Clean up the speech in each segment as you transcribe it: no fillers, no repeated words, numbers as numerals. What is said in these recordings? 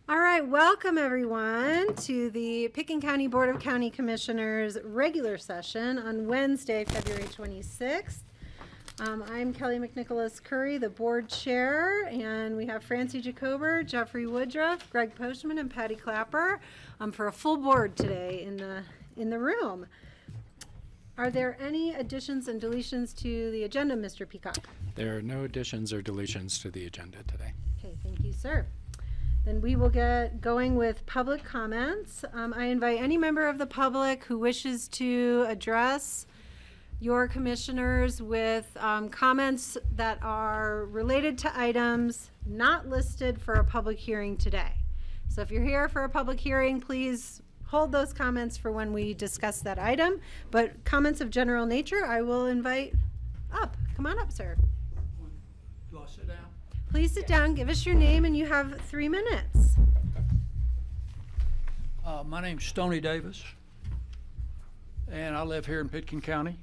All right, welcome everyone to the Pickens County Board of County Commissioners regular session on Wednesday, February 26th. I'm Kelly McNicholas Curry, the board chair, and we have Francie Jacober, Jeffrey Woodruff, Greg Postman, and Patty Clapper for a full board today in the room. Are there any additions and deletions to the agenda, Mr. Peacock? There are no additions or deletions to the agenda today. Okay, thank you, sir. Then we will get going with public comments. I invite any member of the public who wishes to address your commissioners with comments that are related to items not listed for a public hearing today. So if you're here for a public hearing, please hold those comments for when we discuss that item. But comments of general nature, I will invite up. Come on up, sir. Do I sit down? Please sit down, give us your name, and you have 3 minutes. My name's Stoney Davis, and I live here in Pickens County.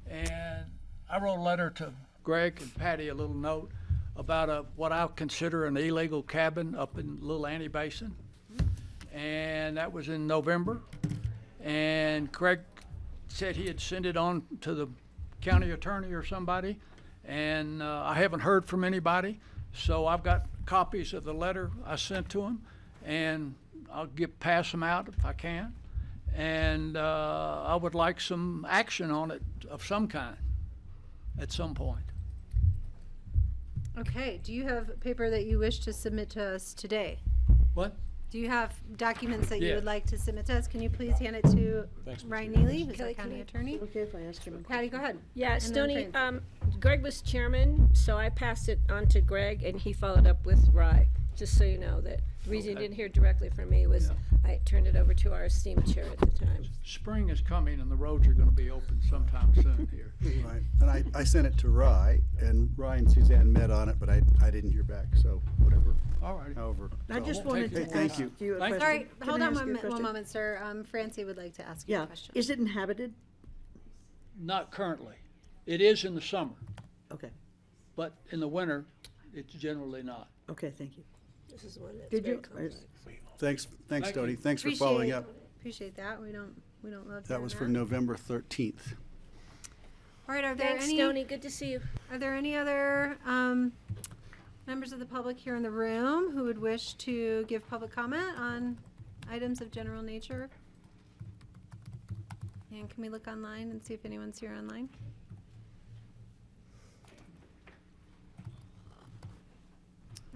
And I wrote a letter to Greg and Patty, a little note about what I consider an illegal cabin up in Little Annie Basin. And that was in November. And Greg said he had sent it on to the county attorney or somebody. And I haven't heard from anybody, so I've got copies of the letter I sent to him, and I'll pass them out if I can. And I would like some action on it of some kind at some point. Okay, do you have paper that you wish to submit to us today? What? Do you have documents that you Yeah. would like to submit to us? Can you please hand it to Ryan Neely, who's our Kelly, county can I- attorney? Okay, if I ask him. Patty, go ahead. Yeah, And then Stoney, Francie. Greg was chairman, so I passed it on to Greg, and he followed up with Rye, just so you know that the reason you Okay. didn't hear directly from me was Yeah. I turned it over to our esteemed chair at the time. Spring is coming, and the roads are going to be open sometime soon here. Right, and I sent it to Rye, and Rye and Suzanne met on it, but I didn't hear back, so whatever, All righty. however. I so- just won't wanted take to you long. Thank ask you. you a Thank you. question. All right, Can hold I on ask you a one question? moment, sir. Francie would like to ask you a Yeah, question. is it inhabited? Not currently. It is in the summer, Okay, but in the winter, it's generally not. okay, thank you. This is one that's Did very you- complex. Thanks, Thank Tony, you. thanks for following up. Appreciate that. We don't love That hearing was for November 13th. All right, are there Thanks, any Stoney, good to see you. Are there any other members of the public here in the room who would wish to give public comment on items of general nature? And can we look online and see if anyone's here online?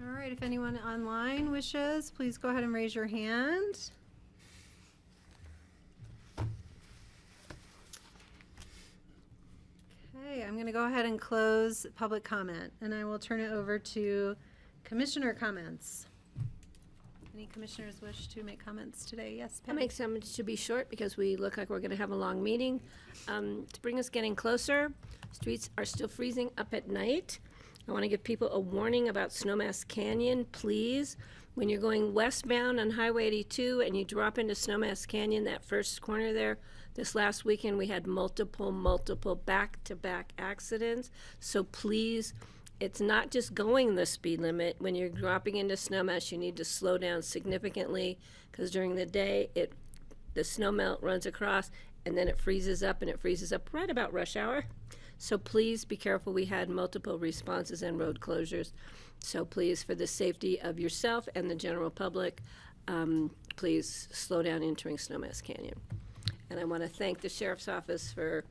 All right, if anyone online wishes, please go ahead and raise your hand. Okay, I'm going to go ahead and close public comment, and I will turn it over to commissioner comments. Any commissioners wish to make comments today? Yes, I'll Patty? make some to be short because we look like we're going to have a long meeting. Spring is getting closer. Streets are still freezing up at night. I want to give people a warning about Snowmass Canyon, please. When you're going westbound on Highway 82 and you drop into Snowmass Canyon, that first corner there, this last weekend we had multiple back-to-back accidents. So please, it's not just going the speed limit. When you're dropping into Snowmass, you need to slow down significantly because during the day, the snow melt runs across and then it freezes up, and it freezes up right about rush hour. So please be careful. We had multiple responses and road closures. So please, for the safety of yourself and the general public, please slow down entering Snowmass Canyon. And I want to thank the Sheriff's Office for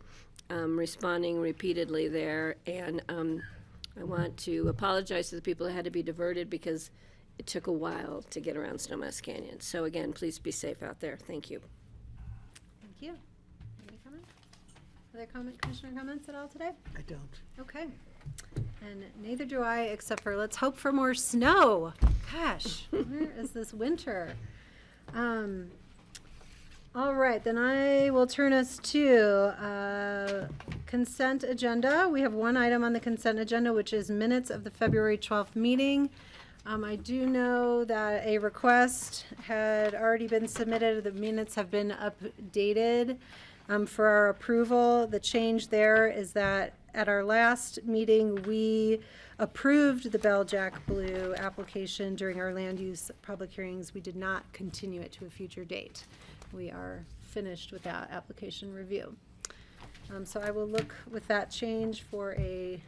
responding repeatedly there. And I want to apologize to the people that had to be diverted because it took a while to get around Snowmass Canyon. So again, please be safe out there. Thank you. Thank you. Any comment? Other commissioner comments at all today? I don't. Okay. And neither do I, except for let's hope for more snow. Gosh, where is this winter? All right, then I will turn us to consent agenda. We have one item on the consent agenda, which is minutes of the February 12th meeting. I do know that a request had already been submitted. The minutes have been updated for our approval. The change there is that at our last meeting, we approved the Bell Jack Blue application during our land use public hearings. We did not continue it to a future date. We are finished with that application review. So I will look with that change for a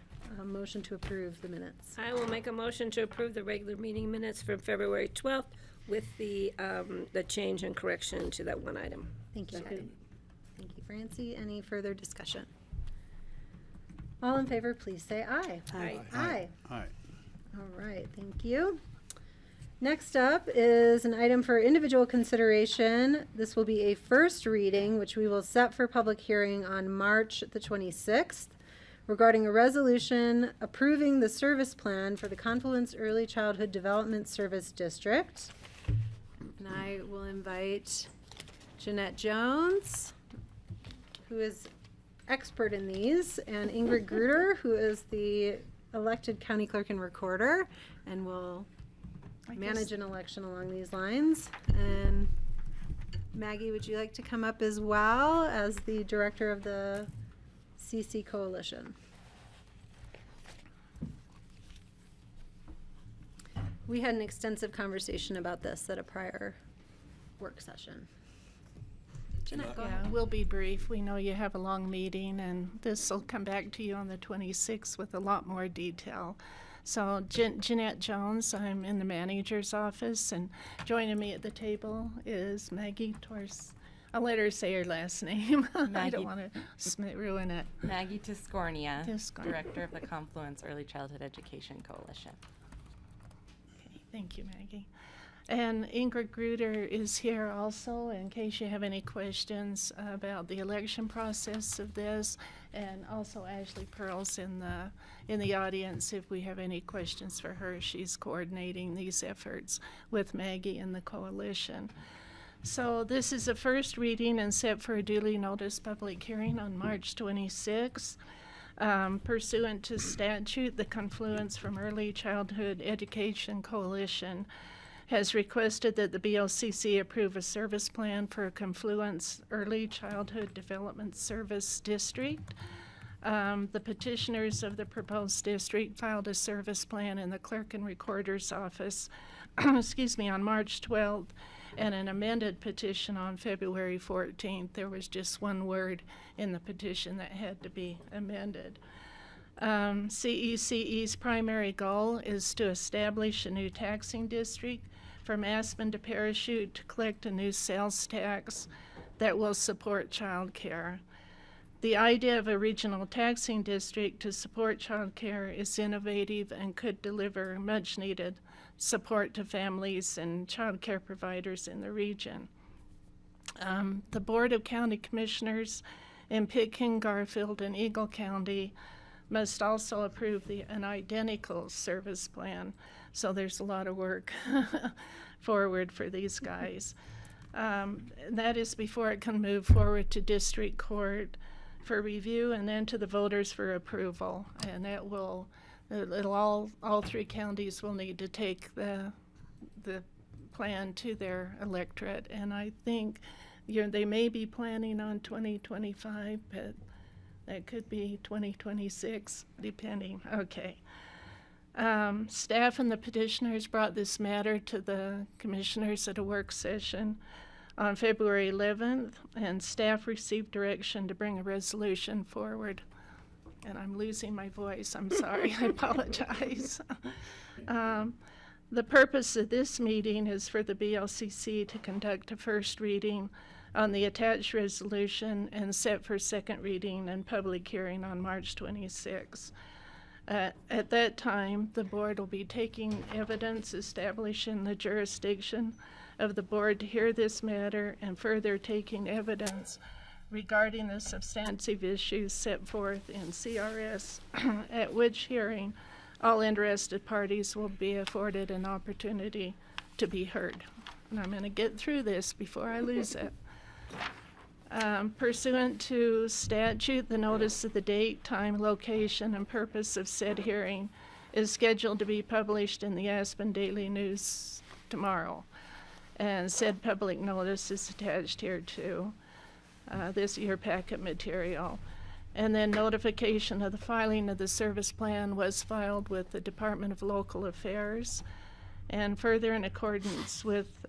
motion to approve the minutes. I will make a motion to approve the regular meeting minutes from February 12th with the change and correction to that one item. Thank you, Patty. Thank you, Francie. Any further discussion? All in favor, please say aye. Aye. Aye. Aye. All right, thank you. Next up is an item for individual consideration. This will be a first reading, which we will set for public hearing on March the 26th, regarding a resolution approving the service plan for the Confluence Early Childhood Development Service District. And I will invite Jeanette Jones, who is expert in these, and Ingrid Gruder, who is the elected county clerk and recorder, and will manage an election along these lines. And Maggie, would you like to come up as well as the director of the CC Coalition? We had an extensive conversation about this at a prior work session. Jeanette, go ahead. Yeah, we'll be brief. We know you have a long meeting, and this will come back to you on the 26th with a lot more detail. So Jeanette Jones, I'm in the manager's office, and joining me at the table is Maggie Tors. I'll let her say her last name. I Maggie. don't want to ruin it. Maggie Tiscornia, Tiscornia. Director of the Confluence Early Childhood Education Coalition. Okay, thank you, Maggie. And Ingrid Gruder is here also in case you have any questions about the election process of this, and also Ashley Pearl's in the audience if we have any questions for her. She's coordinating these efforts with Maggie and the coalition. So this is a first reading and set for a duly noticed public hearing on March 26th. Pursuant to statute, the Confluence from Early Childhood Education Coalition has requested that the BoCC approve a service plan for a Confluence Early Childhood Development Service District. The petitioners of the proposed district filed a service plan in the clerk and recorder's office on March 12th, and an amended petition on February 14th. There was just one word in the petition that had to be amended. CECE's primary goal is to establish a new taxing district from Aspen to Parachute to collect a new sales tax that will support child care. The idea of a regional taxing district to support child care is innovative and could deliver much needed support to families and child care providers in the region. The Board of County Commissioners in Pitkin, Garfield, and Eagle County must also approve an identical service plan. So there's a lot of work forward for these guys. That is before it can move forward to district court for review and then to the voters for approval. And that will, all three counties will need to take the plan to their electorate. And I think they may be planning on 2025, but that could be 2026, depending. Okay. Staff and the petitioners brought this matter to the commissioners at a work session on February 11th, and staff received direction to bring a resolution forward. And I'm losing my voice. I'm sorry. I apologize. The purpose of this meeting is for the BLCC to conduct a first reading on the attached resolution and set for second reading and public hearing on March 26. At that time, the board will be taking evidence establishing the jurisdiction of the board to hear this matter and further taking evidence regarding the substantive issues set forth in CRS, at which hearing all interested parties will be afforded an opportunity to be heard. And I'm going to get through this before I lose it. Pursuant to statute, the notice of the date, time, location, and purpose of said hearing is scheduled to be published in the Aspen Daily News tomorrow. And said public notice is attached here too. This is your packet material. And then notification of the filing of the service plan was filed with the Department of Local Affairs. And further, in accordance with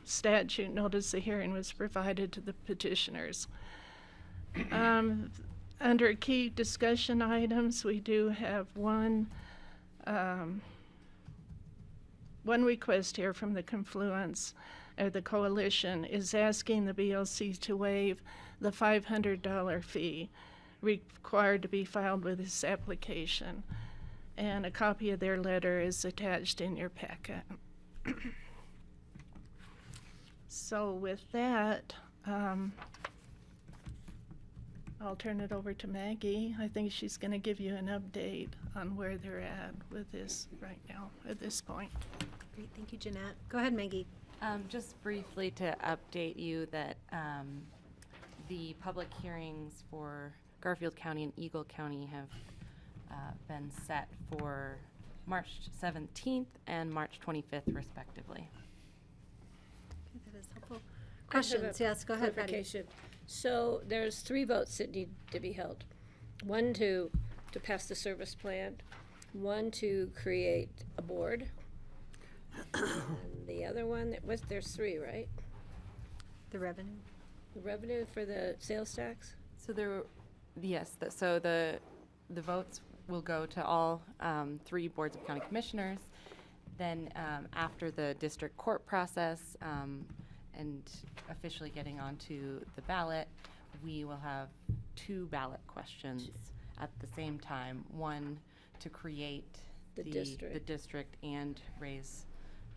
statute, notice of hearing was provided to the petitioners. Under key discussion items, we do have one request here from the Confluence, or the coalition, is asking the BoC to waive the $500 fee required to be filed with this application. And a copy of their letter is attached in your packet. So with that, I'll turn it over to Maggie. I think she's going to give you an update on where they're at with this right now, at this point. Great, thank you, Jeanette. Go ahead, Maggie. Just briefly to update you that the public hearings for Garfield County and Eagle County have been set for March 17th and March 25th, respectively. Okay, that is helpful. I have Questions? a Yes, go ahead, Patty. clarification. So there's 3 votes that need to be held. One to pass the service plan, one to create a board, and the other one, there's 3, right? The revenue. The revenue for the sales tax? So so the votes will go to all 3 boards of county commissioners. Then after the district court process and officially getting onto the ballot, we will have 2 ballot questions at the same time. One to create The district. district and raise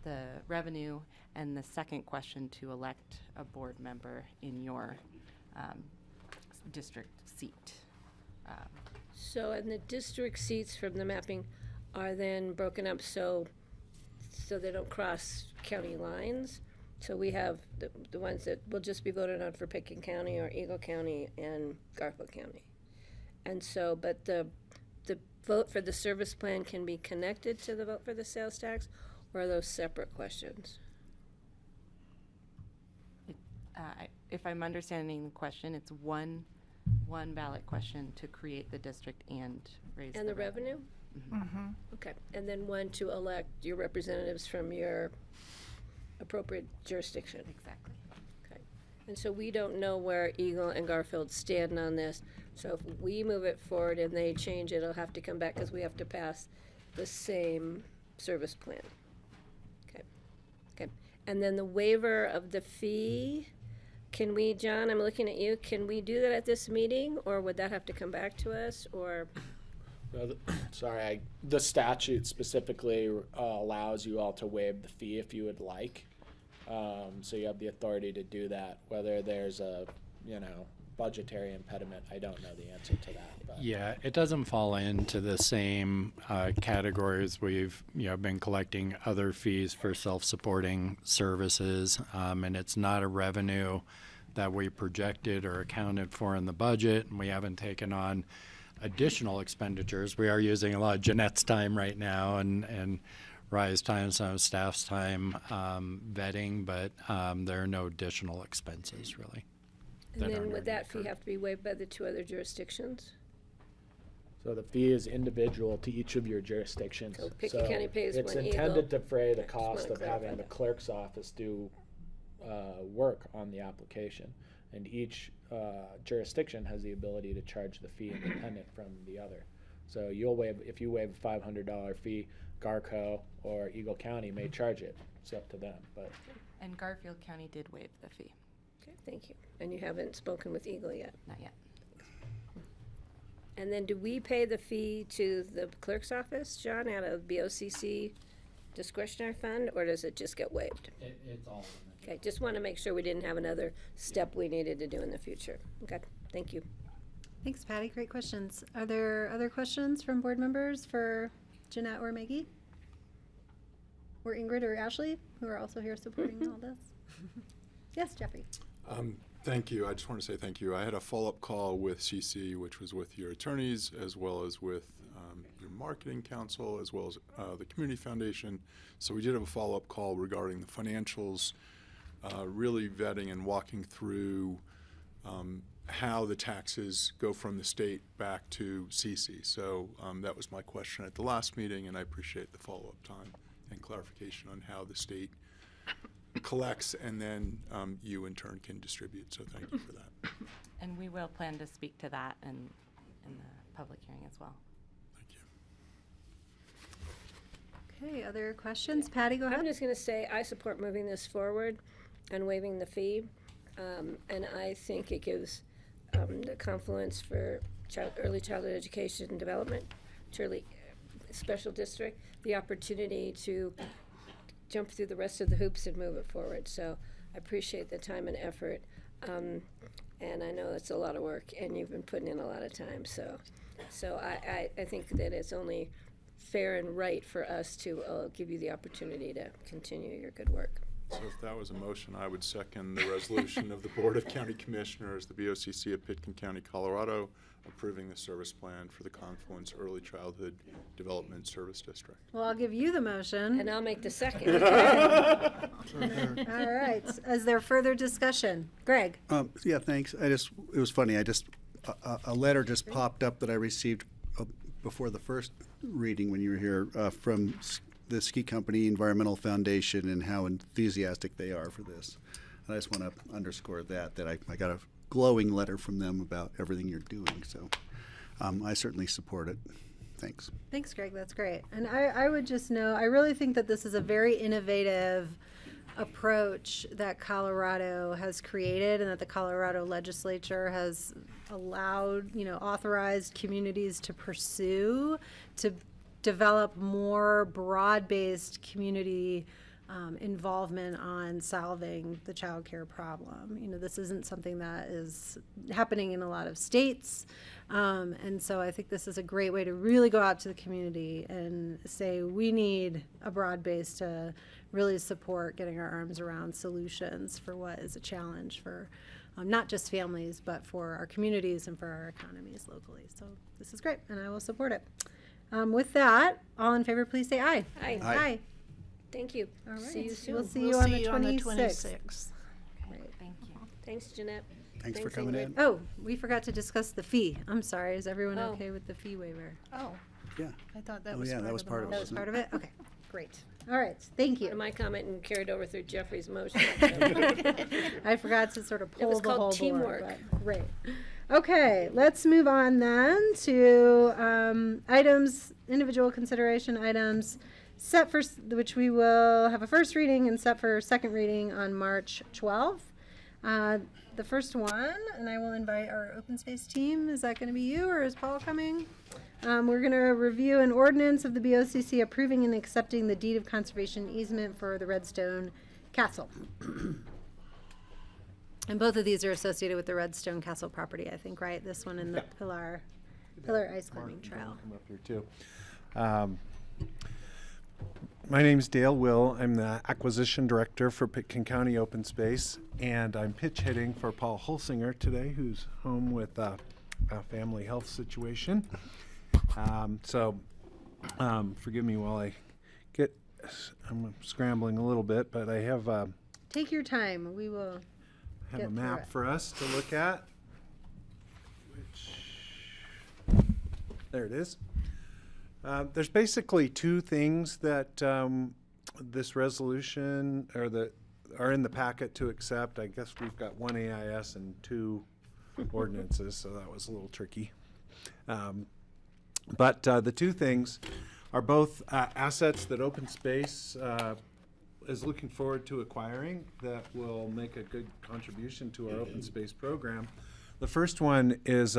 the revenue, and the second question to elect a board member in your district seat. So, and the district seats from the mapping are then broken up so they don't cross county lines? So we have the ones that will just be voted on for Pickens County or Eagle County and Garfield County. And so, but the vote for the service plan can be connected to the vote for the sales tax, or are those separate questions? If I'm understanding the question, it's one ballot question to create the district and raise And the revenue? Okay, and then one to elect your representatives from your appropriate jurisdiction. Exactly. Okay, and so we don't know where Eagle and Garfield stand on this. So if we move it forward and they change it, it'll have to come back because we have to pass the same service plan. Okay, okay. And then the waiver of the fee, can we, John, I'm looking at you, can we do that at this meeting, or would that have to come back to us, or? The statute specifically allows you all to waive the fee if you would like. So you have the authority to do that. Whether there's a, budgetary impediment, I don't know the answer to that. But. Yeah, it doesn't fall into the same categories. We've been collecting other fees for self-supporting services, and it's not a revenue that we projected or accounted for in the budget, and we haven't taken on additional expenditures. We are using a lot of Jeanette's time right now and Rye's time, some of staff's time vetting, but there are no additional expenses really. And then would that fee have to be waived by the 2 other jurisdictions? So the fee is individual to each of your jurisdictions. So Pickens County pays it's when intended Eagle- to defray the I just wanna cost of clarify having the that. clerk's office do work on the application. And each jurisdiction has the ability to charge the fee independent from the other. So if you waive a $500 fee, Garco or Eagle County may charge it. It's up to them, but. And Garfield County did waive the fee. Okay, thank you. And you haven't spoken with Eagle yet? Not yet. And then do we pay the fee to the clerk's office, John, out of BoCC discretionary fund, or does it just get waived? It's all. Okay, just want to make sure we didn't have another step we needed to do in the future. Okay, thank you. Thanks, Patty. Great questions. Are there other questions from board members for Jeanette or Maggie? Or Ingrid or Ashley, who are also here supporting all this? Yes, Jeffrey. Thank you. I just want to say thank you. I had a follow-up call with CC, which was with your attorneys, as well as with your marketing council, as well as the community foundation. So we did have a follow-up call regarding the financials, really vetting and walking through how the taxes go from the state back to CC. So that was my question at the last meeting, and I appreciate the follow-up time and clarification on how the state collects and then you in turn can distribute. So thank you for that. And we will plan to speak to that in the public hearing as well. Thank you. Okay, other questions? Patty, go I'm ahead. just going to say I support moving this forward and waiving the fee. And I think it gives the Confluence for Early Childhood Education and Development, Shirley Special District, the opportunity to jump through the rest of the hoops and move it forward. So I appreciate the time and effort. And I know it's a lot of work, and you've been putting in a lot of time. So I think that it's only fair and right for us to give you the opportunity to continue your good work. So if that was a motion, I would second the resolution of the Board of County Commissioners, the BoCC of Pitkin County, Colorado, approving the service plan for the Confluence Early Childhood Development Service District. Well, I'll give you the motion. And I'll make the second. All right. Is there further discussion? Greg? Yeah, thanks. It was funny. A letter just popped up that I received before the first reading when you were here from the Ski Company Environmental Foundation and how enthusiastic they are for this. And I just want to underscore that I got a glowing letter from them about everything you're doing. So I certainly support it. Thanks. Thanks, Greg. That's great. And I would just know, I really think that this is a very innovative approach that Colorado has created and that the Colorado legislature has allowed, authorized communities to pursue, to develop more broad-based community involvement on solving the child care problem. This isn't something that is happening in a lot of states. And so I think this is a great way to really go out to the community and say, we need a broad base to really support getting our arms around solutions for what is a challenge for not just families, but for our communities and for our economies locally. So this is great, and I will support it. With that, all in favor, please say aye. Aye. Aye. Thank you. All right. See you soon. We'll see We'll you on see the you on the 26th. 26th. Thank you. Thanks, Jeanette. Thanks for coming Ingrid. in. Oh, we forgot to discuss the fee. I'm sorry. Is everyone Oh. okay with the fee waiver? Oh, Yeah. I thought that Oh, was yeah, part that was of the part of it. That was motion. part of it? Okay, great. All right, thank you. My comment and carried over through Jeffrey's motion. I forgot to sort of It was pull the whole called board. teamwork. But great. Okay, let's move on then to items, individual consideration items set for, which we will have a first reading and set for second reading on March 12th. The first one, and I will invite our open space team. Is that going to be you, or is Paul coming? We're going to review an ordinance of the BoCC approving and accepting the deed of conservation easement for the Redstone Castle. And both of these are associated with the Redstone Castle property, I think, right? This one and the Pillar Ice Climbing Trail. Come up here too. My name's Dale Will. I'm the acquisition director for Pitkin County Open Space, and I'm pitch hitting for Paul Holsinger today, who's home with a family health situation. Forgive me while I I'm scrambling a little bit, but I have Take your time. We will have get a through map it. for us to look at. Which, there it is. There's basically two things that this resolution are in the packet to accept. I guess we've got one AIS and two ordinances, so that was a little tricky. But the two things are both assets that Open Space is looking forward to acquiring that will make a good contribution to our open space program. The first one is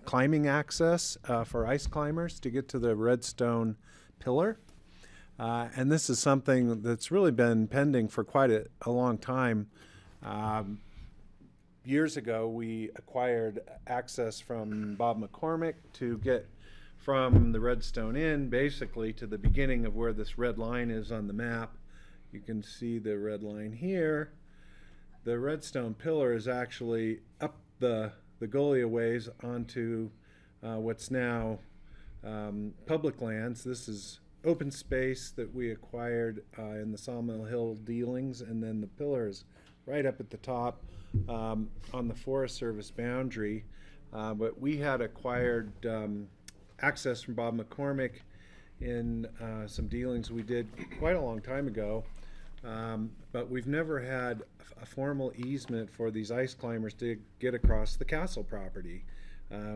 climbing access for ice climbers to get to the Redstone Pillar. And this is something that's really been pending for quite a long time. Years ago, we acquired access from Bob McCormick to get from the Redstone Inn basically to the beginning of where this red line is on the map. You can see the red line here. The Redstone Pillar is actually up the gully a ways onto what's now public lands. This is open space that we acquired in the Sawmill Hill dealings, and then the pillar is right up at the top on the Forest Service boundary. But we had acquired access from Bob McCormick in some dealings we did quite a long time ago. But we've never had a formal easement for these ice climbers to get across the castle property.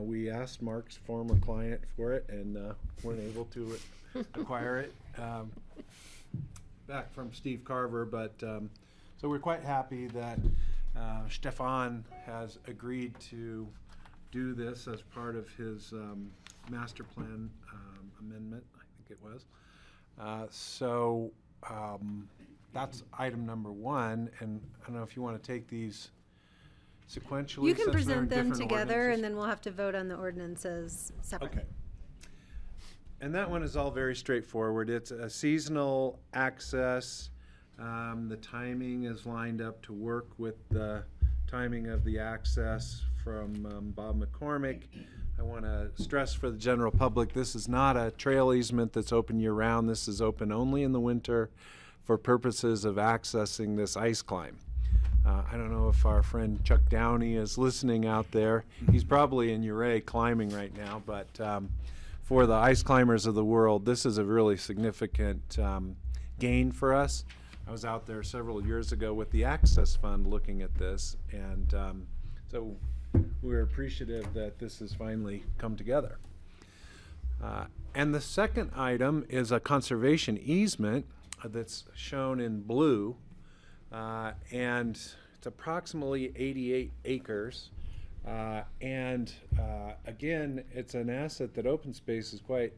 We asked Mark's former client for it and weren't able to acquire it back from Steve Carver. But so we're quite happy that Stefan has agreed to do this as part of his master plan amendment, I think it was. So that's item number one, and I don't know if you want to take these sequentially. You can since they're in present them different together, ordinances. and then we'll have to vote on the ordinances separately. Okay. And that one is all very straightforward. It's a seasonal access. The timing is lined up to work with the timing of the access from Bob McCormick. I want to stress for the general public, this is not a trail easement that's open year-round. This is open only in the winter for purposes of accessing this ice climb. I don't know if our friend Chuck Downey is listening out there. He's probably in Ouray climbing right now, but for the ice climbers of the world, this is a really significant gain for us. I was out there several years ago with the Access Fund looking at this, and so we're appreciative that this has finally come together. And the second item is a conservation easement that's shown in blue, and it's approximately 88 acres. And again, it's an asset that Open Space is quite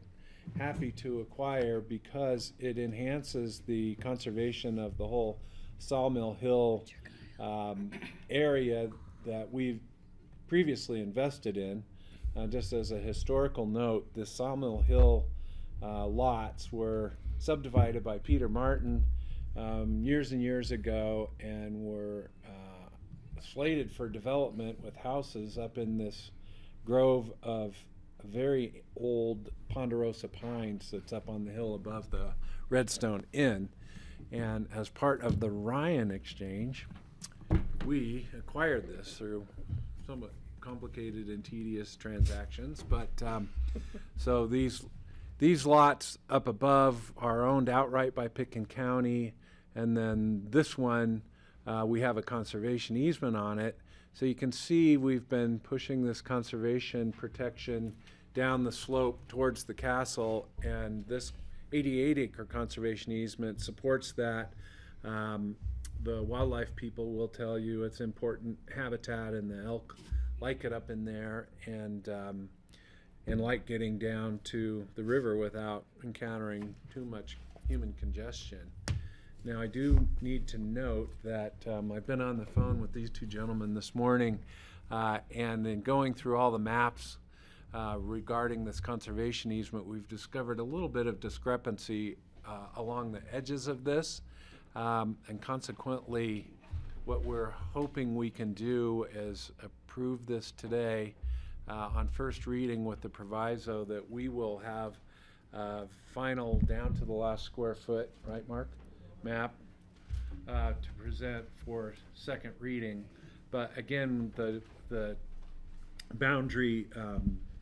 happy to acquire because it enhances the conservation of the whole Sawmill Hill area that we've previously invested in. Just as a historical note, the Sawmill Hill lots were subdivided by Peter Martin years and years ago and were slated for development with houses up in this grove of very old ponderosa pines that's up on the hill above the Redstone Inn. And as part of the Ryan exchange, we acquired this through somewhat complicated and tedious transactions. But so these lots up above are owned outright by Pitkin County, and then this one we have a conservation easement on it. So you can see we've been pushing this conservation protection down the slope towards the castle, and this 88-acre conservation easement supports that. The wildlife people will tell you it's important habitat, and the elk like it up in there, and like getting down to the river without encountering too much human congestion. Now, I do need to note that I've been on the phone with these two gentlemen this morning, and in going through all the maps regarding this conservation easement, we've discovered a little bit of discrepancy along the edges of this, and consequently, what we're hoping we can do is approve this today on first reading with the proviso that we will have final down to the last square foot, right, Mark? Map to present for second reading. But again, the boundary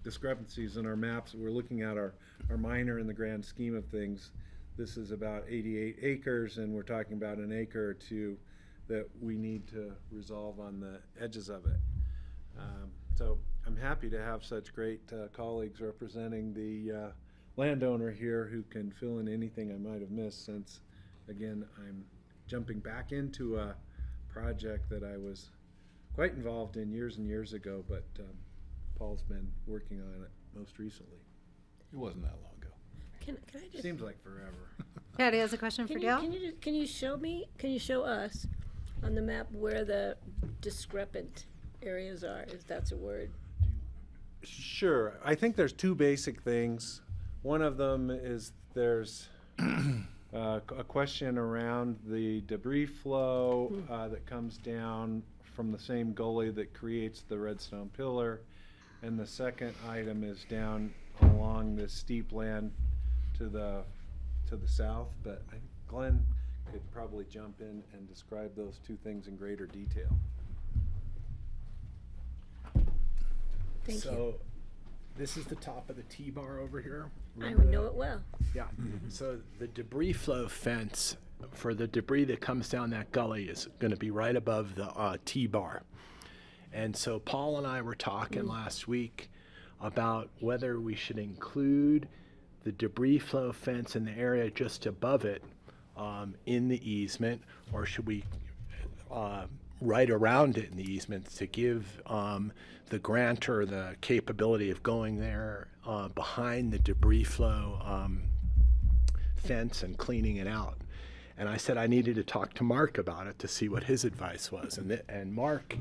discrepancies in our maps that we're looking at are minor in the grand scheme of things. This is about 88 acres, and we're talking about an acre or two that we need to resolve on the edges of it. So I'm happy to have such great colleagues representing the landowner here who can fill in anything I might have missed, since again, I'm jumping back into a project that I was quite involved in years and years ago, but Paul's been working on it most recently. It wasn't that long ago. Can I just? Seems like forever. Patty has a question for Dale. Can you show us on the map where the discrepant areas are, if that's a word? Sure. I think there's two basic things. One of them is there's a question around the debris flow that comes down from the same gully that creates the Redstone Pillar. And the second item is down along this steep land to the south. But Glenn could probably jump in and describe those two things in greater detail. Thank you. So, this is the top of the T-bar over here. I Remember know that? it well. Yeah. So the debris flow fence for the debris that comes down that gully is going to be right above the T-bar. And so Paul and I were talking last week about whether we should include the debris flow fence in the area just above it in the easement, or should we right around it in the easement to give the grantor the capability of going there behind the debris flow fence and cleaning it out. And I said I needed to talk to Mark about it to see what his advice was. And Mark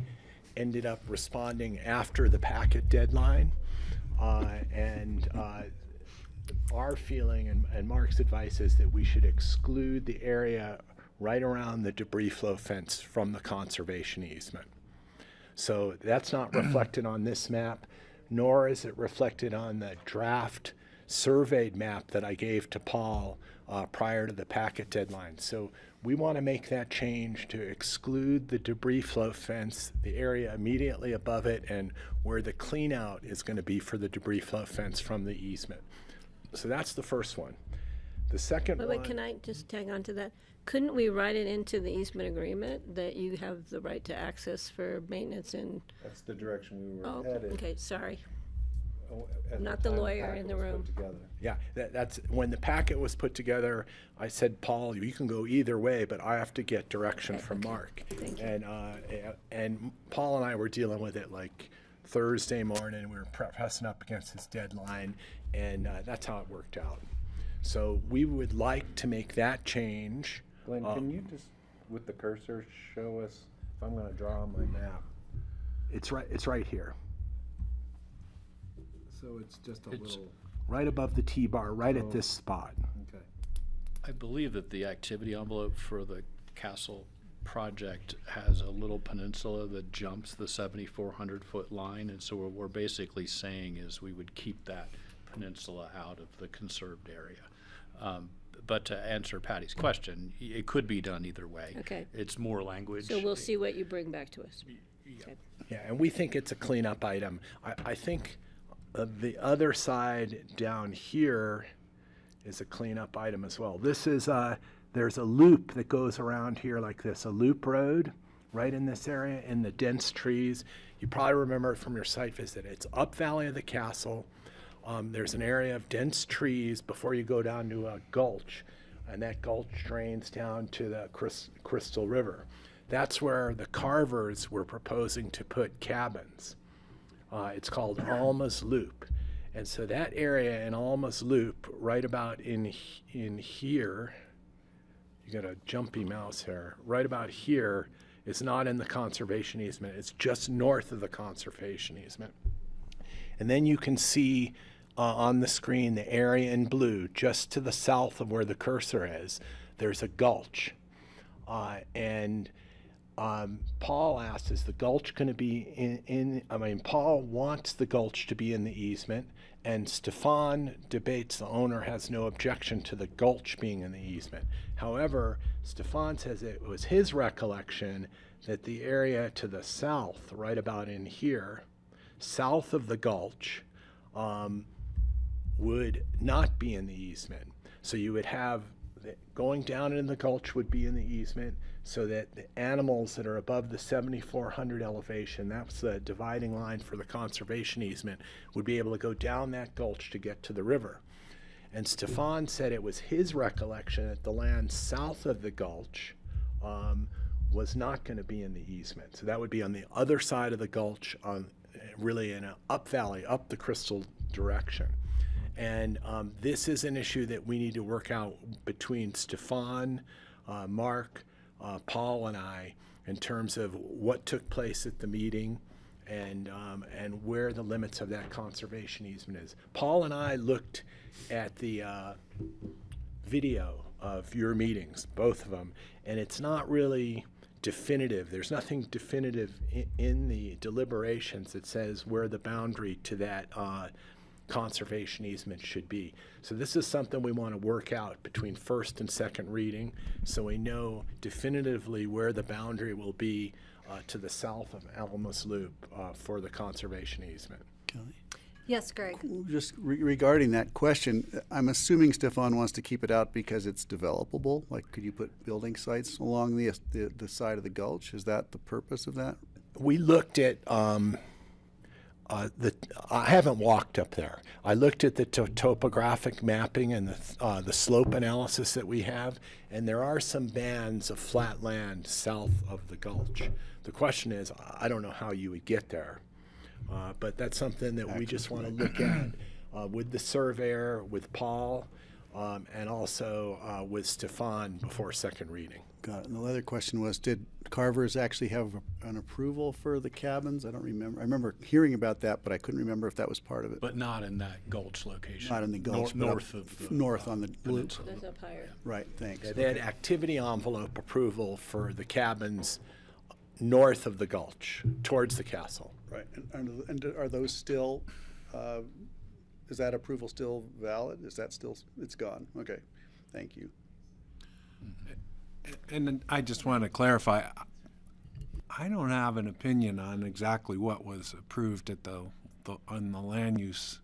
ended up responding after the packet deadline. Our feeling and Mark's advice is that we should exclude the area right around the debris flow fence from the conservation easement. So that's not reflected on this map, nor is it reflected on the draft surveyed map that I gave to Paul prior to the packet deadline. So we want to make that change to exclude the debris flow fence, the area immediately above it, and where the clean out is going to be for the debris flow fence from the easement. So that's the first one. The second Wait, one. can I just tag on to that? Couldn't we write it into the easement agreement that you have the right to access for maintenance and, That's the direction we were oh, headed. okay, sorry. At Not the time lawyer packet in the was put room. together. Yeah, that's when the packet was put together. I said, Paul, you can go either way, but I have to get direction from Mark. Thank you. And Paul and I were dealing with it like Thursday morning. We were pressing up against his deadline, and that's how it worked out. So we would like to make that change. Glenn, can you just, with the cursor, show us, if I'm gonna draw on my map? It's right here, So it's just a It's- little, right above the T-bar, right at Oh. this spot. okay. I believe that the activity envelope for the castle project has a little peninsula that jumps the 7,400-foot line, and so what we're basically saying is we would keep that peninsula out of the conserved area. But to answer Patty's question, it could be done either way. Okay. It's more language. So we'll see what you bring back to us. Okay. Yeah, and we think it's a cleanup item. I think the other side down here is a cleanup item as well. This is there's a loop that goes around here like this, a loop road right in this area in the dense trees. You probably remember it from your site visit. It's up valley of the castle. There's an area of dense trees before you go down to a gulch, and that gulch drains down to the Crystal River. That's where the carvers were proposing to put cabins. It's called Alma's Loop. And so that area in Alma's Loop, right about in here, you got a jumpy mouse here, right about here is not in the conservation easement. It's just north of the conservation easement. And then you can see on the screen the area in blue, just to the south of where the cursor is, there's a gulch. Paul asked, is the gulch going to be Paul wants the gulch to be in the easement, and Stefan debates the owner has no objection to the gulch being in the easement. However, Stefan says it was his recollection that the area to the south, right about in here, south of the gulch, would not be in the easement. So you would have going down in the gulch would be in the easement, so that the animals that are above the 7,400 elevation, that's the dividing line for the conservation easement, would be able to go down that gulch to get to the river. And Stefan said it was his recollection that the land south of the gulch was not going to be in the easement. So that would be on the other side of the gulch, really in an up valley, up the Crystal direction. And this is an issue that we need to work out between Stefan, Mark, Paul, and I in terms of what took place at the meeting and where the limits of that conservation easement is. Paul and I looked at the video of your meetings, both of them, and it's not really definitive. There's nothing definitive in the deliberations that says where the boundary to that conservation easement should be. So this is something we want to work out between first and second reading, so we know definitively where the boundary will be to the south of Alamos Loop for the conservation easement. Kelly? Yes, Greg. Just regarding that question, I'm assuming Stefan wants to keep it out because it's developable. Like, could you put building sites along the side of the gulch? Is that the purpose of that? We looked at I haven't walked up there. I looked at the topographic mapping and the slope analysis that we have, and there are some bands of flat land south of the gulch. The question is, I don't know how you would get there, but that's something that we just want to look at with the surveyor, with Paul, and also with Stefan before second reading. Got it. And the other question was, did Carver's actually have an approval for the cabins? I don't remember. I remember hearing about that, but I couldn't remember if that was part of it. But not in that gulch location. Not in the gulch, but north of the north on the loop. peninsula. That's up higher. Right, thanks. Yeah, they had activity envelope approval for the cabins north of the gulch, towards the castle. Right, and are those still, is that approval still valid? Is that still, it's gone? Okay, thank you. And then I just want to clarify, I don't have an opinion on exactly what was approved at on the land use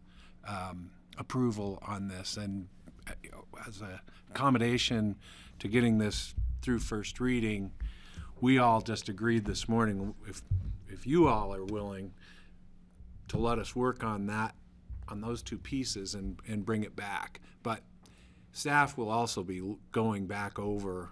approval on this. And as a accommodation to getting this through first reading, we all just agreed this morning, if you all are willing to let us work on that, on those two pieces and bring it back. But staff will also be going back over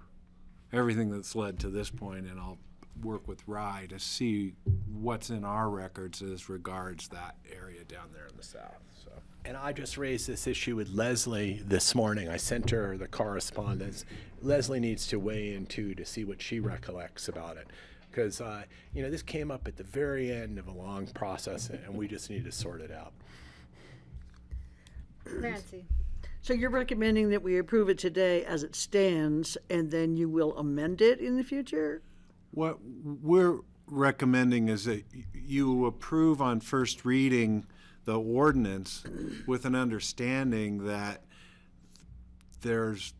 everything that's led to this point, and I'll work with Rye to see what's in our records as regards that area down there in the south. So. And I just raised this issue with Leslie this morning. I sent her the correspondence. Leslie needs to weigh in too to see what she recollects about it. Because, this came up at the very end of a long process, and we just need to sort it out. Nancy. So you're recommending that we approve it today as it stands, and then you will amend it in the future? What we're recommending is that you approve on first reading the ordinance with an understanding that there's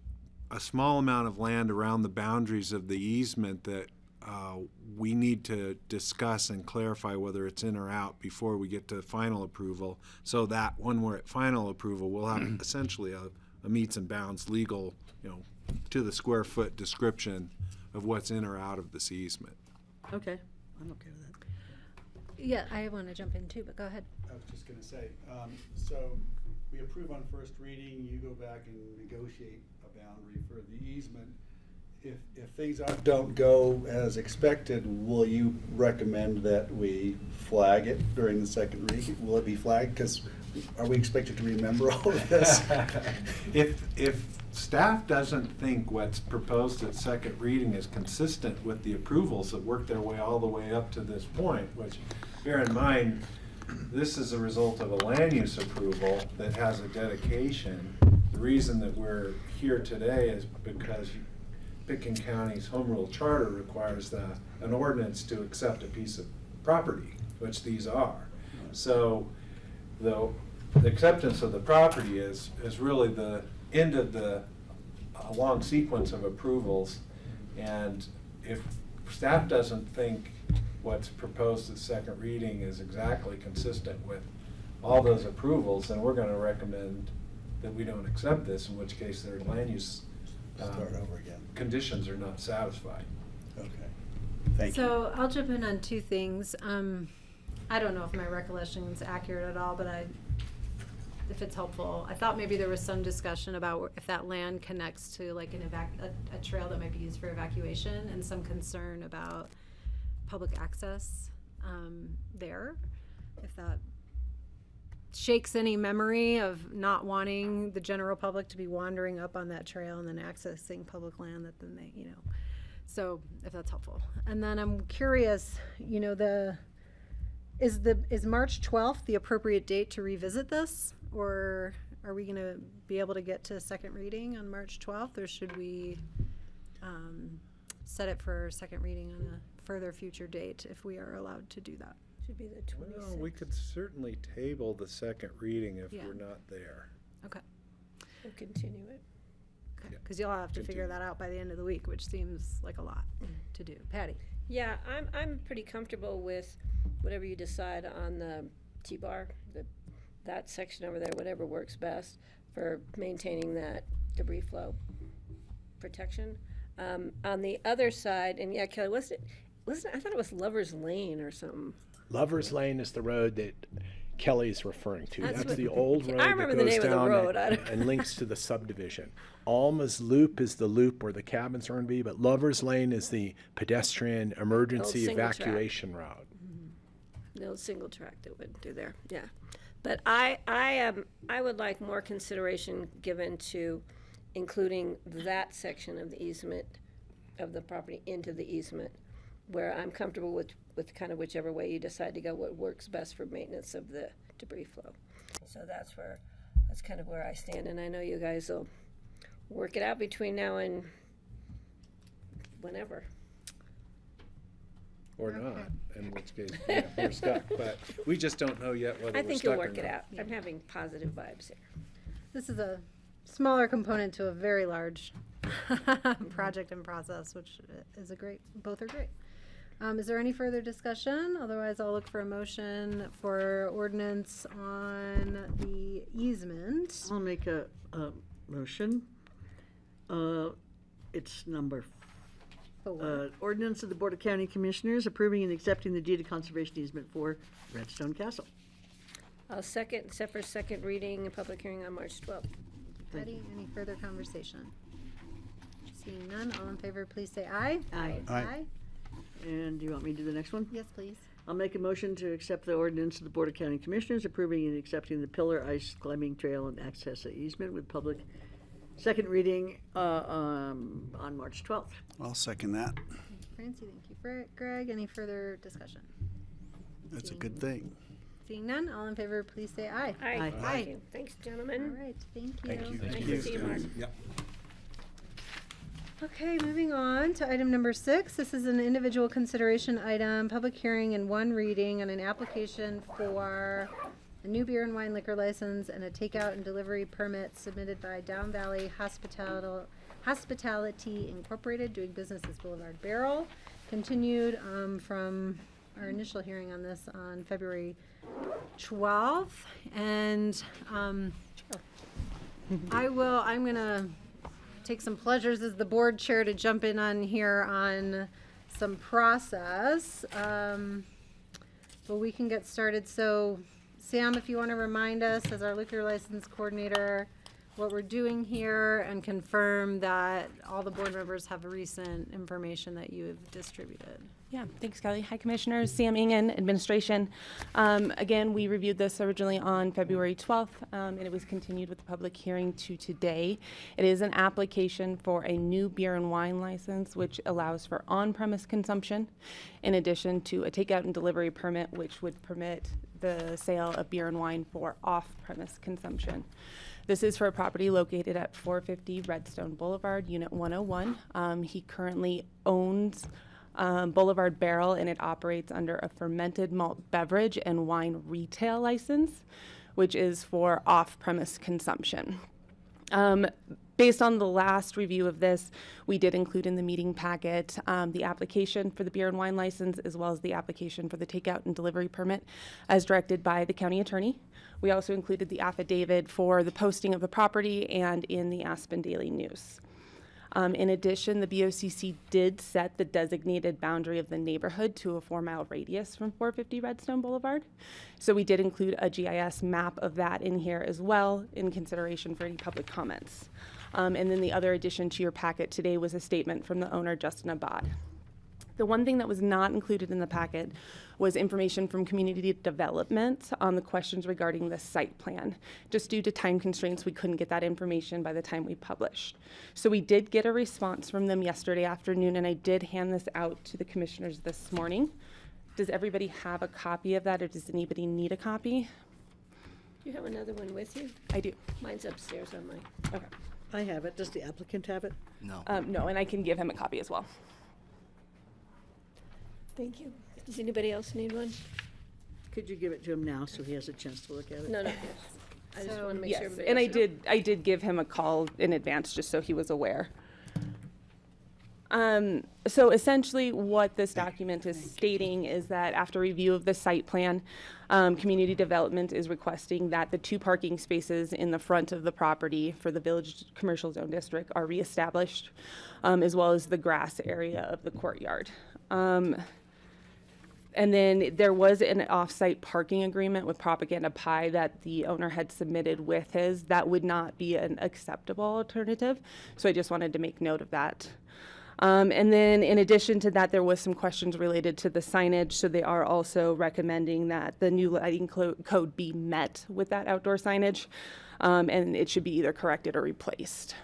a small amount of land around the boundaries of the easement that we need to discuss and clarify whether it's in or out before we get to final approval, so that when we're at final approval, we'll have essentially a meets and bounds legal, to the square foot description of what's in or out of this easement. Okay, I'm okay with that. Yeah, I want to jump in too, but go ahead. I was just going to say, so we approve on first reading, you go back and negotiate a boundary for the easement. If things don't go as expected, will you recommend that we flag it during the second reading? Will it be flagged? Because are we expected to remember all of this? If staff doesn't think what's proposed at second reading is consistent with the approvals that worked their way all the way up to this point, which, bear in mind, this is a result of a land use approval that has a dedication. The reason that we're here today is because Pitkin County's Home Rule Charter requires an ordinance to accept a piece of property, which these are. So the acceptance of the property is really the end of a long sequence of approvals. And if staff doesn't think what's proposed at second reading is exactly consistent with all those approvals, then we're going to recommend that we don't accept this, in which case their land use Start over again. conditions are not satisfied. Okay. Thank you. So I'll jump in on two things. I don't know if my recollection is accurate at all, but if it's helpful, I thought maybe there was some discussion about if that land connects to like a trail that might be used for evacuation, and some concern about public access there. If that shakes any memory of not wanting the general public to be wandering up on that trail and then accessing public land that then they, so if that's helpful. And then I'm curious, is March 12th the appropriate date to revisit this? Or are we gonna be able to get to second reading on March 12th, or should we set it for second reading on a further future date if we are allowed to do that? Should be the 26th. Well, we could certainly table the second reading if Yeah. we're not there. Okay. We'll continue it. Because you'll have to figure that out by the end of the week, which seems like a lot to do. Patty? Yeah, I'm pretty comfortable with whatever you decide on the T-bar, that section over there, whatever works best for maintaining that debris flow protection. On the other side, and yeah, Kelly, I thought it was Lover's Lane or something. Lover's Lane is the road that Kelly's referring to. That's That's what- the old road I that remember the goes name of the down road. and links to the subdivision. Alma's Loop is the loop where the cabins are going to be, but Lover's Lane is the pedestrian emergency single track. evacuation route. The old single track that would do there, yeah. But I would like more consideration given to including that section of the easement of the property into the easement, where I'm comfortable with kind of whichever way you decide to go, what works best for maintenance of the debris flow. So that's kind of where I stand, and I know you guys will work it out between now and whenever. Or not, in which case, yeah, we're stuck. But we just don't know yet whether I we're think stuck you'll or work it not. out. I'm having positive vibes here. This is a smaller component to a very large project and process, which is both are great. Is there any further discussion? Otherwise, I'll look for a motion for ordinance on the easement. I'll make a motion. It's number ordinance of the Board of County Commissioners approving and accepting the deed of conservation easement for Redstone Castle. I'll second, set for second reading and public hearing on March 12th. Ready? Any further conversation? Seeing none, all in favor, please say aye. Aye. Aye. And do you want me to do the next one? Yes, please. I'll make a motion to accept the ordinance of the Board of County Commissioners approving and accepting the Pillar Ice Climbing Trail and Access Easement with public second reading on March 12th. I'll second that. Thank you, Francie. Thank you, Greg. Any further discussion? That's a good thing. Seeing none, all in favor, please say aye. Aye. Aye. Thank you. Thanks, All gentlemen. right, thank you. Thank you. Nice to see you, Mark. Okay, moving on to item number 6. This is an individual consideration item, public hearing and one reading on an application for a new beer and wine liquor license and a takeout and delivery permit submitted by Down Valley Hospitality Incorporated, doing business as Boulevard Barrel. Continued from our initial hearing on this on February 12th. And I'm going to take some pleasures as the board chair to jump in on here on some process. But we can get started. So Sam, if you want to remind us as our liquor license coordinator what we're doing here and confirm that all the board members have recent information that you have distributed. Yeah, thanks, Kelly. Hi, Commissioners. Sam Ingen, Administration. Again, we reviewed this originally on February 12th, and it was continued with the public hearing to today. It is an application for a new beer and wine license, which allows for on-premise consumption, in addition to a takeout and delivery permit, which would permit the sale of beer and wine for off-premise consumption. This is for a property located at 450 Redstone Boulevard, Unit 101. He currently owns Boulevard Barrel, and it operates under a fermented malt beverage and wine retail license, which is for off-premise consumption. Based on the last review of this, we did include in the meeting packet the application for the beer and wine license, as well as the application for the takeout and delivery permit as directed by the county attorney. We also included the affidavit for the posting of the property and in the Aspen Daily News. In addition, the BoCC did set the designated boundary of the neighborhood to a 4-mile radius from 450 Redstone Boulevard. So we did include a GIS map of that in here as well in consideration for any public comments. And then the other addition to your packet today was a statement from the owner, Justin Abad. The one thing that was not included in the packet was information from community development on the questions regarding the site plan. Just due to time constraints, we couldn't get that information by the time we published. So we did get a response from them yesterday afternoon, and I did hand this out to the commissioners this morning. Does everybody have a copy of that, or does anybody need a copy? Do you have another one with you? I do. Mine's upstairs on mine. Okay. I have it. Does the applicant have it? No. No, and I can give him a copy as well. Thank you. Does anybody else need one? Could you give it to him now so he has a chance to look at it? No, no, I just So, want to make Yes, sure everybody and else knows. I did give him a call in advance just so he was aware. So essentially what this document is stating is that after review of the site plan, community development is requesting that the 2 parking spaces in the front of the property for the Village Commercial Zone District are reestablished, as well as the grass area of the courtyard. And then there was an off-site parking agreement with Propaganda Pie that the owner had submitted with his. That would not be an acceptable alternative, so I just wanted to make note of that. And then in addition to that, there was some questions related to the signage, so they are also recommending that the new lighting code be met with that outdoor signage, and it should be either corrected or replaced.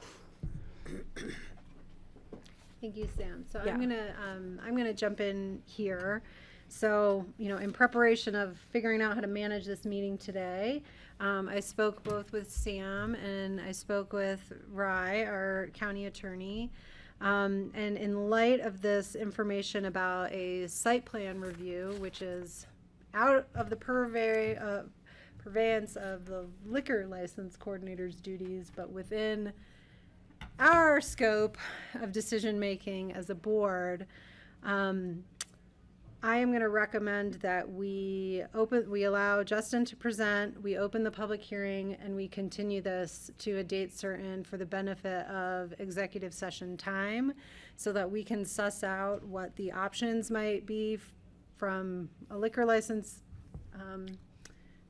Thank you, Sam. So Yeah. I'm gonna jump in here. So, in preparation of figuring out how to manage this meeting today, I spoke both with Sam and I spoke with Rye, our county attorney. And in light of this information about a site plan review, which is out of the purveyance of the liquor license coordinator's duties, but within our scope of decision-making as a board, I am going to recommend that we allow Justin to present, we open the public hearing, and we continue this to a date certain for the benefit of executive session time, so that we can suss out what the options might be from a liquor license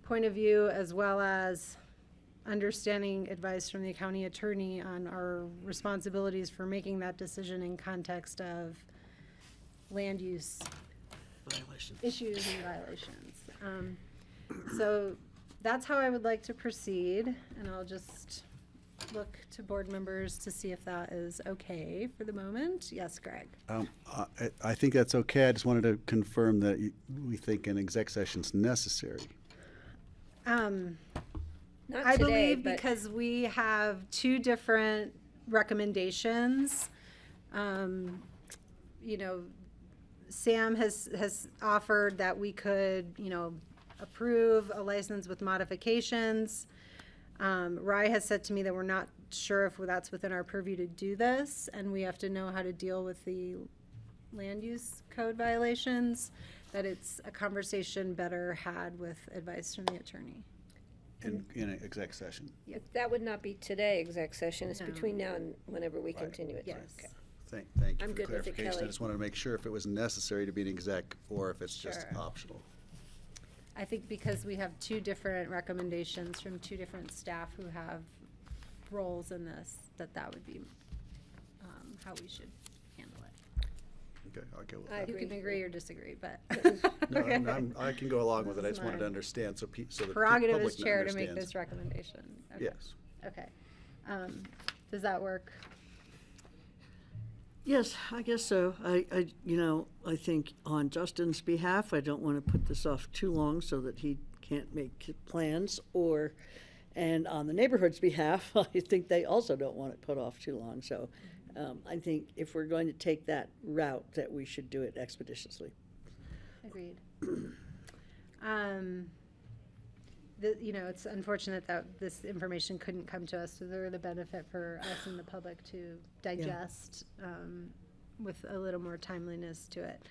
point of view, as well as understanding advice from the county attorney on our responsibilities for making that decision in context of land use issues and violations. So that's how I would like to proceed, and I'll just look to board members to see if that is okay for the moment. Yes, Greg? I think that's okay. I just wanted to confirm that we think an exec session's necessary. Not I today, believe but because we have 2 different recommendations. Sam has offered that we could, approve a license with modifications. Rye has said to me that we're not sure if that's within our purview to do this, and we have to know how to deal with the land use code violations, that it's a conversation better had with advice from the attorney. In an exec session. that would not be today, exec session. It's No. between now and whenever we Right. continue it. Yes. Okay. Thank you I'm for good with it, clarification. I Kelly. just wanted to make sure if it was necessary to be an exec or if it's just Sure. optional. I think because we have 2 different recommendations from 2 different staff who have roles in this, that would be how we should handle it. Okay, I'll go with I that. You can agree. agree or disagree, but. No, I can go along with it. I This is just wanted to my understand so the Prerogative public as chair to make understands. this recommendation. Okay. Yes. Okay. Does that work? Yes, I guess so. I think on Justin's behalf, I don't want to put this off too long so that he can't make plans, and on the neighborhood's behalf, I think they also don't want it put off too long. So I think if we're going to take that route, that we should do it expeditiously. Agreed. It's unfortunate that this information couldn't come to us, so there the benefit for us and the public to digest with a little more timeliness to it.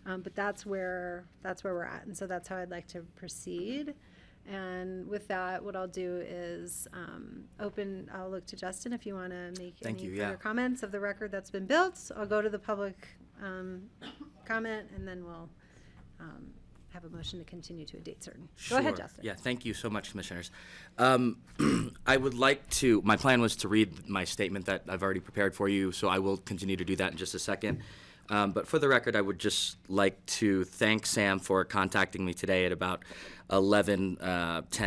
But that's where we're at, and so that's how I'd like to proceed. And with that, what I'll do is I'll look to Justin if you want to make any further comments of the record that's been built. I'll go to the public comment, and then we'll have a motion to continue to a date certain. Go ahead, Justin. Yeah, thank you so much, Commissioners. I would like to, my plan was to read my statement that I've already prepared for you, so I will continue to do that in just a second. But for the record, I would just like to thank Sam for contacting me today at about 10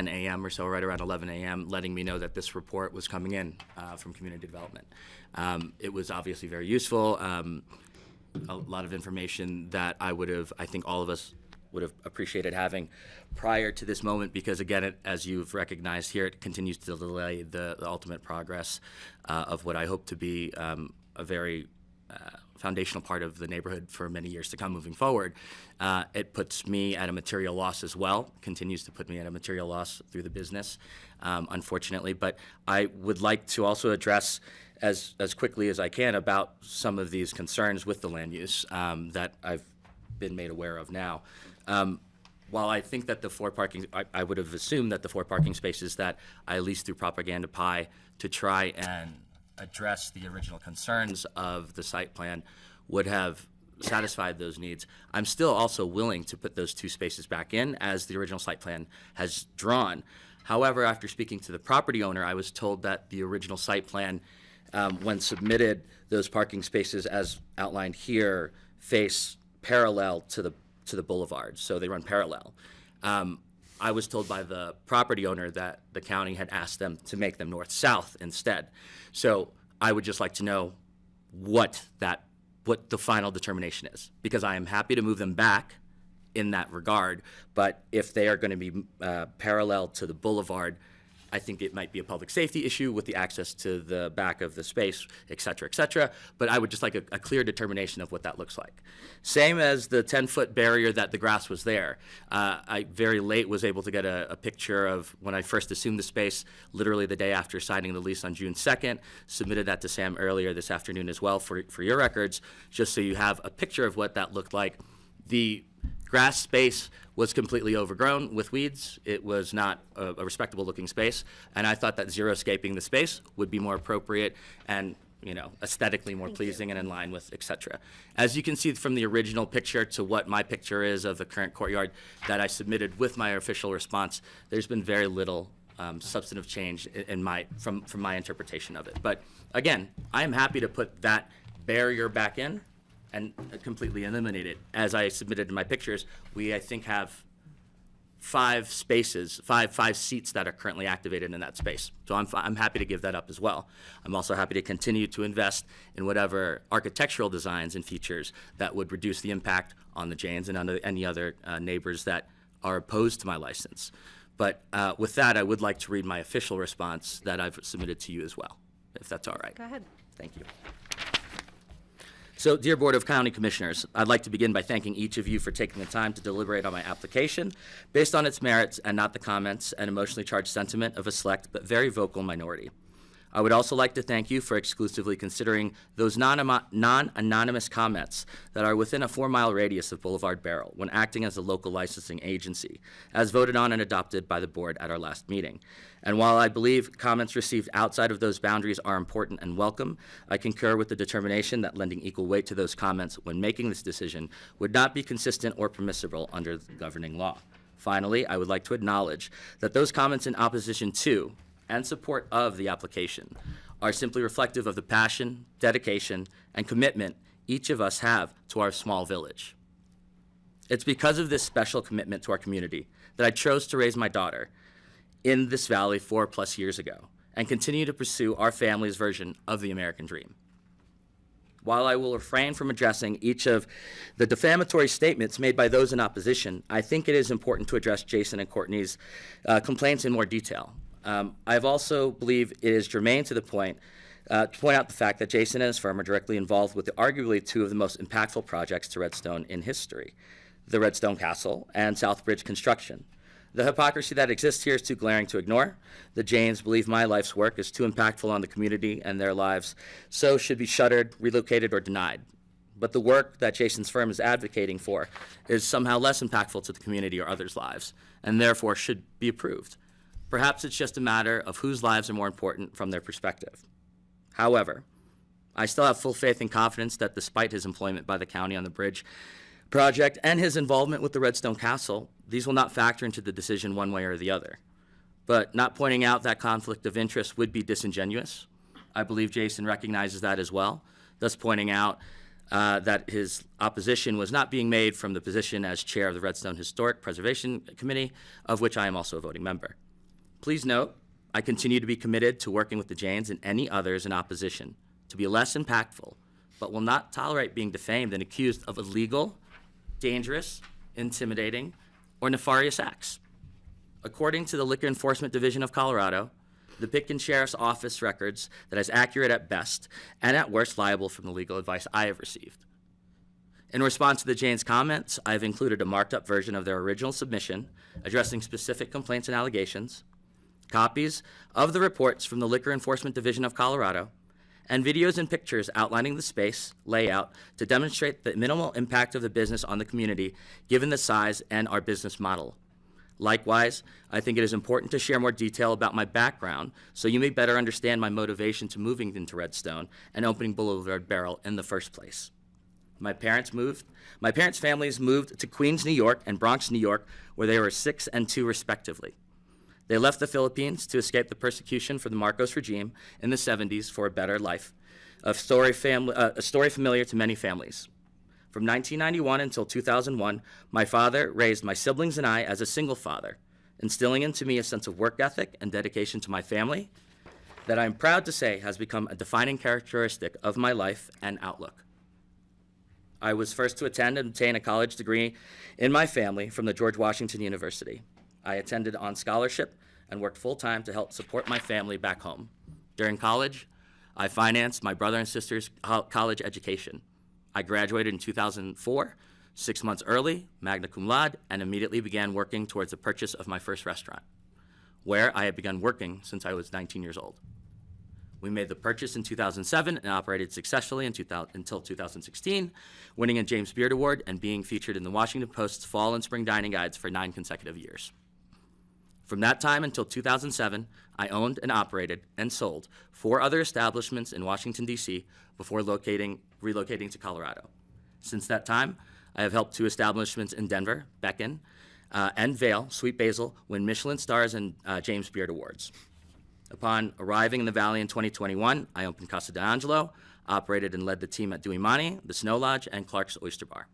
a.m. or so, right around 11 a.m., letting me know that this report was coming in from community development. It was obviously very useful, a lot of information that I think all of us would have appreciated having prior to this moment, because again, as you've recognized here, it continues to delay the ultimate progress of what I hope to be a very foundational part of the neighborhood for many years to come moving forward. It puts me at a material loss as well, continues to put me at a material loss through the business, unfortunately. But I would like to also address as quickly as I can about some of these concerns with the land use that I've been made aware of now. While I think that the four parking, I would have assumed that the 4 parking spaces that I leased through Propaganda Pie to try and address the original concerns of the site plan would have satisfied those needs. I'm still also willing to put those 2 spaces back in as the original site plan has drawn. However, after speaking to the property owner, I was told that the original site plan, when submitted, those parking spaces as outlined here face parallel to the boulevard, so they run parallel. I was told by the property owner that the county had asked them to make them north-south instead. So I would just like to know what the final determination is, because I am happy to move them back in that regard, but if they are going to be parallel to the boulevard, I think it might be a public safety issue with the access to the back of the space, et cetera, but I would just like a clear determination of what that looks like. Same as the 10-foot barrier that the grass was there. I very late was able to get a picture of when I first assumed the space, literally the day after signing the lease on June 2nd, submitted that to Sam earlier this afternoon as well for your records, just so you have a picture of what that looked like. The grass space was completely overgrown with weeds. It was not a respectable looking space, and I thought that xeriscaping the space would be more appropriate and, you know, aesthetically more pleasing and in line with, et cetera. As you can see from the original picture to what my picture is of the current courtyard that I submitted with my official response, there's been very little substantive change in from my interpretation of it. But again, I am happy to put that barrier back in and completely eliminate it. As I submitted in my pictures, we, I think, have 5 spaces, five seats that are currently activated in that space. So I'm happy to give that up as well. I'm also happy to continue to invest in whatever architectural designs and features that would reduce the impact on the Janes and on any other neighbors that are opposed to my license. But with that, I would like to read my official response that I've submitted to you as well, if that's all right. Go ahead. Thank you. So, dear Board of County Commissioners, I'd like to begin by thanking each of you for taking the time to deliberate on my application based on its merits and not the comments and emotionally charged sentiment of a select but very vocal minority. I would also like to thank you for exclusively considering those non-anonymous comments that are within a 4-mile radius of Boulevard Barrel when acting as a local licensing agency, as voted on and adopted by the board at our last meeting. And while I believe comments received outside of those boundaries are important and welcome, I concur with the determination that lending equal weight to those comments when making this decision would not be consistent or permissible under the governing law. Finally, I would like to acknowledge that those comments in opposition to and support of the application are simply reflective of the passion, dedication, and commitment each of us have to our small village. It's because of this special commitment to our community that I chose to raise my daughter in this valley 4+ years ago and continue to pursue our family's version of the American dream. While I will refrain from addressing each of the defamatory statements made by those in opposition, I think it is important to address Jason and Courtney's complaints in more detail. I've also believe it is germane to the point to point out the fact that Jason and his firm are directly involved with arguably 2 of the most impactful projects to Redstone in history, the Redstone Castle and Southbridge construction. The hypocrisy that exists here is too glaring to ignore. The Janes believe my life's work is too impactful on the community and their lives, so should be shuttered, relocated, or denied. But the work that Jason's firm is advocating for is somehow less impactful to the community or others' lives, and therefore should be approved. Perhaps it's just a matter of whose lives are more important from their perspective. However, I still have full faith and confidence that despite his employment by the county on the bridge project and his involvement with the Redstone Castle, these will not factor into the decision one way or the other. But not pointing out that conflict of interest would be disingenuous. I believe Jason recognizes that as well, thus pointing out that his opposition was not being made from the position as chair of the Redstone Historic Preservation Committee, of which I am also a voting member. Please note, I continue to be committed to working with the Janes and any others in opposition to be less impactful, but will not tolerate being defamed and accused of illegal, dangerous, intimidating, or nefarious acts. According to the Liquor Enforcement Division of Colorado, the Pitkin Sheriff's Office records that is accurate at best and at worst liable from the legal advice I have received. In response to the Janes' comments, I have included a marked up version of their original submission addressing specific complaints and allegations, copies of the reports from the Liquor Enforcement Division of Colorado, and videos and pictures outlining the space layout to demonstrate the minimal impact of the business on the community given the size and our business model. Likewise, I think it is important to share more detail about my background so you may better understand my motivation to moving into Redstone and opening Boulevard Barrel in the first place. My parents' families moved to Queens, New York and Bronx, New York, where they were 6 and 2 respectively. They left the Philippines to escape the persecution from the Marcos regime in the 70s for a better life, a story familiar to many families. From 1991 until 2001, my father raised my siblings and I as a single father, instilling into me a sense of work ethic and dedication to my family that I'm proud to say has become a defining characteristic of my life and outlook. I was first to attend and obtain a college degree in my family from the George Washington University. I attended on scholarship and worked full-time to help support my family back home. During college, I financed my brother and sister's college education. I graduated in 2004, 6 months early, magna cum laude, and immediately began working towards the purchase of my first restaurant, where I had begun working since I was 19 years old. We made the purchase in 2007 and operated successfully until 2016, winning a James Beard Award and being featured in the Washington Post's fall and spring dining guides for 9 consecutive years. From that time until 2007, I owned and operated and sold 4 other establishments in Washington, D.C. before relocating to Colorado. Since that time, I have helped 2 establishments in Denver, Beacon, and Vail, Sweet Basil, win Michelin stars and James Beard Awards. Upon arriving in the Valley in 2021, I opened Casa d'Angelo, operated and led the team at Duimani, the Snow Lodge, and Clark's Oyster Bar.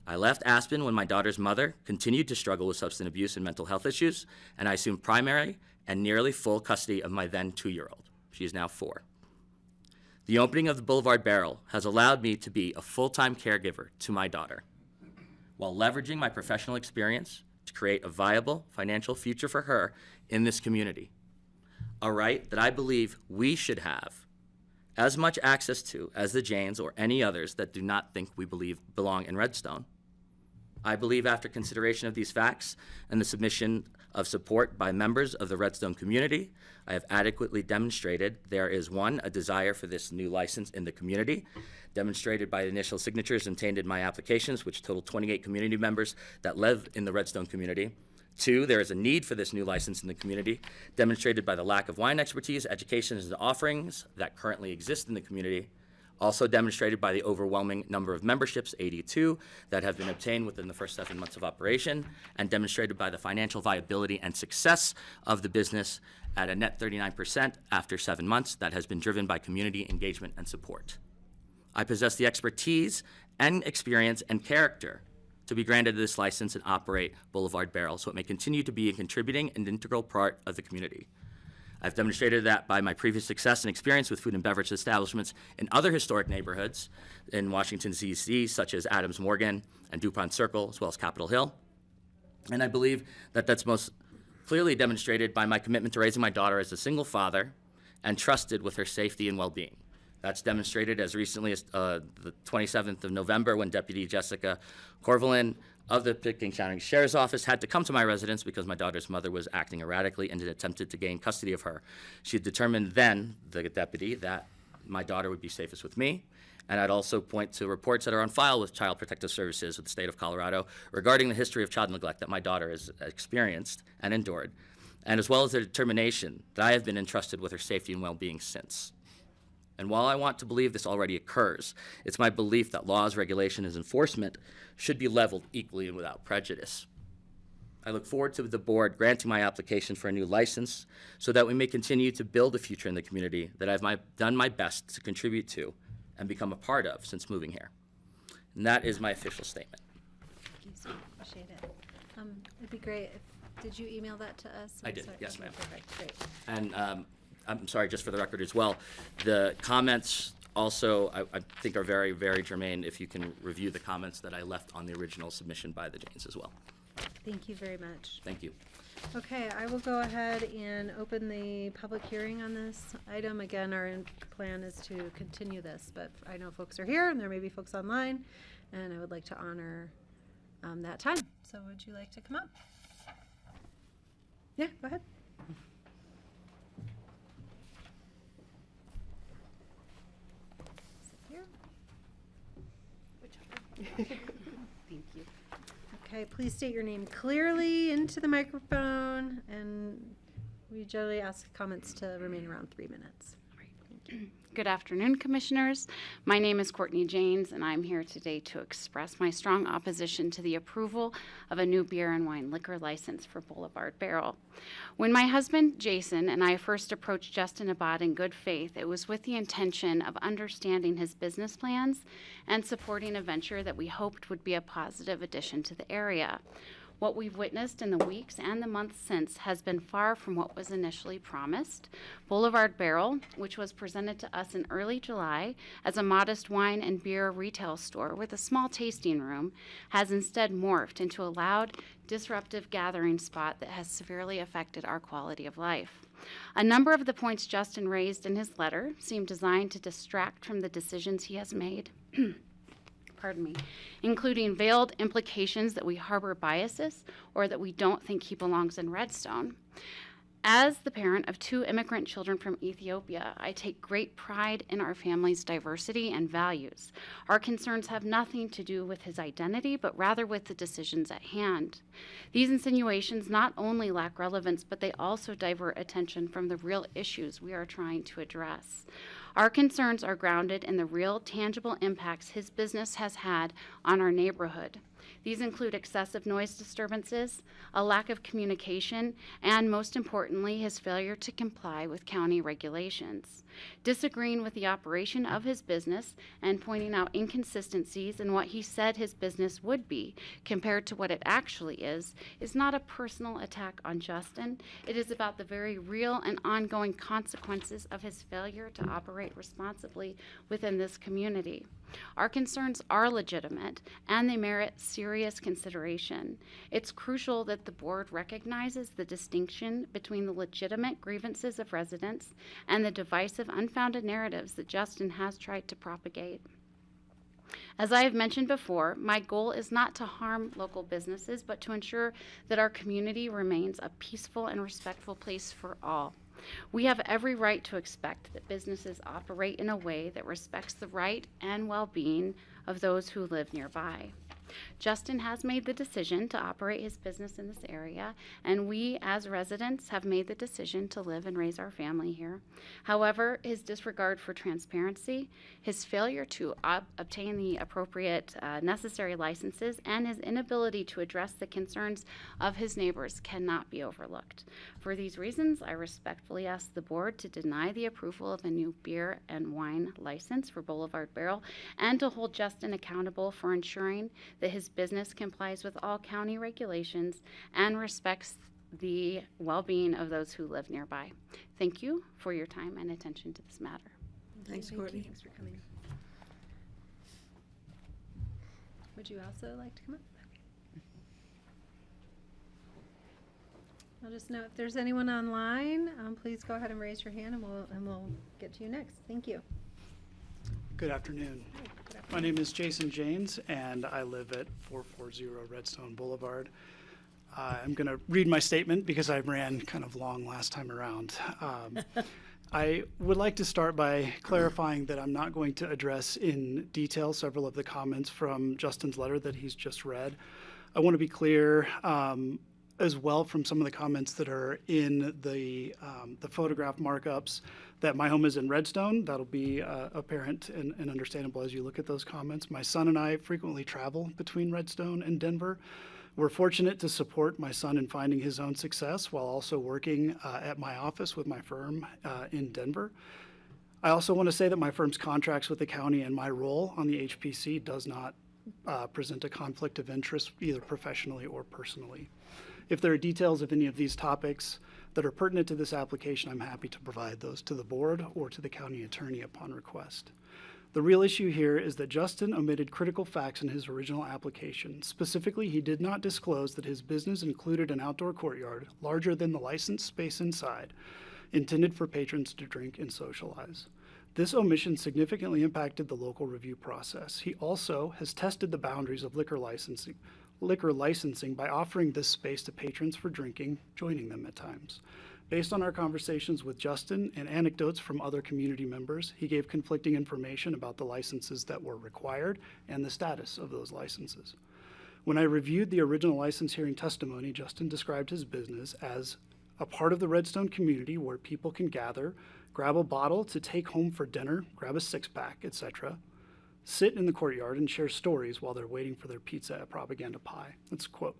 I left Aspen when my daughter's mother continued to struggle with substance abuse and mental health issues, and I assumed primary and nearly full custody of my then 2-year-old. She is now 4. The opening of the Boulevard Barrel has allowed me to be a full-time caregiver to my daughter, while leveraging my professional experience to create a viable financial future for her in this community. A right that I believe we should have as much access to as the Janes or any others that do not think we belong in Redstone. I believe after consideration of these facts and the submission of support by members of the Redstone community, I have adequately demonstrated there is 1, a desire for this new license in the community, demonstrated by the initial signatures obtained in my applications, which total 28 community members that live in the Redstone community. 2, there is a need for this new license in the community, demonstrated by the lack of wine expertise, education, and offerings that currently exist in the community. Also demonstrated by the overwhelming number of memberships, 82, that have been obtained within the first 7 months of operation, and demonstrated by the financial viability and success of the business at a net 39% after 7 months that has been driven by community engagement and support. I possess the expertise and experience and character to be granted this license and operate Boulevard Barrel so it may continue to be a contributing and integral part of the community. I've demonstrated that by my previous success and experience with food and beverage establishments in other historic neighborhoods in Washington, D.C., such as Adams Morgan and DuPont Circle, as well as Capitol Hill. And I believe that that's most clearly demonstrated by my commitment to raising my daughter as a single father and trusted with her safety and well-being. That's demonstrated as recently as the 27th of November when Deputy Jessica Corvalin of the Pitkin County Sheriff's Office had to come to my residence because my daughter's mother was acting erratically and had attempted to gain custody of her. She had determined then, the deputy, that my daughter would be safest with me. And I'd also point to reports that are on file with Child Protective Services with the state of Colorado regarding the history of child neglect that my daughter has experienced and endured, and as well as the determination that I have been entrusted with her safety and well-being since. And while I want to believe this already occurs, it's my belief that laws, regulation, and enforcement should be leveled equally and without prejudice. I look forward to the board granting my application for a new license so that we may continue to build a future in the community that I've done my best to contribute to and become a part of since moving here. And that is my official statement. Thank you, so appreciate it. It'd be great did you email that to us? I did, Sorry. yes, Okay, ma'am. Perfect, great. And I'm sorry, just for the record as well, the comments also, I think are very, very germane if you can review the comments that I left on the original submission by the Janes as well. Thank you very much. Thank you. Okay, I will go ahead and open the public hearing on this item. Again, our plan is to continue this, but I know folks are here and there may be folks online, and I would like to honor that time. So would you like to come up? Yeah, go ahead. Sit here. Thank you. Okay, please state your name clearly into the microphone, and we generally ask comments to remain around 3 minutes. Good afternoon, Commissioners. My name is Courtney Janes, and I'm here today to express my strong opposition to the approval of a new beer and wine liquor license for Boulevard Barrel. When my husband, Jason, and I first approached Justin Abad in good faith, it was with the intention of understanding his business plans and supporting a venture that we hoped would be a positive addition to the area. What we've witnessed in the weeks and the months since has been far from what was initially promised. Boulevard Barrel, which was presented to us in early July as a modest wine and beer retail store with a small tasting room, has instead morphed into a loud, disruptive gathering spot that has severely affected our quality of life. A number of the points Justin raised in his letter seem designed to distract from the decisions he has made. Including veiled implications that we harbor biases or that we don't think he belongs in Redstone. As the parent of 2 immigrant children from Ethiopia, I take great pride in our family's diversity and values. Our concerns have nothing to do with his identity, but rather with the decisions at hand. These insinuations not only lack relevance, but they also divert attention from the real issues we are trying to address. Our concerns are grounded in the real, tangible impacts his business has had on our neighborhood. These include excessive noise disturbances, a lack of communication, and most importantly, his failure to comply with county regulations. Disagreeing with the operation of his business and pointing out inconsistencies in what he said his business would be compared to what it actually is not a personal attack on Justin. It is about the very real and ongoing consequences of his failure to operate responsibly within this community. Our concerns are legitimate, and they merit serious consideration. It's crucial that the board recognizes the distinction between the legitimate grievances of residents and the divisive, unfounded narratives that Justin has tried to propagate. As I have mentioned before, my goal is not to harm local businesses, but to ensure that our community remains a peaceful and respectful place for all. We have every right to expect that businesses operate in a way that respects the right and well-being of those who live nearby. Justin has made the decision to operate his business in this area, and we as residents have made the decision to live and raise our family here. However, his disregard for transparency, his failure to obtain the appropriate necessary licenses, and his inability to address the concerns of his neighbors cannot be overlooked. For these reasons, I respectfully ask the board to deny the approval of a new beer and wine license for Boulevard Barrel and to hold Justin accountable for ensuring that his business complies with all county regulations and respects the well-being of those who live nearby. Thank you for your time and attention to this matter. Thanks, Courtney. Thanks for coming. Would you also like to come up? I'll just note if there's anyone online, please go ahead and raise your hand, and we'll get to you next. Thank you. Good afternoon. My name is Jason Janes, and I live at 440 Redstone Boulevard. I'm going to read my statement because I ran kind of long last time around. I would like to start by clarifying that I'm not going to address in detail several of the comments from Justin's letter that he's just read. I want to be clear as well from some of the comments that are in the photograph markups that my home is in Redstone. That'll be apparent and understandable as you look at those comments. My son and I frequently travel between Redstone and Denver. We're fortunate to support my son in finding his own success while also working at my office with my firm in Denver. I also want to say that my firm's contracts with the county and my role on the HPC does not present a conflict of interest either professionally or personally. If there are details of any of these topics that are pertinent to this application, I'm happy to provide those to the board or to the county attorney upon request. The real issue here is that Justin omitted critical facts in his original application. Specifically, he did not disclose that his business included an outdoor courtyard larger than the licensed space inside, intended for patrons to drink and socialize. This omission significantly impacted the local review process. He also has tested the boundaries of liquor licensing by offering this space to patrons for drinking, joining them at times. Based on our conversations with Justin and anecdotes from other community members, he gave conflicting information about the licenses that were required and the status of those licenses. When I reviewed the original license hearing testimony, Justin described his business as a part of the Redstone community where people can gather, grab a bottle to take home for dinner, grab a six-pack, etc., sit in the courtyard and share stories while they're waiting for their pizza at Propaganda Pie. That's a quote.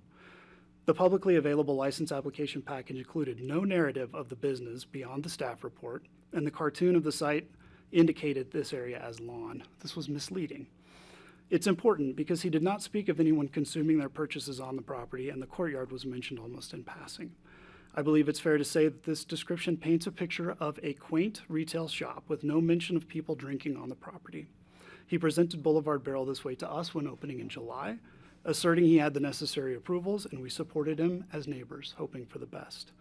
The publicly available license application package included no narrative of the business beyond the staff report, and the cartoon of the site indicated this area as lawn. This was misleading. It's important because he did not speak of anyone consuming their purchases on the property, and the courtyard was mentioned almost in passing. I believe it's fair to say that this description paints a picture of a quaint retail shop with no mention of people drinking on the property. He presented Boulevard Barrel this way to us when opening in July, asserting he had the necessary approvals, and we supported him as neighbors, hoping for the best.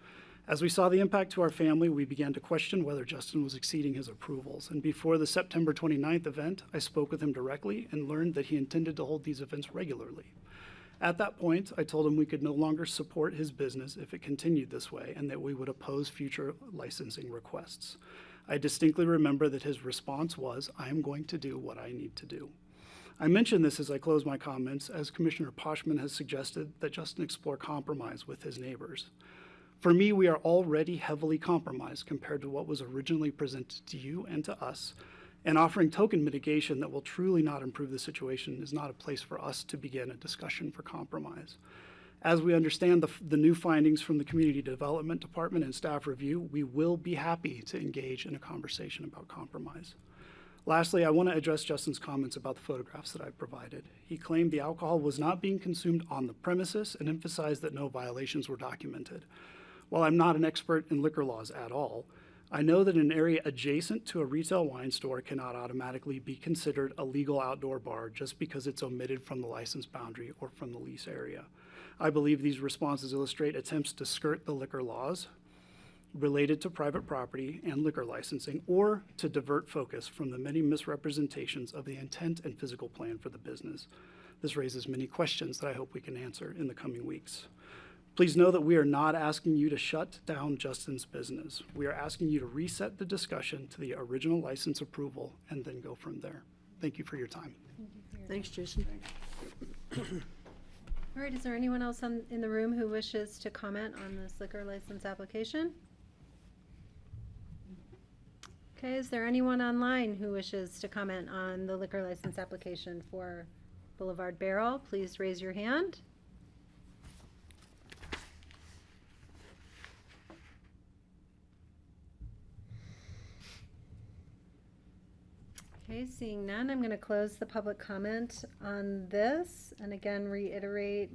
As we saw the impact to our family, we began to question whether Justin was exceeding his approvals, and before the September 29th event, I spoke with him directly and learned that he intended to hold these events regularly. At that point, I told him we could no longer support his business if it continued this way, and that we would oppose future licensing requests. I distinctly remember that his response was, "I am going to do what I need to do." I mention this as I close my comments, as Commissioner Poshman has suggested that Justin explore compromise with his neighbors. For me, we are already heavily compromised compared to what was originally presented to you and to us, and offering token mitigation that will truly not improve the situation is not a place for us to begin a discussion for compromise. As we understand the new findings from the Community Development Department and staff review, we will be happy to engage in a conversation about compromise. Lastly, I want to address Justin's comments about the photographs that I provided. He claimed the alcohol was not being consumed on the premises and emphasized that no violations were documented. While I'm not an expert in liquor laws at all, I know that an area adjacent to a retail wine store cannot automatically be considered a legal outdoor bar just because it's omitted from the license boundary or from the lease area. I believe these responses illustrate attempts to skirt the liquor laws related to private property and liquor licensing, or to divert focus from the many misrepresentations of the intent and physical plan for the business. This raises many questions that I hope we can answer in the coming weeks. Please know that we are not asking you to shut down Justin's business. We are asking you to reset the discussion to the original license approval and then go from there. Thank you for your time. Thanks, Jason. All right, is there anyone else in the room who wishes to comment on this liquor license application? Okay, is there anyone online who wishes to comment on the liquor license application for Boulevard Barrel? Please raise your hand. Okay, seeing none, I'm going to close the public comment on this, and again reiterate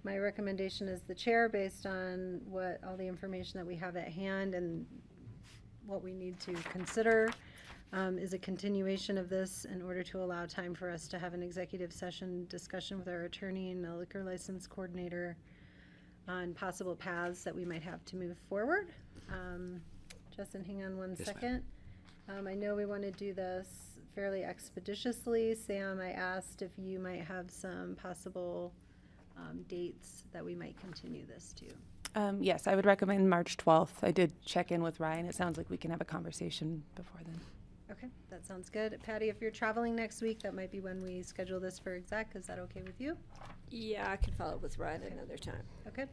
my recommendation as the chair based on all the information that we have at hand and what we need to consider is a continuation of this in order to allow time for us to have an executive session discussion with our attorney and the liquor license coordinator on possible paths that we might have to move forward. Justin, hang on one second. I know we want to do this fairly expeditiously. Sam, I asked if you might have some possible dates that we might continue this to. Yes, I would recommend March 12th. I did check in with Ryan. It sounds like we can have a conversation before then. Okay, that sounds good. Patty, if you're traveling next week, that might be when we schedule this for exec. Is that okay with you? Yeah, I can follow up with Ryan another time. Okay.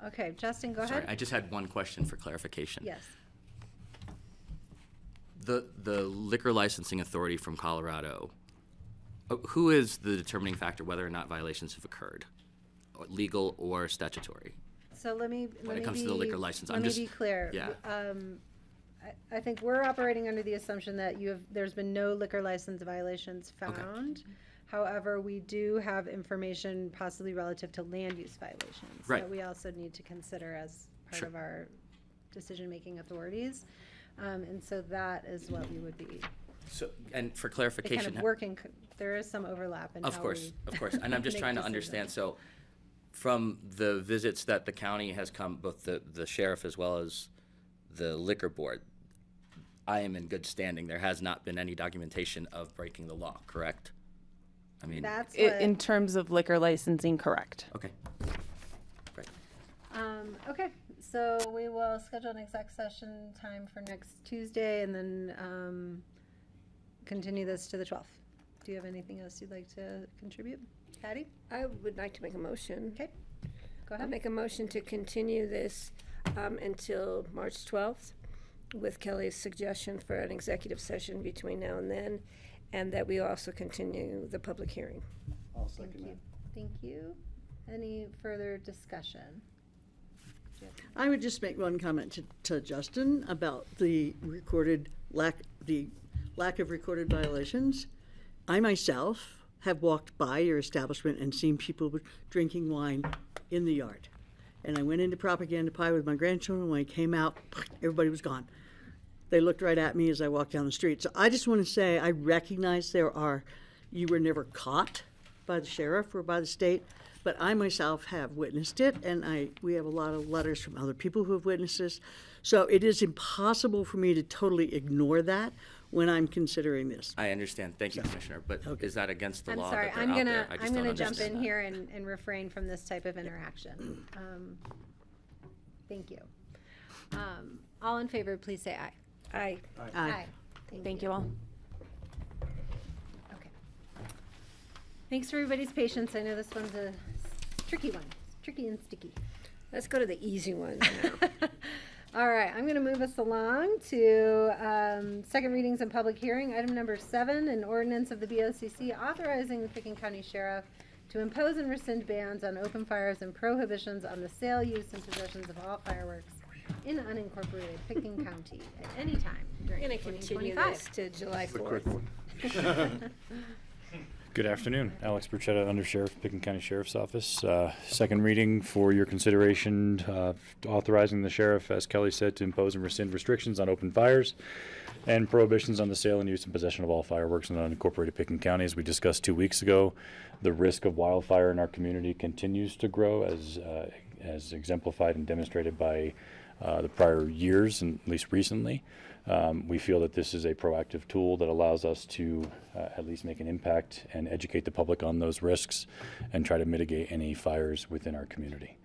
Okay, Justin, go Sorry, ahead. I just had one question for clarification. Yes. The liquor licensing authority from Colorado, who is the determining factor whether or not violations have occurred, legal or statutory? So let me When it comes to the liquor license, let me be clear. Yeah. I think we're operating under the assumption that there's been no liquor license violations found. Okay. However, we do have information possibly relative to land use violations Right. that we also need to consider as part Sure. of our decision-making authorities. And so that is what we would be, So, and for they clarification. kind of working, there is some overlap in how Of course, we of course. And I'm just make trying to decisions. understand, so from the visits that the county has come, both the sheriff as well as the liquor board, I am in good standing. There has not been any documentation of breaking the law, correct? I mean, That's In what, terms of liquor licensing, correct. okay. Great. okay, so we will schedule an exec session time for next Tuesday and then, continue this to the 12th. Do you have anything else you'd like to contribute? Patty? I would like to make a motion. Okay, go I'll ahead. make a motion to continue this until March 12th with Kelly's suggestion for an executive session between now and then, and that we also continue the public hearing. I'll Thank second you. that. Thank you. Any further discussion? I would just make one comment to Justin about the lack of recorded violations. I myself have walked by your establishment and seen people drinking wine in the yard. And I went into Propaganda Pie with my grandchildren. When I came out, everybody was gone. They looked right at me as I walked down the street. So I just want to say I recognize you were never caught by the sheriff or by the state, but I myself have witnessed it, and we have a lot of letters from other people who have witnessed this. So it is impossible for me to totally ignore that when I'm considering this. I understand. Thank you, Commissioner. But is that against the I'm law sorry, that they're I'm out gonna, there? I just I'm don't gonna jump understand in that. here and refrain from this type of interaction. Thank you. All in favor, please say aye. Aye. Aye. Thank you all. Okay. Thanks for everybody's patience. I know this one's a tricky one. It's tricky and sticky. Let's go to the easy ones now. All right, I'm going to move us along to second readings and public hearing. Item number 7, an ordinance of the BoCC authorizing the Pickens County Sheriff to impose and rescind bans on open fires and prohibitions on the sale, use, and possessions of all fireworks in unincorporated Pickens County at any time We're during going to continue 2025. this to July It's a 4th. quick one. Good afternoon. Alex Burchetta, Undersheriff, Pickens County Sheriff's Office. Second reading for your consideration, authorizing the sheriff, as Kelly said, to impose and rescind restrictions on open fires and prohibitions on the sale and use and possession of all fireworks in unincorporated Pickens County. As we discussed 2 weeks ago, the risk of wildfire in our community continues to grow, as exemplified and demonstrated by the prior years, and at least recently. We feel that this is a proactive tool that allows us to at least make an impact and educate the public on those risks and try to mitigate any fires within our community.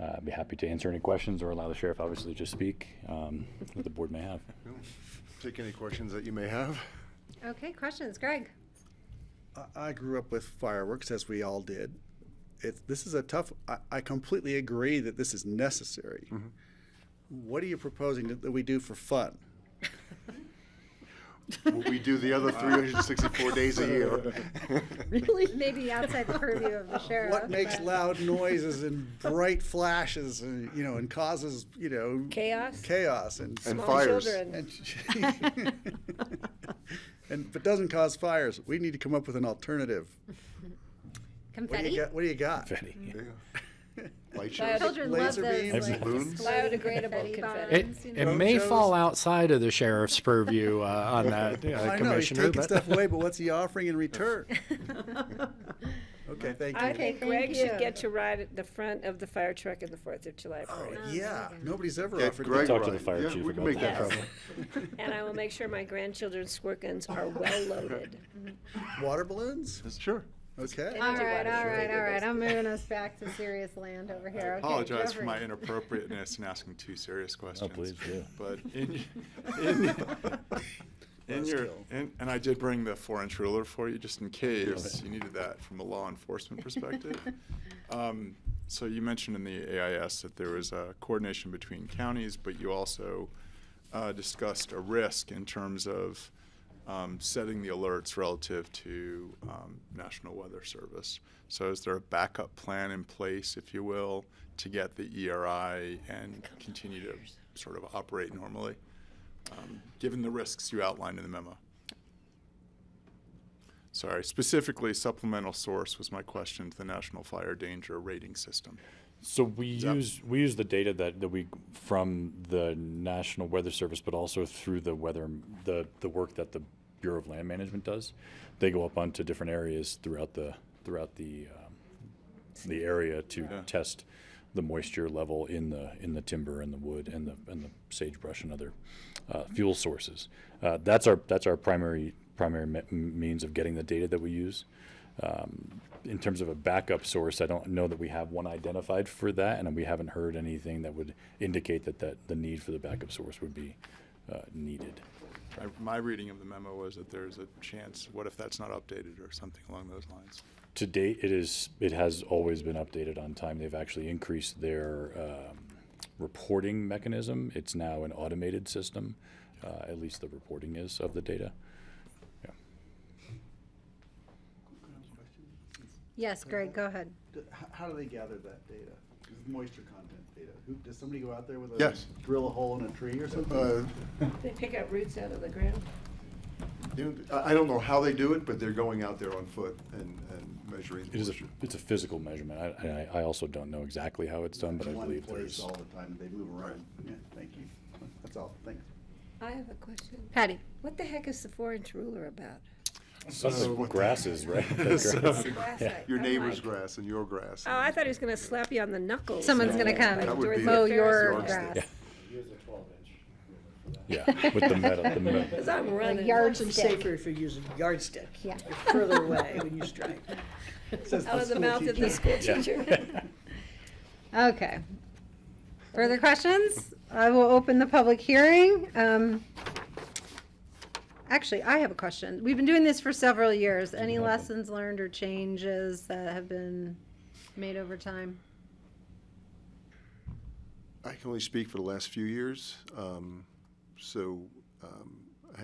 I'd be happy to answer any questions or allow the sheriff obviously to speak that the board may have. Take any questions that you may have. Okay, questions. Greg? I grew up with fireworks, as we all did. This is a tough. I completely agree that this is necessary. Mm-hmm. What are you proposing that we do for fun? What we do the other 364 days a year. Really? Maybe outside the purview of the sheriff. What makes but- loud noises and bright flashes, and and causes chaos and And Small fires. children. and but doesn't cause fires. We need to come up with an alternative. Confetti? What do you got? Confetti. Light shows. Children love Laser those, beams, like, balloons. Biodegradable confetti. bombs, you It know. may Roadshows. fall outside of the sheriff's purview on that, I know he's Commissioner. taking but- stuff away, but what's he offering in return? Okay, thank you. I think Greg thank should you. get to ride at the front of the fire truck in the 4th of July Oh, parade. yeah, nobody's ever Get offered Greg that. Talk to the right. fire Yeah, chief we can about make that that. happen. And I will make sure my grandchildren's squirt guns are well loaded. Water balloons? Sure. Okay. All right, water all should right, be all right. those. I'm moving us back to serious land over here. Okay, Apologize for Jeffrey. my inappropriateness in asking 2 serious questions. please do. But and I did bring the 4-inch ruler for you just in case you needed that from a law enforcement perspective. So you mentioned in the AIS that there was a coordination between counties, but you also discussed a risk in terms of setting the alerts relative to National Weather Service. So is there a backup plan in place, if you will, to get the ERI and continue to sort of operate normally, given the risks you outlined in the memo? Sorry, specifically supplemental source was my question to the National Fire Danger Rating System. So we use the data that we from the National Weather Service, but also through the work that the Bureau of Land Management does. They go up onto different areas throughout the area to test the moisture level in the timber and the wood and the sagebrush and other fuel sources. That's our primary means of getting the data that we use. In terms of a backup source, I don't know that we have one identified for that, and we haven't heard anything that would indicate that the need for the backup source would be needed. My reading of the memo was that there's a chance, what if that's not updated or something along those lines? To date, it has always been updated on time. They've actually increased their reporting mechanism. It's now an automated system, at least the reporting is of the data. Yes, Greg, go ahead. How do they gather that data? Moisture content data. Does somebody go out there with Yes. drill a hole in a tree or something? They pick up roots out of the ground. I don't know how they do it, but they're going out there on foot and measuring. It's a physical measurement. I also don't know exactly how it's done, but I believe there's. All the time, they move around. Yeah, thank you. That's all. Thanks. I have a question. Patty. What the heck is the 4-inch ruler about? Grasses, right? Your neighbor's grass and your grass. Oh, I thought he was going to slap you on the knuckles. Someone's going to come and mow your grass. Use a 12-inch. Yeah, with the metal. Because I'm running. It's safer if you're using a yardstick. Yeah. You're further away when you strike. Out of the mouth of the school teacher. Okay. Further questions? I will open the public hearing. Actually, I have a question. We've been doing this for several years. Any lessons learned or changes that have been made over time? I can only speak for the last few years. I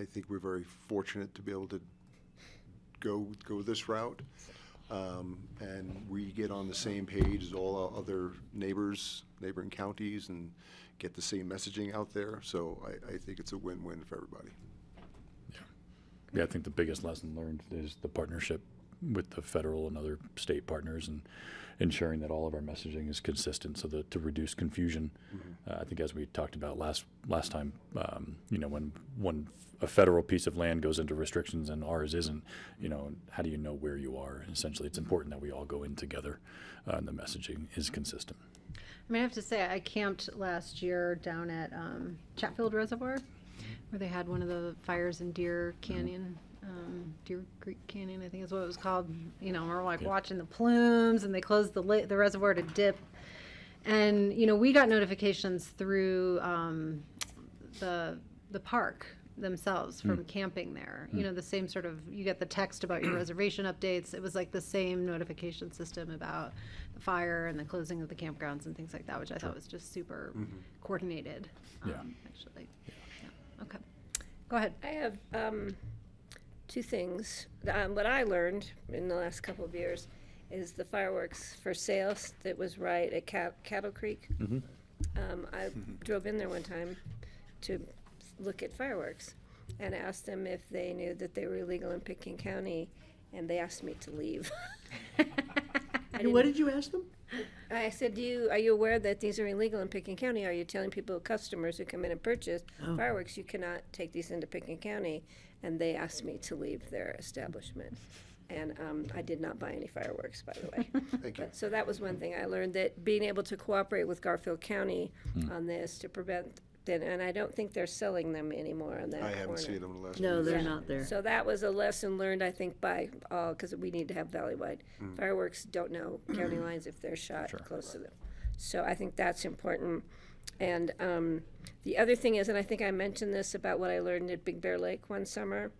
think we're very fortunate to be able to go this route. And we get on the same page as all our other neighboring counties, and get the same messaging out there. So I think it's a win-win for everybody. Yeah, I think the biggest lesson learned is the partnership with the federal and other state partners, and ensuring that all of our messaging is consistent, so that to reduce confusion. I think, as we talked about last time, when a federal piece of land goes into restrictions and ours isn't, how do you know where you are? And essentially, it's important that we all go in together, and the messaging is consistent. I mean, I have to say, I camped last year down at Chatfield Reservoir, where they had one of the fires in Deer Canyon, Deer Creek Canyon, I think is what it was called. We're like watching the plumes, and they closed the reservoir to dip. And, we got notifications through the park themselves from camping there. The same sort of, you get the text about your reservation updates. It was like the same notification system about the fire and the closing of the campgrounds and things like that, which I thought was just super coordinated, actually. Okay. Go ahead. I have two things. What I learned in the last couple of years is the fireworks for sales that was right at Cattle Creek. I drove in there one time to look at fireworks and asked them if they knew that they were illegal in Pitkin County, and they asked me to leave. And what did you ask them? I said, are you aware that these are illegal in Pitkin County? Are you telling customers who come in and purchase fireworks, you cannot take these into Pitkin County? And they asked me to leave their establishment. And I did not buy any fireworks, by the way. Thank you. So that was one thing I learned, that being able to cooperate with Garfield County on this to prevent, and I don't think they're selling them anymore on that corner. I haven't seen them in the last No, few they're years. not there. So that was a lesson learned, I think, by all, because we need to have valley-wide. Fireworks don't know county lines if they're shot close to them. So I think that's important. And the other thing is, and I think I mentioned this about what I learned at Big Bear Lake one summer,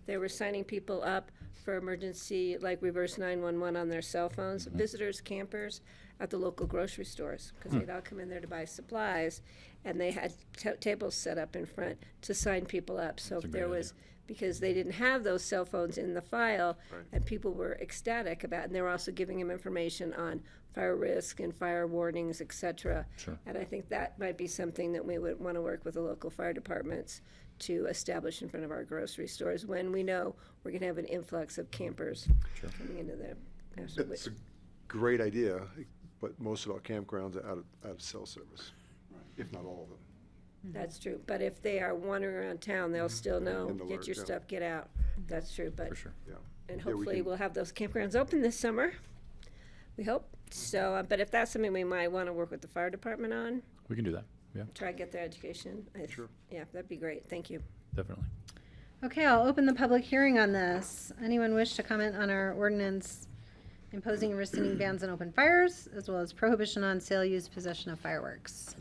they were signing people up for emergency, like reverse 911 on their cell phones, visitors, campers at the local grocery stores, because they'd all come in there to buy supplies, and they had tables set up in front to sign people up. So if there was, because they didn't have those cell phones in the file, and people were ecstatic about it, and they were also giving them information on fire risk and fire warnings, et cetera. And I think that might be something that we would want to work with the local fire departments to establish in front of our grocery stores when we know we're going to have an influx of campers coming into the That's a great idea. but most of our campgrounds are out of cell service, if not all of them. That's true, but if they are wandering around town, they'll still know, And get alert, your yeah. stuff, get out. That's true, but. For sure. Yeah. And Yeah, we hopefully can- we'll have those campgrounds open this summer. We hope. So, but if that's something we might want to work with the fire department on, We can do that. Yeah, try to get their education. Sure. Yeah, that'd be great. Thank you. definitely. Okay, I'll open the public hearing on this. Anyone wish to comment on our ordinance imposing and rescinding bans on open fires, as well as prohibition on sale, use, possession of fireworks?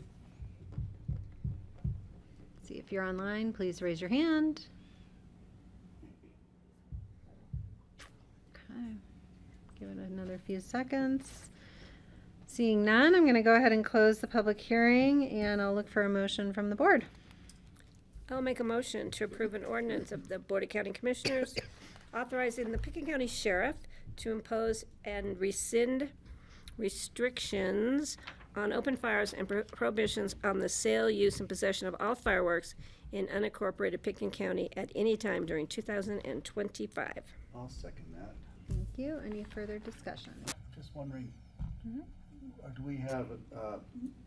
See, if you're online, please raise your hand. Okay, give it another few seconds. Seeing none, I'm going to go ahead and close the public hearing, and I'll look for a motion from the board. I'll make a motion to approve an ordinance of the Board of County Commissioners authorizing the Pickens County Sheriff to impose and rescind restrictions on open fires and prohibitions on the sale, use, and possession of all fireworks in unincorporated Pickens County at any time during 2025. I'll second that. Thank you. Any further discussion? Just wondering, do we have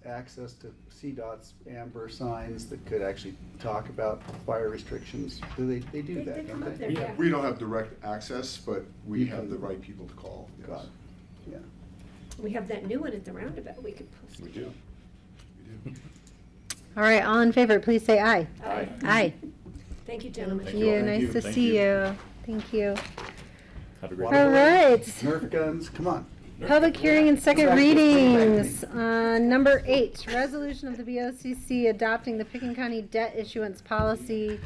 access to CDOT's amber signs that could actually talk about fire restrictions? Do they do They that, come don't up they? there, yeah. We don't have direct access, but we You have can- the right people to call, yes. Got it. Yeah. We have that new one at the roundabout we could post. We do. We do. All right, all in favor, please say aye. Aye. Aye. Thank you, gentlemen. Thank you. Nice to see you. Thank you. Have a great All day. right. Nerf guns, come on. Public hearing and second Exactly. readings. Number 8, resolution of the BoCC adopting the Pickens County debt issuance policy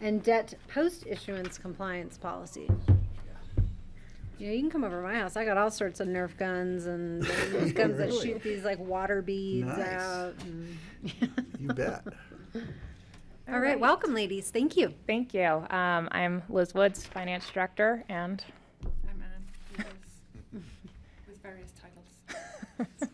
and debt post-issuance compliance policy. Yeah, you can come over to my house. I got all sorts of Nerf guns and these guns that shoot these like water beads Nice. out. And You bet. all right, welcome, ladies. Thank you. Thank you. I'm Liz Woods, Finance Director, and I'm Ann, with various titles.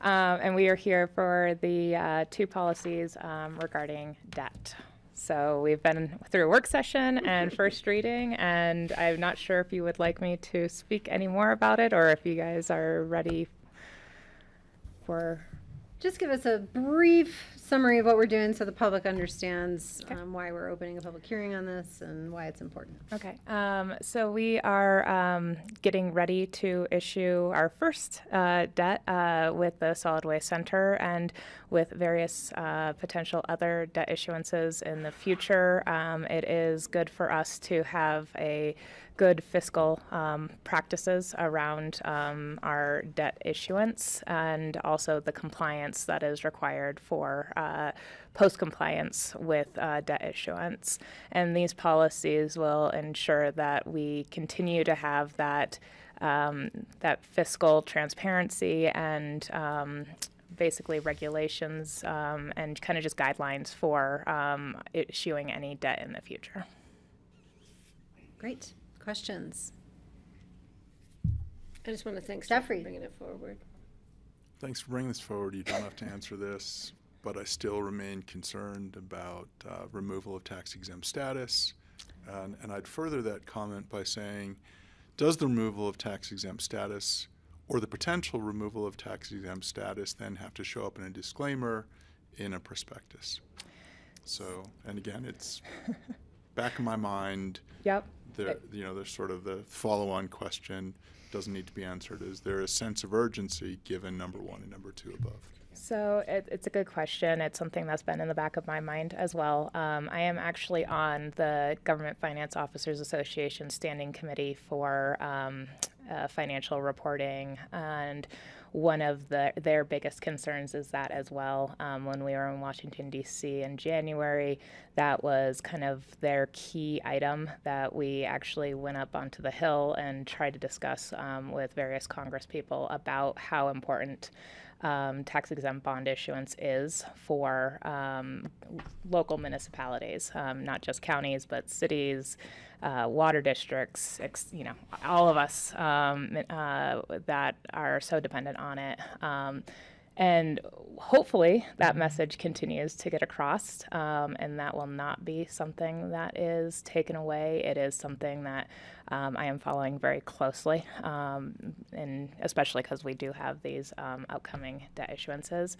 and we are here for the 2 policies regarding debt. So we've been through a work session and first reading, and I'm not sure if you would like me to speak any more about it or if you guys are ready for. Just give us a brief summary of what we're doing so the public understands why we're opening a public hearing on this and why it's important. Okay, so we are getting ready to issue our first debt with the Solid Waste Center and with various potential other debt issuances in the future. It is good for us to have a good fiscal practices around our debt issuance and also the compliance that is required for post-compliance with debt issuance. And these policies will ensure that we continue to have that fiscal transparency and basically regulations and kind of just guidelines for issuing any debt in the future. Great. Questions? I just want to thank Steph for Jeffrey. bringing it forward. Thanks for bringing this forward. You don't have to answer this, but I still remain concerned about removal of tax exempt status. And I'd further that comment by saying, does the removal of tax exempt status or the potential removal of tax exempt status then have to show up in a disclaimer in a prospectus? So, and again, it's back in my mind. Yep. There's sort of the follow-on question doesn't need to be answered. Is there a sense of urgency given number 1 and number 2 above? So it's a good question. It's something that's been in the back of my mind as well. I am actually on the Government Finance Officers Association Standing Committee for financial reporting, and one of their biggest concerns is that as well. When we were in Washington, D.C. in January, that was kind of their key item that we actually went up onto the Hill and tried to discuss with various Congress people about how important tax-exempt bond issuance is for local municipalities, not just counties, but cities, water districts, all of us that are so dependent on it. And hopefully that message continues to get across, and that will not be something that is taken away. It is something that I am following very closely, and especially because we do have these upcoming debt issuances.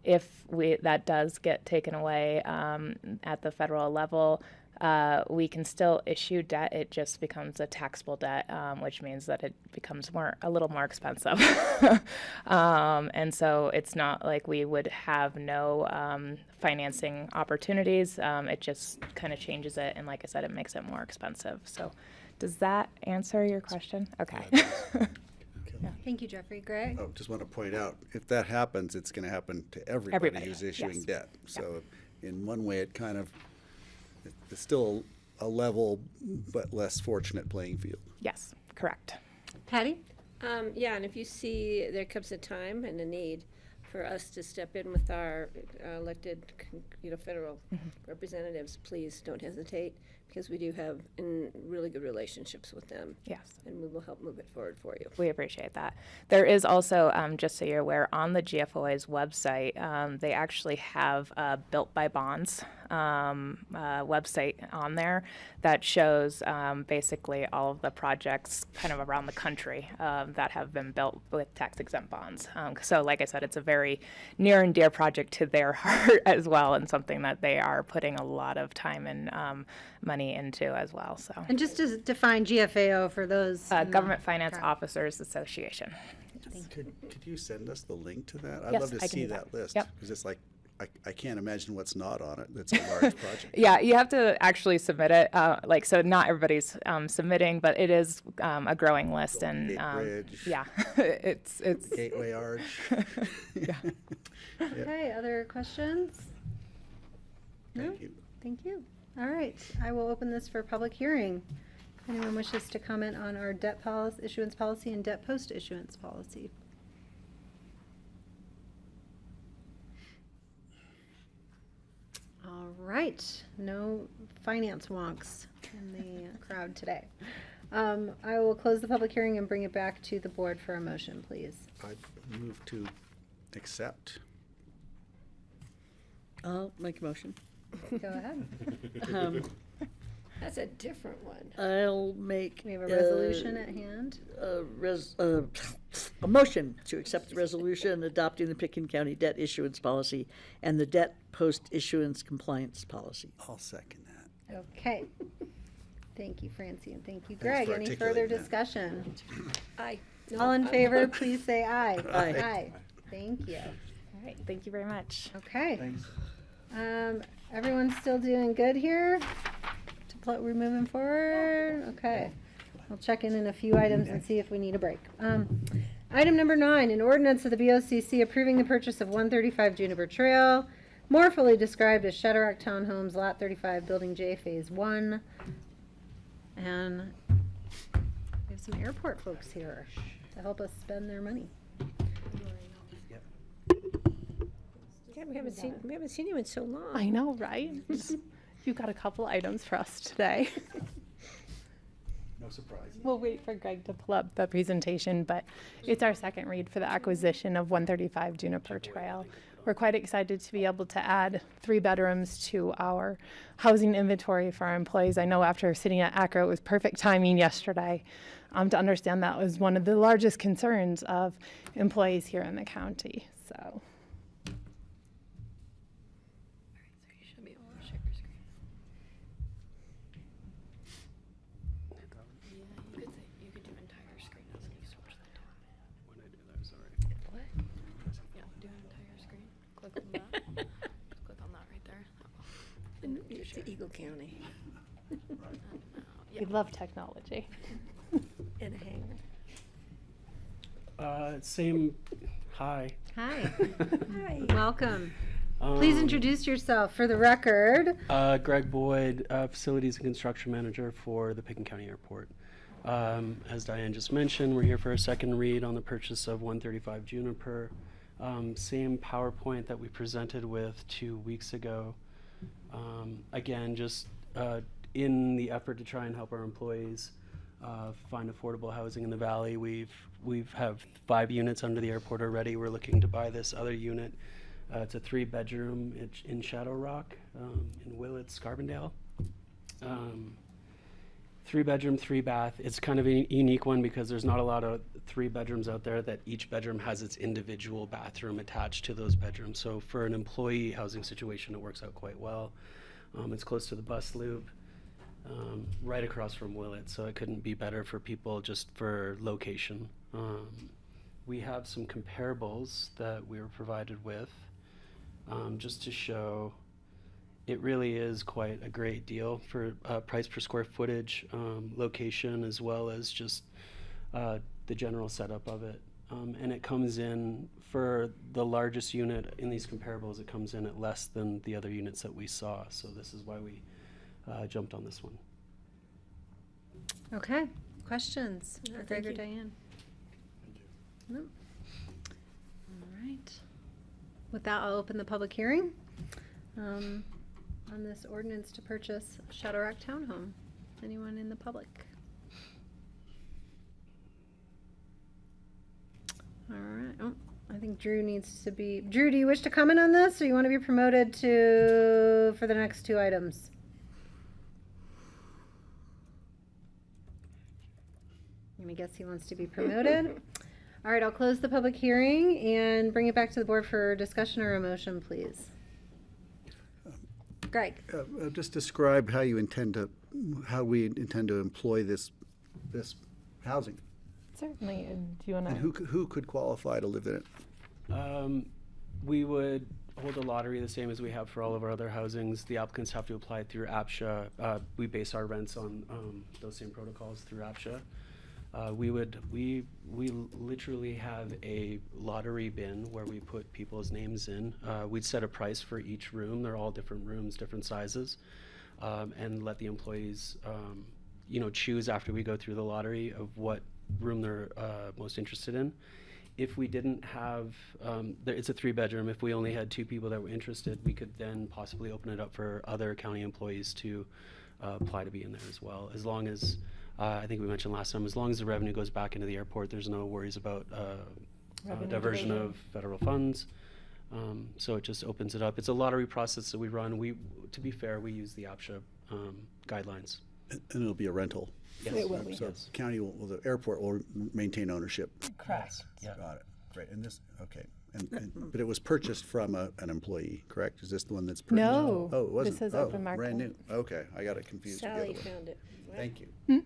If that does get taken away at the federal level, we can still issue debt. It just becomes a taxable debt, which means that it becomes a little more expensive. And so it's not like we would have no financing opportunities. It just kind of changes it, and like I said, it makes it more expensive. So does that answer your question? Okay. Thank you, Jeffrey. Greg? Oh, just want to point out, if that happens, it's going to happen to everybody who's issuing yes. debt. So in one way, it kind of, it's still a level but less fortunate playing field. Yes, correct. Patty? Yeah, and if you see there comes a time and a need for us to step in with our elected, federal representatives, please don't hesitate, because we do have really good relationships with them. Yes. And we will help move it forward for you. We appreciate that. There is also, just so you're aware, on the GFOA's website, they actually have a Built by Bonds website on there that shows basically all of the projects kind of around the country that have been built with tax-exempt bonds. So like I said, it's a very near and dear project to their heart as well, and something that they are putting a lot of time and money into as well. So. And just to define GFAO for those. Government Finance Officers Association. Could you send us the link to that? I'd Yes, love to I can see do that that. list, Yep. because it's like, I can't imagine what's not on it. It's a large project. Yeah, you have to actually submit it. So not everybody's submitting, but it is a growing list, and Bridge. yeah, it's Gateway Arch. Yeah. Okay, other questions? No? Thank you. Thank you. All right, I will open this for public hearing. If anyone wishes to comment on our debt policy, issuance policy and debt post issuance policy. All right, no finance wonks in the crowd today. I will close the public hearing and bring it back to the board for a motion, please. I move to accept. I'll make a motion. Go ahead. That's a different one. I'll make. We have a resolution at hand. A motion to accept the resolution adopting the Pitkin County debt issuance policy and the debt post-issuance compliance policy. I'll second that. Okay. Thank you, Francie, and thank you, Thanks Greg. for Any further articulating that. discussion? Aye. No, All in I'm- favor, please say aye. Aye. Aye. Thank you. All right, thank you very much. Okay. Thanks. Everyone's still doing good here? We're moving forward? Okay. I'll check in a few items and see if we need a break. Item number 9, an ordinance of the BoCC approving the purchase of 135 Juniper Trail, more fully described as Shadrack Townhomes, Lot 35, Building J, Phase 1. And we have some airport folks here to help us spend their money. Yeah, we haven't seen you in so long. I know, right? You got a couple items for us today. No surprise. We'll wait for Greg to pull up the presentation, but it's our second read for the acquisition of 135 Juniper Trail. We're quite excited to be able to add 3 bedrooms to our housing inventory for our employees. I know after sitting at ACRA, it was perfect timing yesterday to understand that was one of the largest concerns of employees here in the county. So. To Eagle County. We love technology. In a hangar. Same. Hi. Hi. Hi. Welcome. Please introduce yourself for the record. Greg Boyd, Facilities and Construction Manager for the Pitkin County Airport. As Diane just mentioned, we're here for a second read on the purchase of 135 Juniper. Same PowerPoint that we presented with 2 weeks ago. Again, just in the effort to try and help our employees, find affordable housing in the valley. We've have 5 units under the airport already. We're looking to buy this other unit. It's a 3-bedroom in Shadow Rock, in Willits, Carbondale. 3-bedroom, 3-bath. It's kind of a unique one because there's not a lot of 3 bedrooms out there that each bedroom has its individual bathroom attached to those bedrooms. So for an employee housing situation, it works out quite well. It's close to the bus loop, right across from Willett, so it couldn't be better for people just for location. We have some comparables that we were provided with, just to show it really is quite a great deal for price per square footage, location, as well as just the general setup of it. And it comes in, for the largest unit in these comparables, it comes in at less than the other units that we saw. So this is why we jumped on this one. Okay, questions for Greg or thank you. Diane? No. All right. With that, I'll open the public hearing on this ordinance to purchase Shadow Rock Townhome. Anyone in the public? All right. Oh, I think Drew needs to be. Drew, do you wish to comment on this, or you want to be promoted to for the next 2 items? I'm gonna guess he wants to be promoted. All right, I'll close the public hearing and bring it back to the board for discussion or a motion, please. Greg. Just describe how we intend to employ this housing. Certainly. And do you want And who could qualify to live in it? We would hold a lottery the same as we have for all of our other housings. The applicants have to apply through APSHA. We base our rents on those same protocols through APSHA. We literally have a lottery bin where we put people's names in. We'd set a price for each room. They're all different rooms, different sizes, and let the employees, choose after we go through the lottery of what room they're most interested in. If we didn't have, it's a 3-bedroom. If we only had 2 people that were interested, we could then possibly open it up for other county employees to apply to be in there as well. As long as I think we mentioned last time, as long as the revenue goes back into the airport, there's no worries about diversion of federal funds. So it just opens it up. It's a lottery process that we run. To be fair, we use the APSHA guidelines. And it'll be a rental. Yes. It will be. So county the airport will maintain ownership. Correct. Yeah. Got it. Great. And this, okay. But it was purchased from an employee, correct? Is this the one that's purchased? No. Oh, it wasn't. This is oh, open market. brand new. Okay, I got it confused. with the Sally other one. found it. Thank you. Hmm?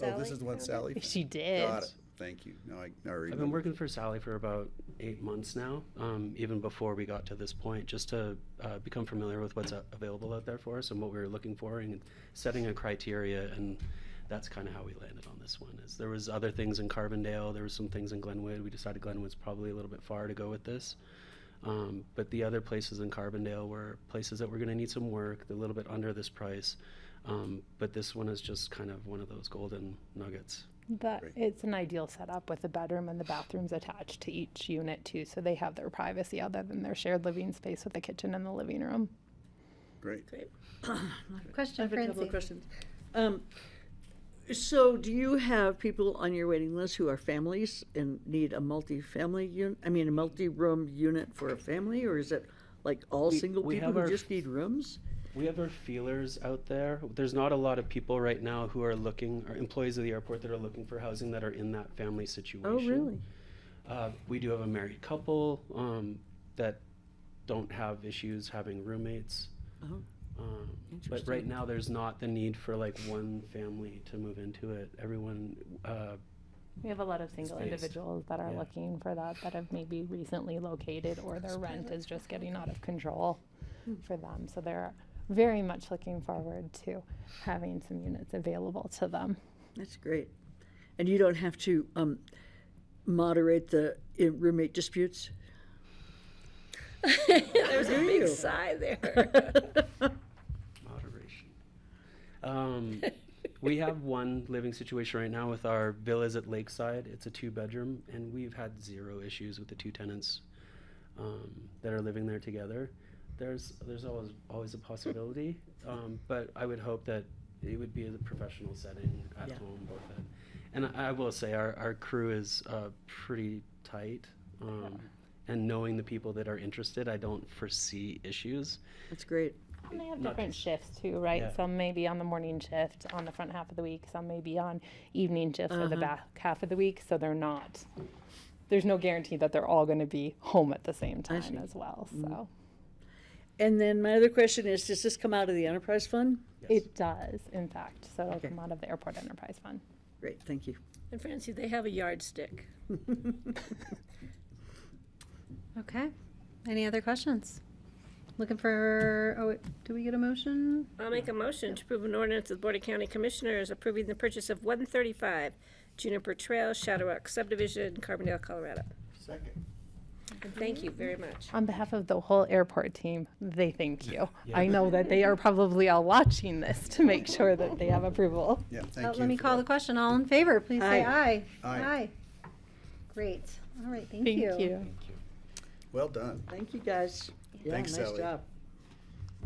Oh, this is the one Sally found? She did. Got it. Thank you. No, I already I've been working for Sally for about 8 months now, even before we got to this point, just to become familiar with what's available out there for us and what we were looking for and setting a criteria. And that's kind of how we landed on this one. Is there was other things in Carbondale, there was some things in Glenwood. We decided Glenwood's probably a little bit far to go with this. But the other places in Carbondale were places that were going to need some work. They're a little bit under this price. But this one is just kind of one of those golden nuggets. It's an ideal setup with the bedroom and the bathrooms attached to each unit too, so they have their privacy other than their shared living space with the kitchen and the living room. Great. Question, I have a couple Francie. of questions. So do you have people on your waiting list who are families and need a multi-family unit? I mean, a multi-room unit for a family, or is it like all single we people have who our just need rooms? We have our feelers out there. There's not a lot of people right now who are looking, or employees of the airport that are looking for housing that are in that family situation. Oh, really? We do have a married couple that don't have issues having roommates. Oh. But right now, there's not the need for like one family to move into it. Everyone. We have a lot of single Spaced. individuals that are looking for that have maybe recently located, or their rent is just getting out of control for them. So they're very much looking forward to having some units available to them. That's great. And you don't have to moderate the roommate disputes? There's a Do big you? sigh there. Moderation. We have one living situation right now with our villas at Lakeside. It's a 2-bedroom, and we've had 0 issues with the 2 tenants that are living there together. There's always a possibility, but I would hope that It would be a professional setting at Yeah. home, both at, and I will say our crew is pretty tight. And knowing the people that are interested, I don't foresee issues. That's great. And they have Not different just- shifts too, right? Yeah. Some may be on the morning shift on the front half of the week, some may be on evening shift for the Uh-huh. back half of the week, so there's no guarantee that they're all going to be home at the same I time see. as well, Mhm. so. And then my other question is, does this come out of the enterprise fund? It does, in fact, so it'll Okay. come out of the airport enterprise fund. Great, thank you. And Francie, they have a yardstick. Okay. Any other questions? Looking for, oh, wait, do we get a motion? I'll make a motion to approve an ordinance of the Board of County Commissioners approving the purchase of 135 Juniper Trail, Shadow Rock subdivision, Carbondale, Colorado. Second. And thank you very much. On behalf of the whole airport team, they thank you. Yeah. I know that they are probably all watching this to make sure that they have approval. Yeah, thank you. Let me for call that. the question. All in favor, please say Aye. aye. Aye. Great. All right, thank Thank you. you. Well done. Thank you, guys. Yeah, Thanks, nice Sally. job.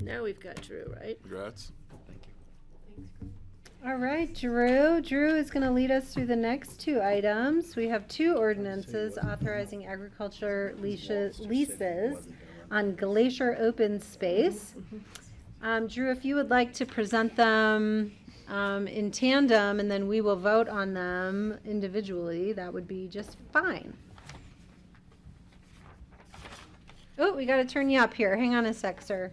Now we've got Drew, right? Congrats. All right, Drew. Drew is going to lead us through the next two items. We have two ordinances authorizing agriculture leases on glacier open space. Drew, if you would like to present them in tandem, and then we will vote on them individually, that would be just fine. Oh, we got to turn you up here. Hang on a sec, sir.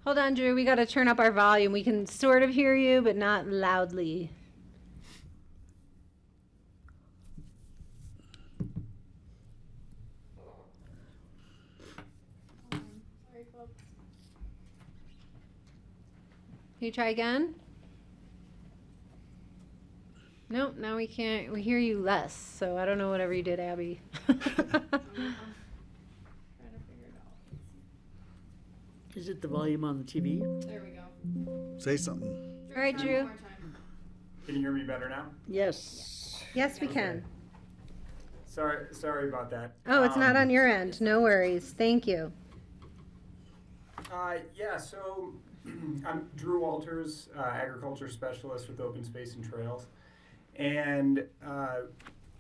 Hold on, Drew. We got to turn up our volume. We can sort of hear you, but not loudly. Can you try again? Nope, now we can't. We hear you less, so I don't know whatever you did, Abby. Is it the volume on the TV? There we go. Say something. All right, Drew. Can you hear me better now? Yes. Yes, we can. Sorry about that. Oh, it's not on your end. No worries. Thank you. Yeah, so I'm Drew Walters, agriculture specialist with Open Space and Trails. And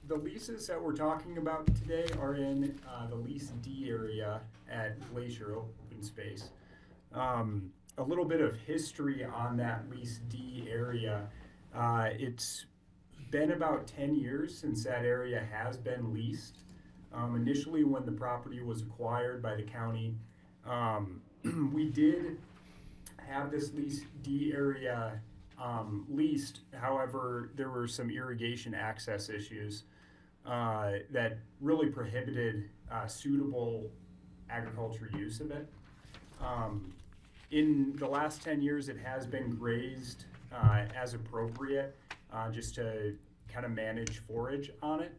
the leases that we're talking about today are in the Lease D area at Glacier Open Space. A little bit of history on that Lease D area. It's been about 10 years since that area has been leased. Initially, when the property was acquired by the county, we did have this Lease D area leased. However, there were some irrigation access issues that really prohibited suitable agriculture use of it. In the last 10 years, it has been grazed as appropriate, just to kind of manage forage on it.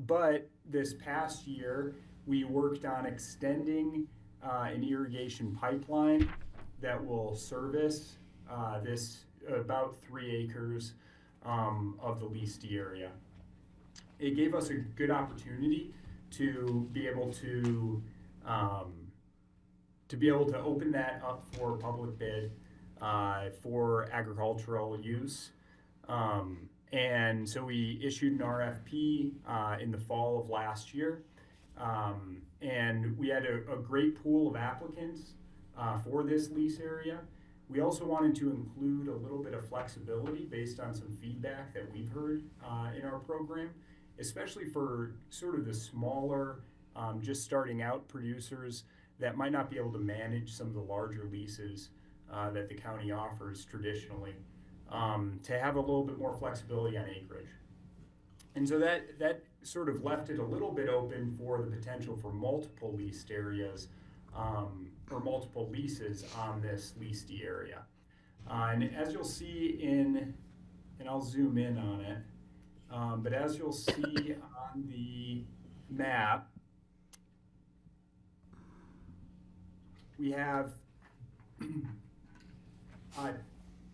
But this past year, we worked on extending an irrigation pipeline that will service this about 3 acres of the Lease D area. It gave us a good opportunity to be able to open that up for public bid for agricultural use. And so we issued an RFP in the fall of last year. And we had a great pool of applicants for this lease area. We also wanted to include a little bit of flexibility based on some feedback that we've heard in our program, especially for sort of the smaller, just starting out producers that might not be able to manage some of the larger leases that the county offers traditionally, to have a little bit more flexibility on acreage. And so that sort of left it a little bit open for the potential for multiple leased areas or multiple leases on this Lease D area. And as you'll see and I'll zoom in on it, but as you'll see on the map, we have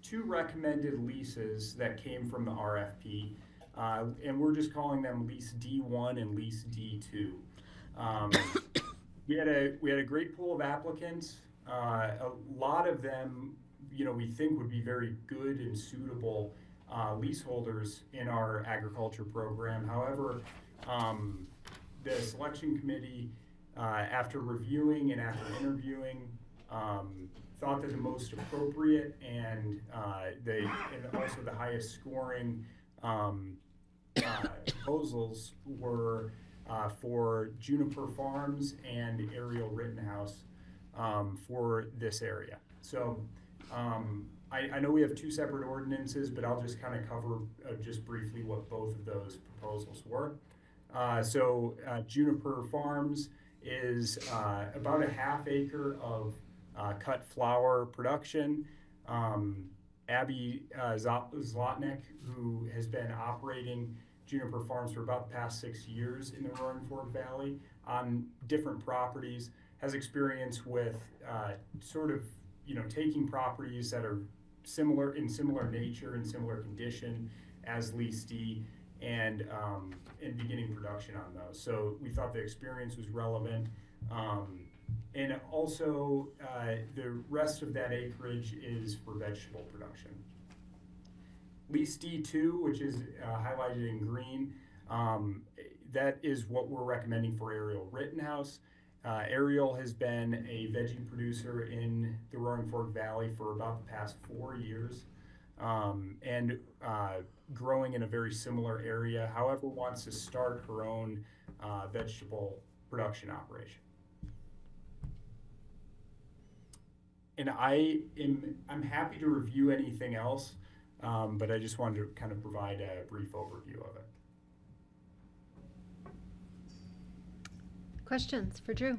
2 recommended leases that came from the RFP, and we're just calling them Lease D1 and Lease D2. we had a great pool of applicants. A lot of them, we think would be very good and suitable leaseholders in our agriculture program. However, the selection committee, after reviewing and after interviewing, thought that the most appropriate and also the highest scoring proposals were for Juniper Farms and Ariel Rittenhouse for this area. So I know we have two separate ordinances, but I'll just kind of cover just briefly what both of those proposals were. So Juniper Farms is about a half acre of cut flower production. Abby Zlotnick, who has been operating Juniper Farms for about the past 6 years in the Roaring Fork Valley on different properties, has experience with taking properties that are similar nature and similar condition as Lease D and beginning production on those. So we thought the experience was relevant. And also, the rest of that acreage is for vegetable production. Lease D2, which is highlighted in green, that is what we're recommending for Ariel Rittenhouse. Ariel has been a veggie producer in the Roaring Fork Valley for about the past 4 years, and growing in a very similar area. However, wants to start her own vegetable production operation. And I'm happy to review anything else, but I just wanted to kind of provide a brief overview of it. Questions for Drew?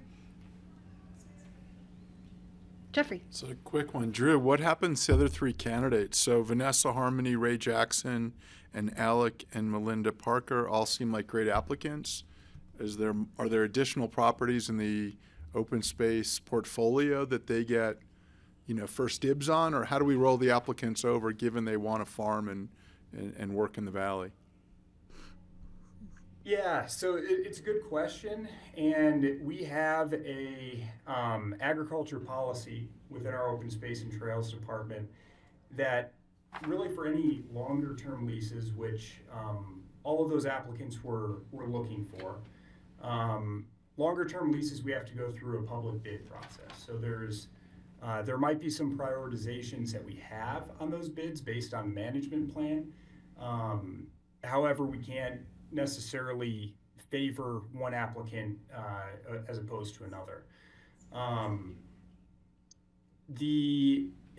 Jeffrey. So a quick one. Drew, what happens to the other three candidates? So Vanessa Harmony, Ray Jackson, and Alec and Melinda Parker all seem like great applicants. Are there additional properties in the open space portfolio that they get first dibs on, or how do we roll the applicants over given they want to farm and work in the valley? Yeah, so it's a good question, and we have a agriculture policy within our open space and trails department that really for any longer term leases, which all of those applicants were looking for, longer term leases we have to go through a public bid process. So there might be some prioritizations that we have on those bids based on management plan. However, we can't necessarily favor one applicant as opposed to another.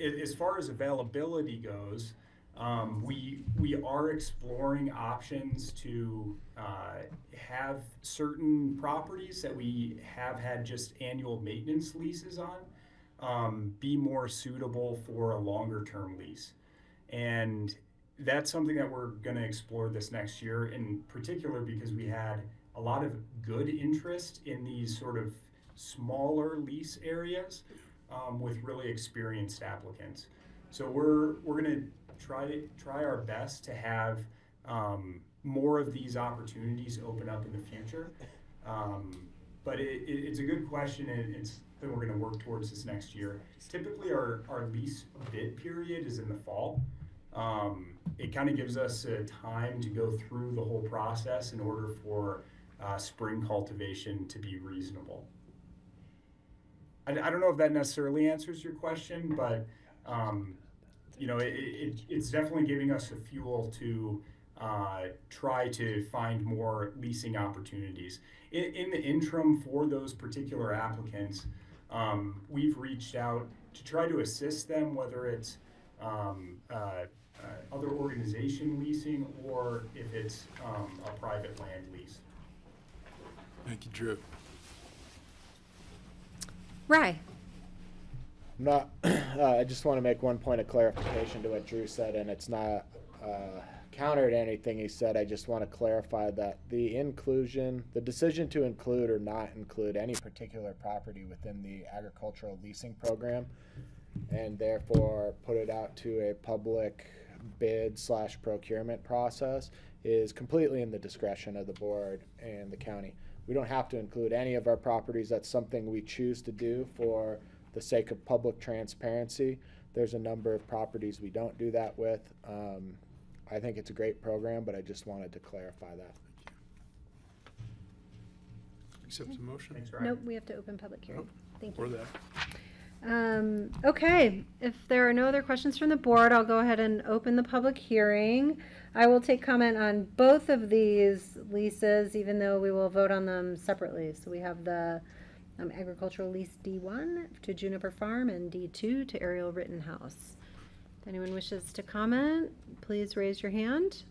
As far as availability goes, we are exploring options to have certain properties that we have had just annual maintenance leases on be more suitable for a longer term lease. And that's something that we're going to explore this next year, in particular because we had a lot of good interest in these sort of smaller lease areas with really experienced applicants. So we're going to try our best to have more of these opportunities open up in the future. But it's a good question, and it's something we're going to work towards this next year. Typically, our lease bid period is in the fall. It kind of gives us time to go through the whole process in order for spring cultivation to be reasonable. I don't know if that necessarily answers your question, but it's definitely giving us a fuel to try to find more leasing opportunities. In the interim for those particular applicants, we've reached out to try to assist them, whether it's other organization leasing or if it's a private land lease. Thank you, Drew. Rye. I just want to make one point of clarification to what Drew said, and it's not counter to anything he said. I just want to clarify that the decision to include or not include any particular property within the agricultural leasing program, and therefore put it out to a public bid/procurement process, is completely in the discretion of the board and the county. We don't have to include any of our properties. That's something we choose to do for the sake of public transparency. There's a number of properties we don't do that with. I think it's a great program, but I just wanted to clarify that. Accept the motion? Thanks, Ryan. Nope, we have to open public hearing. Thank Or you. that. Okay, if there are no other questions from the board, I'll go ahead and open the public hearing. I will take comment on both of these leases, even though we will vote on them separately. So we have the agricultural lease D1 to Juniper Farm and D2 to Ariel Rittenhouse. If anyone wishes to comment, please raise your hand.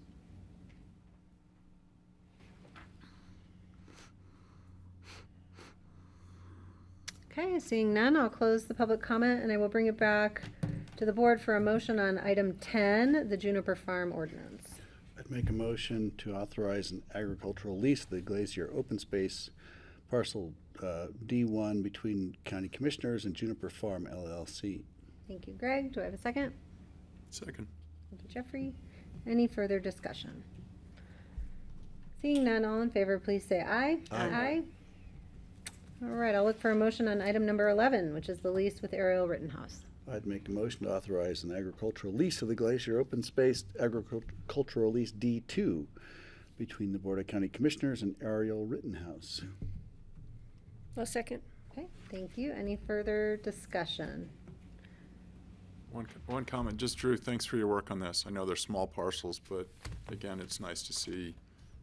Okay, seeing none, I'll close the public comment and I will bring it back to the board for a motion on item 10, the Juniper Farm ordinance. I'd make a motion to authorize an agricultural lease of the Glacier Open Space parcel D1 between County Commissioners and Juniper Farm LLC. Thank you, Greg. Do I have a second? Second. Thank you, Jeffrey. Any further discussion? Seeing none, all in favor, please say aye. Aye. All right, I'll look for a motion on item number 11, which is the lease with Ariel Rittenhouse. I'd make a motion to authorize an agricultural lease of the Glacier Open Space agricultural lease D2 between the Board of County Commissioners and Ariel Rittenhouse. Well, second. Okay, thank you. Any further discussion? One comment, just Drew, thanks for your work on this. I know they're small parcels, but again, it's nice to see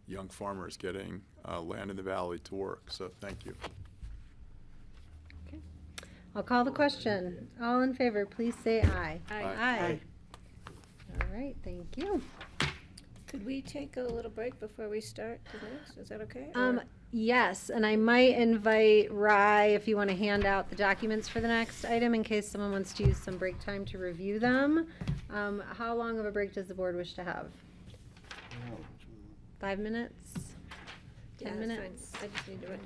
young farmers getting land in the valley to work, so thank you. I'll call the question. All in favor, please say aye. Aye. All right, thank you. Could we take a little break before we start the next? Is that okay? Yes, and I might invite Rye if you want to hand out the documents for the next item in case someone wants to use some break time to review them. How long of a break does the board wish to have? 5 minutes? 10 minutes? I just need to write.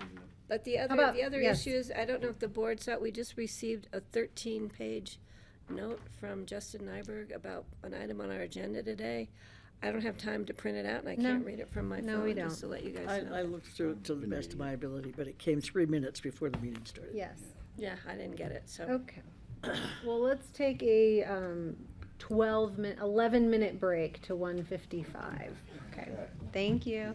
But the other, about- the other yes. issues, I don't know if the board saw, we just received a 13-page note from Justin Nyberg about an item on our agenda today. I don't have time to print it out, and I can't read it from my No, we phone, just to don't. let you guys know. I looked through it to the best of my ability, but it came 3 minutes before the meeting started. Yes. Yeah, I didn't get it, so. Okay. Well, let's take a 11-minute break to 1:55. Okay, thank you.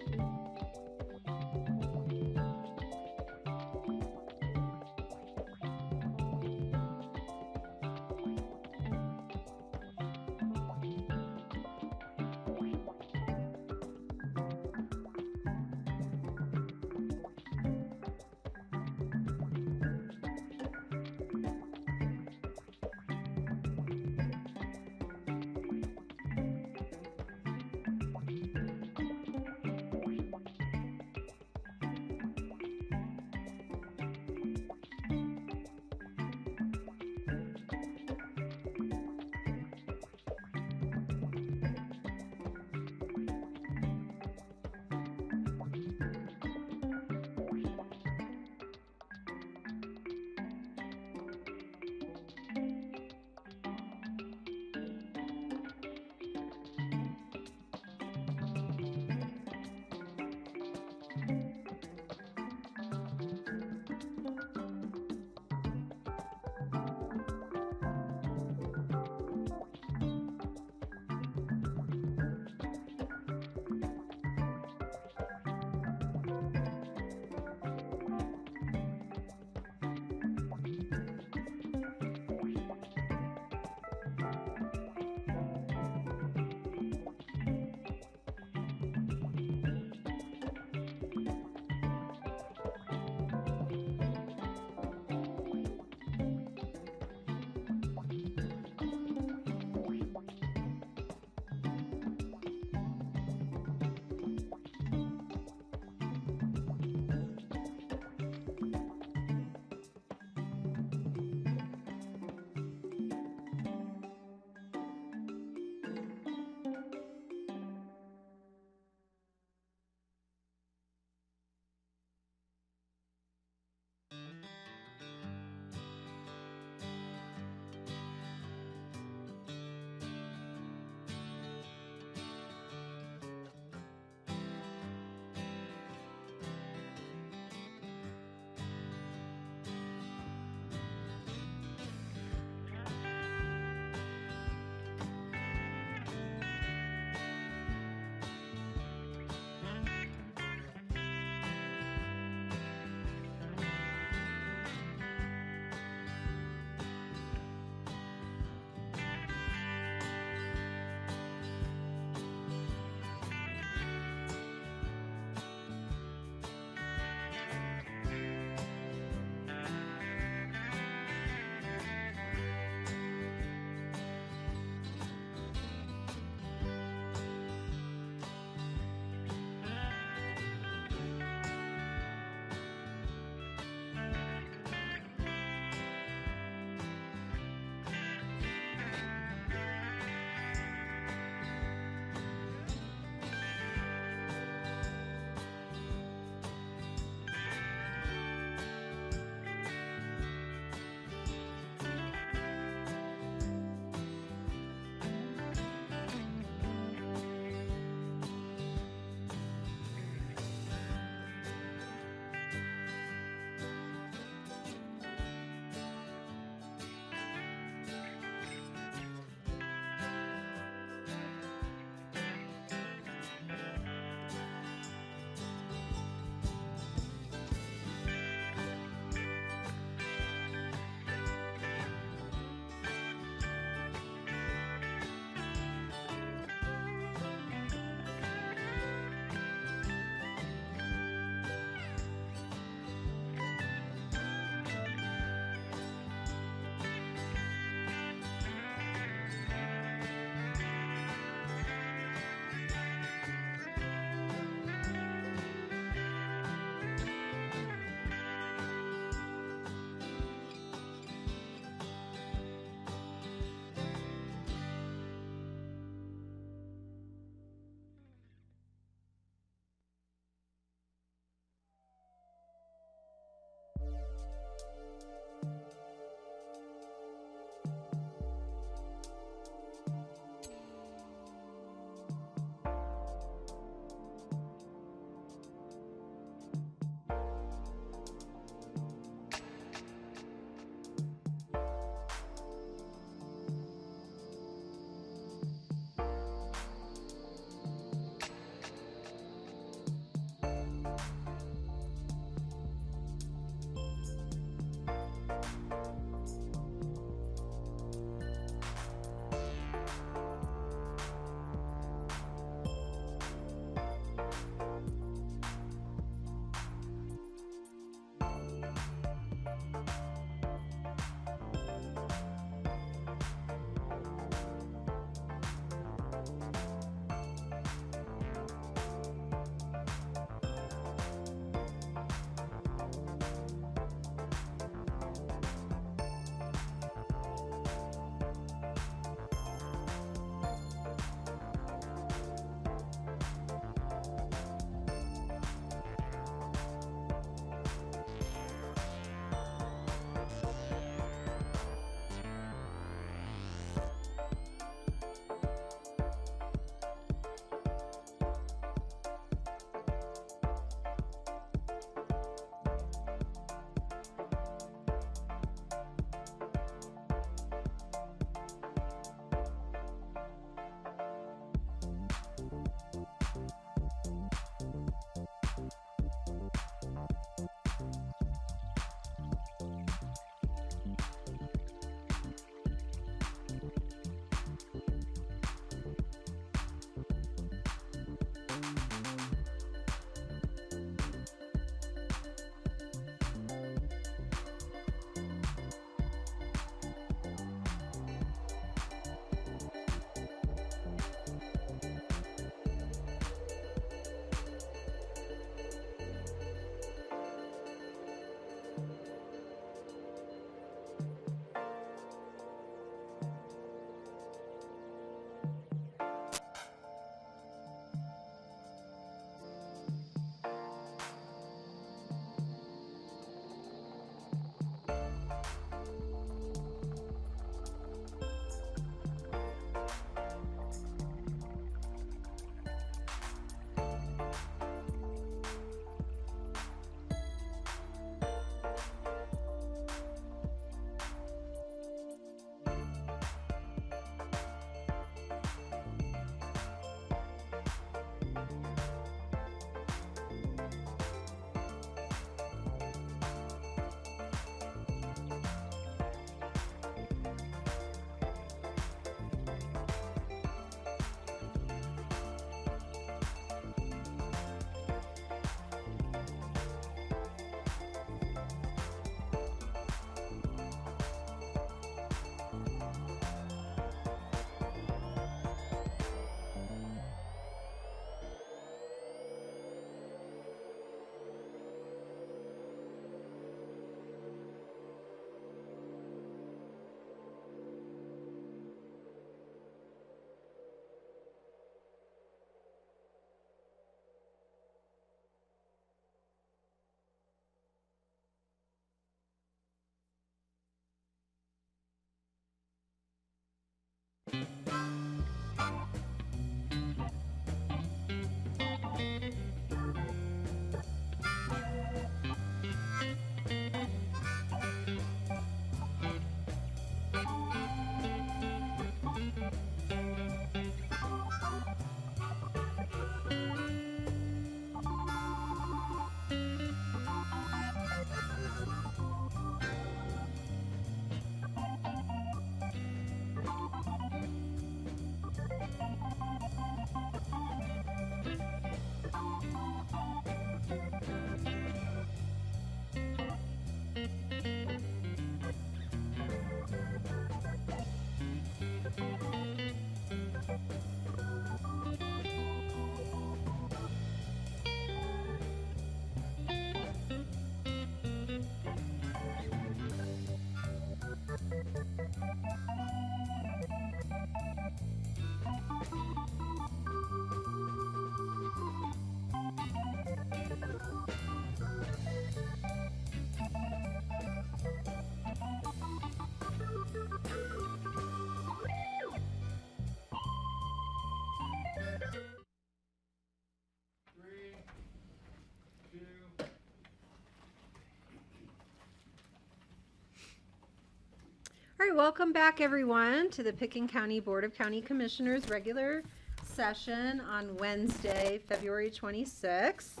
right, welcome back everyone to the Pickens County Board of County Commissioners regular session on Wednesday, February 26th.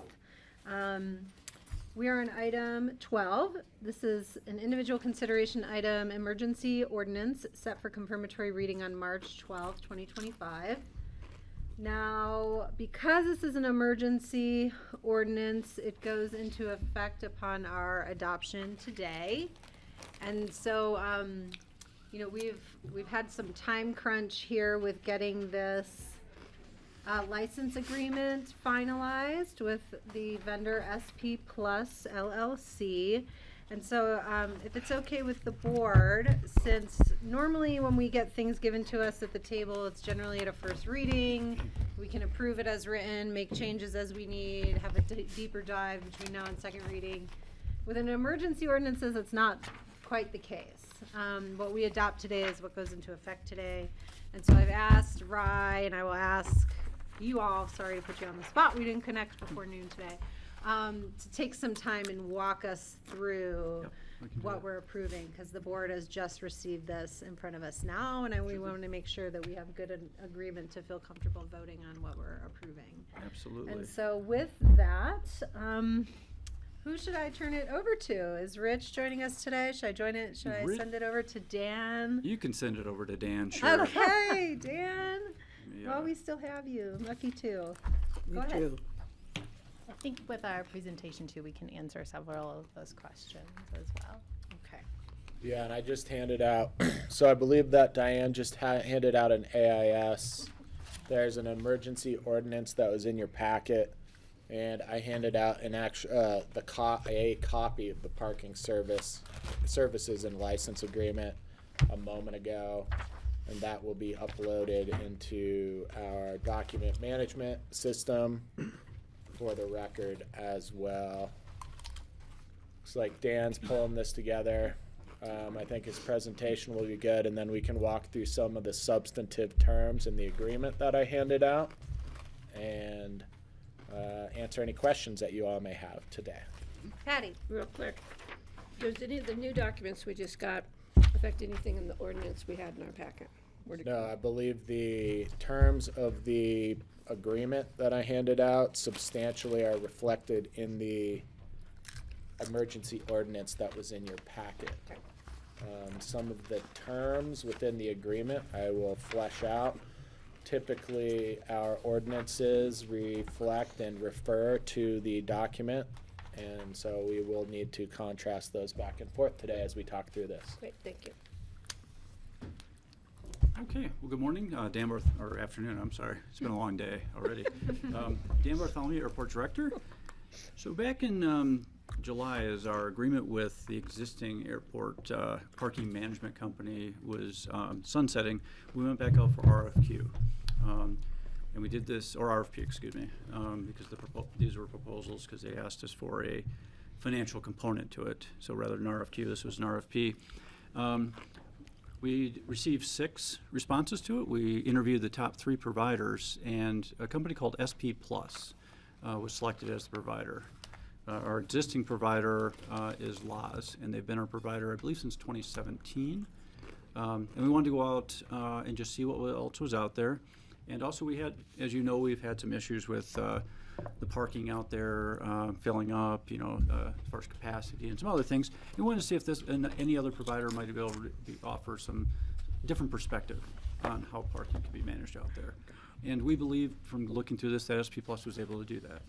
We are on item 12. This is an individual consideration item, emergency ordinance set for confirmatory reading on March 12, 2025. Now, because this is an emergency ordinance, it goes into effect upon our adoption today. And so, you know, we've had some time crunch here with getting this license agreement finalized with the vendor SP Plus LLC. And so if it's okay with the board, since normally when we get things given to us at the table, it's generally at a first reading. We can approve it as written, make changes as we need, have a deeper dive between now and second reading. With an emergency ordinances, it's not quite the case. What we adopt today is what goes into effect today. And so I've asked Rye, and I will ask you all, sorry to put you on the spot, we didn't connect before noon today, to take some time and walk us through what we're approving, because the board has just received this in front of us now, and we want to make sure that we have good agreement to feel comfortable voting on what we're approving. Absolutely. And so with that, who should I turn it over to? Is Rich joining us today? Should I join it? Should I send it over to Dan? You can send it over to Dan, sure. Okay, Dan. Well, we still have you. Lucky too. Go ahead. I think with our presentation too, we can answer several of those questions as well. Okay. Yeah, and I just handed out, so I believe that Diane just handed out an AIS. There's an emergency ordinance that was in your packet, and I handed out an a copy of the parking services and license agreement a moment ago, and that will be uploaded into our document management system for the record as well. Looks like Dan's pulling this together. I think his presentation will be good, and then we can walk through some of the substantive terms in the agreement that I handed out and answer any questions that you all may have today. Patty. Real quick, does any of the new documents we just got affect anything in the ordinance we had in our packet? No, I believe the terms of the agreement that I handed out substantially are reflected in the emergency ordinance that was in your packet. Some of the terms within the agreement I will flesh out. Typically, our ordinances reflect and refer to the document, and so we will need to contrast those back and forth today as we talk through this. Great, thank you. Okay, well, good morning, or afternoon, I'm sorry. It's been a long day already. Dan Bartholomew, Airport Director. So back in July, as our agreement with the existing airport parking management company was sunsetting, we went back out for RFQ. And we did this, or RFP, excuse me, because these were proposals because they asked us for a financial component to it. So rather than RFQ, this was an RFP. We received 6 responses to it. We interviewed the top 3 providers, and a company called SP Plus was selected as the provider. Our existing provider is Laws, and they've been our provider, I believe, since 2017. And we wanted to go out and just see what else was out there. And also we had, as you know, we've had some issues with the parking out there filling up, you know, as far as capacity and some other things. We wanted to see if this and any other provider might be able to offer some different perspective on how parking can be managed out there. And we believe from looking through this that SP Plus was able to do that.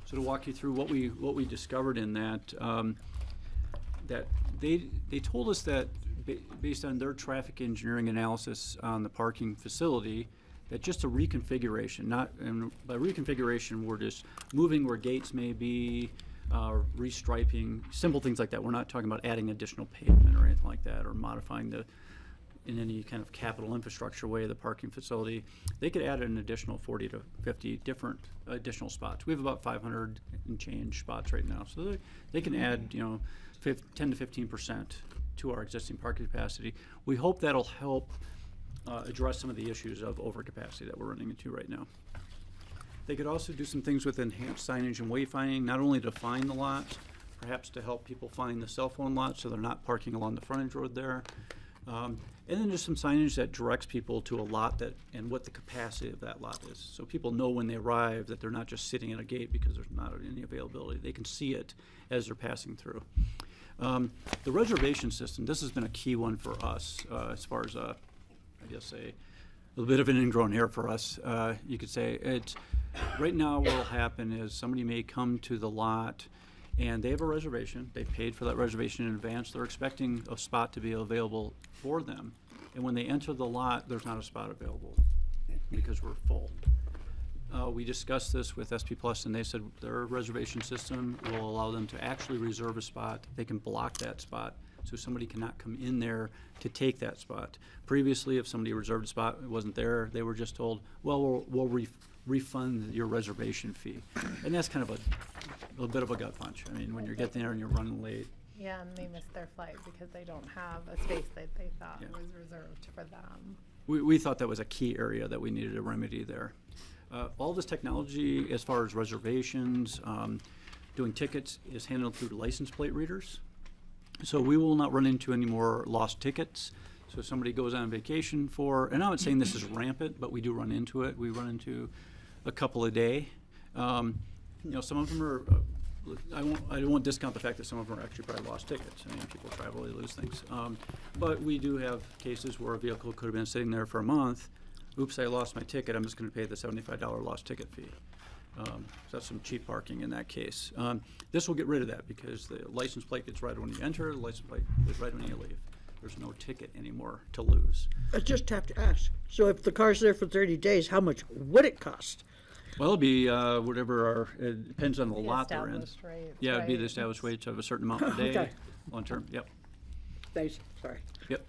So to walk you through what we discovered in that, that they told us that based on their traffic engineering analysis on the parking facility, that just a reconfiguration, and by reconfiguration we're just moving where gates may be, restriping, simple things like that. We're not talking about adding additional pavement or anything like that, or modifying in any kind of capital infrastructure way the parking facility. They could add an additional 40 to 50 different additional spots. We have about 500 and change spots right now, so they can add 10 to 15% to our existing parking capacity. We hope that'll help address some of the issues of overcapacity that we're running into right now. They could also do some things with enhanced signage and wayfinding, not only to define the lot, perhaps to help people find the cell phone lot so they're not parking along the frontage road there. And then just some signage that directs people to a lot and what the capacity of that lot is. So people know when they arrive that they're not just sitting at a gate because there's not any availability. They can see it as they're passing through. The reservation system, this has been a key one for us as far as, I guess, a little bit of an ingrown hair for us, you could say. Right now what will happen is somebody may come to the lot and they have a reservation. They've paid for that reservation in advance. They're expecting a spot to be available for them. And when they enter the lot, there's not a spot available because we're full. We discussed this with SP Plus, and they said their reservation system will allow them to actually reserve a spot. They can block that spot so somebody cannot come in there to take that spot. Previously, if somebody reserved a spot, it wasn't there, they were just told, well, we'll refund your reservation fee. And that's kind of a little bit of a gut punch. I mean, when you're getting there and you're running late. Yeah, and they missed their flight because they don't have a space that they thought was reserved for them. We thought that was a key area that we needed a remedy there. All this technology, as far as reservations, doing tickets, is handled through license plate readers. So we will not run into any more lost tickets. So if somebody goes on vacation and I'm not saying this is rampant, but we do run into it. We run into a couple a day. Some of them are, I won't discount the fact that some of them are actually probably lost tickets. I mean, people travel, they lose things. But we do have cases where a vehicle could have been sitting there for a month. Oops, I lost my ticket. I'm just going to pay the $75 lost ticket fee. So that's some cheap parking in that case. This will get rid of that because the license plate gets right when you enter, the license plate is right when you leave. There's no ticket anymore to lose. I just have to ask, so if the car's there for 30 days, how much would it cost? Well, it'll be whatever it depends on the lot they're in. Rates, Yeah, it'd be the established rates of a certain amount per day, Okay. long term, yep. Thanks, sorry. Yep.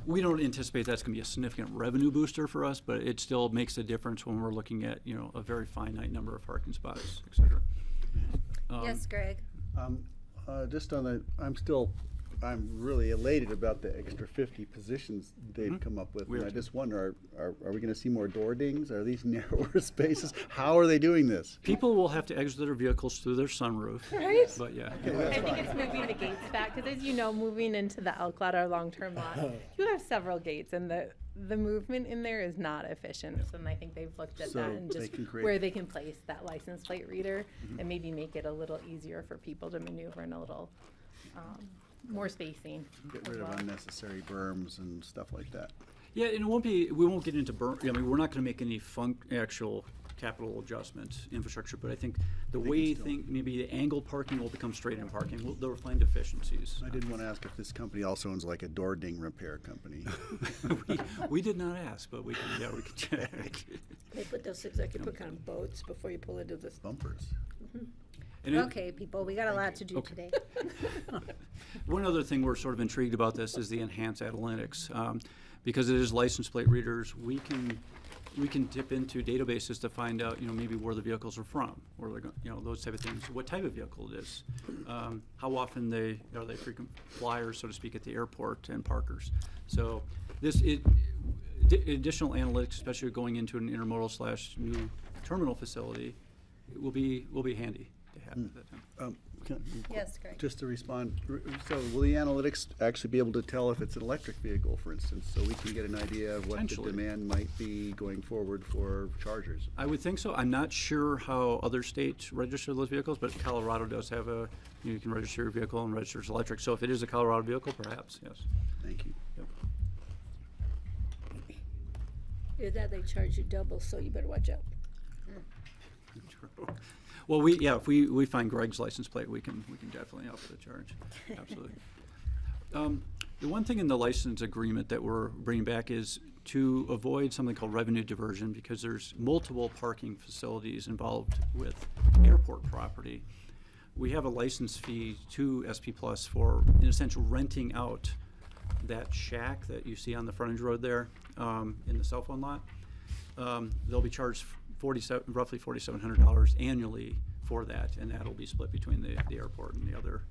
We don't anticipate that's going to be a significant revenue booster for us, but it still makes a difference when we're looking at, a very finite number of parking spots, et cetera. Yes, Greg. Just on the, I'm really elated about the extra 50 positions they've come up with. We And are I too. just wonder, are we going to see more door dings? Are these narrower spaces? How are they doing this? People will have to exit their vehicles through their sunroof. Right? But yeah. I think it's moving the gates back because, as you know, moving into the elk lot, our long-term lot, you have several gates, and the movement in there is not efficient. So I think they've looked at So that and they just can create- where they can place that license plate reader and maybe make it a little easier for people to maneuver and a little more spacing. Get as rid well. of unnecessary berms and stuff like that. Yeah, and we won't get into we're not going to make any actual capital adjustments, infrastructure, but I think maybe the angled parking will become straight-in parking. They'll find efficiencies. I did want to ask if this company also owns like a door ding repair company. We did not ask, but we can check. They put those things that you put on boats before you pull into the bumpers. Okay, people, we got a lot to do today. One other thing we're sort of intrigued about this is the enhanced analytics. Because it is license plate readers, we can dip into databases to find out, maybe where the vehicles are from, where they're going, those type of things, what type of vehicle it is, how often are they frequent flyers, so to speak, at the airport and parkers. So additional analytics, especially going into an intermodal / new terminal facility, will be handy to have at that time. Yes, Greg. Just to respond, so will the analytics actually be able to tell if it's an electric vehicle, for instance, so we can get an idea of what the Potentially. demand might be going forward for chargers? I would think so. I'm not sure how other states register those vehicles, but Colorado does have you can register your vehicle and register as electric. So if it is a Colorado vehicle, perhaps, yes. Thank you. Yep. Either that, they charge you double, so you better watch out. True. Well, if we find Greg's license plate, we can definitely up the charge. Absolutely. The one thing in the license agreement that we're bringing back is to avoid something called revenue diversion, because there's multiple parking facilities involved with airport property. We have a license fee to SP Plus for, in essential, renting out that shack that you see on the frontage road there in the cell phone lot. They'll be charged roughly $4,700 annually for that, and that'll be split between the airport and the other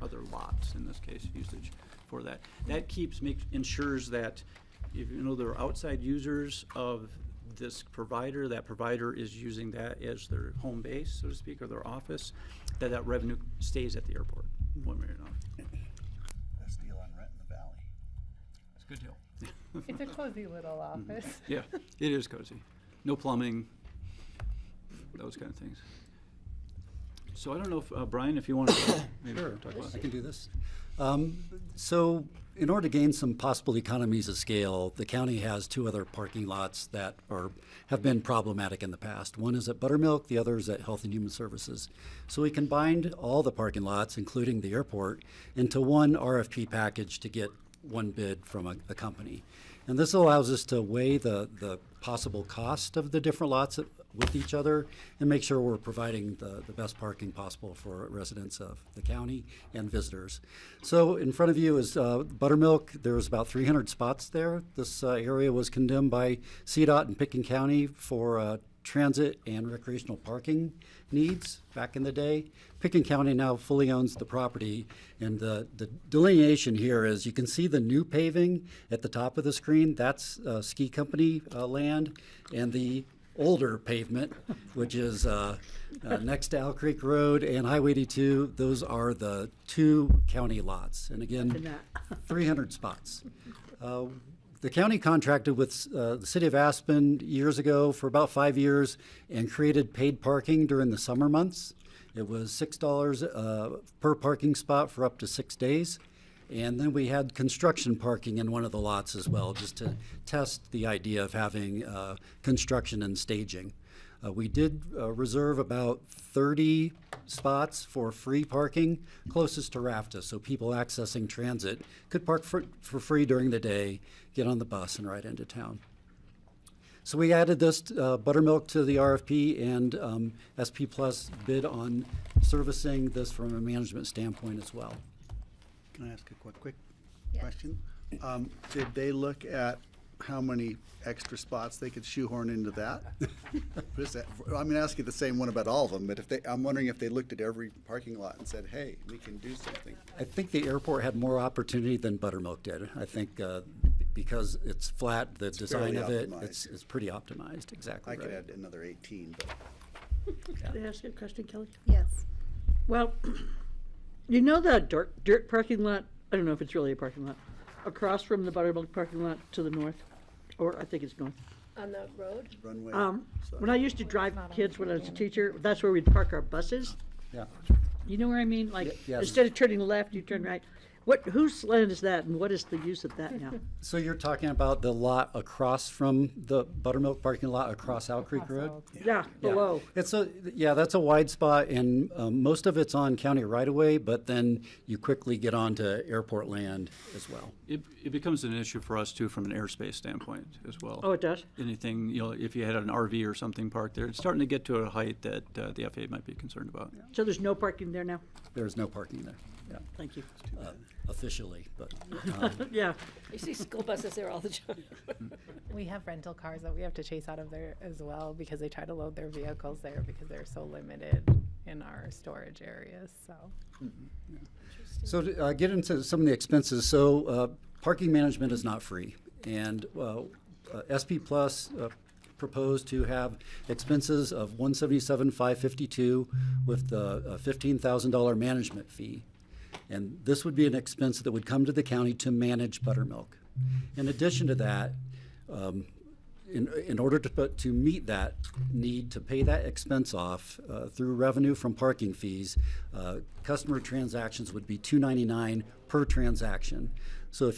other lots, in this case, usage for that. That ensures that there are outside users of this provider, that provider is using that as their home base, so to speak, or their office, that revenue stays at the airport, one way or another. Best deal on rent in the valley. It's a good deal. It's a cozy little office. Yeah, it is cozy. No plumbing, those kind of things. So I don't know if, Brian, if you want to maybe Sure, talk about I can do this. So in order to gain some possible economies of scale, the county has two other parking lots that have been problematic in the past. One is at Buttermilk, the other is at Health and Human Services. So we combined all the parking lots, including the airport, into one RFP package to get one bid from a company. And this allows us to weigh the possible cost of the different lots with each other and make sure we're providing the best parking possible for residents of the county and visitors. So in front of you is Buttermilk. There's about 300 spots there. This area was condemned by CDOT and Pickens County for transit and recreational parking needs back in the day. Pickens County now fully owns the property, and the delineation here is you can see the new paving at the top of the screen. That's ski company land, and the older pavement, which is next to Owl Creek Road and Highway 82. Those are the two county lots, and again, 300 spots. The county contracted with the city of Aspen years ago for about 5 years and created paid parking during the summer months. It was $6 per parking spot for up to 6 days. And then we had construction parking in one of the lots as well, just to test the idea of having construction and staging. We did reserve about 30 spots for free parking closest to RAFTA, so people accessing transit could park for free during the day, get on the bus, and ride into town. So we added this Buttermilk to the RFP, and SP Plus bid on servicing this from a management standpoint as well. Can I ask a quick question? Did they look at how many extra spots they could shoehorn into that? What is that? I'm going to ask you the same one about all of them, but I'm wondering if they looked at every parking lot and said, hey, we can do something. I think the airport had more opportunity than Buttermilk did. I think because it's flat, the design of it, it's pretty optimized, exactly I right. could add another 18, but. Can I ask you a question, Kelly? Yes. Well, you know that dirt parking lot, I don't know if it's really a parking lot, across from the Buttermilk parking lot to the north, or I think it's north. On the road? Runway. When I used to drive kids when I was a teacher, that's where we'd park our buses. Yeah. You know where I mean? Like, yes. instead of turning left, you turn right. Whose land is that, and what is the use of that now? So you're talking about the lot across from the Buttermilk parking lot across Owl Creek Road? Yeah, below. That's a wide spot, and most of it's on county right-of-way, but then you quickly get onto airport land as well. It becomes an issue for us too from an airspace standpoint as well. Oh, it does? Anything, if you had an RV or something parked there, it's starting to get to a height that the FAA might be concerned about. So there's no parking there now? There's no parking there, yeah. Thank you. Officially, but. Yeah. You see school buses there all the time. We have rental cars that we have to chase out of there as well because they try to load their vehicles there because they're so limited in our storage areas, so. So to get into some of the expenses, so parking management is not free, and SP Plus proposed to have expenses of $177,552 with the $15,000 management fee. And this would be an expense that would come to the county to manage Buttermilk. In addition to that, in order to meet that need to pay that expense off through revenue from parking fees, customer transactions would be $299 per transaction. So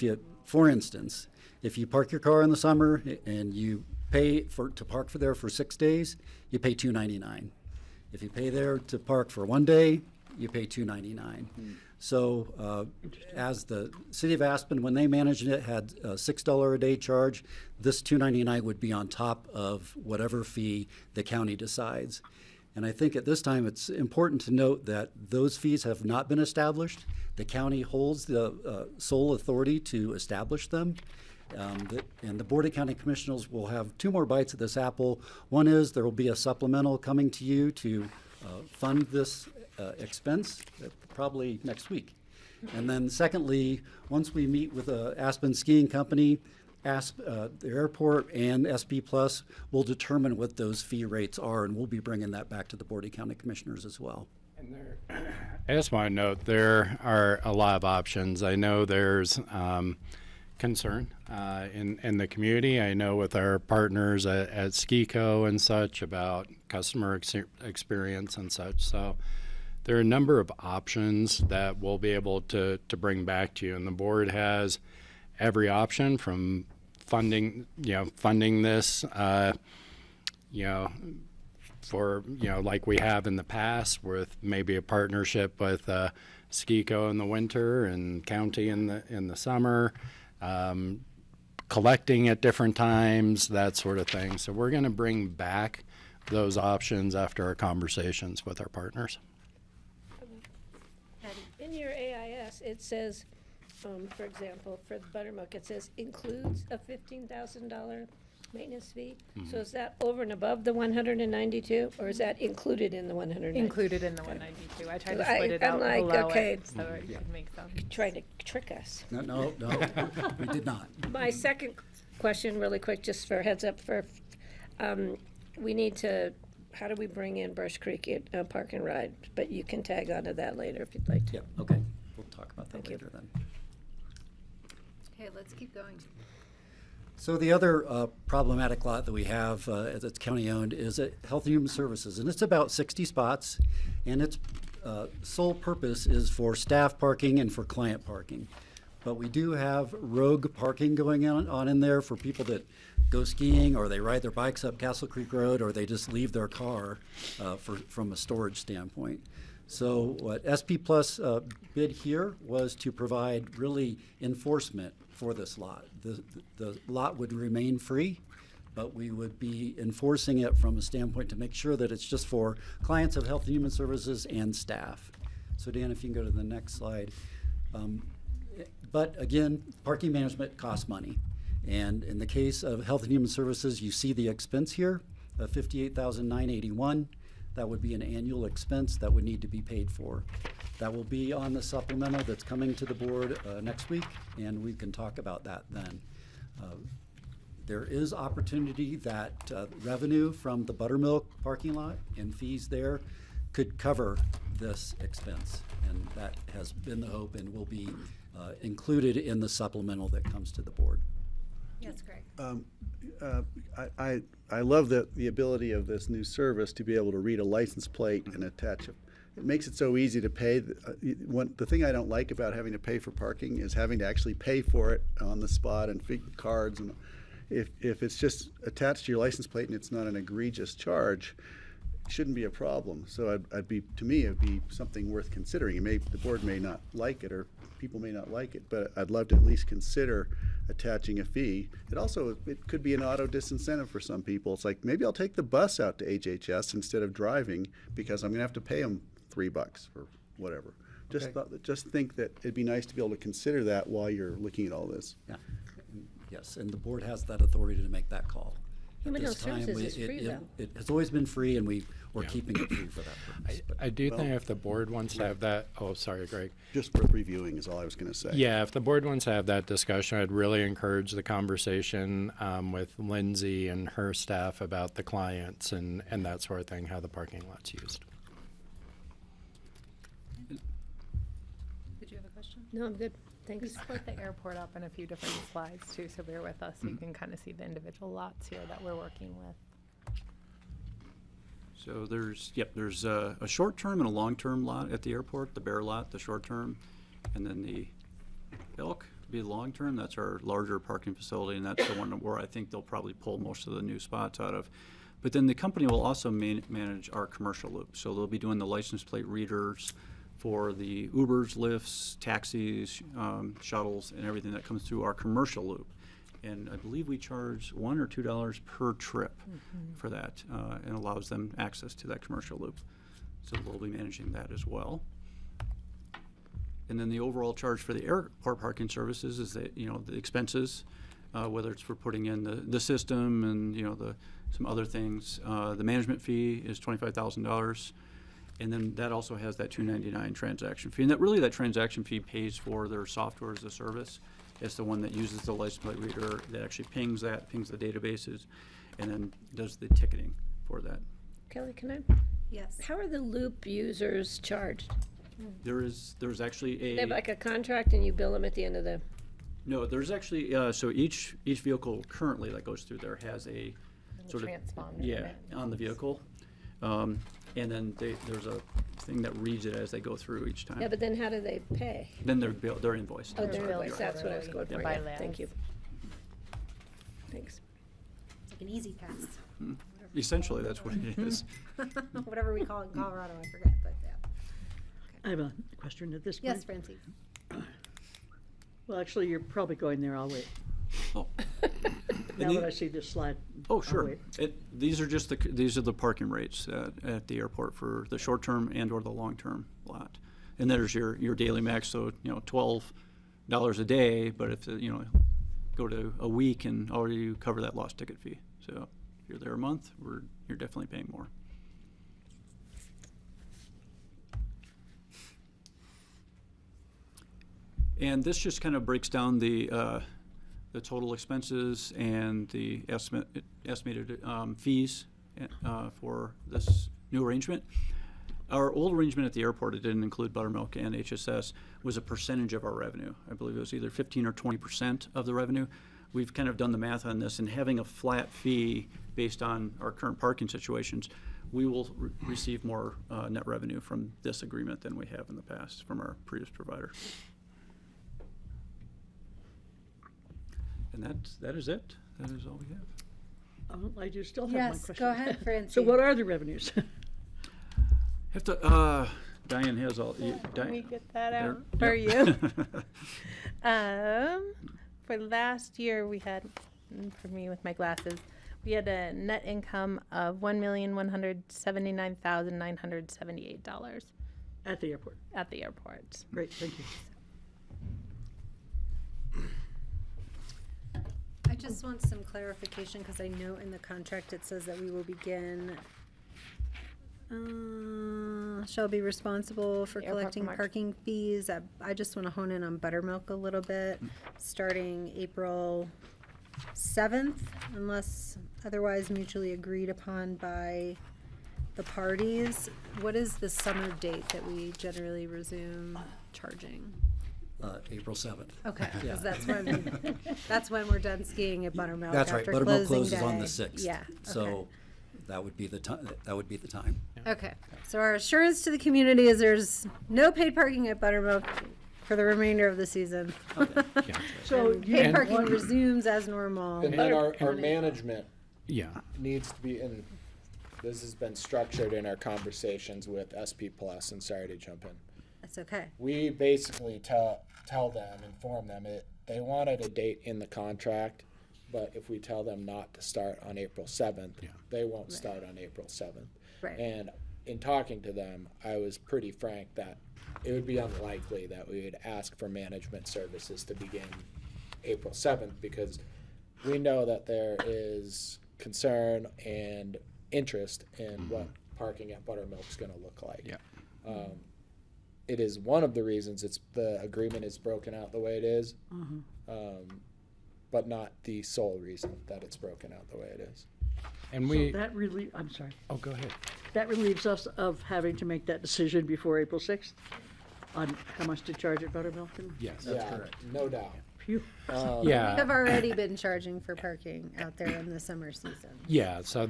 for instance, if you park your car in the summer and you pay to park there for 6 days, you pay $299. If you pay there to park for 1 day, you pay $299. So as the city of Aspen, when they managed it, had a $6 a day charge, this $299 would be on top of whatever fee the county decides. And I think at this time it's important to note that those fees have not been established. The county holds the sole authority to establish them. And the Board of County Commissioners will have 2 more bites at this apple. One is there will be a supplemental coming to you to fund this expense, probably next week. And then secondly, once we meet with Aspen Skiing Company, the airport and SB Plus will determine what those fee rates are, and we'll be bringing that back to the Board of County Commissioners as well. And I just want to note there are a lot of options. I know there's concern in the community. I know with our partners at SkiCo and such about customer experience and such. So there are a number of options that we'll be able to bring back to you, and the board has every option from funding this, for, like we have in the past with maybe a partnership with SkiCo in the winter and county in the summer, collecting at different times, that sort of thing. So we're going to bring back those options after our conversations with our partners. In your AIS, it says, for example, for the buttermilk, it says includes a $15,000 maintenance fee. So is that over and above the 192, or is that included in the 192? Included in the 192. I tried to split it out I'm like, below okay, it so it could make sense. trying to trick us. No, we did not. My second question, really quick, just for heads up, we need to, how do we bring in Brush Creek Park and Ride? But you can tag onto that later if you'd like to. Yeah, okay. We'll talk about that Thank you. later then. Okay, let's keep going. So the other problematic lot that we have that's county-owned is at Health and Human Services, and it's about 60 spots, and its sole purpose is for staff parking and for client parking. But we do have rogue parking going on in there for people that go skiing, or they ride their bikes up Castle Creek Road, or they just leave their car from a storage standpoint. So what SP Plus bid here was to provide really enforcement for this lot. The lot would remain free, but we would be enforcing it from a standpoint to make sure that it's just for clients of Health and Human Services and staff. So Dan, if you can go to the next slide. But again, parking management costs money. And in the case of Health and Human Services, you see the expense here of $58,981. That would be an annual expense that would need to be paid for. That will be on the supplemental that's coming to the board next week, and we can talk about that then. There is opportunity that revenue from the buttermilk parking lot and fees there could cover this expense, and that has been the hope and will be included in the supplemental that comes to the board. Yes, Greg. I love the ability of this new service to be able to read a license plate and attach it. It makes it so easy to pay. The thing I don't like about having to pay for parking is having to actually pay for it on the spot and cards. And if it's just attached to your license plate and it's not an egregious charge, it shouldn't be a problem. So to me, it'd be something worth considering. The board may not like it, or people may not like it, but I'd love to at least consider attaching a fee. It could be an auto disincentive for some people. It's like, maybe I'll take the bus out to HHS instead of driving because I'm going to have to pay them $3 or whatever. Just think that it'd be nice to be able to consider that while you're looking at all this. Yeah. Yes, and the board has that authority to make that call. Human Health Services is free, though. It has always been free, and we're keeping it free for that purpose. I do think if the board wants to have that, oh, sorry, Greg. Just for reviewing is all I was going to say. Yeah, if the board wants to have that discussion, I'd really encourage the conversation with Lindsay and her staff about the clients and that sort of thing, how the parking lot's used. Did you have a question? No, I'm good. We Thanks. split the airport up in a few different slides too, so bear with us. You can kind of see the individual lots here that we're working with. So there's a short-term and a long-term lot at the airport, the bear lot, the short-term, and then the elk would be the long-term. That's our larger parking facility, and that's the one where I think they'll probably pull most of the new spots out of. But then the company will also manage our commercial loop. So they'll be doing the license plate readers for the Ubers, Lyfts, taxis, shuttles, and everything that comes through our commercial loop. And I believe we charge $1 or $2 per trip for that, and allows them access to that commercial loop. So we'll be managing that as well. And then the overall charge for the airport parking services is that, the expenses, whether it's for putting in the system and, some other things. The management fee is $25,000. And then that also has that $299 transaction fee. And that transaction fee pays for their software as a service. as the one that uses the license plate reader, that actually pings the databases, and then does the ticketing for that. Kelly, can I? Yes. How are the loop users charged? There's actually They have like a contract and you bill them at the end of the, No, there's actually, so each vehicle currently that goes through there has a sort of, transponder in yeah, it. on the vehicle. And then there's a thing that reads it as they go through each time. yeah, but then how do they pay? Then they're invoiced. Oh, That's they're right, invoiced, you're that's what I was going for, By yeah, Lance. thank you. Thanks. It's like an easy pass. right. Essentially, that's what it is. Whatever we call it in Colorado, I forget, but yeah. I have a question at this point. Yes, Francie. Well, actually, you're probably going there. I'll wait. Oh. Now And that I see this slide. Oh, I'll sure. wait. These are just the parking rates at the airport for the short-term and/or the long-term lot. And there's your daily max, so, $12 a day, but if, go to a week and already you cover that lost ticket fee. So if you're there a month, you're definitely paying more. And this just kind of breaks down the total expenses and the estimated fees for this new arrangement. Our old arrangement at the airport, it didn't include Buttermilk and HSS, was a percentage of our revenue. I believe it was either 15 or 20% of the revenue. We've kind of done the math on this, and having a flat fee based on our current parking situations, we will receive more net revenue from this agreement than we have in the past from our previous provider. And that is it. That is all we have. I do still have my Yes, question. go ahead, Francie. So what are the revenues? Have to, Diane has all. Let me get that there- out for yep. you. For last year, we had, for me with my glasses, we had a net income of $1,179,978 At the airport. at the airport. Great, thank you. I just want some clarification, because I know in the contract it says that we will begin, shall be responsible for The airport collecting March. parking fees. I just want to hone in on Buttermilk a little bit, starting April 7th, unless otherwise mutually agreed upon by the parties. What is the summer date that we generally resume charging? April 7th. Okay, Yeah. because that's when we're done skiing at Buttermilk That's right. after Buttermilk closing closes on the day. 6th. Yeah, So okay. that would be the time. That would be the time. Okay, so our assurance to the community is there's no paid parking at Buttermilk for the remainder of the season. So And you paid and parking one- resumes as normal. And then our management Yeah. needs to be in, this has been structured in our conversations with SP Plus, and sorry to jump in. That's okay. We basically tell them, inform them, they wanted a date in the contract, but if we tell them not to start on April 7th, they won't start on April 7th. Right. And in talking to them, I was pretty frank that it would be unlikely that we would ask for management services to begin April 7th, because we know that there is concern and interest in what parking at Buttermilk is going to look like. Yeah. It is one of the reasons the agreement is broken out the way it is, but not the sole reason that it's broken out the way it is. And So that really, I'm sorry. Oh, go ahead. That relieves us of having to make that decision before April 6th on how much to charge at Buttermilk. Yes, Yeah, no doubt. Phew. Yeah. We have already been charging for parking out there in the summer season. Yeah, so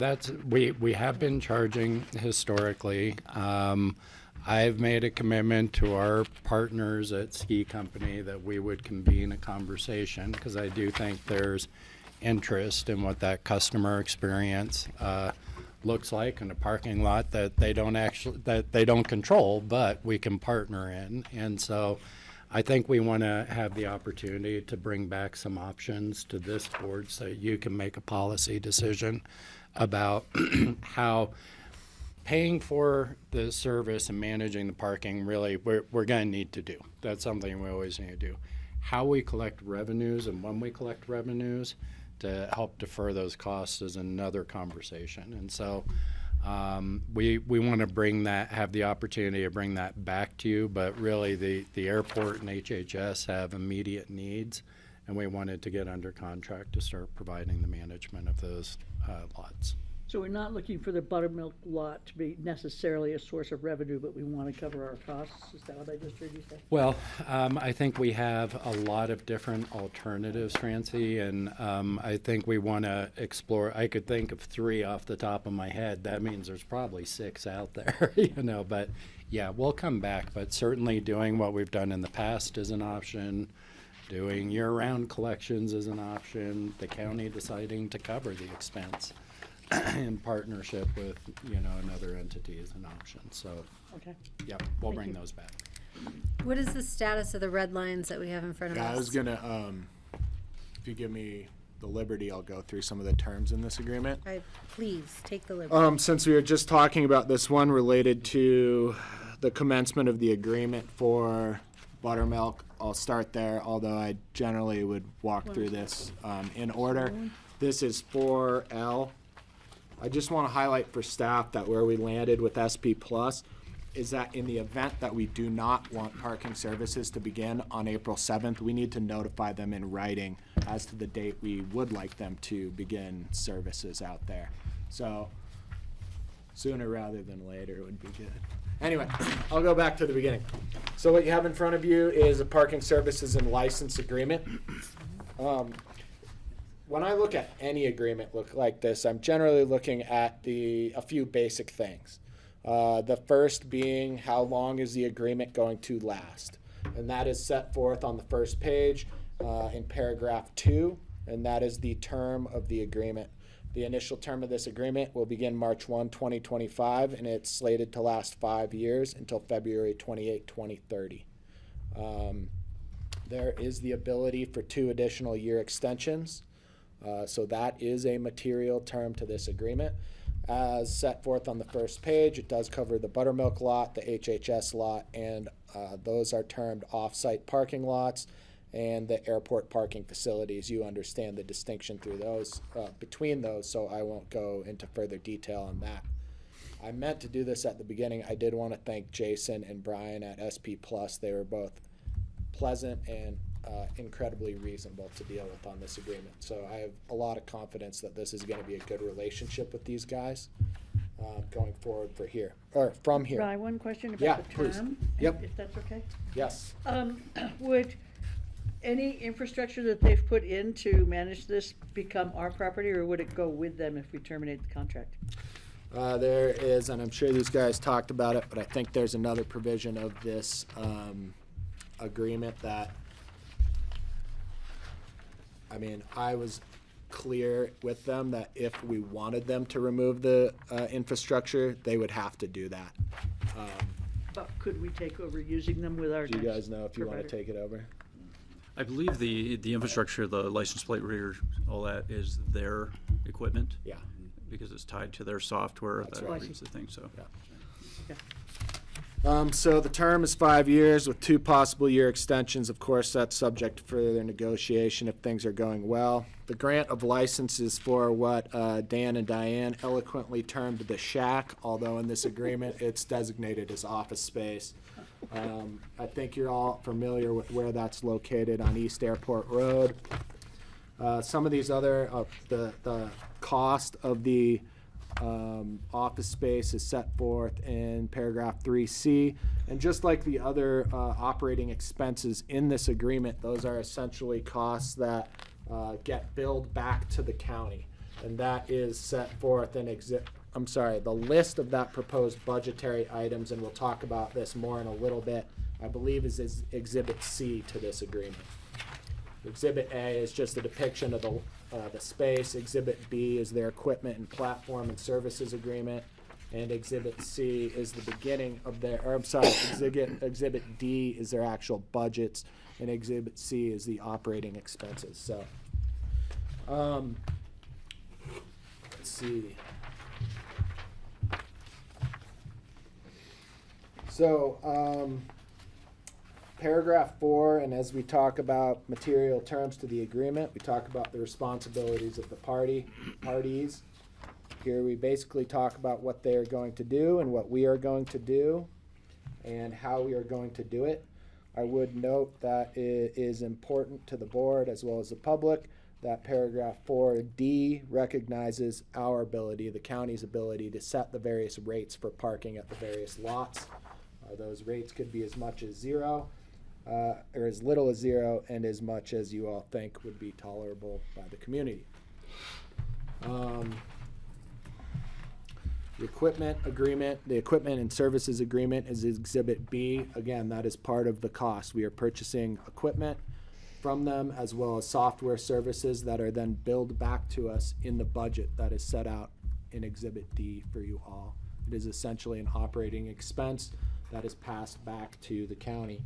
we have been charging historically. I've made a commitment to our partners at Ski Company that we would convene a conversation, because I do think there's interest in what that customer experience looks like in a parking lot that they don't control, but we can partner in. And so I think we want to have the opportunity to bring back some options to this board so you can make a policy decision about how paying for the service and managing the parking, really, we're going to need to do. That's something we always need to do. How we collect revenues and when we collect revenues to help defer those costs is another conversation. And so we want to have the opportunity to bring that back to you, but really the airport and HHS have immediate needs, and we wanted to get under contract to start providing the management of those lots. So we're not looking for the buttermilk lot to be necessarily a source of revenue, but we want to cover our costs? Is that what I just heard you say? Well, I think we have a lot of different alternatives, Francie, and I think we want to explore. I could think of 3 off the top of my head. That means there's probably 6 out there, but yeah, we'll come back. But certainly doing what we've done in the past is an option. Doing year-round collections is an option. The county deciding to cover the expense in partnership with, another entity is an option. So, okay. Yep, we'll Thank bring you. those back. What is the status of the red lines that we have in front of us? Yeah, I was gonna, if you give me the liberty, I'll go through some of the terms in this agreement. Please, take the liberty. Since we were just talking about this one related to the commencement of the agreement for buttermilk, I'll start there, although I generally would walk through this in order. This is 4L. I just want to highlight for staff that where we landed with SP Plus is that in the event that we do not want parking services to begin on April 7th, we need to notify them in writing as to the date we would like them to begin services out there. So sooner rather than later would be good. Anyway, I'll go back to the beginning. So what you have in front of you is a parking services and license agreement. When I look at any agreement like this, I'm generally looking at a few basic things. The first being how long is the agreement going to last? And that is set forth on the first page in paragraph 2, and that is the term of the agreement. The initial term of this agreement will begin March 1, 2025, and it's slated to last 5 years until February 28, 2030. There is the ability for 2 additional year extensions. So that is a material term to this agreement. As set forth on the first page, it does cover the buttermilk lot, the HHS lot, and those are termed off-site parking lots and the airport parking facilities. You understand the distinction through those, between those, so I won't go into further detail on that. I meant to do this at the beginning. I did want to thank Jason and Brian at SP Plus. They were both pleasant and incredibly reasonable to deal with on this agreement. So I have a lot of confidence that this is going to be a good relationship with these guys going forward from here. Brian, one question Yeah, about the please. term, Yep. if that's okay? Yes. Would any infrastructure that they've put in to manage this become our property, or would it go with them if we terminate the contract? There is, and I'm sure these guys talked about it, but I think there's another provision of this agreement that, I was clear with them that if we wanted them to remove the infrastructure, they would have to do that. But could we take over using them with our Do you next guys know if you want to provider? take it over? I believe the infrastructure, the license plate reader, all that is their equipment. Yeah. Because it's tied to their software That's that right. reads the thing, so. Yeah. So the term is 5 years with 2 possible year extensions. Of course, that's subject to further negotiation if things are going well. The grant of licenses for what Dan and Diane eloquently termed the shack, although in this agreement it's designated as office space. I think you're all familiar with where that's located on East Airport Road. Some of these other, the cost of the office space is set forth in paragraph 3C. And just like the other operating expenses in this agreement, those are essentially costs that get billed back to the county. And that is set forth in the list of that proposed budgetary items, and we'll talk about this more in a little bit, I believe is Exhibit C to this agreement. Exhibit A is just a depiction of the space. Exhibit B is their equipment and platform and services agreement. And Exhibit C is the beginning of Exhibit D is their actual budgets, and Exhibit C is the operating expenses. So, let's see. So, paragraph 4, and as we talk about material terms to the agreement, we talk about the responsibilities of the parties. Here we basically talk about what they are going to do and what we are going to do and how we are going to do it. I would note that it is important to the board as well as the public that paragraph 4D recognizes our ability, the county's ability to set the various rates for parking at the various lots. Those rates could be as much as 0, or as little as 0, and as much as you all think would be tolerable by the community. The equipment agreement, the equipment and services agreement is Exhibit B. Again, that is part of the cost. We are purchasing equipment from them as well as software services that are then billed back to us in the budget that is set out in Exhibit D for you all. It is essentially an operating expense that is passed back to the county.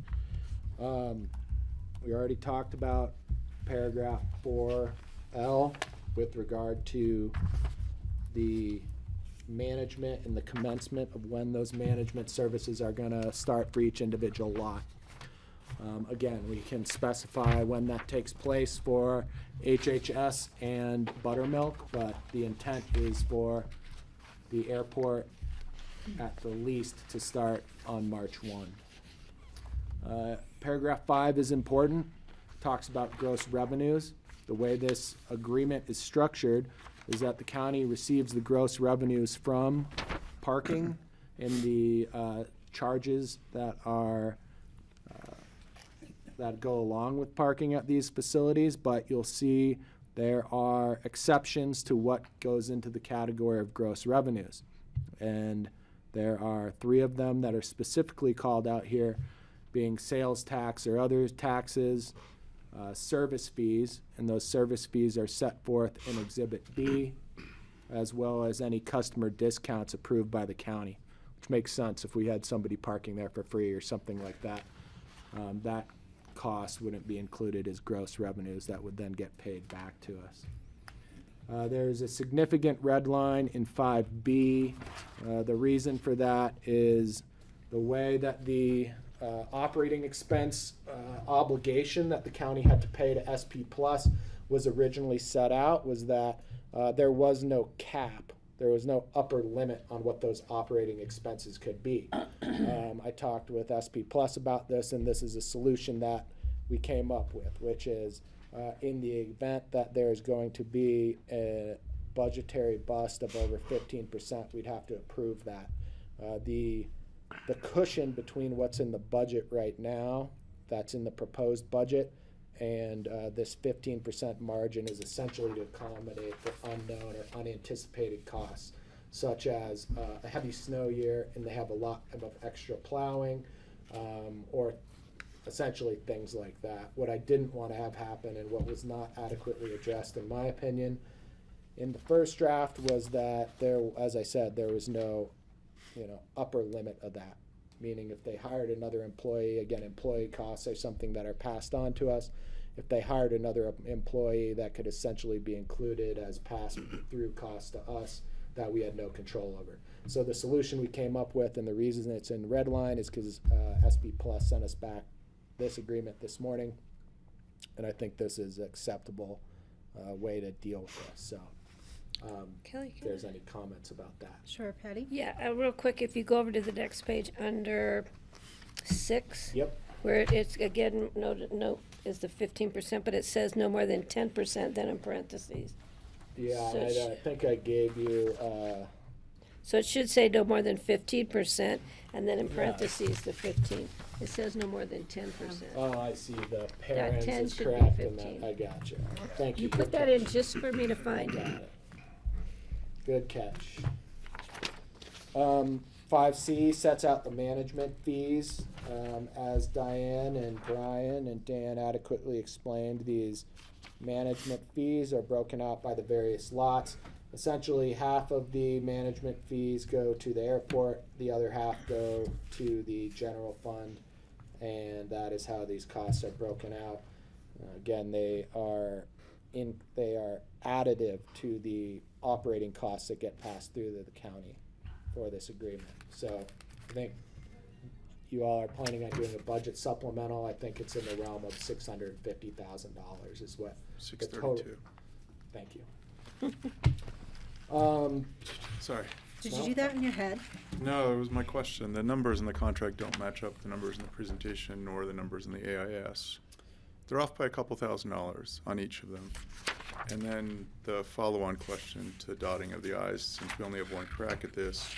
We already talked about paragraph 4L with regard to the management and the commencement of when those management services are going to start for each individual lot. Again, we can specify when that takes place for HHS and Buttermilk, but the intent is for the airport at the least to start on March 1. Paragraph 5 is important. Talks about gross revenues. The way this agreement is structured is that the county receives the gross revenues from parking and the charges that are that go along with parking at these facilities, but you'll see there are exceptions to what goes into the category of gross revenues. And there are 3 of them that are specifically called out here, being sales tax or other taxes, service fees, and those service fees are set forth in Exhibit B, as well as any customer discounts approved by the county, which makes sense if we had somebody parking there for free or something like that. That cost wouldn't be included as gross revenues that would then get paid back to us. There's a significant red line in 5B. The reason for that is the way that the operating expense obligation that the county had to pay to SP Plus was originally set out was that there was no cap. There was no upper limit on what those operating expenses could be. I talked with SP Plus about this, and this is a solution that we came up with, which is in the event that there's going to be a budgetary bust of over 15%, we'd have to approve that. The cushion between what's in the budget right now, that's in the proposed budget, and this 15% margin is essentially to accommodate for unknown or unanticipated costs, such as a heavy snow year and they have a lot of extra plowing, or essentially things like that. What I didn't want to have happen and what was not adequately addressed, in my opinion, in the first draft was that there, as I said, there was no upper limit of that. Meaning if they hired another employee, again, employee costs are something that are passed on to us. If they hired another employee, that could essentially be included as passed through costs to us that we had no control over. So the solution we came up with, and the reason it's in red line, is because SB Plus sent us back this agreement this morning, and I think this is an acceptable way to deal with this. So. Kelly, if there's any comments about that. Sure, Patty? Yeah, real quick, if you go over to the next page under 6. Yep. Where it's, again, note is the 15%, but it says no more than 10%, then in parentheses. Yeah, So I think I gave you, So it should say no more than 15%, and then in parentheses, the 15. It says no more than 10%. oh, I see, the parents 10 is should be correct in that. 15. I got you. Thank you. You for put that in just for me to find Got it. it. Good catch. 5C sets out the management fees. As Diane and Brian and Dan adequately explained, these management fees are broken out by the various lots. Essentially, half of the management fees go to the airport, the other half go to the general fund, and that is how these costs are broken out. Again, they are additive to the operating costs that get passed through to the county for this agreement. So I think you all are planning on doing a budget supplemental. I think it's in the realm of $650,000 is what the total. 632. Thank you. Sorry. Did you do that in your head? No, it was my question. The numbers in the contract don't match up the numbers in the presentation nor the numbers in the AIS. They're off by a couple $1,000s on each of them. And then the follow-on question to dotting of the I's, since we only have one crack at this,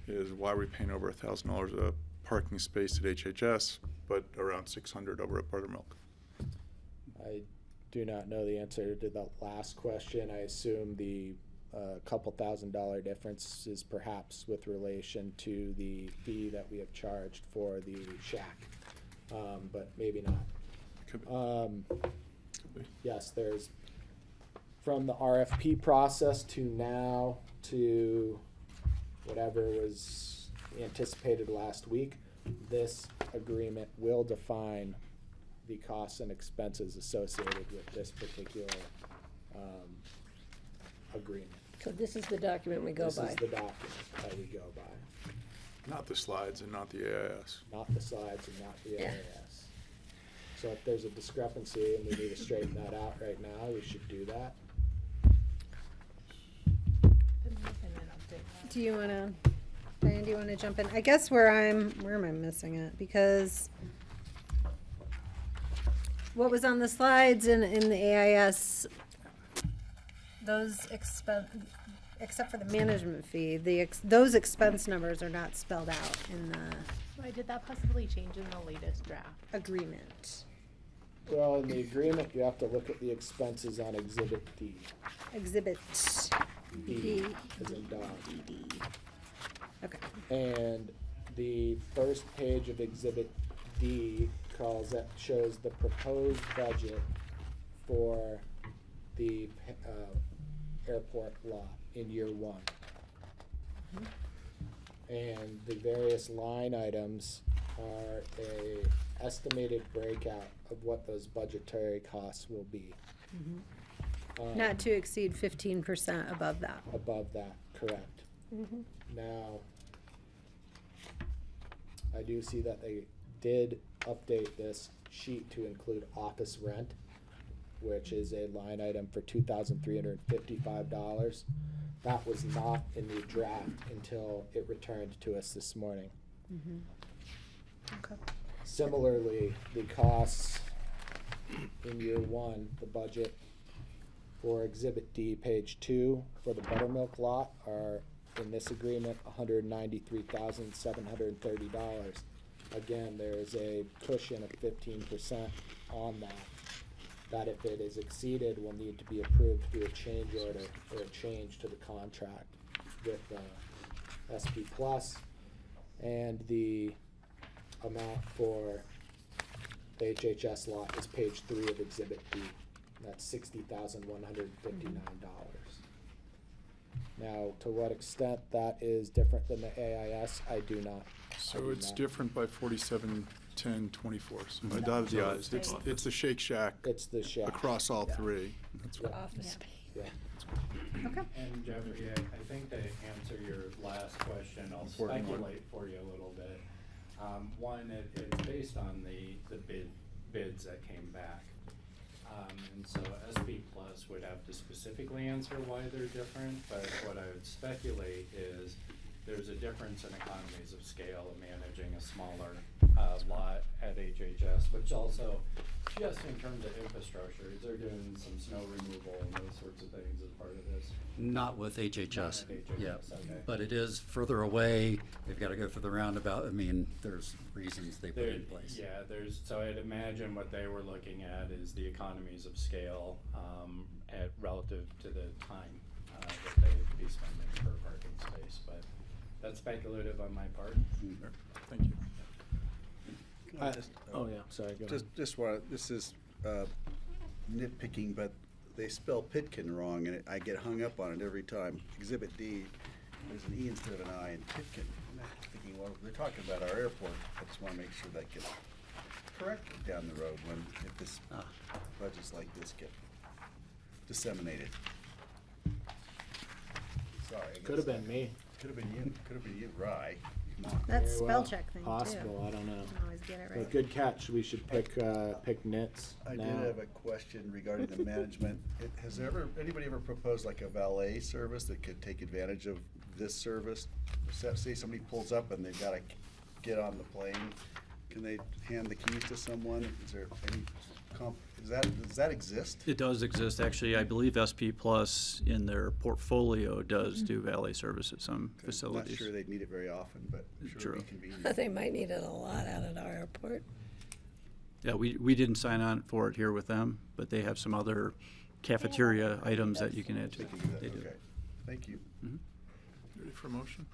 is why are we paying over $1,000 a parking space at HHS, but around $600 over at Buttermilk? I do not know the answer to the last question. I assume the couple $1,000 difference is perhaps with relation to the fee that we have charged for the shack, but maybe not. Could be. Yes, there's, from the RFP process to now to whatever was anticipated last week, this agreement will define the costs and expenses associated with this particular agreement. So this is the document we go by. This is the document that we go by, Not the slides and not the AIS. not the slides and not the AIS. So if there's a discrepancy and we need to straighten that out right now, we should do that. Do you want to, Diane, do you want to jump in? I guess where am I missing it? Because what was on the slides in the AIS, those except for the management fee, those expense numbers are not spelled out in the Why did that possibly change in the latest draft? agreement. Well, in the agreement, you have to look at the expenses on Exhibit D. Exhibit D, as in dog. Okay. And the first page of Exhibit D shows the proposed budget for the airport lot in year one. And the various line items are a estimated breakout of what those budgetary costs will be. Not to exceed 15% above that. Above that, correct. Now, I do see that they did update this sheet to include office rent, which is a line item for $2,355. That was not in the draft until it returned to us this morning. Okay. Similarly, the costs in year one, the budget for Exhibit D, page 2, for the Buttermilk lot are, in this agreement, $193,730. Again, there's a cushion of 15% on that, that if it is exceeded, will need to be approved through a change order or a change to the contract with SP Plus. And the amount for the HHS lot is page 3 of Exhibit D. That's $60,159. Now, to what extent that is different than the AIS, I do not. So it's different by 471024. So I dotted the I's. It's the Shake Shack. It's the shack. Across all three. That's what. Office. Yeah. Okay. And Jeffrey, I think to answer your last question, I'll Important one. speculate for you a little bit. One, it's based on the bids that came back. And so SP Plus would have to specifically answer why they're different, but what I would speculate is there's a difference in economies of scale of managing a smaller lot at HHS, which also, just in terms of infrastructure, they're doing some snow removal and those sorts of things as part of this. Not with HHS. Not with HHS, Yeah, okay. but it is further away. They've got to go through the roundabout. I mean, there's reasons they put it in place. Yeah, so I'd imagine what they were looking at is the economies of scale relative to the time that they would be spending per parking space, but that's speculative on my part. Thank you. Oh, yeah, sorry, go ahead. This is nitpicking, but they spell Pitkin wrong, and I get hung up on it every time. Exhibit D, there's an E instead of an I in Pitkin. And I'm thinking, well, they're talking about our airport. I just want to make sure that gets corrected down the road if this budgets like this get disseminated. Sorry. Could have been me. Could have been you. Could have been you, Rye. That Very spell well. check thing, too. Possible, I don't know. Don't always get it But right. good catch. We should pick nits I now. did have a question regarding the management. Has anybody ever proposed like a valet service that could take advantage of this service? Say somebody pulls up and they've got to get on the plane, can they hand the keys to someone? Is there any does that exist? It does exist. Actually, I believe SP Plus in their portfolio does do valet service at some I'm facilities. not sure they'd need it very often, but I'm sure it'd be convenient. They might need it a lot out at our airport. Yeah, we didn't sign on for it here with them, but they have some other cafeteria items that you can add to it. They do. Okay, thank you. Ready for a motion?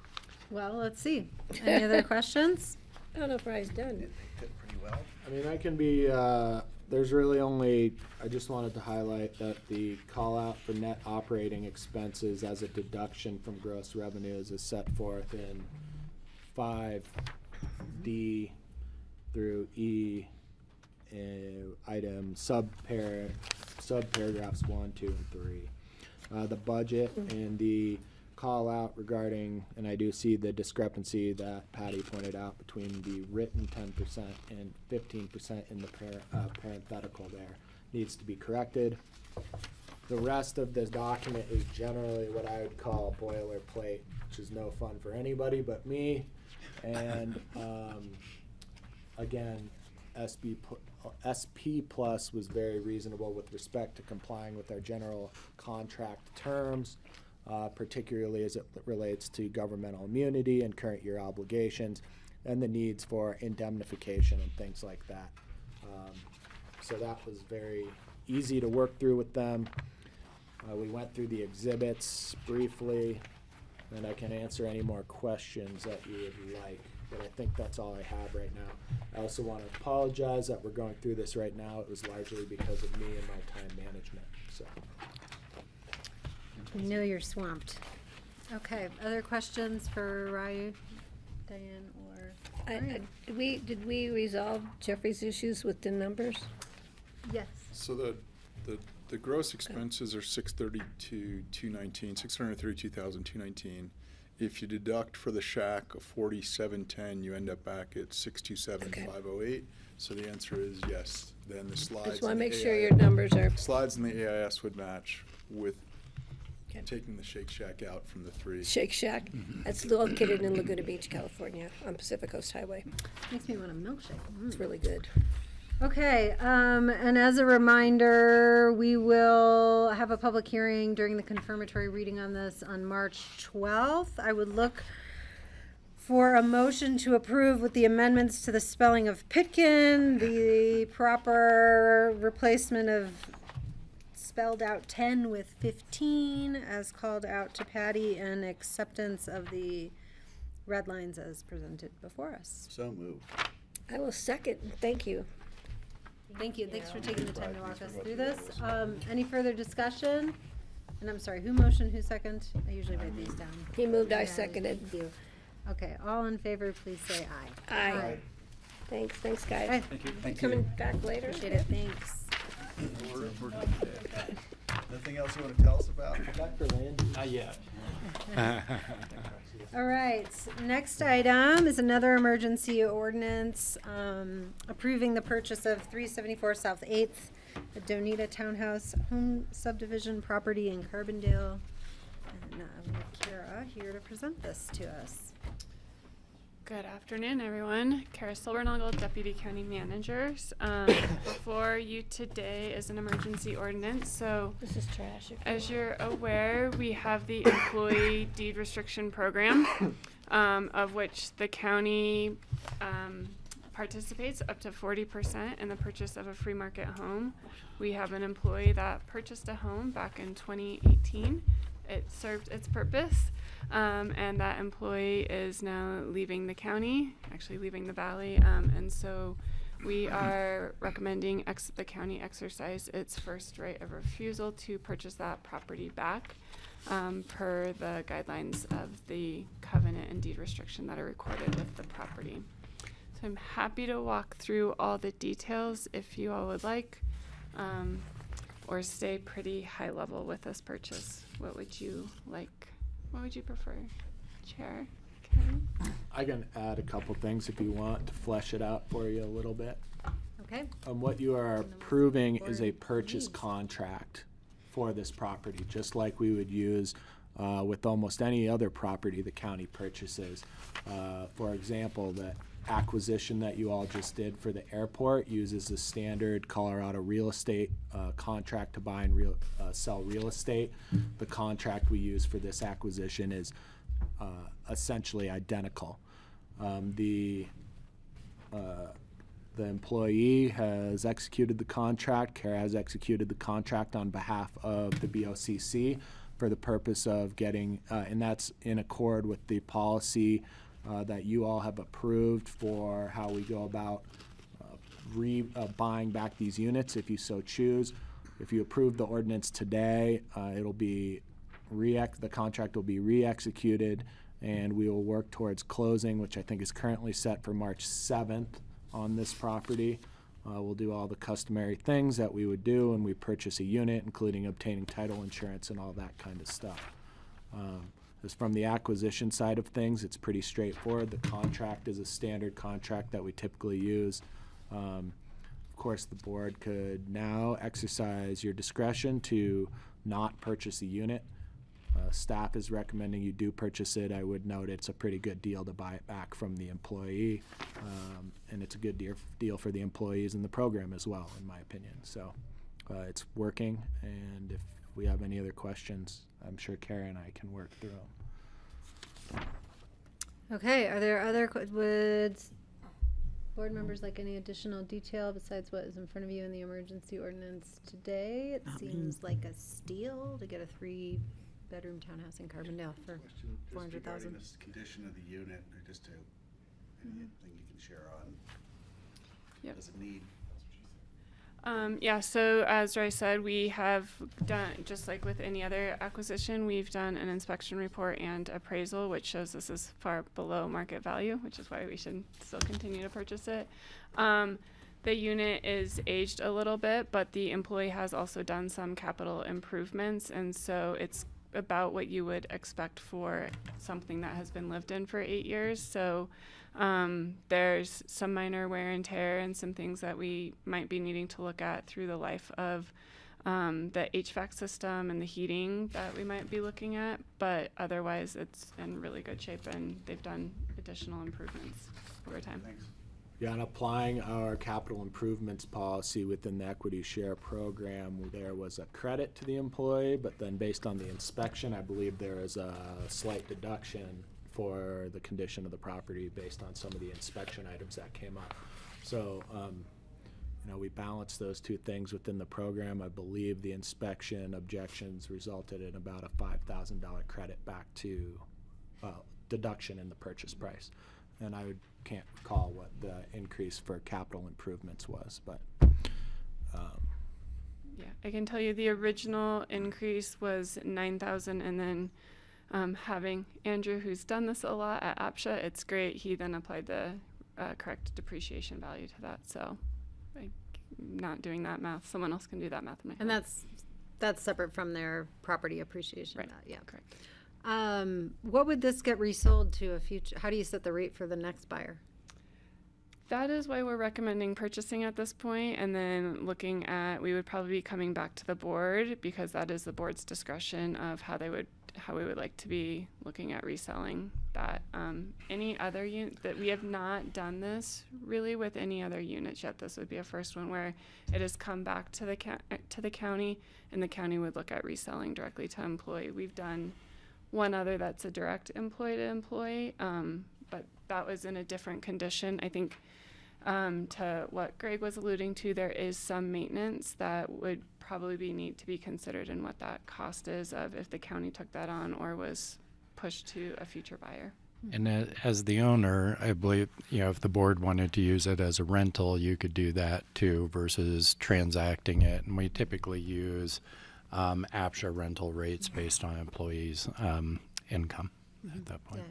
Well, let's see. Any other questions? I don't know if Rye's done. Did pretty well. I mean, I can be, there's really only, I just wanted to highlight that the call out for net operating expenses as a deduction from gross revenues is set forth in 5D through E, item subparagraphs 1, 2, and 3. The budget and the call out regarding, and I do see the discrepancy that Patty pointed out between the written 10% and 15% in the parenthetical there, needs to be corrected. The rest of this document is generally what I would call boilerplate, which is no fun for anybody but me. And again, SP Plus was very reasonable with respect to complying with our general contract terms, particularly as it relates to governmental immunity and current year obligations and the needs for indemnification and things like that. So that was very easy to work through with them. We went through the exhibits briefly, and I can answer any more questions that you would like, but I think that's all I have right now. I also want to apologize that we're going through this right now. It was largely because of me and my time management, so. I know you're swamped. Okay, other questions for Ryu, Diane, or Ryan? Did we resolve Jeffrey's issues with the numbers? Yes. So the gross expenses are 632,219, 632,219. If you deduct for the shack of 4710, you end up back at 627,508. So the answer is yes. Then the slides. Just want in to the make sure AIS your numbers are. Slides in the AIS would match with taking the Shake Shack out from the 3. Shake Shack. That's located in Laguna Beach, California, on Pacific Coast Highway. Makes me want a milkshake. It's really good. Okay, and as a reminder, we will have a public hearing during the confirmatory reading on this on March 12th. I would look for a motion to approve with the amendments to the spelling of Pitkin, the proper replacement of spelled out 10 with 15 as called out to Patty, and acceptance of the red lines as presented before us. So moved. I will second. Thank you. Thank you. Thanks for taking the time to walk us through this. Any further discussion? And I'm sorry, who motioned, who second? I usually write these down. He moved, I Yeah, seconded. Thank you. Okay, all in favor, please say aye. Aye. Thanks, guys. Aye. Thank you. Thank Coming you. back later. Appreciate it, thanks. Nothing else you want to tell us about? Dr. Landy. Not yet. All right, next item is another emergency ordinance, approving the purchase of 374 South 8th, the Donita Townhouse Home Subdivision property in Carbondale. And we have Kara here to present this to us. Good afternoon, everyone. Kara Silbernagel, Deputy County Manager. Before you today is an emergency ordinance. So, This is trash. as you're aware, we have the Employee Deed Restriction Program, of which the county participates up to 40% in the purchase of a free market home. We have an employee that purchased a home back in 2018. It served its purpose. And that employee is now leaving the county, actually leaving the valley, and so we are recommending the county exercise its first right of refusal to purchase that property back, per the guidelines of the covenant and deed restriction that are recorded with the property. So I'm happy to walk through all the details if you all would like, or stay pretty high level with this purchase. What would you like? What would you prefer? Chair? Karen? I can add a couple things if you want to flesh it out for you a little bit. Okay. What you are approving is a purchase contract for this property, just like we would use with almost any other property the county purchases. For example, the acquisition that you all just did for the airport uses the standard Colorado real estate contract to buy and sell real estate. The contract we use for this acquisition is essentially identical. The employee has executed the contract, Kara has executed the contract on behalf of the BoCC for the purpose of getting, and that's in accord with the policy that you all have approved for how we go about buying back these units if you so choose. If you approve the ordinance today, it'll be the contract will be re-executed, and we will work towards closing, which I think is currently set for March 7th on this property. We'll do all the customary things that we would do when we purchase a unit, including obtaining title insurance and all that kind of stuff. As from the acquisition side of things, it's pretty straightforward. The contract is a standard contract that we typically use. Of course, the board could now exercise your discretion to not purchase a unit. Staff is recommending you do purchase it. I would note it's a pretty good deal to buy it back from the employee, and it's a good deal for the employees in the program as well, in my opinion. So it's working, and if we have any other questions, I'm sure Kara and I can work through them. Okay, are there other, would board members like any additional detail besides what is in front of you in the emergency ordinance today? It seems like a steal to get a 3-bedroom townhouse in Carbondale for $400,000. This condition of the unit, or just anything you can share on. Yep. Does it need? Yeah, so as Ray said, we have done, just like with any other acquisition, we've done an inspection report and appraisal, which shows this is far below market value, which is why we should still continue to purchase it. The unit is aged a little bit, but the employee has also done some capital improvements, and so it's about what you would expect for something that has been lived in for 8 years. So there's some minor wear and tear and some things that we might be needing to look at through the life of the HVAC system and the heating that we might be looking at, but otherwise it's in really good shape and they've done additional improvements over time. Thanks. Yeah, and applying our capital improvements policy within the equity share program, there was a credit to the employee, but then based on the inspection, I believe there is a slight deduction for the condition of the property based on some of the inspection items that came up. So, we balanced those two things within the program. I believe the inspection objections resulted in about a $5,000 credit back to deduction in the purchase price. And I can't recall what the increase for capital improvements was, but yeah, I can tell you the original increase was $9,000, and then having Andrew, who's done this a lot at APSHA, it's great. He then applied the correct depreciation value to that. So I'm not doing that math. Someone else can do that math in my head. And that's separate from their property appreciation. Right. Yeah. Correct. What would this get resold to a future? How do you set the rate for the next buyer? That is why we're recommending purchasing at this point, and then looking at, we would probably be coming back to the board because that is the board's discretion of how we would like to be looking at reselling that. Any other unit that we have not done this really with any other units yet. This would be a first one where it has come back to the county, and the county would look at reselling directly to employee. We've done one other that's a direct employee to employee, but that was in a different condition. I think to what Greg was alluding to, there is some maintenance that would probably need to be considered in what that cost is of if the county took that on or was pushed to a future buyer. And as the owner, I believe, if the board wanted to use it as a rental, you could do that too versus transacting it. And we typically use APSHA rental rates based on employees' income at that point.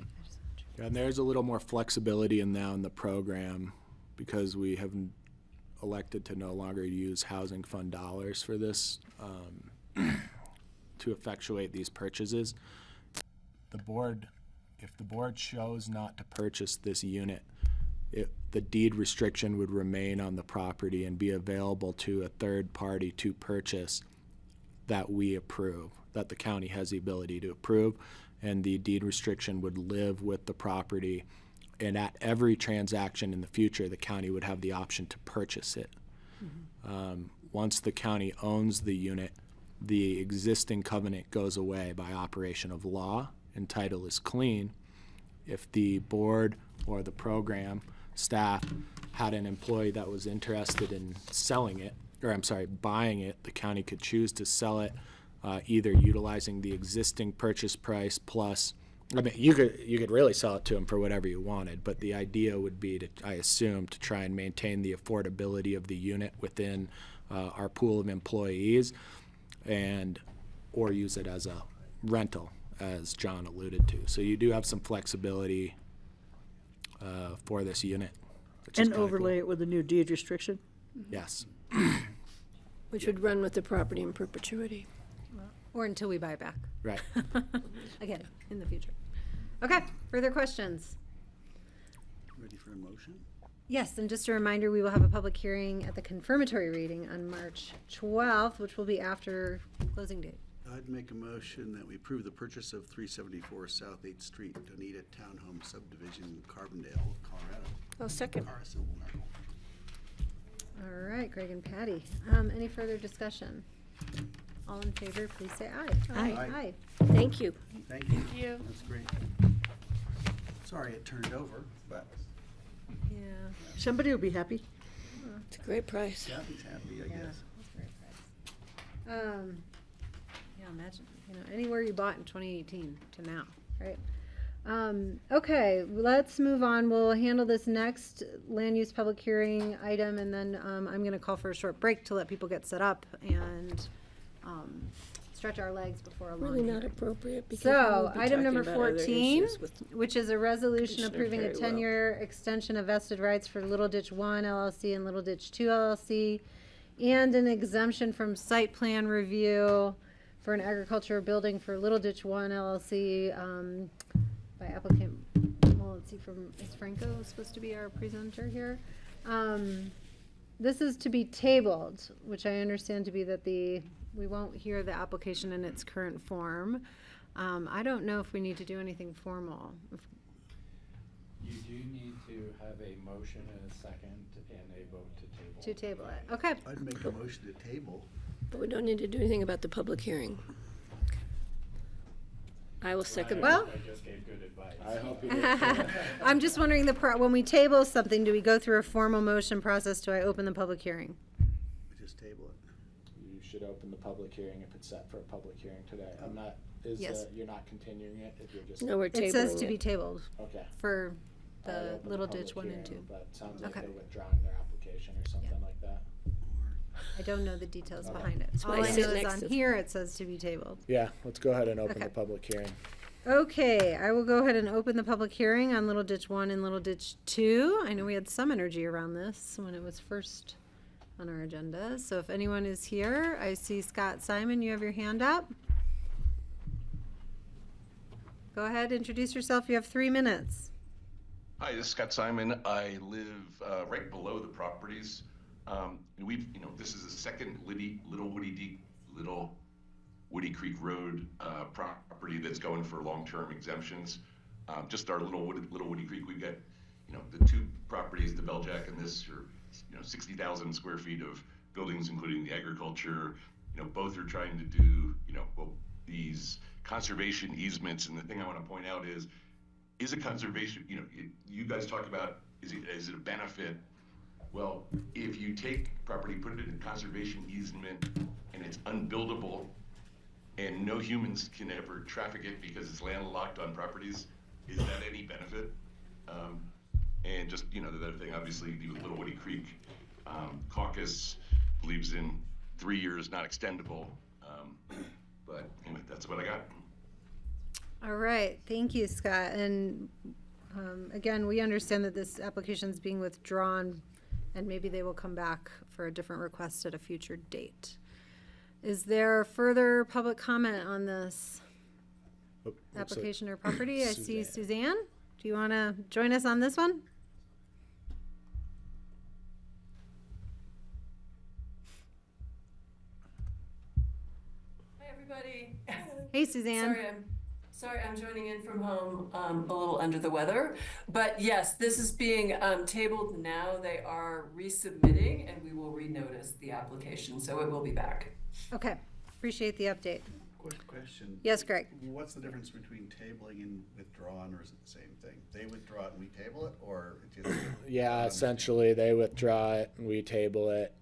Yeah, and there's a little more flexibility in the program because we have elected to no longer use housing fund dollars for this to effectuate these purchases. The board if the board chose not to purchase this unit, the deed restriction would remain on the property and be available to a third party to purchase that we approve, that the county has the ability to approve, and the deed restriction would live with the property. And at every transaction in the future, the county would have the option to purchase it. Once the county owns the unit, the existing covenant goes away by operation of law, and title is clean. If the board or the program staff had an employee that was interested in selling it, or I'm sorry, buying it, the county could choose to sell it, either utilizing the existing purchase price plus, I mean, you could really sell it to them for whatever you wanted, but the idea would be to, I assume, to try and maintain the affordability of the unit within our pool of employees, or use it as a rental, as John alluded to. So you do have some flexibility for this unit. which is And kinda overlay cool. it with a new deed restriction? Yes. Which would run with the property in perpetuity. Or until we buy it back. Right. Again, in the future. Okay, further questions? Ready for a motion? Yes, and just a reminder, we will have a public hearing at the confirmatory reading on March 12th, which will be after closing date. I'd make a motion that we approve the purchase of 374 South 8th Street, Donita Townhome Subdivision, Carbondale, Colorado. I'll second. All right, Greg and Patty. Any further discussion? All in favor, please say aye. Aye. Aye. Thank you. Thank you. Thank you. That's great. Sorry it turned over, but Yeah. Somebody will be happy. It's a great price. Kathy's happy, I Yeah, guess. that's very price. Yeah, imagine, anywhere you bought in 2018 to now, right? Okay, let's move on. We'll handle this next land use public hearing item, and then I'm gonna call for a short break to let people get set up and stretch our legs before a long Really not hearing. appropriate because So, we'll be item talking number about other 14, issues with which is a resolution Commissioner approving a Perry Will. 10-year extension of vested rights for Little Ditch 1 LLC and Little Ditch 2 LLC, and an exemption from site plan review for an agricultural building for Little Ditch 1 LLC by applicant, well, let's see, is Franco supposed to be our presenter here? This is to be tabled, which I understand to be that we won't hear the application in its current form. I don't know if we need to do anything formal. You do need to have a motion and a second and a vote to table. To table it, okay. I'd make a motion to table. But we don't need to do anything about the public hearing. I will second. Well- I just gave good advice. I hope you did. I'm just wondering, when we table something, do we go through a formal motion process? Do I open the public hearing? We just table it. You should open the public hearing if it's set for a public hearing today. Yes. You're not continuing it, if you're just. No, we're tabling It says to it. be tabled Okay. for I'd the open Little public Ditch 1 and hearing, 2. But it sounds like Okay. they're withdrawing their application or something like that. I don't know the details Okay. behind it. That's All why I I know sit is next on to- here, it says to be tabled. Yeah, let's go ahead and open Okay. the public hearing. Okay, I will go ahead and open the public hearing on Little Ditch 1 and Little Ditch 2. I know we had some energy around this when it was first on our agenda. So if anyone is here, I see Scott Simon, you have your hand up. Go ahead, introduce yourself. You have 3 minutes. Hi, this is Scott Simon. I live right below the properties. This is the second Little Woody Creek Road property that's going for long-term exemptions. Just our Little Woody Creek, we've got, the 2 properties, the Beljack and this, are 60,000 square feet of buildings, including the agriculture. Both are trying to do, these conservation easements. And the thing I want to point out is a conservation, you guys talk about, is it a benefit? Well, if you take property, put it in a conservation easement, and it's unbuildable, and no humans can ever traffic it because it's landlocked on properties, is that any benefit? And just, the other thing, obviously, the Little Woody Creek caucus believes in 3 years, not extendable. But anyway, that's what I got. All right, thank you, Scott. And again, we understand that this application is being withdrawn, and maybe they will come back for a different request at a future date. Is there further public comment on this? application or property. I see Suzanne. Do you want to join us on this one? Hi, everybody. Hey, Suzanne. Sorry, I'm joining in from home, a little under the weather. But yes, this is being tabled now. They are resubmitting, and we will renotice the application, so it will be back. Okay, appreciate the update. Quick question. Yes, Greg. What's the difference between tabling and withdrawn, or is it the same thing? They withdraw it and we table it, or it just? Yeah, essentially, they withdraw it and we table it.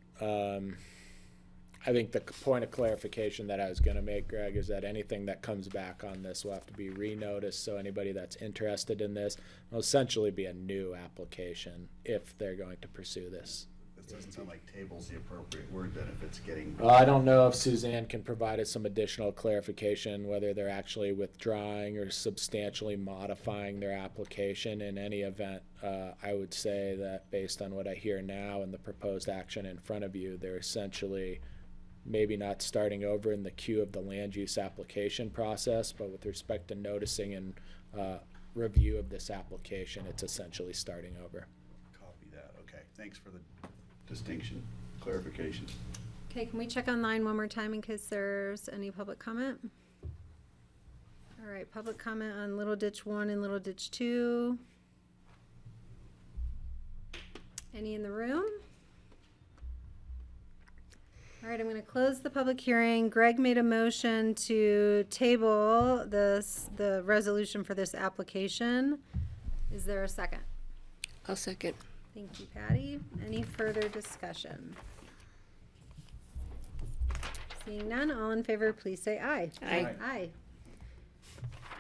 I think the point of clarification that I was going to make, Greg, is that anything that comes back on this will have to be renoticed. So anybody that's interested in this will essentially be a new application if they're going to pursue this. This doesn't sound like table's the appropriate word then if it's getting. Well, I don't know if Suzanne can provide us some additional clarification, whether they're actually withdrawing or substantially modifying their application. In any event, I would say that based on what I hear now and the proposed action in front of you, they're essentially maybe not starting over in the queue of the land use application process, but with respect to noticing and review of this application, it's essentially starting over. Copy that. Okay. Thanks for the distinction, clarification. Okay, can we check online one more time in case there's any public comment? All right, public comment on Little Ditch 1 and Little Ditch 2. Any in the room? All right, I'm going to close the public hearing. Greg made a motion to table the resolution for this application. Is there a second? I'll second. Thank you, Patty. Any further discussion? Seeing none, all in favor, please say aye. Aye. Aye.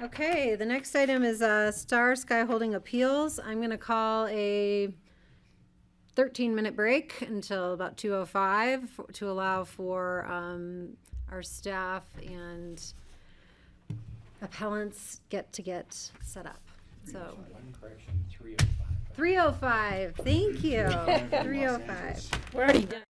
Okay, the next item is Star Sky Holding Appeals. I'm going to call a 13-minute break until about 2:05 to allow for our staff and appellants get set up. So. One correction, 3:05. 3:05. Thank you. 3:05. We're already done.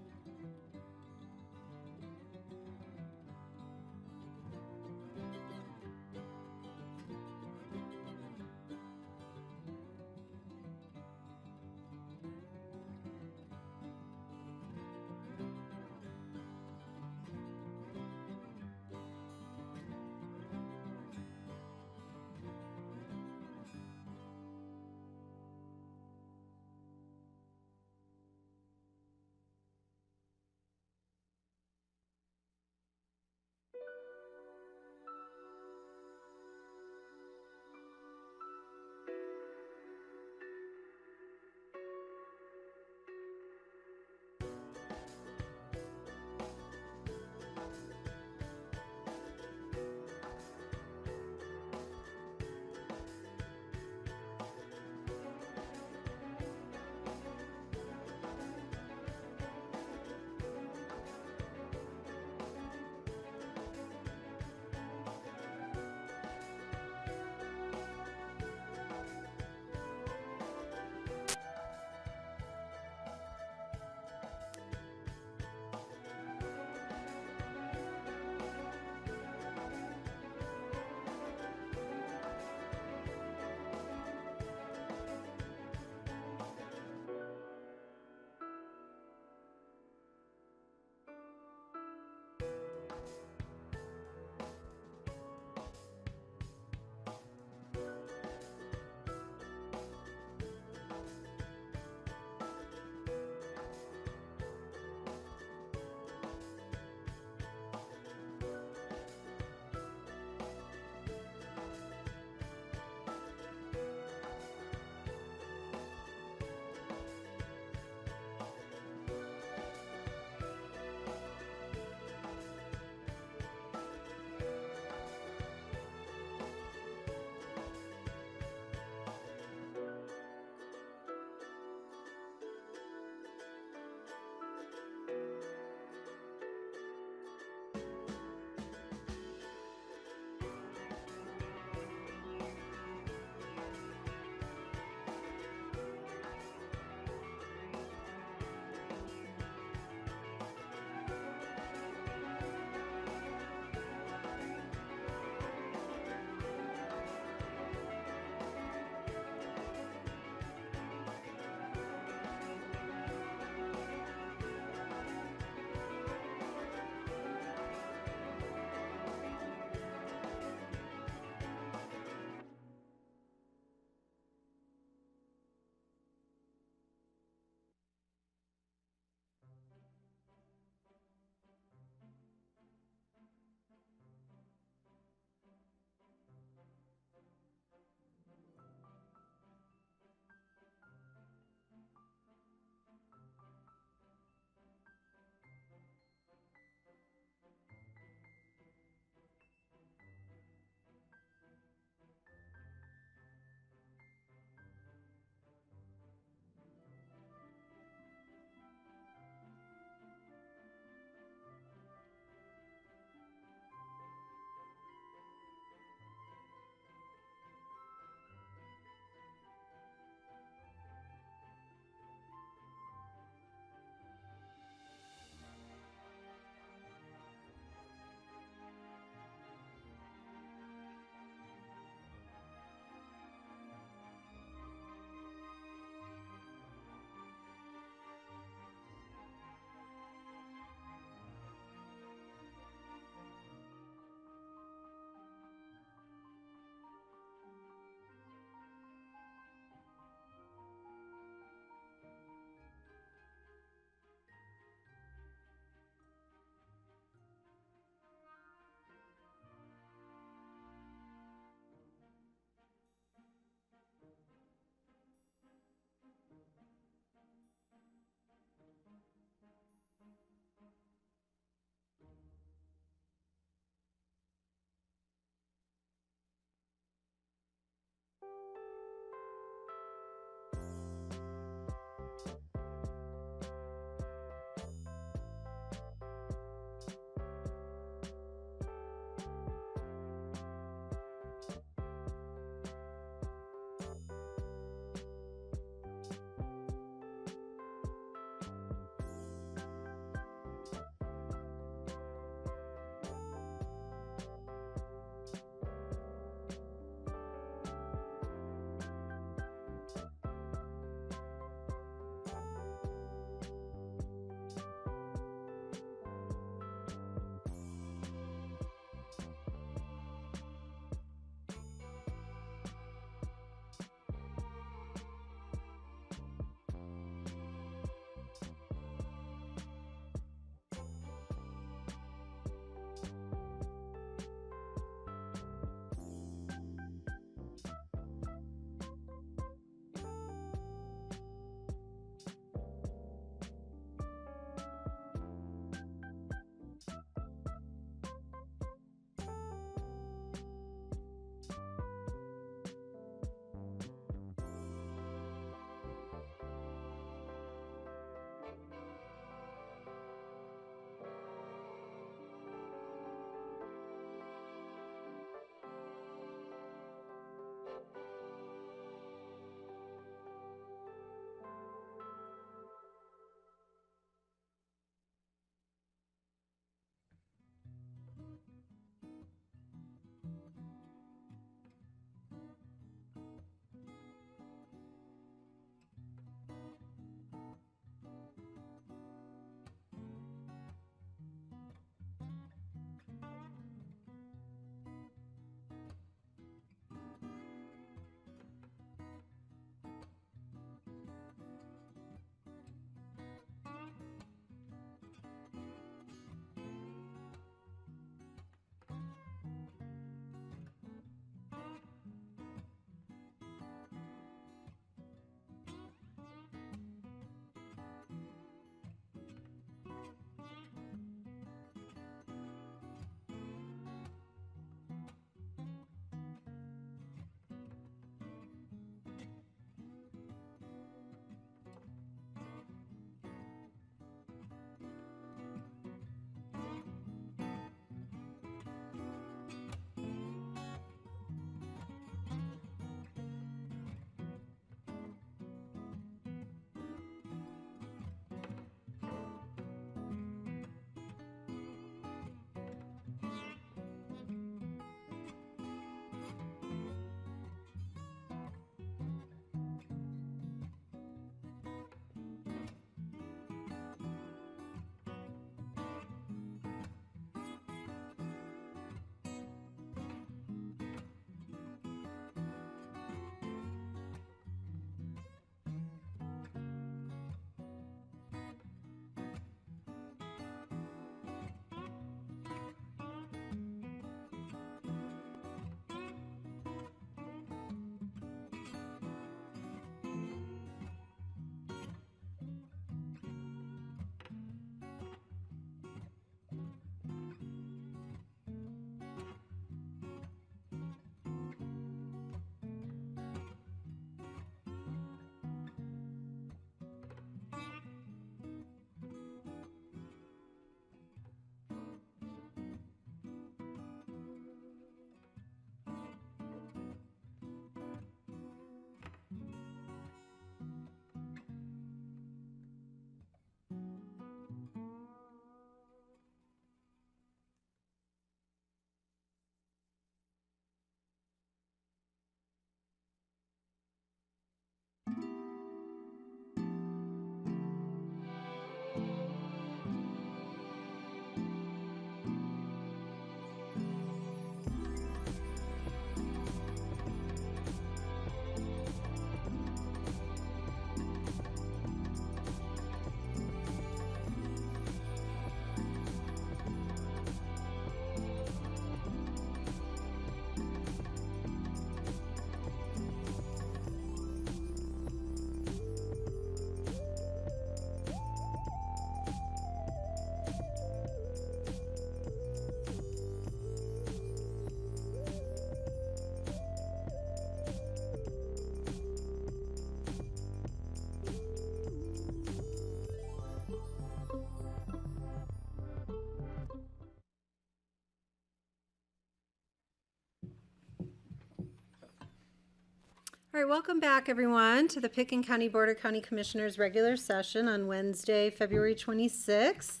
right, welcome back, everyone, to the Pickens County Board of County Commissioners regular session on Wednesday, February 26th.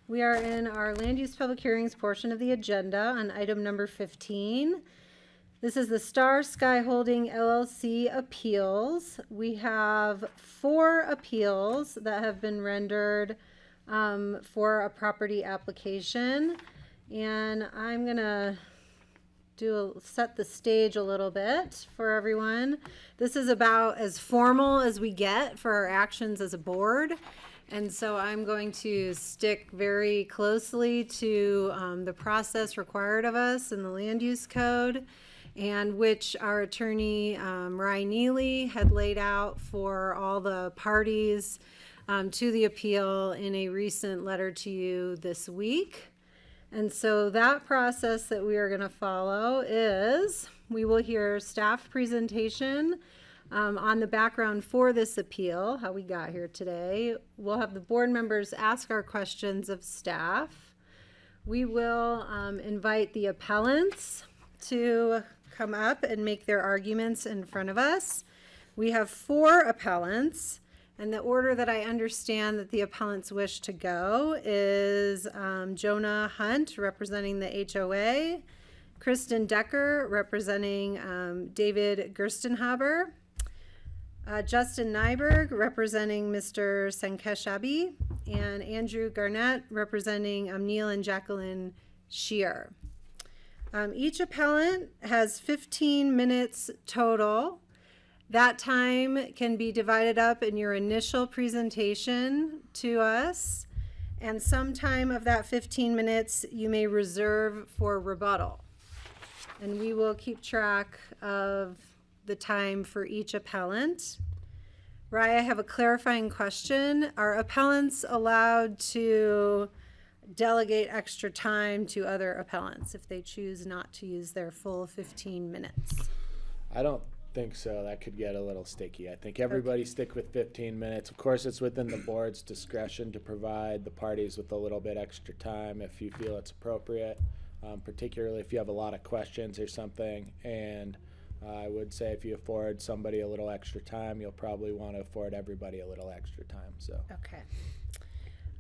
We are in our land use public hearings portion of the agenda on item number 15. This is the Star Sky Holding LLC appeals. We have 4 appeals that have been rendered for a property application, and I'm gonna set the stage a little bit for everyone. This is about as formal as we get for our actions as a board. And so I'm going to stick very closely to the process required of us in the land use code, and which our attorney, Rye Neely, had laid out for all the parties to the appeal in a recent letter to you this week. And so that process that we are going to follow is we will hear staff presentation on the background for this appeal, how we got here today. We'll have the board members ask our questions of staff. We will invite the appellants to come up and make their arguments in front of us. We have 4 appellants. And the order that I understand that the appellants wish to go is Jonah Hunt, representing the HOA, Kristen Decker, representing David Gerstenhaber, Justin Nyberg, representing Mr. Sankeshabi, and Andrew Garnett, representing Neil and Jacqueline Shear. Each appellant has 15 minutes total. That time can be divided up in your initial presentation to us, and some time of that 15 minutes you may reserve for rebuttal. And we will keep track of the time for each appellant. Rye, I have a clarifying question. Are appellants allowed to delegate extra time to other appellants if they choose not to use their full 15 minutes? I don't think so. That could get a little sticky. I think everybody stick with 15 minutes. Of course, it's within the board's discretion to provide the parties with a little bit extra time if you feel it's appropriate, particularly if you have a lot of questions or something. And I would say if you afford somebody a little extra time, you'll probably want to afford everybody a little extra time. So okay.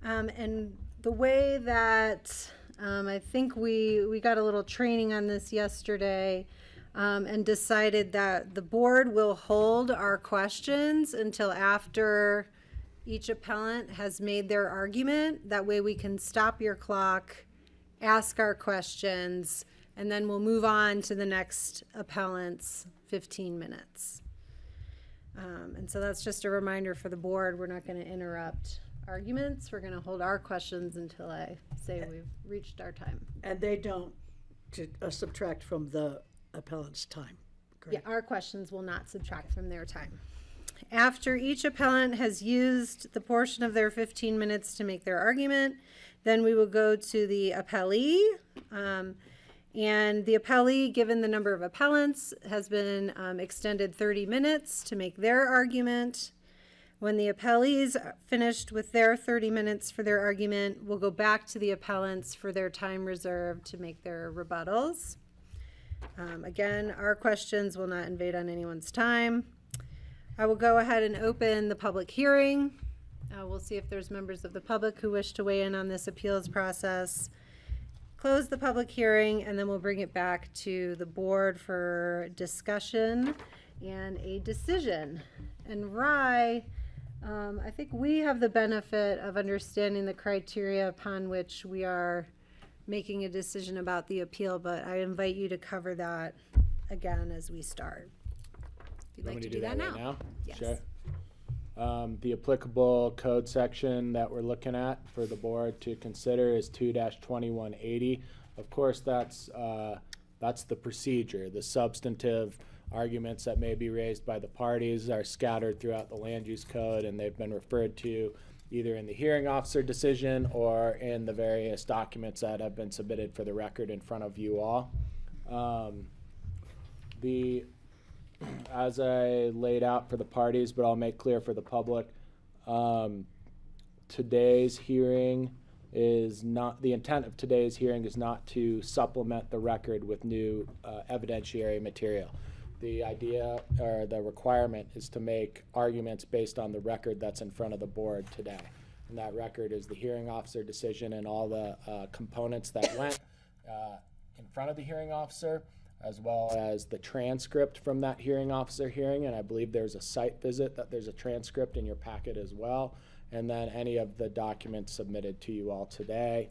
And the way that I think we got a little training on this yesterday, and decided that the board will hold our questions until after each appellant has made their argument. That way we can stop your clock, ask our questions, and then we'll move on to the next appellant's 15 minutes. And so that's just a reminder for the board. We're not going to interrupt arguments. We're going to hold our questions until I say we've reached our time. And they don't subtract from the appellant's time. Correct? Yeah, our questions will not subtract from their time. After each appellant has used the portion of their 15 minutes to make their argument, then we will go to the appellee. And the appellee, given the number of appellants, has been extended 30 minutes to make their argument. When the appellees are finished with their 30 minutes for their argument, we'll go back to the appellants for their time reserved to make their rebuttals. Again, our questions will not invade on anyone's time. I will go ahead and open the public hearing. We'll see if there's members of the public who wish to weigh in on this appeals process. Close the public hearing, and then we'll bring it back to the board for discussion and a decision. And Rye, I think we have the benefit of understanding the criteria upon which we are making a decision about the appeal, but I invite you to cover that again as we start. If you'd like to do that now. Right now? Yes. Sure. The applicable code section that we're looking at for the board to consider is 2-2180. Of course, that's the procedure. The substantive arguments that may be raised by the parties are scattered throughout the land use code, and they've been referred to either in the hearing officer decision or in the various documents that have been submitted for the record in front of you all. As I laid out for the parties, but I'll make clear for the public, today's hearing is not, the intent of today's hearing is not to supplement the record with new evidentiary material. The idea or the requirement is to make arguments based on the record that's in front of the board today. And that record is the hearing officer decision and all the components that went in front of the hearing officer, as well as the transcript from that hearing officer hearing. And I believe there's a site visit that there's a transcript in your packet as well. And then any of the documents submitted to you all today.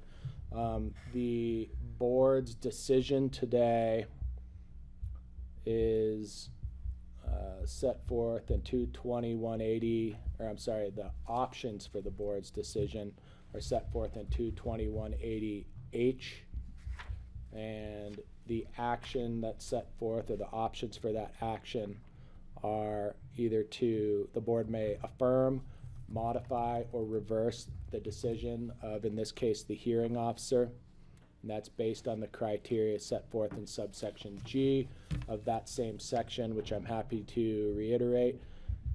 The board's decision today is set forth in 220-180, or I'm sorry, the options for the board's decision are set forth in 220-180H, and the action that's set forth, or the options for that action, are either the board may affirm, modify, or reverse the decision of, in this case, the hearing officer. And that's based on the criteria set forth in subsection G of that same section, which I'm happy to reiterate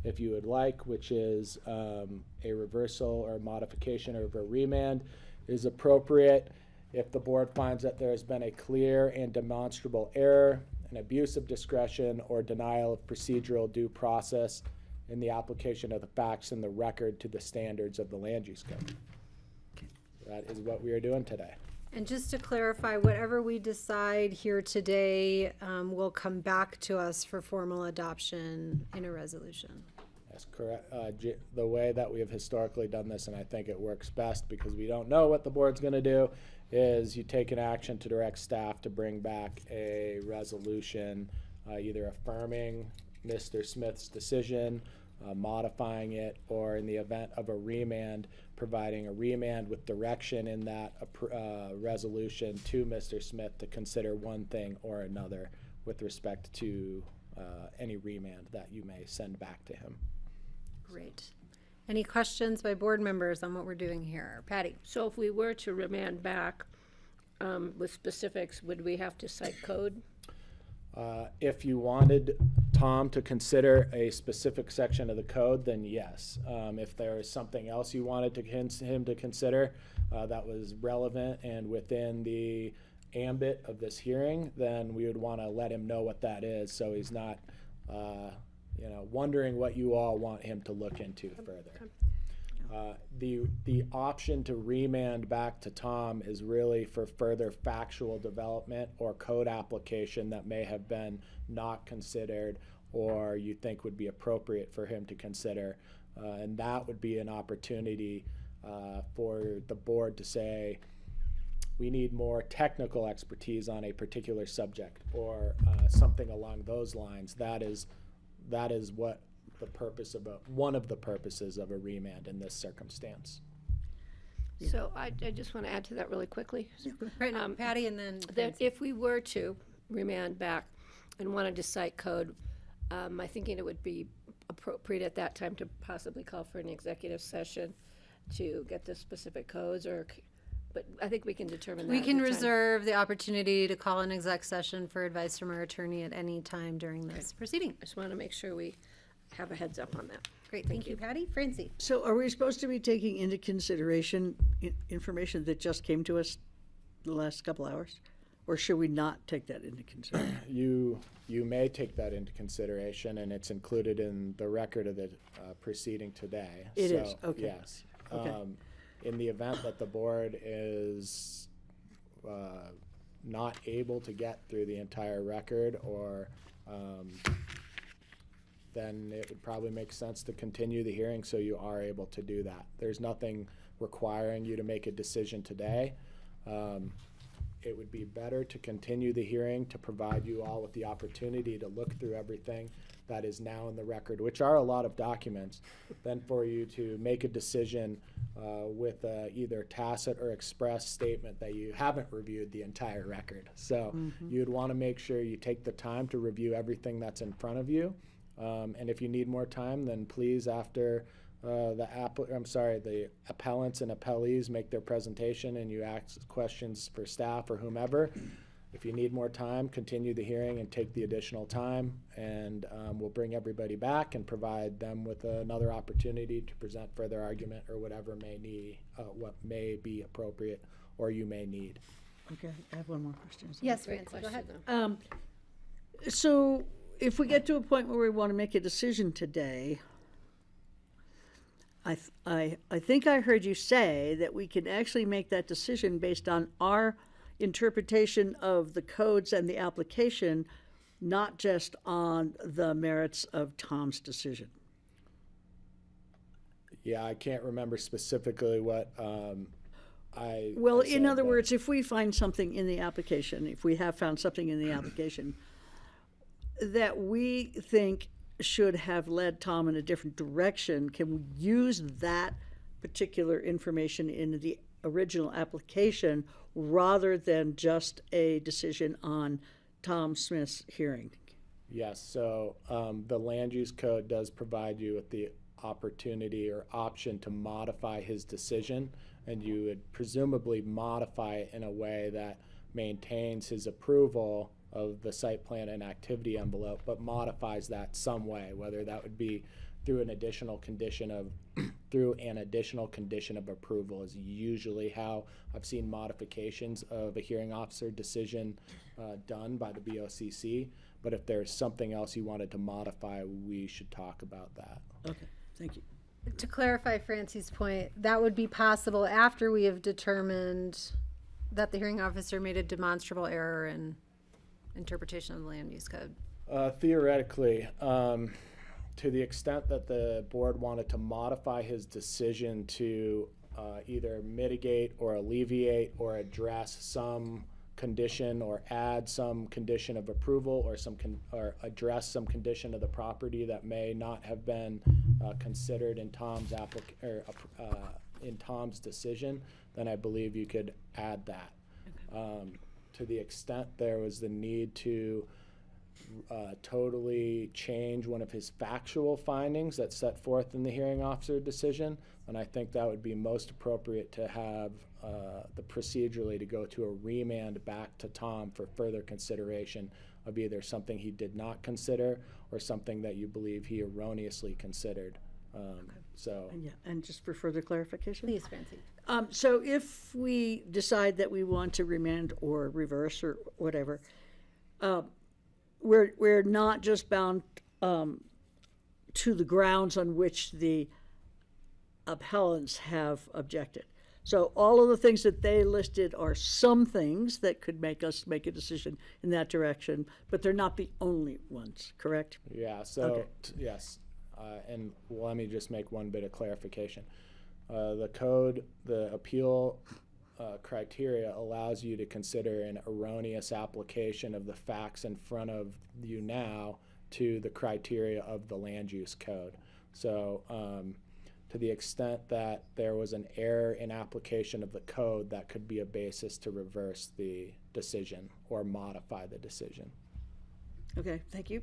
if you would like, which is a reversal or modification or a remand is appropriate if the board finds that there has been a clear and demonstrable error, an abuse of discretion, or denial of procedural due process in the application of the facts in the record to the standards of the land use code. That is what we are doing today. And just to clarify, whatever we decide here today will come back to us for formal adoption in a resolution. That's correct. The way that we have historically done this, and I think it works best because we don't know what the board's going to do, is you take an action to direct staff to bring back a resolution, either affirming Mr. Smith's decision, modifying it, or in the event of a remand, providing a remand with direction in that resolution to Mr. Smith to consider one thing or another with respect to any remand that you may send back to him. Great. Any questions by board members on what we're doing here? Patty? So if we were to remand back with specifics, would we have to cite code? If you wanted Tom to consider a specific section of the code, then yes. If there is something else you wanted him to consider that was relevant and within the ambit of this hearing, then we would want to let him know what that is, so he's not, wondering what you all want him to look into further. The option to remand back to Tom is really for further factual development or code application that may have been not considered or you think would be appropriate for him to consider. And that would be an opportunity for the board to say, we need more technical expertise on a particular subject or something along those lines. That is what the purpose of one of the purposes of a remand in this circumstance. So I just want to add to that really quickly. Right, Patty, and then that if we were to remand back and wanted to cite code, I think it would be appropriate at that time to possibly call for an executive session to get the specific codes, but I think we can determine that. We can at the time. reserve the opportunity to call an exec session for advice from our attorney at any time during this proceeding. I just want to make sure we have a heads up on that. Great, thank you, Patty. Francie? So are we supposed to be taking into consideration information that just came to us the last couple hours? Or should we not take that into consideration? You may take that into consideration, and it's included in the record of the proceeding today. It is, okay. Yes. Okay. In the event that the board is not able to get through the entire record, or then it would probably make sense to continue the hearing so you are able to do that. There's nothing requiring you to make a decision today. It would be better to continue the hearing to provide you all with the opportunity to look through everything that is now in the record, which are a lot of documents, than for you to make a decision with either tacit or express statement that you haven't reviewed the entire record. So you'd want to make sure you take the time to review everything that's in front of you. And if you need more time, then please, after the appellants and appellees make their presentation and you ask questions for staff or whomever, if you need more time, continue the hearing and take the additional time, and we'll bring everybody back and provide them with another opportunity to present further argument or whatever what may be appropriate or you may need. Okay, I have one more question. Yes, Great Francie, go question, ahead. So if we get to a point where we want to make a decision today, I think I heard you say that we can actually make that decision based on our interpretation of the codes and the application, not just on the merits of Tom's decision. Yeah, I can't remember specifically what Well, I in said, other but- words, if we find something in the application, if we have found something in the application that we think should have led Tom in a different direction, can we use that particular information in the original application rather than just a decision on Tom Smith's hearing? Yes, so the land use code does provide you with the opportunity or option to modify his decision, and you would presumably modify it in a way that maintains his approval of the site plan and activity envelope, but modifies that some way, whether that would be through an additional condition of approval is usually how I've seen modifications of a hearing officer decision done by the BoCC. But if there's something else you wanted to modify, we should talk about that. Okay, thank you. To clarify Francie's point, that would be possible after we have determined that the hearing officer made a demonstrable error in interpretation of the land use code. Theoretically, to the extent that the board wanted to modify his decision to either mitigate or alleviate or address some condition or add some condition of approval or or address some condition of the property that may not have been considered in Tom's in Tom's decision, then I believe you could add that. To the extent there was the need to totally change one of his factual findings that's set forth in the hearing officer decision, and I think that would be most appropriate to have the procedurally to go to a remand back to Tom for further consideration of either something he did not consider or something that you believe he erroneously considered. So. And yeah, and just for further clarification? Please, Francie. So if we decide that we want to remand or reverse or whatever, we're not just bound to the grounds on which the appellants have objected. So all of the things that they listed are some things that could make us make a decision in that direction, but they're not the only ones, correct? Yeah, so, Okay. Yes. And let me just make one bit of clarification. The code, the appeal criteria allows you to consider an erroneous application of the facts in front of you now to the criteria of the land use code. So to the extent that there was an error in application of the code, that could be a basis to reverse the decision or modify the decision. Okay, thank you.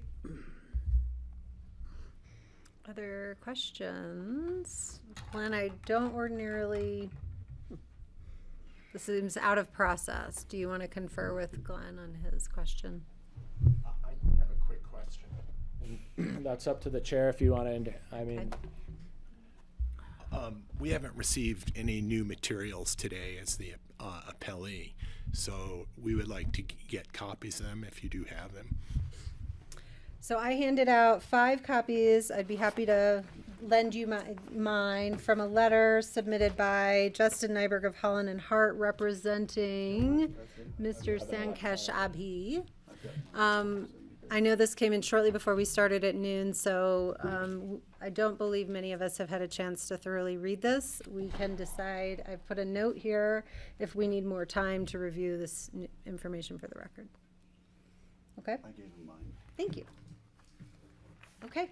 Other questions? Glenn, I don't ordinarily, this seems out of process. Do you want to confer with Glenn on his question? I have a quick question. That's up to the chair if you want to, I mean. We haven't received any new materials today as the appellee, so we would like to get copies of them if you do have them. So I handed out 5 copies. I'd be happy to lend you mine from a letter submitted by Justin Nyberg of Holland and Hart representing Mr. Sankesh Abhi. I know this came in shortly before we started at noon, so I don't believe many of us have had a chance to thoroughly read this. We can decide, I've put a note here if we need more time to review this information for the record. Okay? I gave him mine. Thank you. Okay.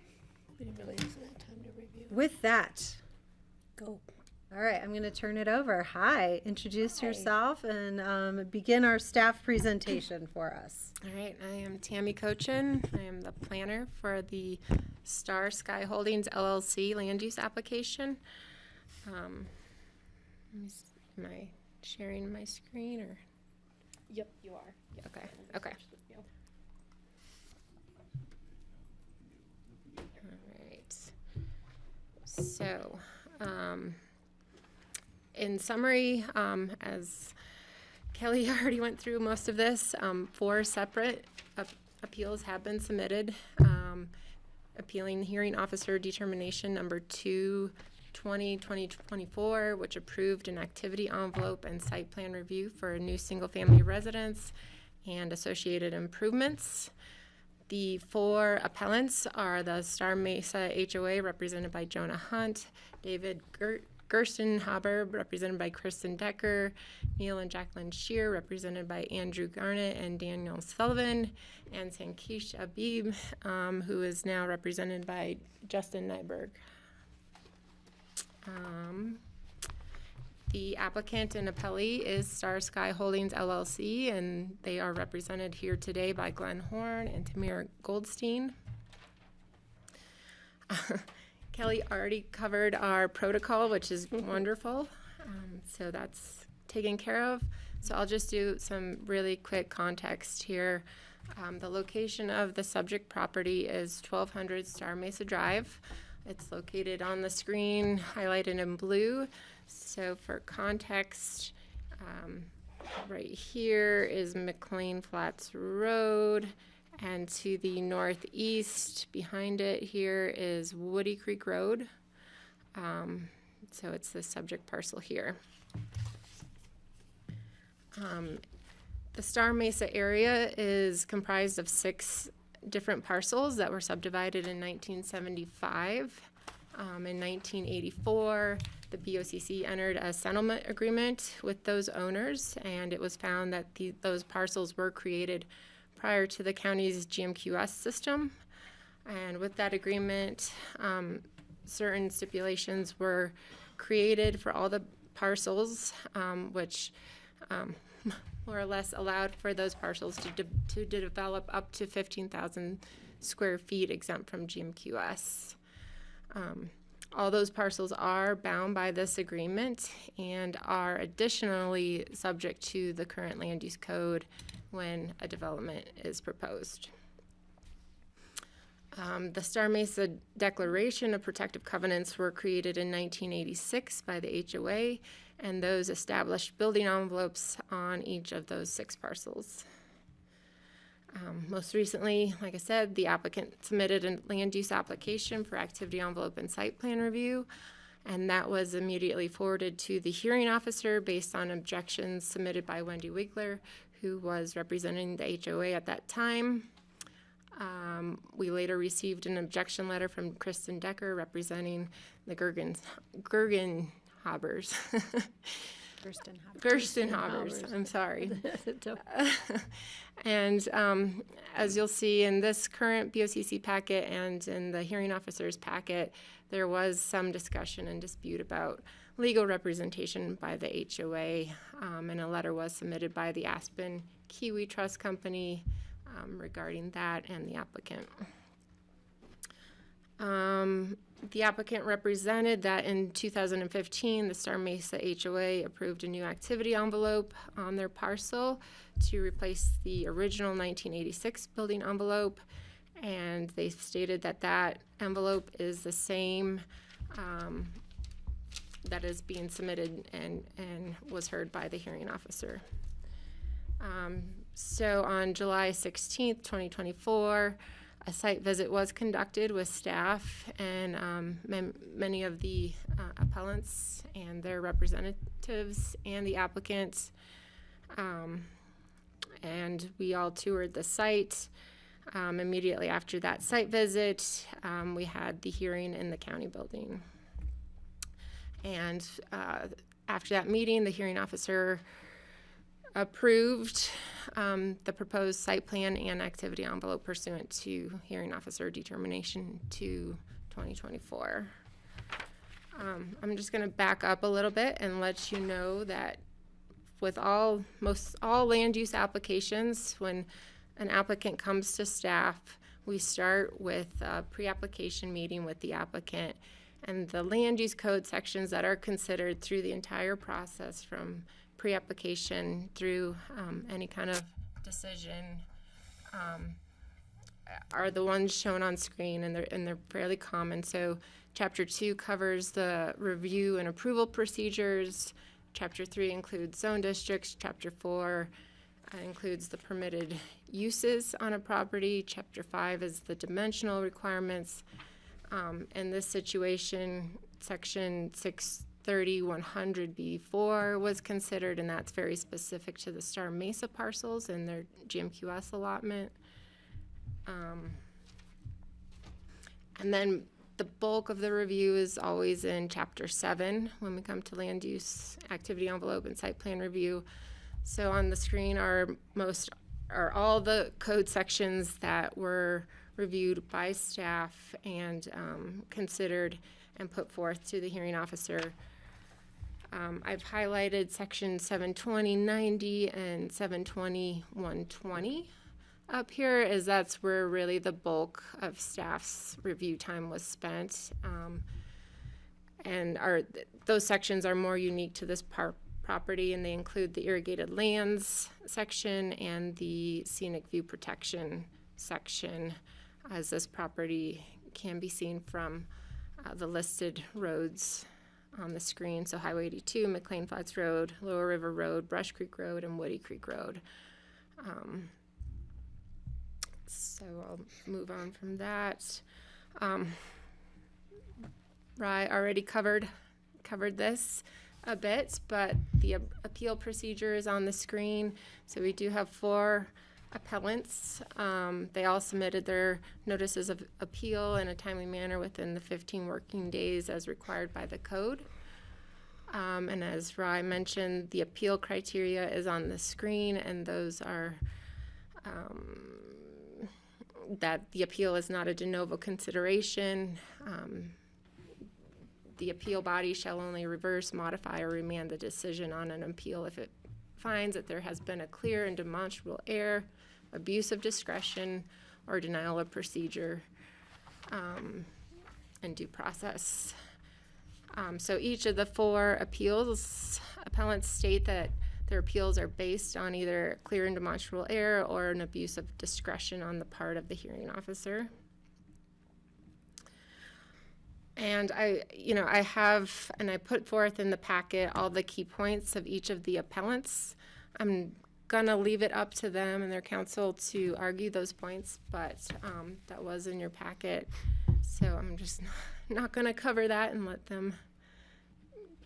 We didn't really have time to review. With that, Go. all right, I'm going to turn it over. Hi, introduce yourself and begin our staff presentation for us. All right, I am Tammy Cochin. I am the planner for the Star Sky Holdings LLC land use application. Am I sharing my screen or? Yep, you are. Yeah, okay, okay. All right. So, in summary, as Kelly already went through most of this, 4 separate appeals have been submitted. Appealing hearing officer determination number 2/20/2024, which approved an activity envelope and site plan review for a new single-family residence and associated improvements. The 4 appellants are the Star Mesa HOA, represented by Jonah Hunt, David Gerstenhaber, represented by Kristen Decker, Neil and Jacqueline Shear, represented by Andrew Garnett and Daniel Sullivan, and Sankesh Abib, who is now represented by Justin Nyberg. The applicant and appellee is Star Sky Holdings LLC, and they are represented here today by Glenn Horn and Tamir Goldstein. Kelly already covered our protocol, which is wonderful. So that's taken care of. So I'll just do some really quick context here. The location of the subject property is 1200 Star Mesa Drive. It's located on the screen, highlighted in blue. So for context, right here is McLean Flats Road, and to the northeast behind it here is Woody Creek Road. So it's the subject parcel here. The Star Mesa area is comprised of 6 different parcels that were subdivided in 1975. In 1984, the BoCC entered a settlement agreement with those owners, and it was found that those parcels were created prior to the county's GMQS system. And with that agreement, certain stipulations were created for all the parcels, which more or less allowed for those parcels to develop up to 15,000 square feet exempt from GMQS. All those parcels are bound by this agreement and are additionally subject to the current land use code when a development is proposed. The Star Mesa Declaration of Protective Covenants were created in 1986 by the HOA, and those established building envelopes on each of those 6 parcels. Most recently, like I said, the applicant submitted a land use application for activity envelope and site plan review, and that was immediately forwarded to the hearing officer based on objections submitted by Wendy Wigler, who was representing the HOA at that time. We later received an objection letter from Kristen Decker representing the Gerstenhabers. Gerstenhabers, I'm sorry. And as you'll see in this current BoCC packet and in the hearing officer's packet, there was some discussion and dispute about legal representation by the HOA, and a letter was submitted by the Aspen Kiwi Trust Company regarding that and the applicant. The applicant represented that in 2015, the Star Mesa HOA approved a new activity envelope on their parcel to replace the original 1986 building envelope, and they stated that that envelope is the same that is being submitted and was heard by the hearing officer. So on July 16th, 2024, a site visit was conducted with staff and many of the appellants and their representatives and the applicants. And we all toured the site. Immediately after that site visit, we had the hearing in the county building. And after that meeting, the hearing officer approved the proposed site plan and activity envelope pursuant to hearing officer determination 2/2024. I'm just going to back up a little bit and let you know that with all land use applications, when an applicant comes to staff, we start with a pre-application meeting with the applicant, and the land use code sections that are considered through the entire process from pre-application through any kind of decision are the ones shown on screen, and they're fairly common. So Chapter 2 covers the review and approval procedures. Chapter 3 includes zone districts. Chapter 4 includes the permitted uses on a property. Chapter 5 is the dimensional requirements. In this situation, section 630-100B4 was considered, and that's very specific to the Star Mesa parcels and their GMQS allotment. And then the bulk of the review is always in Chapter 7 when we come to land use, activity envelope, and site plan review. So on the screen are all the code sections that were reviewed by staff and considered and put forth to the hearing officer. I've highlighted section 720-90 and 720-120 up here, as that's where really the bulk of staff's review time was spent. And those sections are more unique to this property, and they include the irrigated lands section and the scenic view protection section, as this property can be seen from the listed roads on the screen. So Highway 82, McLean Flats Road, Lower River Road, Brush Creek Road, and Woody Creek Road. So I'll move on from that. Rye already covered this a bit, but the appeal procedure is on the screen. So we do have 4 appellants. They all submitted their notices of appeal in a timely manner within the 15 working days as required by the code. And as Rye mentioned, the appeal criteria is on the screen, and those are that the appeal is not a de novo consideration. The appeal body shall only reverse, modify, or remand the decision on an appeal if it finds that there has been a clear and demonstrable error, abuse of discretion, or denial of procedure and due process. So each of the 4 appellants state that their appeals are based on either clear and demonstrable error or an abuse of discretion on the part of the hearing officer. And I put forth in the packet all the key points of each of the appellants. I'm gonna leave it up to them and their counsel to argue those points, but that was in your packet. So I'm just not gonna cover that and let them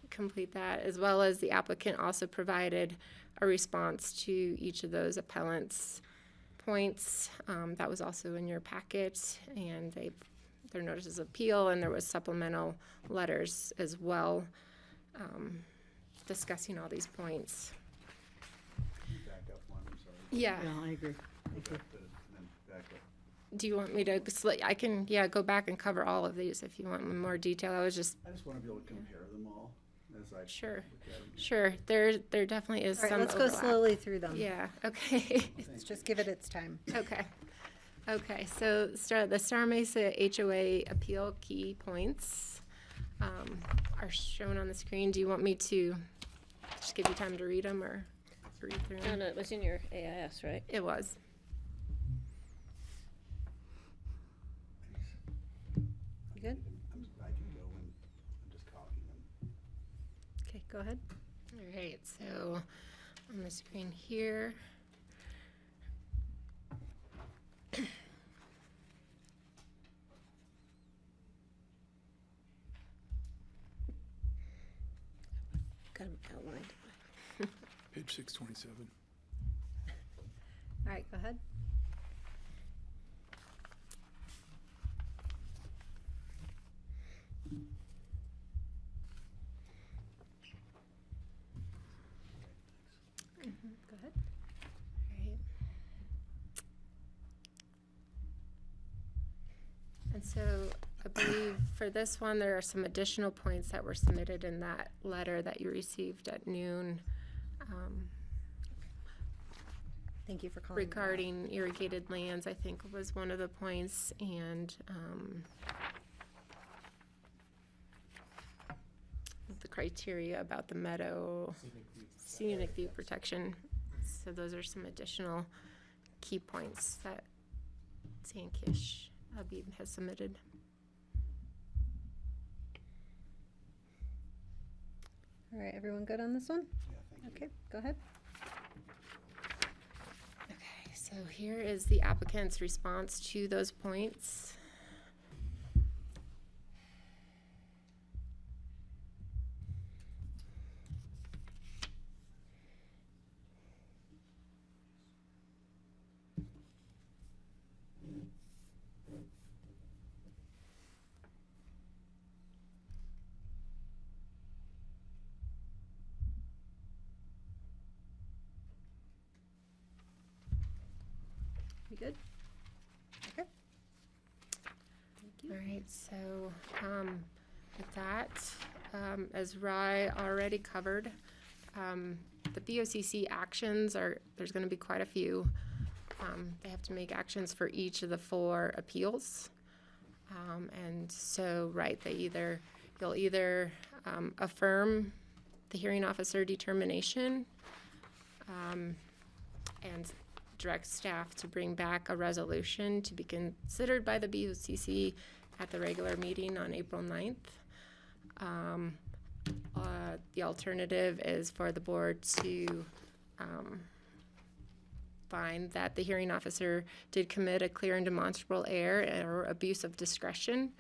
complete that, as well as the applicant also provided a response to each of those appellants' points. That was also in your packet, and their notices of appeal, and there was supplemental letters as well discussing all these points. Back up one, I'm sorry. Yeah. Yeah, I agree. Back up. Do you want me to, I can, go back and cover all of these if you want more detail. I just want to be able to compare them all as I Sure. look at them. Sure, there definitely is All right, some let's overlap. go slowly through them. Yeah, okay. Let's just give it its time. Okay, so the Star Mesa HOA appeal key points are shown on the screen. Do you want me to just give you time to read them or read through them? No, it was in your AIS, right? It was. You good? I can go and I'm just copying them. Okay, go ahead. All right, so on the screen here. Got them outlined. Page 627. All right, go ahead. Go ahead. Right. And so I believe for this one, there are some additional points that were submitted in that letter that you received at noon. Thank you for calling. Regarding irrigated lands, I think was one of the points, and the criteria about the meadow, scenic view protection. So those are some additional key points that Sankish Habib has submitted. All right, everyone good on this one? Yeah, thank you. Okay, go ahead. So here is the applicant's response to those points. We good? Okay. All right, so with that, as Rye already covered, the BoCC actions are, there's going to be quite a few. They have to make actions for each of the 4 appeals. And so, right, you'll either affirm the hearing officer determination and direct staff to bring back a resolution to be considered by the BoCC at the regular meeting on April 9th. The alternative is for the board to find that the hearing officer did commit a clear and demonstrable error or abuse of discretion.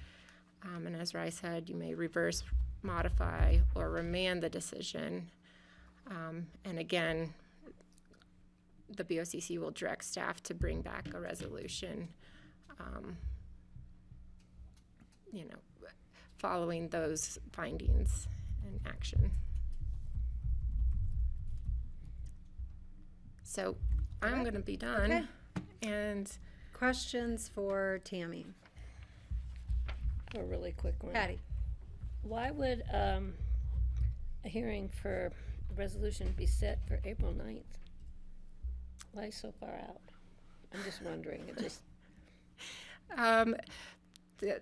And as Rai said, you may reverse, modify, or remand the decision. And again, the BoCC will direct staff to bring back a resolution, following those findings and action. So I'm going to be done. Okay. And questions for Tammy? A really quick one. Patty. Why would a hearing for a resolution be set for April 9th? Why so far out? I'm just wondering. It just.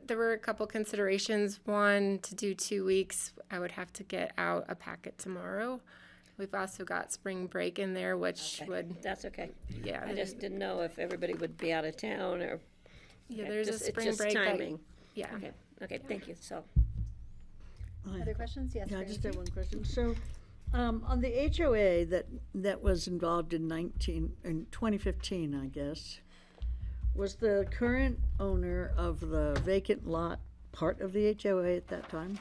There were a couple considerations. One, to do 2 weeks, I would have to get out a packet tomorrow. We've also got spring break in there, which would. That's okay. Yeah. I just didn't know if everybody would be out of town or. Yeah, there's a spring it's just break. Timing. Yeah. Okay, thank you. So. Other questions? Yes. Yeah, I just Francie? have one question. So, on the HOA that was involved in 2015, I guess, was the current owner of the vacant lot part of the HOA at that time?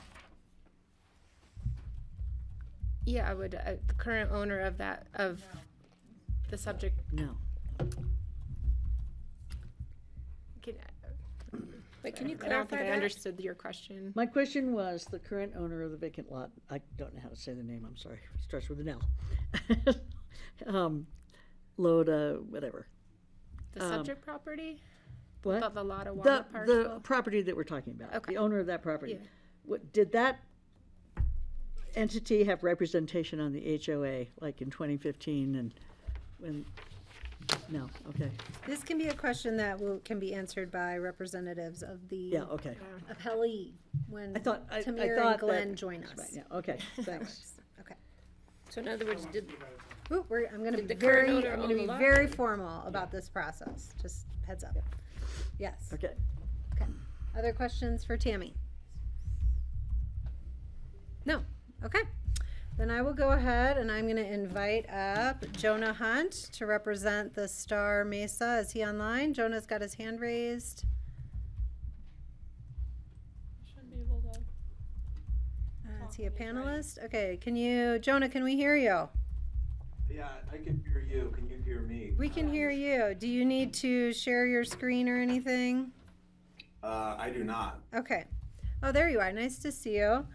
Yeah, I would. The current owner of the subject. No. Wait, can you I don't clarify think I that? understood your question. My question was the current owner of the vacant lot. I don't know how to say the name. I'm sorry. It starts with an L. Loda, whatever. The subject property? What? The Lottawanna parcel? The property that we're talking about. Okay. The owner of that property. Yeah. What, did that entity have representation on the HOA, like in 2015 and when? No, okay. This can be a question that can be answered by representatives of the Yeah, okay. appellee when I thought Tamir that and Glenn was join right, us. yeah, okay, thanks. Okay. So in other words, did Ooh, I'm going to Did be the current very, owner I'm own going to the be lot? very formal about this process. Just heads up. Yes. Okay. Okay. Other questions for Tammy? No. Okay. Then I will go ahead and I'm going to invite up Jonah Hunt to represent the Star Mesa. Is he online? Jonah's got his hand raised. Should be able to. Is he a panelist? Okay. Jonah, can we hear you? Yeah, I can hear you. Can you hear me? We can hear you. Do you need to share your screen or anything? I do not. Okay. Oh, there you are. Nice to see you.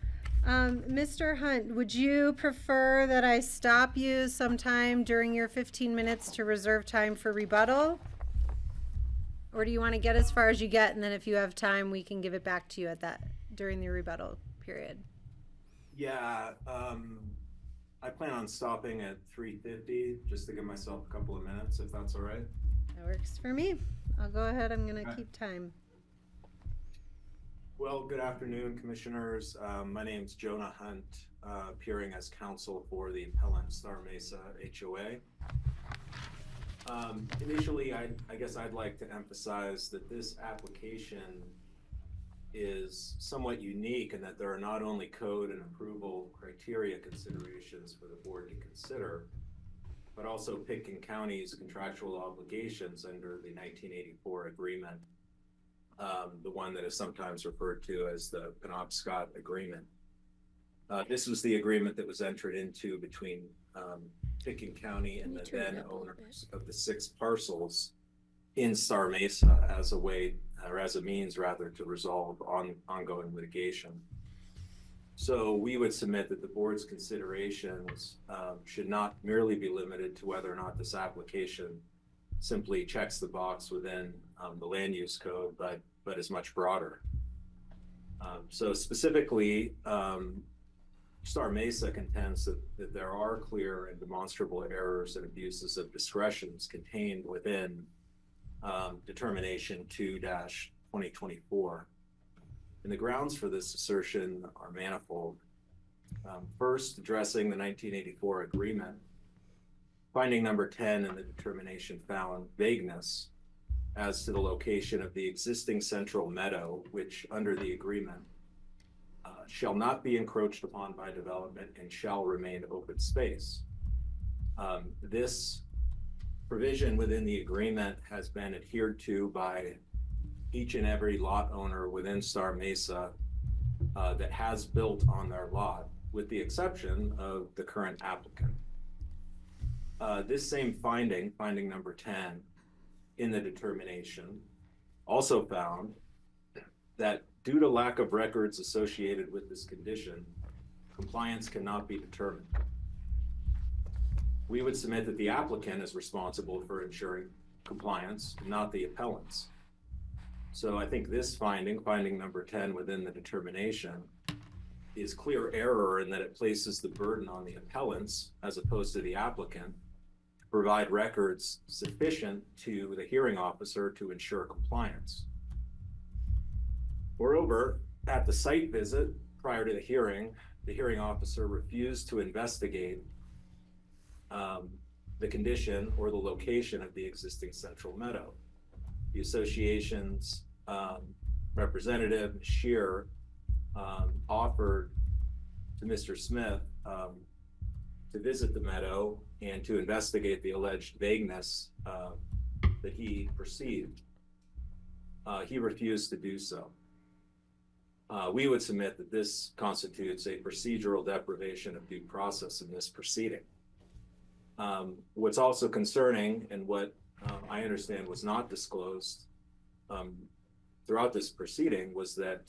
Mr. Hunt, would you prefer that I stop you sometime during your 15 minutes to reserve time for rebuttal? Or do you want to get as far as you get, and then if you have time, we can give it back to you during the rebuttal period? Yeah, I plan on stopping at 3:50 just to give myself a couple of minutes, if that's all right. That works for me. I'll go ahead. I'm going to Okay. keep time. Well, good afternoon, commissioners. My name's Jonah Hunt, appearing as counsel for the appellant Star Mesa HOA. Initially, I guess I'd like to emphasize that this application is somewhat unique in that there are not only code and approval criteria considerations for the board to consider, but also Pitkin County's contractual obligations under the 1984 agreement, the one that is sometimes referred to as the Penobscot Agreement. This was the agreement that was entered into between Pitkin County and the then owners of the 6 parcels in Star Mesa as a way, or as a means rather, to resolve ongoing litigation. So we would submit that the board's considerations should not merely be limited to whether or not this application simply checks the box within the land use code, but is much broader. So specifically, Star Mesa contends that there are clear and demonstrable errors and abuses of discretions contained within Determination 2-2024. And the grounds for this assertion are manifold. First, addressing the 1984 agreement, finding number 10 in the determination found vagueness as to the location of the existing central meadow, which under the agreement shall not be encroached upon by development and shall remain open space. This provision within the agreement has been adhered to by each and every lot owner within Star Mesa that has built on their lot, with the exception of the current applicant. This same finding number 10 in the determination, also found that due to lack of records associated with this condition, compliance cannot be determined. We would submit that the applicant is responsible for ensuring compliance, not the appellants. So I think this finding number 10 within the determination, is clear error in that it places the burden on the appellants as opposed to the applicant to provide records sufficient to the hearing officer to ensure compliance. Moreover, at the site visit prior to the hearing officer refused to investigate the condition or the location of the existing central meadow. The association's representative, Shear, offered to Mr. Smith to visit the meadow and to investigate the alleged vagueness that he perceived. He refused to do so. We would submit that this constitutes a procedural deprivation of due process in this proceeding. What's also concerning, and what I understand was not disclosed throughout this proceeding, was that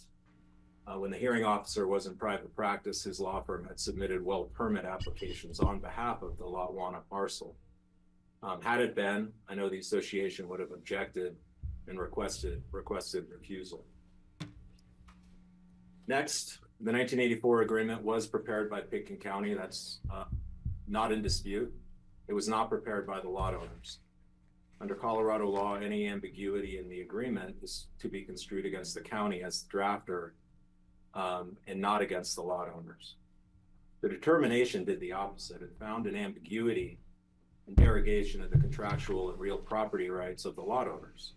when the hearing officer was in private practice, his law firm had submitted well permit applications on behalf of the Lot Wana parcel. Had it been, I know the association would have objected and requested refusal. Next, the 1984 agreement was prepared by Pitkin County. That's not in dispute. It was not prepared by the lot owners. Under Colorado law, any ambiguity in the agreement is to be construed against the county as the drafter and not against the lot owners. The determination did the opposite. It found an ambiguity and derogation of the contractual and real property rights of the lot owners.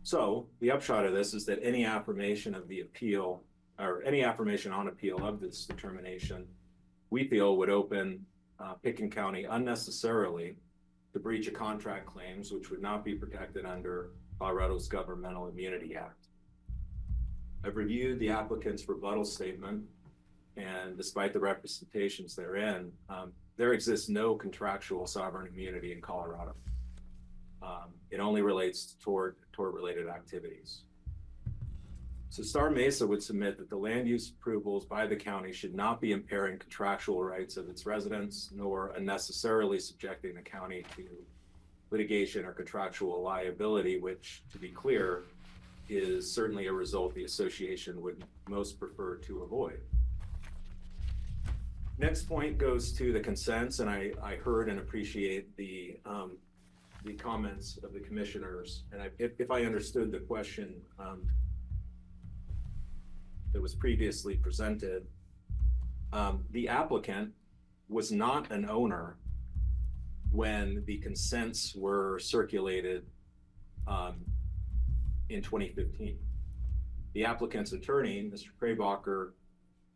So the upshot of this is that any affirmation of the appeal, or any affirmation on appeal of this determination, we feel would open Pitkin County unnecessarily to breach of contract claims, which would not be protected under Colorado's Governmental Immunity Act. I've reviewed the applicant's rebuttal statement, and despite the representations therein, there exists no contractual sovereign immunity in Colorado. It only relates to tort-related activities. So Star Mesa would submit that the land use approvals by the county should not be impairing contractual rights of its residents, nor unnecessarily subjecting the county to litigation or contractual liability, which, to be clear, is certainly a result the association would most prefer to avoid. Next point goes to the consents, and I heard and appreciate the comments of the commissioners. And if I understood the question that was previously presented, the applicant was not an owner when the consents were circulated in 2015. The applicant's attorney, Mr. Kraybacher,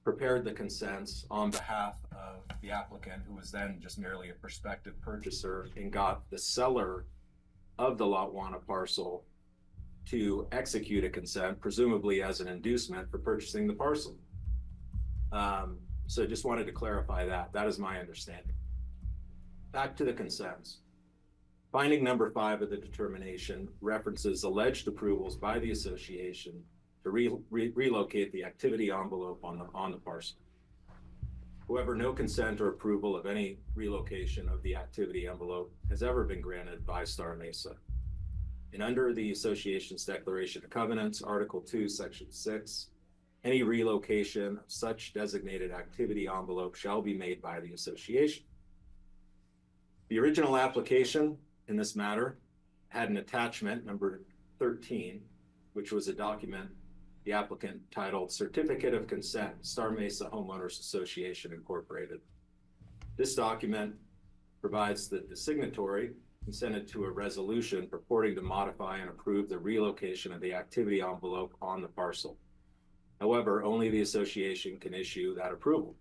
prepared the consents on behalf of the applicant, who was then just merely a prospective purchaser, and got the seller of the Lot Wana parcel to execute a consent, presumably as an inducement for purchasing the parcel. So just wanted to clarify that. That is my understanding. Back to the consents. Finding number 5 of the determination references alleged approvals by the association to relocate the activity envelope on the parcel. However, no consent or approval of any relocation of the activity envelope has ever been granted by Star Mesa. And under the association's declaration of covenants, Article 2, Section 6, any relocation of such designated activity envelope shall be made by the association. The original application in this matter had an attachment, number 13, which was a document the applicant titled Certificate of Consent, Star Mesa Homeowners Association Incorporated. This document provides that the signatory consented to a resolution purporting to modify and approve the relocation of the activity envelope on the parcel. However, only the association can issue that approval.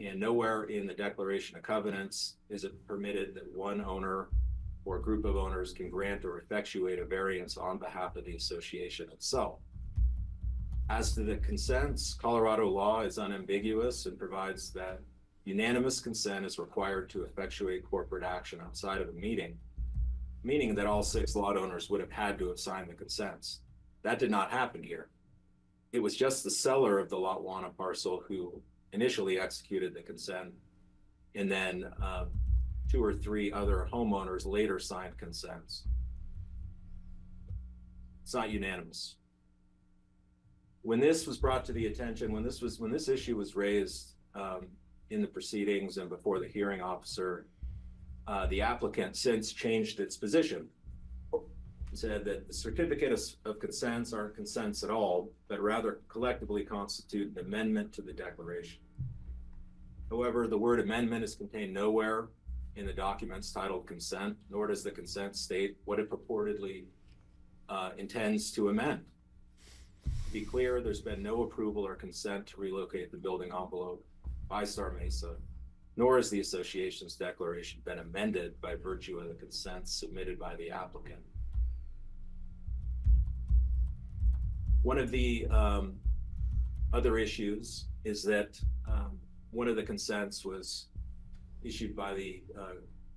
And nowhere in the Declaration of Covenants is it permitted that one owner or group of owners can grant or effectuate a variance on behalf of the association itself. As to the consents, Colorado law is unambiguous and provides that unanimous consent is required to effectuate corporate action outside of a meeting, meaning that all 6 lot owners would have had to have signed the consents. That did not happen here. It was just the seller of the Lot Wana parcel who initially executed the consent, and then 2 or 3 other homeowners later signed consents. It's not unanimous. When this was brought to the attention, when this issue was raised in the proceedings and before the hearing officer, the applicant since changed its position. Said that the certificate of consents aren't consents at all, but rather collectively constitute an amendment to the declaration. However, the word amendment is contained nowhere in the documents titled consent, nor does the consent state what it purportedly intends to amend. To be clear, there's been no approval or consent to relocate the building envelope by Star Mesa, nor has the association's declaration been amended by virtue of the consent submitted by the applicant. One of the other issues is that one of the consents was issued by the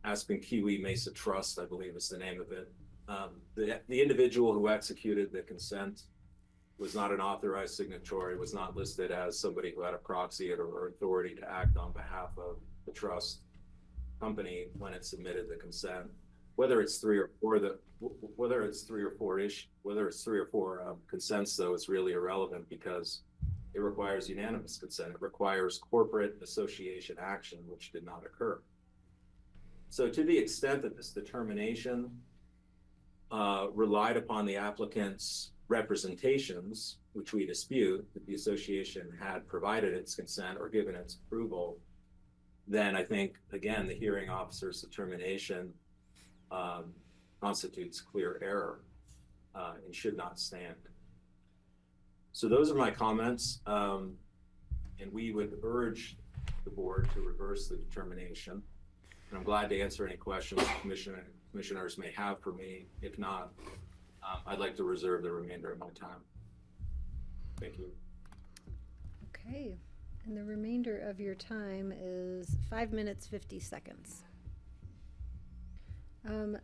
Aspen Kiwi Mesa Trust, I believe is the name of it. The individual who executed the consent was not an authorized signatory, was not listed as somebody who had a proxy or authority to act on behalf of the trust company when it submitted the consent. Whether it's 3 or 4 consents, though, is really irrelevant because it requires unanimous consent. It requires corporate association action, which did not occur. So to the extent that this determination relied upon the applicant's representations, which we dispute, that the association had provided its consent or given its approval, then I think, again, the hearing officer's determination constitutes clear error and should not stand. So those are my comments, and we would urge the board to reverse the determination. And I'm glad to answer any questions commissioners may have for me. If not, I'd like to reserve the remainder of my time. Thank you. Okay, and the remainder of your time is 5 minutes, 50 seconds.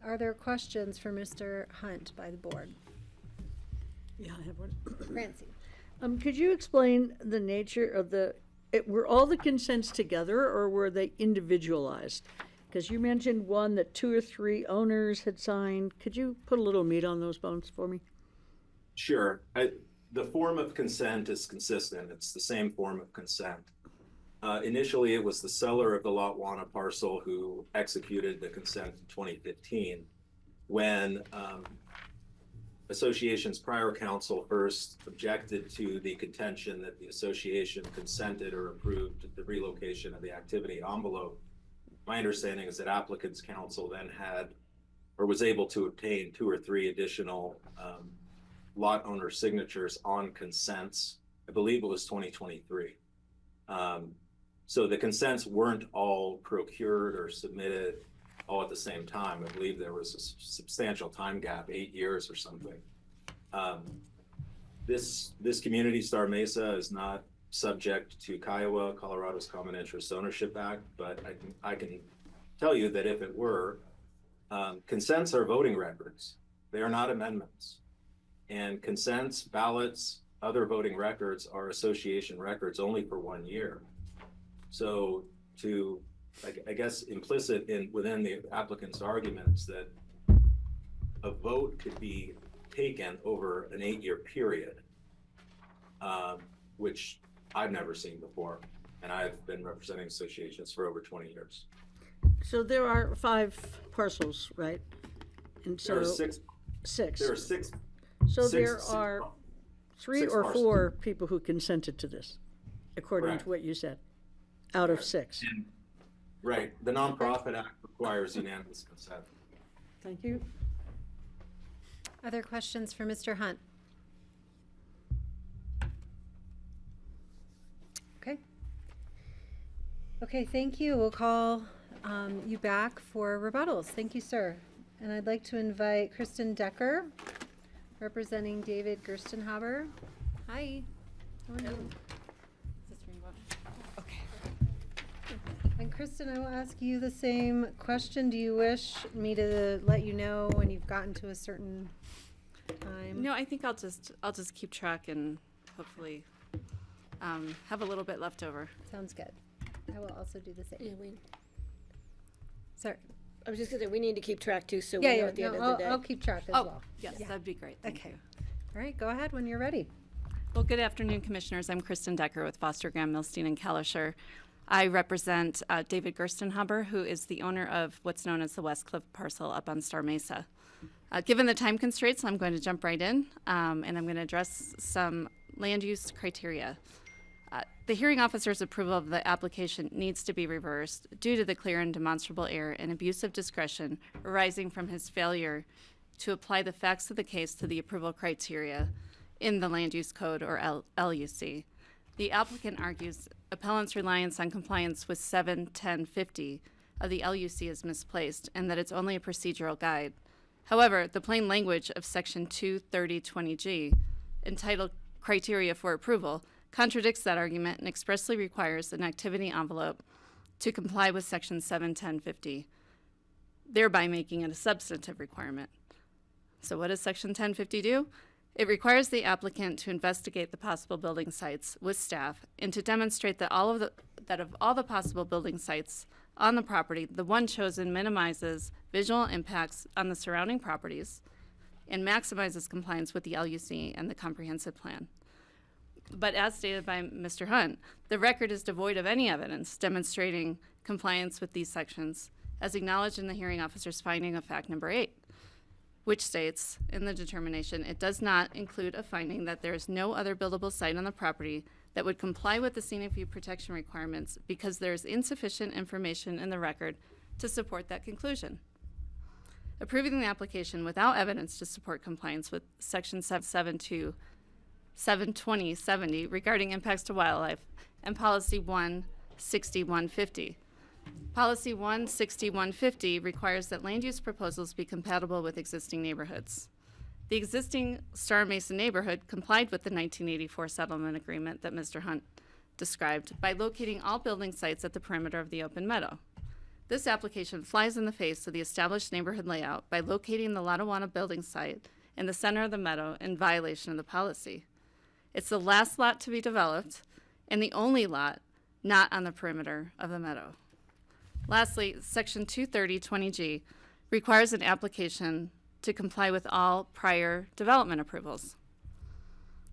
Are there questions for Mr. Hunt by the board? Yeah, I have one. Francie. Could you explain the nature of were all the consents together or were they individualized? Because you mentioned one that 2 or 3 owners had signed. Could you put a little meat on those bones for me? Sure. The form of consent is consistent. It's the same form of consent. Initially, it was the seller of the Lot Wana parcel who executed the consent in 2015 when association's prior counsel first objected to the contention that the association consented or approved the relocation of the activity envelope. My understanding is that applicant's counsel then had or was able to obtain 2 or 3 additional lot owner signatures on consents. I believe it was 2023. So the consents weren't all procured or submitted all at the same time. I believe there was a substantial time gap, 8 years or something. This community, Star Mesa, is not subject to Kiowa, Colorado's Common Interest Ownership Act, but I can tell you that if it were, consents are voting records. They are not amendments. And consents, ballots, other voting records are association records only for 1 year. So I guess implicit within the applicant's arguments that a vote could be taken over an 8-year period, which I've never seen before. And I've been representing associations for over 20 years. So there are 5 parcels, right? And so There are 6. 6. There are 6. So six- there six- are 3 6 or parcels. 4 people who consented to this, according Correct. to what you said, out of 6. Right. The Nonprofit Act requires unanimous consent. Thank you. Other questions for Mr. Hunt? Okay. Okay, thank you. We'll call you back for rebuttals. Thank you, sir. And I'd like to invite Kristen Decker, representing David Gerstenhaber. Hi. How are you? And Kristen, I will ask you the same question. Do you wish me to let you know when you've gotten to a certain time? No, I think I'll just keep track and hopefully have a little bit left over. Sounds good. I will also do the same. Yeah, Sorry. I was just gonna say, we need to keep track too, so we Yeah, know yeah, at the end no, of the day. I'll keep track as Oh, well. yes, Yeah. that'd be great. Thank you. All right, go ahead when you're ready. Well, good afternoon, Commissioners. I'm Kristen Decker with Foster Graham, Milstein, and Kalischer. I represent David Gerstenhaber, who is the owner of what's known as the West Cliff parcel up on Star Mesa. Given the time constraints, I'm going to jump right in, and I'm going to address some land use criteria. The hearing officer's approval of the application needs to be reversed due to the clear and demonstrable error and abuse of discretion arising from his failure to apply the facts of the case to the approval criteria in the Land Use Code, or LUC. The applicant argues appellant's reliance on compliance with 71050 of the LUC is misplaced and that it's only a procedural guide. However, the plain language of Section 23020G, entitled Criteria for Approval, contradicts that argument and expressly requires an activity envelope to comply with Section 71050, thereby making it a substantive requirement. So what does Section 1050 do? It requires the applicant to investigate the possible building sites with staff and to demonstrate that of all the possible building sites on the property, the one chosen minimizes visual impacts on the surrounding properties and maximizes compliance with the LUC and the comprehensive plan. But as stated by Mr. Hunt, the record is devoid of any evidence demonstrating compliance with these sections, as acknowledged in the hearing officer's finding of fact number 8, which states in the determination it does not include a finding that there is no other buildable site on the property that would comply with the scenic view protection requirements because there is insufficient information in the record to support that conclusion. Approving the application without evidence to support compliance with Section 72070 regarding impacts to wildlife and Policy 16150. Policy 16150 requires that land use proposals be compatible with existing neighborhoods. The existing Star Mesa neighborhood complied with the 1984 settlement agreement that Mr. Hunt described by locating all building sites at the perimeter of the open meadow. This application flies in the face of the established neighborhood layout by locating the Latawana building site in the center of the meadow in violation of the policy. It's the last lot to be developed and the only lot not on the perimeter of the meadow. Lastly, Section 23020G requires an application to comply with all prior development approvals.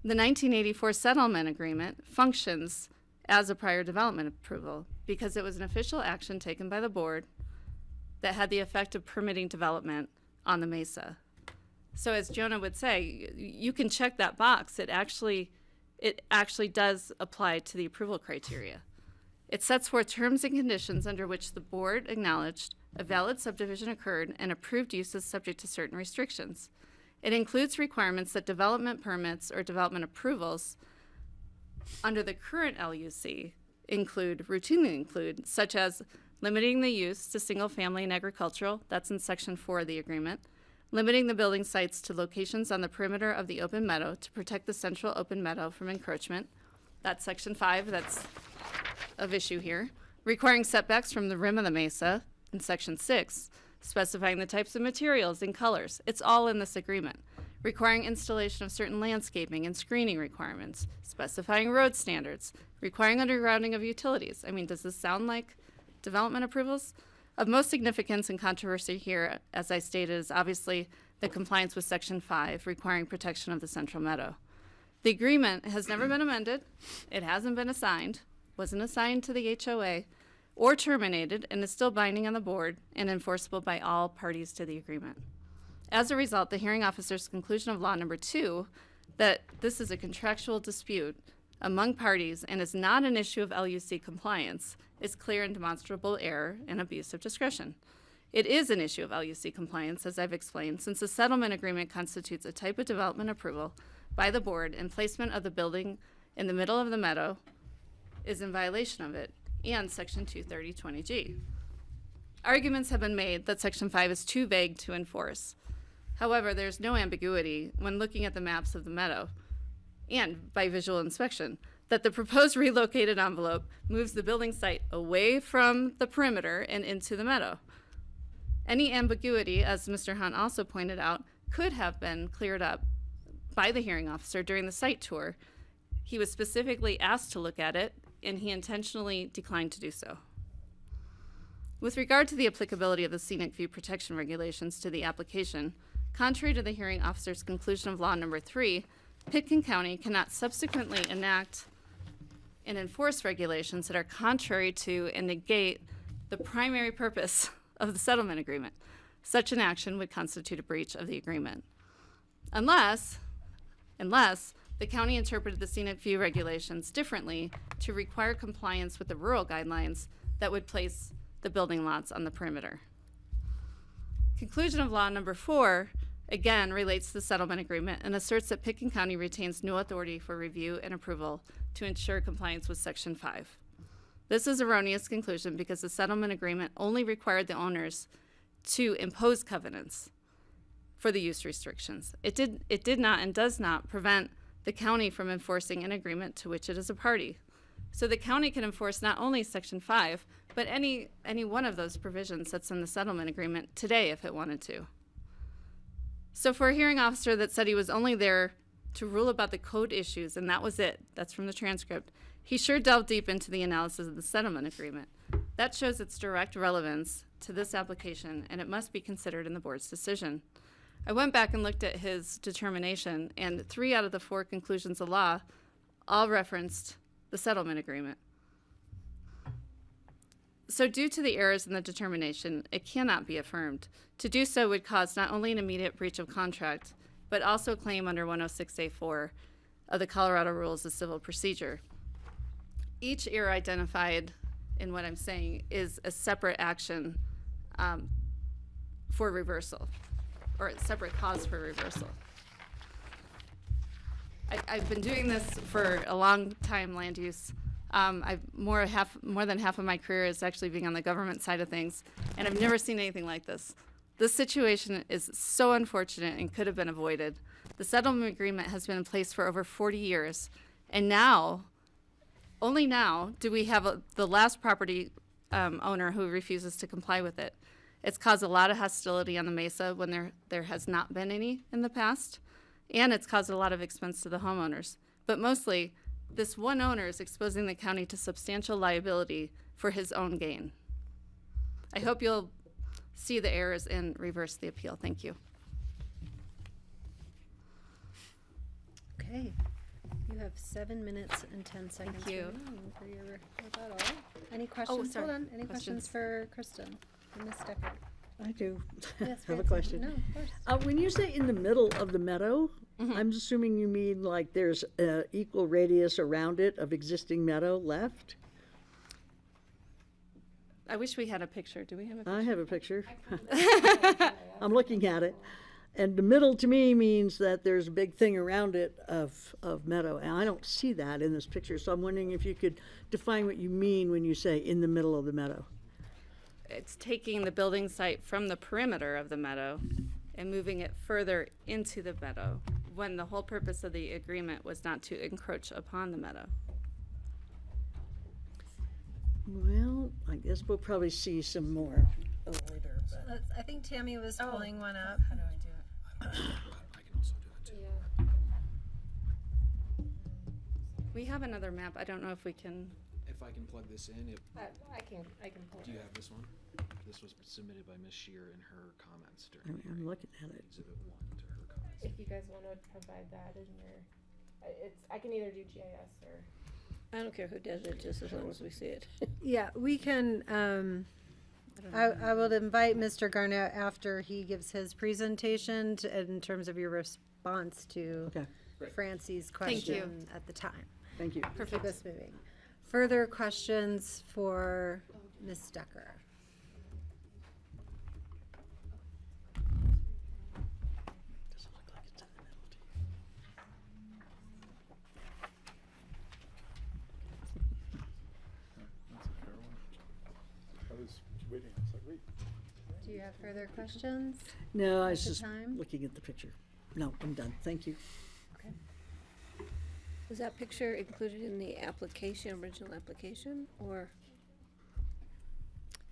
The 1984 settlement agreement functions as a prior development approval because it was an official action taken by the board that had the effect of permitting development on the mesa. So as Jonah would say, you can check that box. It actually does apply to the approval criteria. It sets forth terms and conditions under which the board acknowledged a valid subdivision occurred and approved uses subject to certain restrictions. It includes requirements that development permits or development approvals under the current LUC routinely include, such as limiting the use to single-family and agricultural, that's in Section 4 of the agreement, limiting the building sites to locations on the perimeter of the open meadow to protect the central open meadow from encroachment, that's Section 5, that's of issue here, requiring setbacks from the rim of the mesa in Section 6, specifying the types of materials and colors. It's all in this agreement. Requiring installation of certain landscaping and screening requirements, specifying road standards, requiring undergrounding of utilities. I mean, does this sound like development approvals? Of most significance and controversy here, as I stated, is obviously the compliance with Section 5, requiring protection of the central meadow. The agreement has never been amended. It hasn't been assigned, wasn't assigned to the HOA, or terminated, and is still binding on the board and enforceable by all parties to the agreement. As a result, the hearing officer's conclusion of law number 2, that this is a contractual dispute among parties and is not an issue of LUC compliance, is clear and demonstrable error and abuse of discretion. It is an issue of LUC compliance, as I've explained, since the settlement agreement constitutes a type of development approval by the board, and placement of the building in the middle of the meadow is in violation of it, and Section 23020G. Arguments have been made that Section 5 is too vague to enforce. However, there's no ambiguity when looking at the maps of the meadow, and by visual inspection, that the proposed relocated envelope moves the building site away from the perimeter and into the meadow. Any ambiguity, as Mr. Hunt also pointed out, could have been cleared up by the hearing officer during the site tour. He was specifically asked to look at it, and he intentionally declined to do so. With regard to the applicability of the scenic view protection regulations to the application, contrary to the hearing officer's conclusion of law number 3, Pitkin County cannot subsequently enact and enforce regulations that are contrary to and negate the primary purpose of the settlement agreement. Such an action would constitute a breach of the agreement. Unless the county interpreted the scenic view regulations differently to require compliance with the rural guidelines that would place the building lots on the perimeter. Conclusion of law number 4 again relates to the settlement agreement and asserts that Pitkin County retains no authority for review and approval to ensure compliance with Section 5. This is erroneous conclusion because the settlement agreement only required the owners to impose covenants for the use restrictions. It did not and does not prevent the county from enforcing an agreement to which it is a party. So the county can enforce not only Section 5, but any one of those provisions that's in the settlement agreement today if it wanted to. So for a hearing officer that said he was only there to rule about the code issues and that was it, that's from the transcript, he sure delved deep into the analysis of the settlement agreement. That shows its direct relevance to this application, and it must be considered in the board's decision. I went back and looked at his determination, and 3 out of the 4 conclusions of law all referenced the settlement agreement. So due to the errors in the determination, it cannot be affirmed. To do so would cause not only an immediate breach of contract, but also a claim under 106A4 of the Colorado Rules of Civil Procedure. Each error identified in what I'm saying is a separate action for reversal, or a separate cause for reversal. I've been doing this for a long time, land use. More than half of my career is actually being on the government side of things, and I've never seen anything like this. This situation is so unfortunate and could have been avoided. The settlement agreement has been in place for over 40 years, and now, only now, do we have the last property owner who refuses to comply with it. It's caused a lot of hostility on the mesa when there has not been any in the past, and it's caused a lot of expense to the homeowners. But mostly, this one owner is exposing the county to substantial liability for his own gain. I hope you'll see the errors and reverse the appeal. Thank you. Okay. You have 7 minutes and 10 seconds remaining for your rebuttal. Any questions? sorry. Hold on. Any questions Questions? for Kristen and Ms. Decker? I do Yes, have a Francie. question. No, of course. When you say in the middle of the meadow, I'm assuming you mean like there's equal radius around it of existing meadow left? I wish we had a picture. Do we have a picture? I have a picture. I'm looking at it. And the middle to me means that there's a big thing around it of meadow, and I don't see that in this picture. So I'm wondering if you could define what you mean when you say in the middle of the meadow. It's taking the building site from the perimeter of the meadow and moving it further into the meadow, when the whole purpose of the agreement was not to encroach upon the meadow. Well, I guess we'll probably see some more later. But. I think Tammy was pulling one up. How do I do it? We have another map. I don't know if we can. If I can plug this in, I can pull do you it. have this one? This was submitted by Ms. Shear in her comments during the I'm hearing. looking at it. Exhibit 1 to her comments. If you guys want to provide that in your, I can either do GIS or. I don't care who does it, just as long as we see it. Yeah, we can, I will invite Mr. Garnett after he gives his presentation in terms of your response to Francie's Thank you. question at the time. Thank you. Keep us moving. Further questions for Ms. Decker? Doesn't look like it's in the middle to you. I was waiting. I was like, wait. Do you have further questions? No, I at was the just time? looking at the picture. No, I'm done. Thank you. Okay. Was that picture included in the application, original application, or?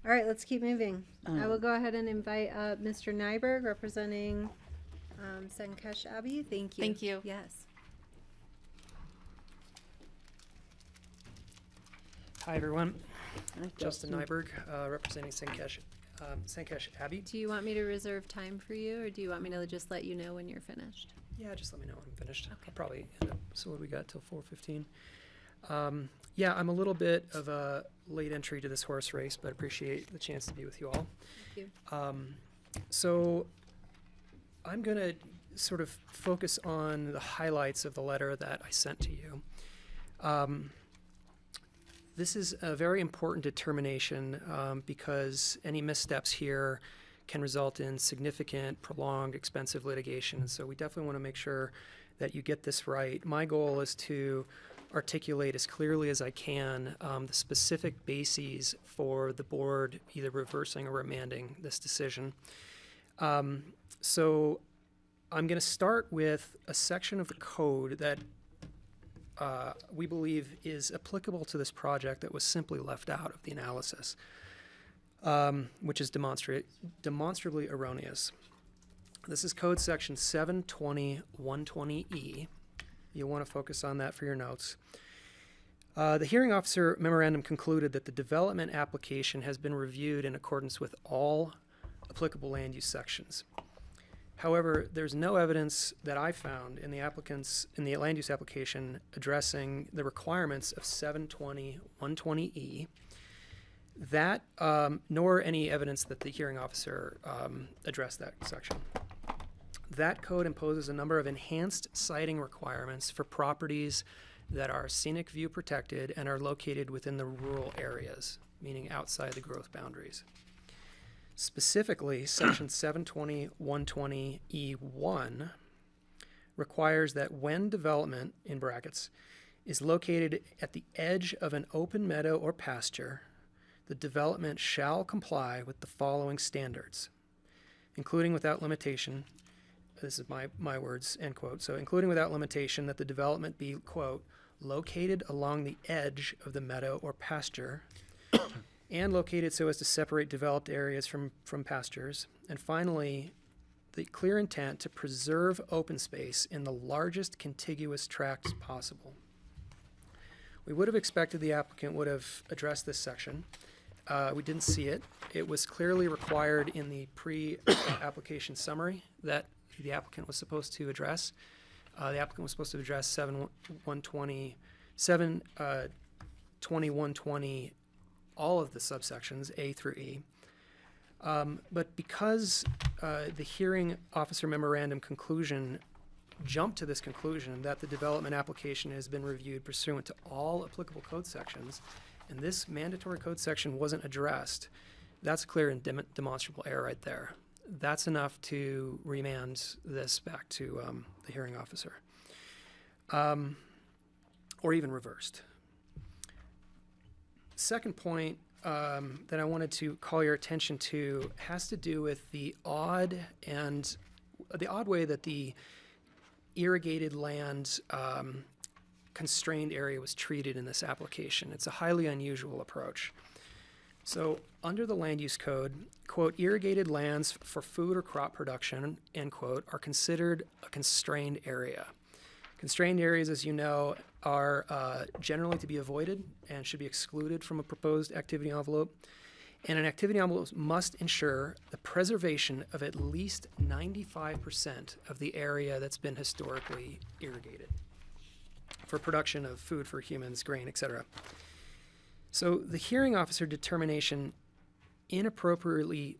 All right, let's keep moving. I will go ahead and invite Mr. Nyberg representing Sankesh Abbey. Thank you. Thank you. Yes. Hi, everyone. Hi, Justin Nyberg, representing Sankesh Abbey. Do you want me to reserve time for you, or do you want me to just let you know when you're finished? Yeah, just let me know when I'm finished. Okay. I'll probably end up, so what do we got till 4:15? Yeah, I'm a little bit of a late entry to this horse race, but appreciate the chance to be with you all. Thank you. So I'm going to sort of focus on the highlights of the letter that I sent to you. This is a very important determination because any missteps here can result in significant, prolonged, expensive litigation. And so we definitely want to make sure that you get this right. My goal is to articulate as clearly as I can the specific bases for the board either reversing or remanding this decision. So I'm going to start with a section of the code that we believe is applicable to this project that was simply left out of the analysis, which is demonstrably erroneous. This is code section 720.120E. You'll want to focus on that for your notes. The hearing officer memorandum concluded that the development application has been reviewed in accordance with all applicable land use sections. However, there's no evidence that I found in the land use application addressing the requirements of 720.120E, that nor any evidence that the hearing officer addressed that section. That code imposes a number of enhanced siting requirements for properties that are scenic view protected and are located within the rural areas, meaning outside the growth boundaries. Specifically, section 720.120E1 requires that when development, in brackets, is located at the edge of an open meadow or pasture, the development shall comply with the following standards, including without limitation, this is my words, end quote, so including without limitation that the development be, quote, located along the edge of the meadow or pasture, and located so as to separate developed areas from pastures. And finally, the clear intent to preserve open space in the largest contiguous tracts possible. We would have expected the applicant would have addressed this section. We didn't see it. It was clearly required in the pre-application summary that the applicant was supposed to address. The applicant was supposed to address 720.120, all of the subsections, A through E. But because the hearing officer memorandum conclusion jumped to this conclusion that the development application has been reviewed pursuant to all applicable code sections, and this mandatory code section wasn't addressed, that's clear and demonstrable error right there. that's enough to remand this back to the hearing officer, or even reversed. Second point that I wanted to call your attention to has to do with the odd way that the irrigated land constrained area was treated in this application. It's a highly unusual approach. So under the land use code, quote, irrigated lands for food or crop production, end quote, are considered a constrained area. Constrained areas, as you know, are generally to be avoided and should be excluded from a proposed activity envelope. And an activity envelope must ensure the preservation of at least 95% of the area that's been historically irrigated for production of food for humans, grain, etc. So the hearing officer determination inappropriately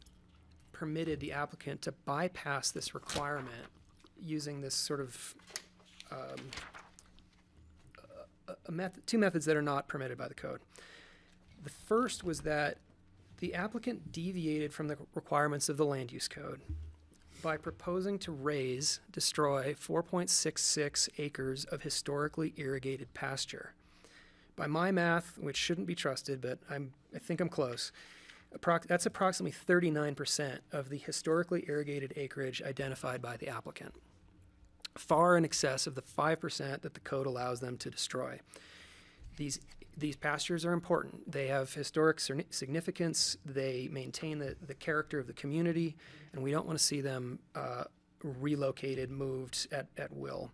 permitted the applicant to bypass this requirement using this sort of two methods that are not permitted by the code. The first was that the applicant deviated from the requirements of the land use code by proposing to destroy 4.66 acres of historically irrigated pasture. By my math, which shouldn't be trusted, but I think I'm close, that's approximately 39% of the historically irrigated acreage identified by the applicant, far in excess of the 5% that the code allows them to destroy. These pastures are important. They have historic significance. They maintain the character of the community, and we don't want to see them relocated, moved at will.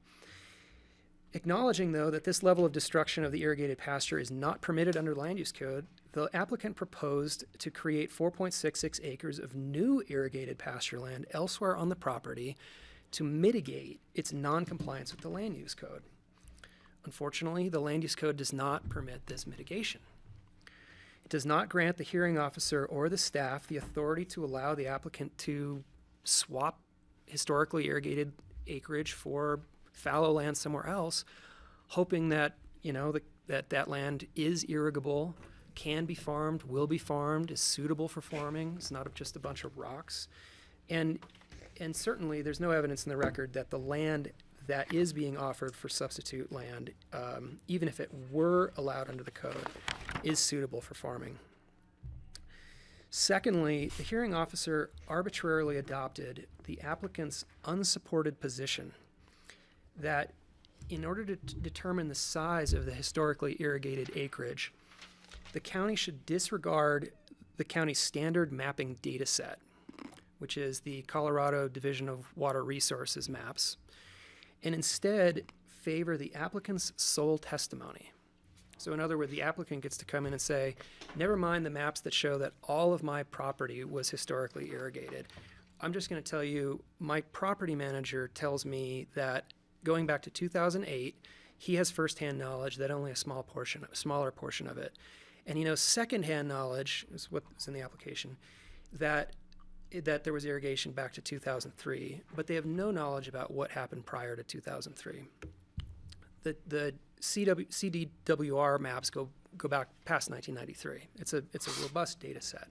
Acknowledging, though, that this level of destruction of the irrigated pasture is not permitted under the land use code, the applicant proposed to create 4.66 acres of new irrigated pasture land elsewhere on the property to mitigate its non-compliance with the land use code. Unfortunately, the land use code does not permit this mitigation. It does not grant the hearing officer or the staff the authority to allow the applicant to swap historically irrigated acreage for fallow land somewhere else, hoping that, that land is irrigable, can be farmed, will be farmed, is suitable for farming. It's not just a bunch of rocks. And certainly there's no evidence in the record that the land that is being offered for substitute land, even if it were allowed under the code, is suitable for farming. Secondly, the hearing officer arbitrarily adopted the applicant's unsupported position that in order to determine the size of the historically irrigated acreage, the county should disregard the county's standard mapping data set, which is the Colorado Division of Water Resources maps, and instead favor the applicant's sole testimony. So in other words, the applicant gets to come in and say, never mind the maps that show that all of my property was historically irrigated. I'm just going to tell you, my property manager tells me that going back to 2008, he has firsthand knowledge that only a smaller portion of it. And he knows secondhand knowledge, is what's in the application, that there was irrigation back to 2003, but they have no knowledge about what happened prior to 2003. The CDWR maps go back past 1993. It's a robust data set.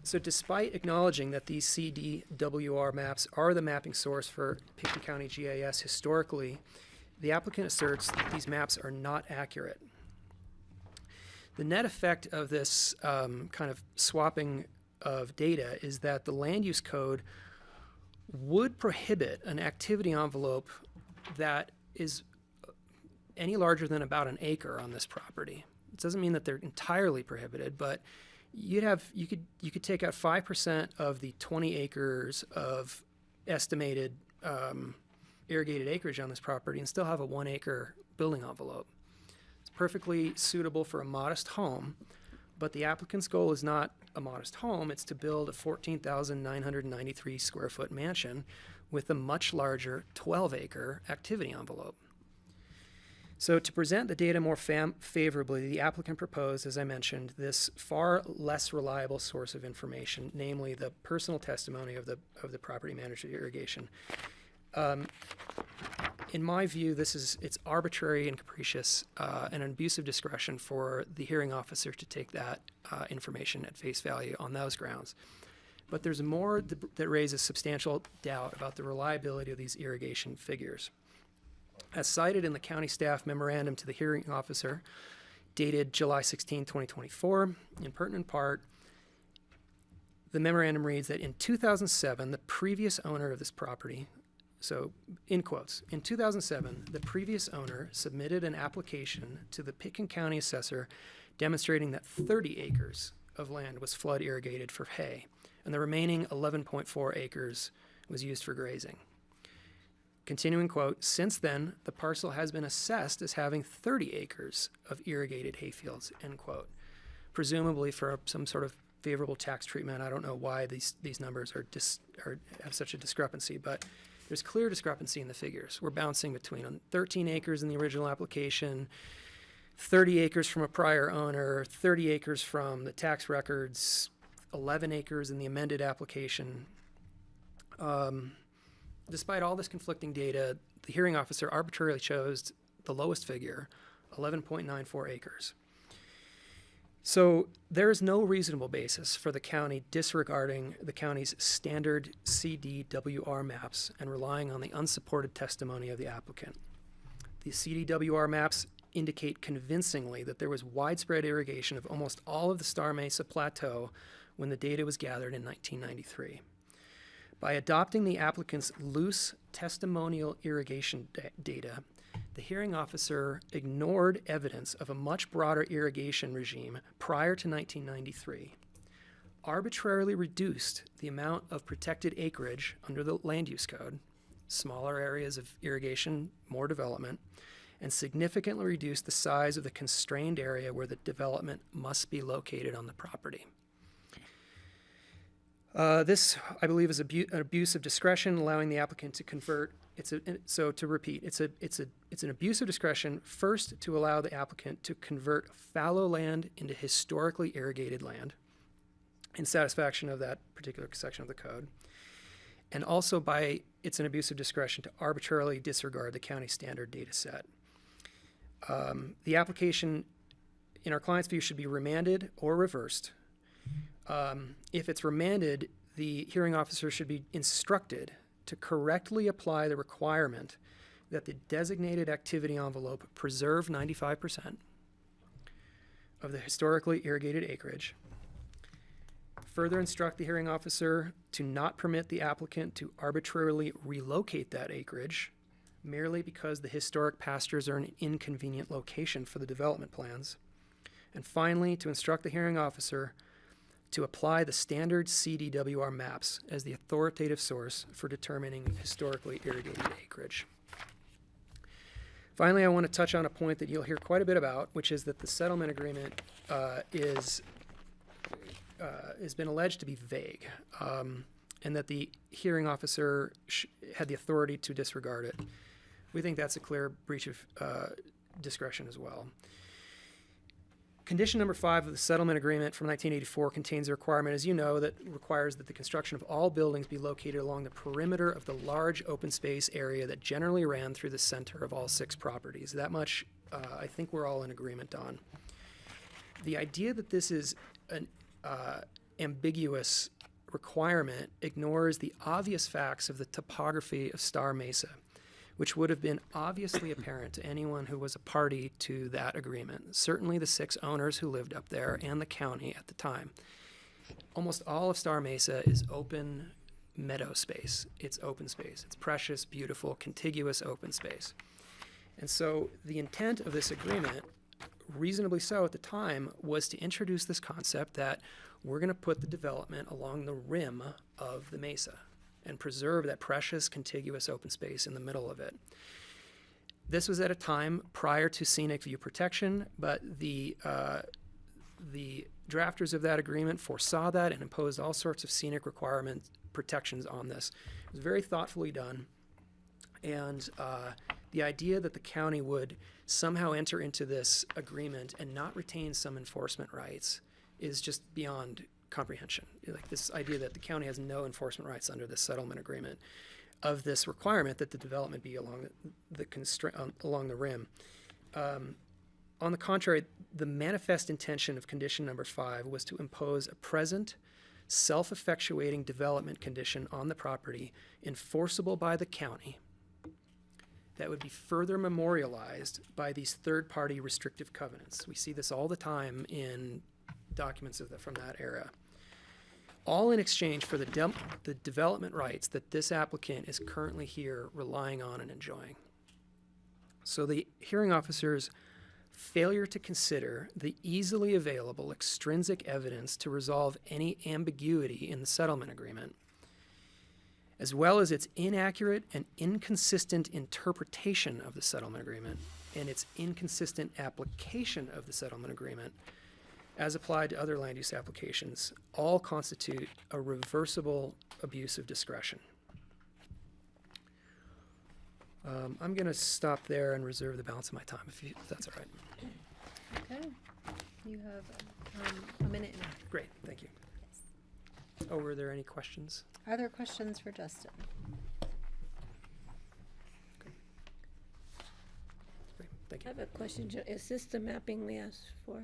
So despite acknowledging that these CDWR maps are the mapping source for Pickton County GIS historically, the applicant asserts that these maps are not accurate. The net effect of this kind of swapping of data is that the land use code would prohibit an activity envelope that is any larger than about an acre on this property. It doesn't mean that they're entirely prohibited, but you could take out 5% of the 20 acres of estimated irrigated acreage on this property and still have a 1 acre building envelope. It's perfectly suitable for a modest home, but the applicant's goal is not a modest home, it's to build a 14,993 square foot mansion with a much larger 12 acre activity envelope. So to present the data more favorably, the applicant proposed, as I mentioned, this far less reliable source of information, namely the personal testimony of the property manager of irrigation. In my view, it's arbitrary and capricious and an abuse of discretion for the hearing officer to take that information at face value on those grounds. but there's more that raises substantial doubt about the reliability of these irrigation figures. As cited in the county staff memorandum to the hearing officer, dated July 16, 2024, in pertinent part, the memorandum reads that in 2007, the previous owner of this property, so in quotes, in 2007, the previous owner submitted an application to the Pitkin County assessor demonstrating that 30 acres of land was flood irrigated for hay, and the remaining 11.4 acres was used for grazing. Continuing quote, since then, the parcel has been assessed as having 30 acres of irrigated hayfields, end quote, presumably for some sort of favorable tax treatment. I don't know why these numbers have such a discrepancy, but there's clear discrepancy in the figures. We're bouncing between 13 acres in the original application, 30 acres from a prior owner, 30 acres from the tax records, 11 acres in the amended application. Despite all this conflicting data, the hearing officer arbitrarily chose the lowest figure, 11.94 acres. So there is no reasonable basis for the county disregarding the county's standard CDWR maps and relying on the unsupported testimony of the applicant. The CDWR maps indicate convincingly that there was widespread irrigation of almost all of the Star Mesa Plateau when the data was gathered in 1993. By adopting the applicant's loose testimonial irrigation data, the hearing officer ignored evidence of a much broader irrigation regime prior to 1993, arbitrarily reduced the amount of protected acreage under the land use code, smaller areas of irrigation, more development, and significantly reduced the size of the constrained area where the development must be located on the property. This, I believe, is an abuse of discretion, allowing the applicant to convert. So to repeat, it's an abuse of discretion first to allow the applicant to convert fallow land into historically irrigated land, in satisfaction of that particular section of the code, and also it's an abuse of discretion to arbitrarily disregard the county standard data set. The application, in our client's view, should be remanded or reversed. If it's remanded, the hearing officer should be instructed to correctly apply the requirement that the designated activity envelope preserve 95% of the historically irrigated acreage. Further instruct the hearing officer to not permit the applicant to arbitrarily relocate that acreage merely because the historic pastures are an inconvenient location for the development plans. And finally, to instruct the hearing officer to apply the standard CDWR maps as the authoritative source for determining historically irrigated acreage. Finally, I want to touch on a point that you'll hear quite a bit about, which is that the settlement agreement has been alleged to be vague, and that the hearing officer had the authority to disregard it. We think that's a clear breach of discretion as well. Condition number 5 of the settlement agreement from 1984 contains a requirement, as you know, that requires that the construction of all buildings be located along the perimeter of the large open space area that generally ran through the center of all 6 properties. That much I think we're all in agreement on. The idea that this is an ambiguous requirement ignores the obvious facts of the topography of Star Mesa, which would have been obviously apparent to anyone who was a party to that agreement, certainly the 6 owners who lived up there and the county at the time. Almost all of Star Mesa is open meadow space. It's open space. It's precious, beautiful, contiguous open space. And so the intent of this agreement, reasonably so at the time, was to introduce this concept that we're going to put the development along the rim of the mesa and preserve that precious, contiguous open space in the middle of it. This was at a time prior to scenic view protection, but the drafters of that agreement foresaw that and imposed all sorts of scenic protections on this. It was very thoughtfully done, and the idea that the county would somehow enter into this agreement and not retain some enforcement rights is just beyond comprehension. Like this idea that the county has no enforcement rights under this settlement agreement of this requirement that the development be along along the rim. On the contrary, the manifest intention of condition number 5 was to impose a present self-effectuating development condition on the property enforceable by the county that would be further memorialized by these third-party restrictive covenants. We see this all the time in documents from that era. All in exchange for the development rights that this applicant is currently here relying on and enjoying. So the hearing officer's failure to consider the easily available extrinsic evidence to resolve any ambiguity in the settlement agreement, as well as its inaccurate and inconsistent interpretation of the settlement agreement and its inconsistent application of the settlement agreement as applied to other land use applications, all constitute a reversible abuse of discretion. I'm going to stop there and reserve the balance of my time, if that's all right. Okay. You have a minute and a half. Great, thank you. Oh, were there any questions? Are there questions for Justin? Great, thank you. I have a question. Is this the mapping we asked for?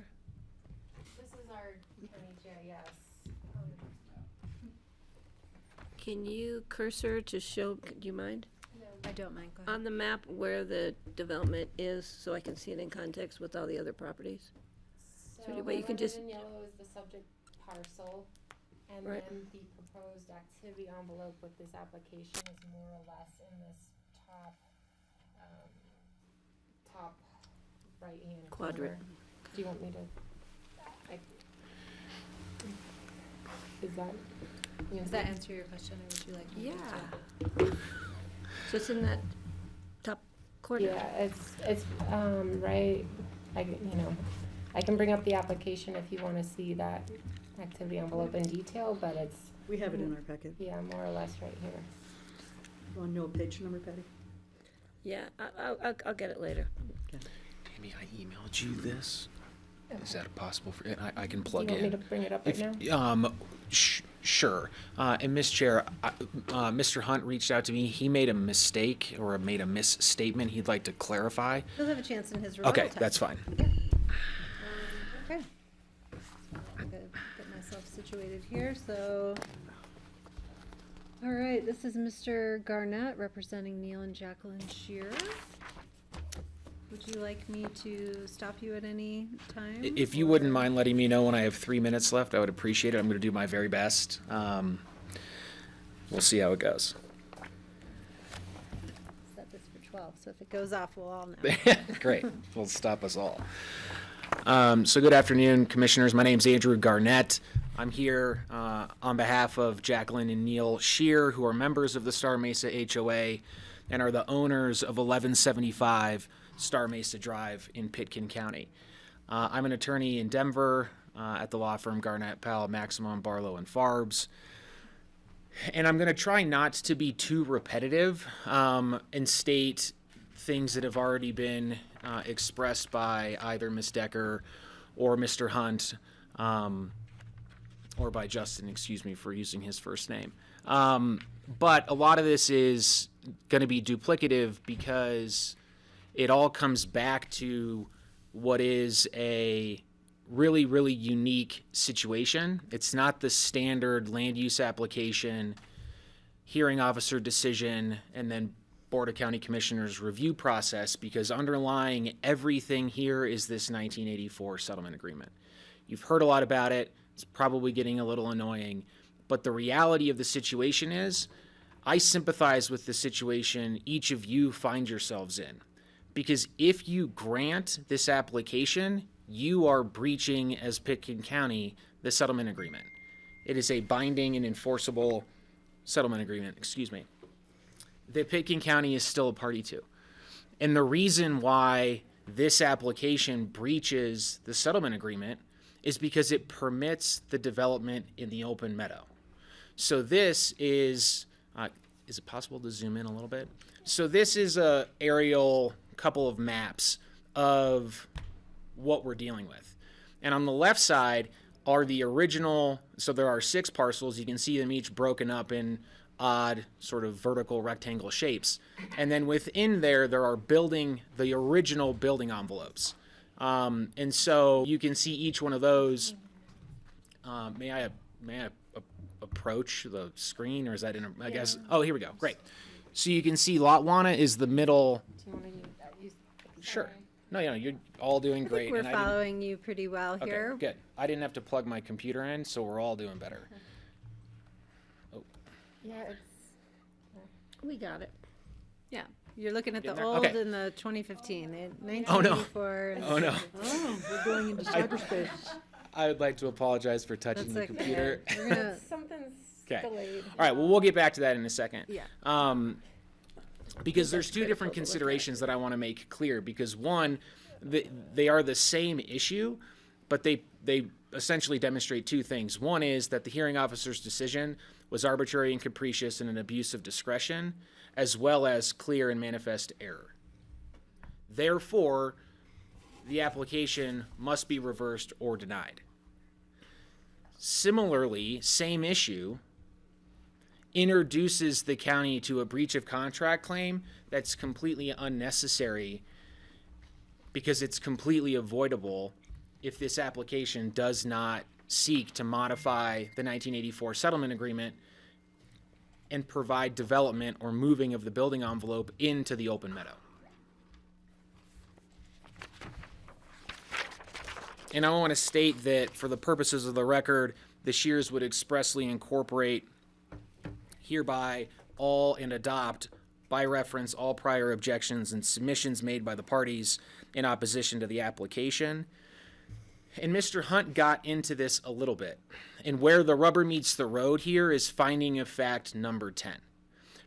This is our county GIS. Can you cursor to show, do you mind? No, I don't mind. Go ahead. On the map where the development is, so I can see it in context with all the other properties? So anyway, you can just- in yellow is the subject parcel, and Right. then the proposed activity envelope with this application is more or less in this top right-hand Quadrant. corner. Do you want me to? Is that? Does that answer your question, or would you like me to? Yeah. So it's in that top corner? Yeah, it's right. I can bring up the application if you want to see that activity envelope in detail, but it's. We have it in our packet. Yeah, more or less right here. You want to know a page number, Patty? Yeah, I'll get it later. Tammy, I emailed you this. Is that possible for? And I can Do you plug want in. me to bring it up right If- now? Sure. And Ms. Chair, Mr. Hunt reached out to me. He made a mistake or made a misstatement he'd like to clarify. He'll have a chance in his rebuttal Okay, time. that's fine. Okay. I'm gonna get myself situated here, so. All right, this is Mr. Garnett representing Neil and Jacqueline Shearer. Would you like me to stop you at any time? If you wouldn't mind letting me know when I have 3 minutes left, I would appreciate it. I'm going to do my very best. We'll see how it goes. Set this for 12, so if it goes off, we'll all know. Great. Will stop us all. So good afternoon, commissioners. My name's Andrew Garnett. I'm here on behalf of Jacqueline and Neil Shear, who are members of the Star Mesa HOA and are the owners of 1175 Star Mesa Drive in Pitkin County. I'm an attorney in Denver at the law firm Garnett, Powell, Maximum, Barlow, and Farbs. And I'm going to try not to be too repetitive and state things that have already been expressed by either Ms. Decker or Mr. Hunt, or by Justin, excuse me for using his first name. But a lot of this is going to be duplicative because it all comes back to what is a really, really unique situation. It's not the standard land use application, hearing officer decision, and then Board of County Commissioners review process, because underlying everything here is this 1984 settlement agreement. You've heard a lot about it. It's probably getting a little annoying. But the reality of the situation is, I sympathize with the situation each of you find yourselves in. Because if you grant this application, you are breaching, as Pitkin County, the settlement agreement. It is a binding and enforceable settlement agreement, that Pitkin County is still a party to. And the reason why this application breaches the settlement agreement is because it permits the development in the open meadow. So this is it possible to zoom in a little bit? So this is a aerial couple of maps of what we're dealing with. And on the left side are the original, so there are 6 parcels. You can see them each broken up in odd sort of vertical rectangle shapes. And then within there are the original building envelopes. And so you can see each one of those. May I approach the screen, or is that I guess? Oh, here we go. Great. So you can see Lotwana is the middle. Do you want to use? Sure. No, you're all doing I great. think we're and I didn't- following you pretty well Okay, here. good. I didn't have to plug my computer in, so we're all doing better. Yeah, it's. We got it. Yeah, you're looking at the Getting there? old Okay. and the 2015, the Oh, no. 1984. and Oh, no. Oh, we're going into cyberspace. I would like to apologize for touching That's the okay. computer. We're gonna- Something's Okay. delayed. All right. Well, we'll get back to that in a second. Yeah. Because there's two different considerations that I want to make clear. Because one, they are the same issue, but they essentially demonstrate two things. One is that the hearing officer's decision was arbitrary and capricious and an abuse of discretion, as well as clear and manifest error. Therefore, the application must be reversed or denied. Similarly, same issue introduces the county to a breach of contract claim that's completely unnecessary because it's completely avoidable if this application does not seek to modify the 1984 settlement agreement and provide development or moving of the building envelope into the open meadow. And I want to state that for the purposes of the record, the Shears would expressly incorporate hereby all and adopt by reference all prior objections and submissions made by the parties in opposition to the application. And Mr. Hunt got into this a little bit. And where the rubber meets the road here is finding of fact number 10.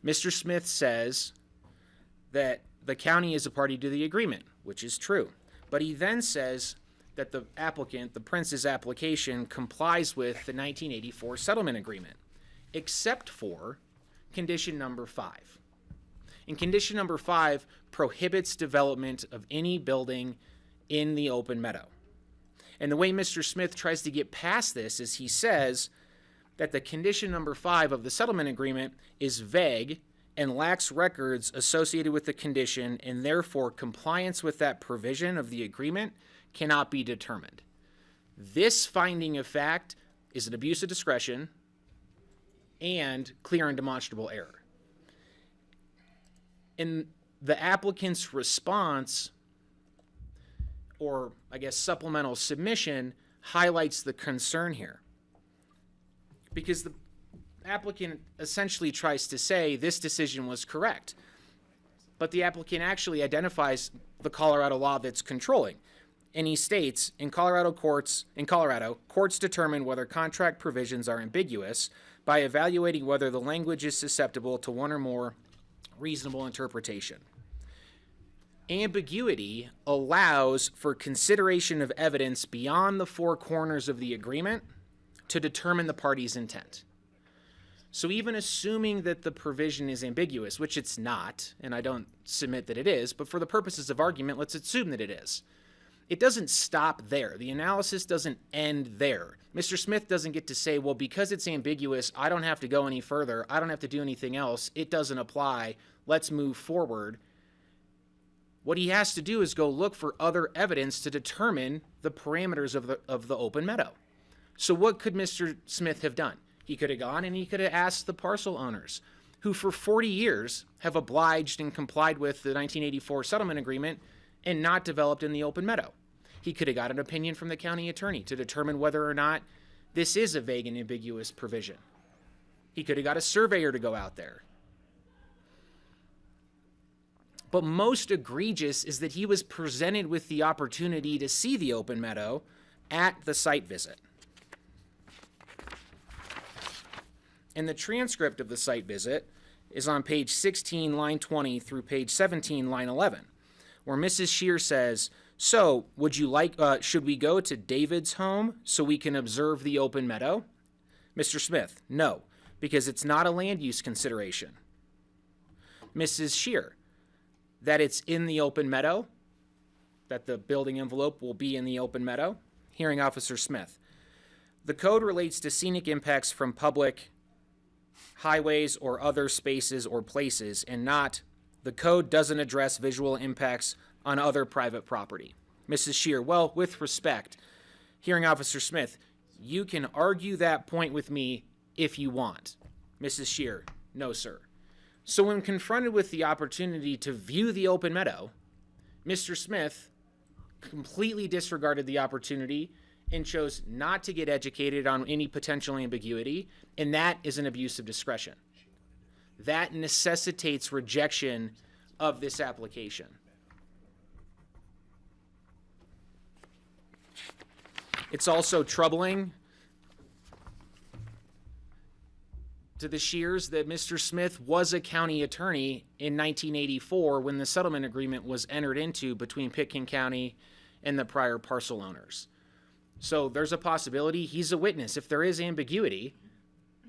Mr. Smith says that the county is a party to the agreement, which is true. But he then says that the applicant, the Prince's application, complies with the 1984 settlement agreement, except for condition number 5. And condition number 5 prohibits development of any building in the open meadow. And the way Mr. Smith tries to get past this is he says that the condition number 5 of the settlement agreement is vague and lacks records associated with the condition, and therefore compliance with that provision of the agreement cannot be determined. This finding of fact is an abuse of discretion and clear and demonstrable error. In the applicant's response, or I guess supplemental submission, highlights the concern here. Because the applicant essentially tries to say this decision was correct, but the applicant actually identifies the Colorado law that's controlling. And he states, in Colorado, courts determine whether contract provisions are ambiguous by evaluating whether the language is susceptible to one or more reasonable interpretation. Ambiguity allows for consideration of evidence beyond the four corners of the agreement to determine the party's intent. So even assuming that the provision is ambiguous, which it's not, and I don't submit that it is, but for the purposes of argument, let's assume that it is. It doesn't stop there. The analysis doesn't end there. Mr. Smith doesn't get to say, well, because it's ambiguous, I don't have to go any further. I don't have to do anything else. It doesn't apply. Let's move forward. What he has to do is go look for other evidence to determine the parameters of the open meadow. So what could Mr. Smith have done? He could have gone and he could have asked the parcel owners, who for 40 years have obliged and complied with the 1984 settlement agreement and not developed in the open meadow. He could have got an opinion from the county attorney to determine whether or not this is a vague and ambiguous provision. He could have got a surveyor to go out there. But most egregious is that he was presented with the opportunity to see the open meadow at the site visit. And the transcript of the site visit is on page 16, line 20 through page 17, line 11, where Mrs. Shear says, so would you like, should we go to David's home so we can observe the open meadow? Mr. Smith, no, because it's not a land use consideration. Mrs. Shear, that it's in the open meadow, that the building envelope will be in the open meadow. Hearing Officer Smith, the code relates to scenic impacts from public highways or other spaces or places, and not, the code doesn't address visual impacts on other private property. Mrs. Shear, well, with respect, Hearing Officer Smith, you can argue that point with me if you want. Mrs. Shear, no, sir. So when confronted with the opportunity to view the open meadow, Mr. Smith completely disregarded the opportunity and chose not to get educated on any potential ambiguity, and that is an abuse of discretion. That necessitates rejection of this application. It's also troubling to the Shears that Mr. Smith was a county attorney in 1984 when the settlement agreement was entered into between Pitkin County and the prior parcel owners. So there's a possibility he's a witness. If there is ambiguity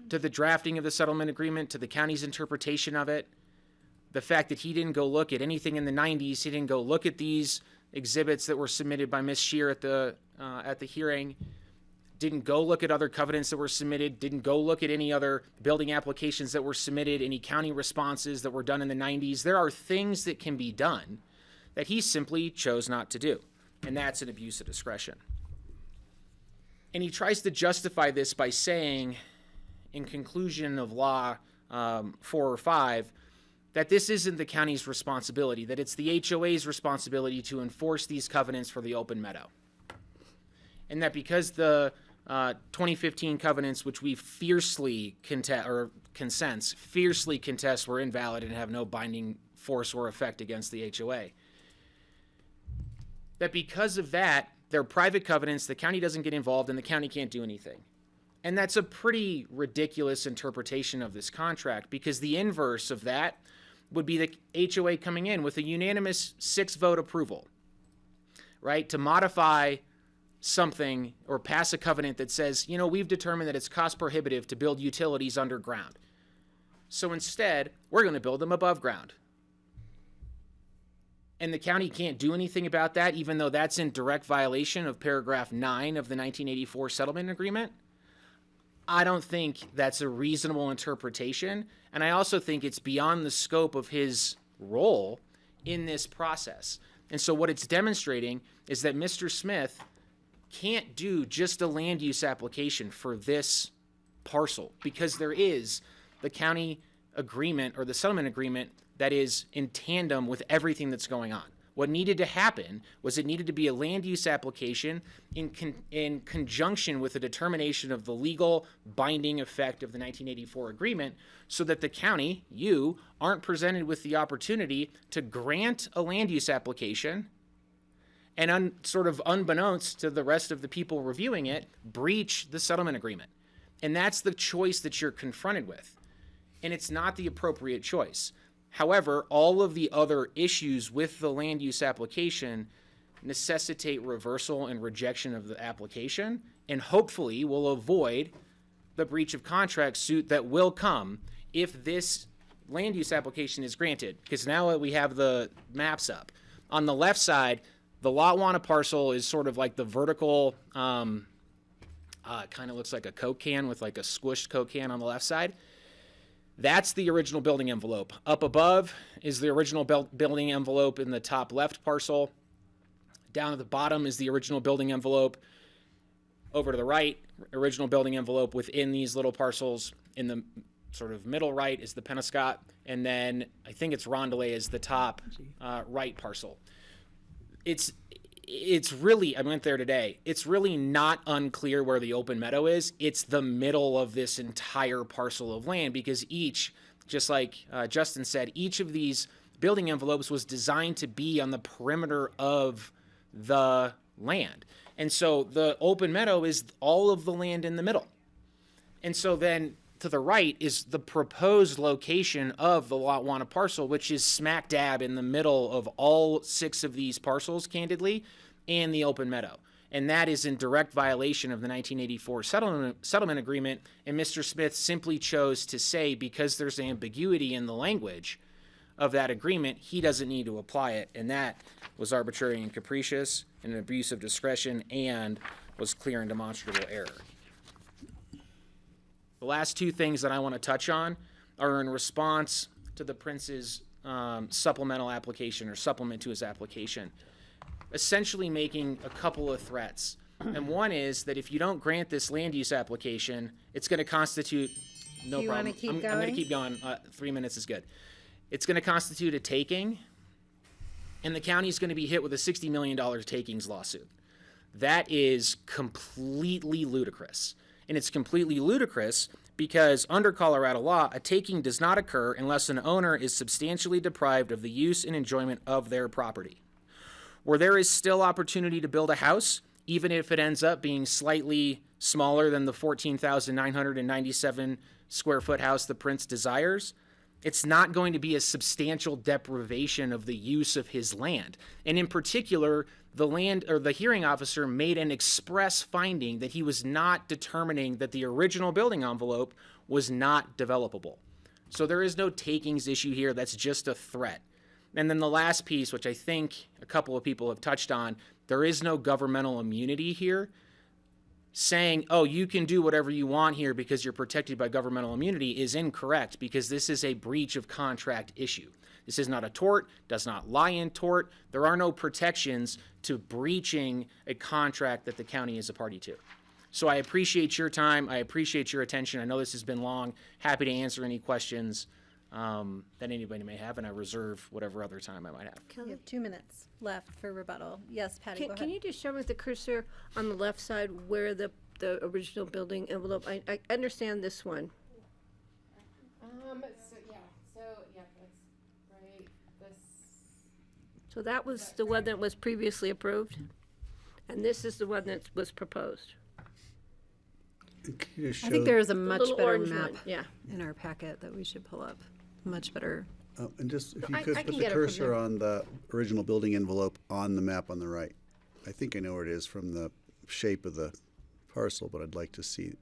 to the drafting of the settlement agreement, to the county's interpretation of it, the fact that he didn't go look at anything in the 90s, he didn't go look at these exhibits that were submitted by Ms. Shear at the hearing, didn't go look at other covenants that were submitted, didn't go look at any other building applications that were submitted, any county responses that were done in the 90s. There are things that can be done that he simply chose not to do, and that's an abuse of discretion. And he tries to justify this by saying, in conclusion of Law 4 or 5, that this isn't the county's responsibility, that it's the HOA's responsibility to enforce these covenants for the open meadow. And that because the 2015 covenants, which we fiercely contest were invalid and have no binding force or effect against the HOA, that because of that, they're private covenants, the county doesn't get involved, and the county can't do anything. And that's a pretty ridiculous interpretation of this contract, because the inverse of that would be the HOA coming in with a unanimous 6-vote approval, right, to modify something or pass a covenant that says, you know, we've determined that it's cost prohibitive to build utilities underground. So instead, we're going to build them above ground. And the county can't do anything about that, even though that's in direct violation of paragraph 9 of the 1984 settlement agreement. I don't think that's a reasonable interpretation, and I also think it's beyond the scope of his role in this process. And so what it's demonstrating is that Mr. Smith can't do just a land use application for this parcel, because there is the county agreement or the settlement agreement that is in tandem with everything that's going on. What needed to happen was it needed to be a land use application in conjunction with a determination of the legal binding effect of the 1984 agreement, so that the county, you, aren't presented with the opportunity to grant a land use application and sort of unbeknownst to the rest of the people reviewing it, breach the settlement agreement. And that's the choice that you're confronted with. And it's not the appropriate choice. However, all of the other issues with the land use application necessitate reversal and rejection of the application, and hopefully will avoid the breach of contract suit that will come if this land use application is granted. Because now that we have the maps up, on the left side, the Lotwana parcel is sort of like the vertical, kind of looks like a Coke can with like a squished Coke can on the left side. That's the original building envelope. Up above is the original building envelope in the top left parcel. Down at the bottom is the original building envelope. Over to the right, original building envelope within these little parcels. In the sort of middle right is the Penobscot. And then I think it's Rondelay is the top right parcel. It's really, I went there today, it's really not unclear where the open meadow is. It's the middle of this entire parcel of land, because each, just like Justin said, each of these building envelopes was designed to be on the perimeter of the land. And so the open meadow is all of the land in the middle. And so then to the right is the proposed location of the Lotwana parcel, which is smack dab in the middle of all 6 of these parcels, candidly, and the open meadow. And that is in direct violation of the 1984 settlement agreement. And Mr. Smith simply chose to say, because there's ambiguity in the language of that agreement, he doesn't need to apply it. And that was arbitrary and capricious, and an abuse of discretion, and was clear and demonstrable error. The last 2 things that I want to touch on are in response to the Prince's supplemental application or supplement to his application, essentially making a couple of threats And one is that if you don't grant this land use application, it's going to constitute, no Do you wanna problem. keep I'm going to going? keep going. 3 minutes is good. It's going to constitute a taking, and the county is going to be hit with a $60 million takings lawsuit. That is completely ludicrous. And it's completely ludicrous because under Colorado law, a taking does not occur unless an owner is substantially deprived of the use and enjoyment of their property. Where there is still opportunity to build a house, even if it ends up being slightly smaller than the 14,997 square foot house the prince desires, it's not going to be a substantial deprivation of the use of his land. And in particular, the hearing officer made an express finding that he was not determining that the original building envelope was not developable. So there is no takings issue here. That's just a threat. And then the last piece, which I think a couple of people have touched on, there is no governmental immunity here. Saying, oh, you can do whatever you want here because you're protected by governmental immunity is incorrect, because this is a breach of contract issue. This is not a tort, does not lie in tort. There are no protections to breaching a contract that the county is a party to. So I appreciate your time. I appreciate your attention. I know this has been long. Happy to answer any questions that anybody may have, and I reserve whatever other time I might have. You have 2 minutes left for rebuttal. Yes, Patty, go ahead. Can you just show me with the cursor on the left side where the original building envelope? I understand this one. So that was the one that was previously approved, and this is the one that was proposed. Can you I show- think there is a much little better orange map one, yeah. in our packet that we should pull up. Much better. And just, if you I could can put the get it from cursor there. on the original building envelope on the map on the right. I think I know where it is from the shape of the parcel, but I'd like to see.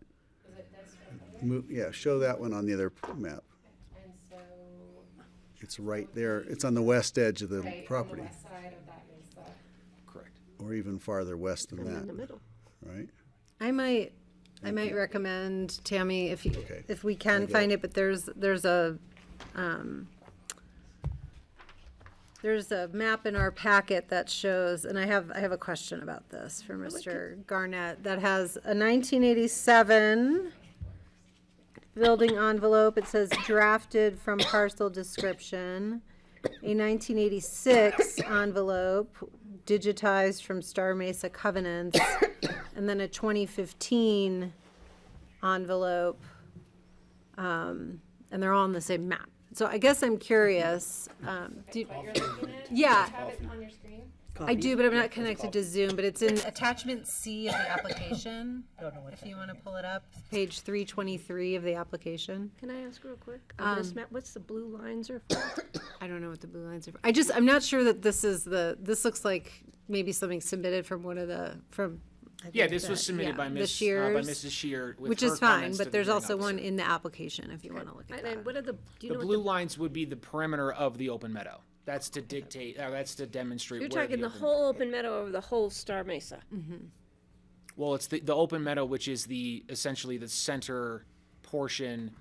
Yeah, show that one on the other map. And so, It's right there. It's on the west edge of the right property, on the west side of that mesa. Correct. or even farther west than In the that, middle. right? I might recommend, Tammy, if Okay. if we can find it, but there's a map in our packet that shows, and I have a question about this for Mr. Garnett, that has a 1987 building envelope. It says drafted from parcel description. A 1986 envelope digitized from Star Mesa Covenants, and then a 2015 envelope, and they're all on the same map. So I guess I'm curious. What you're looking at? Yeah. You have it on your screen? I do, but I'm not connected to Zoom, but it's in attachment C of the application. If you want to pull it up, page 323 of the application. Can I ask real quick? On this map, what's the blue lines are for? I don't know what the blue lines are. I'm not sure that this looks like maybe something submitted from one of the, I Yeah, think this was that- submitted yeah, by the Ms. Shears, Mrs. Shear, with which her is fine, comments to but the there's hearing also one officer. in the application if you want to look at that. And what are the, do you The know what blue lines would be the perimeter of the open meadow. That's to dictate, that's to demonstrate You're where talking the open- whole open meadow over the whole Star Mesa. Well, it's the open meadow, which is essentially the center portion,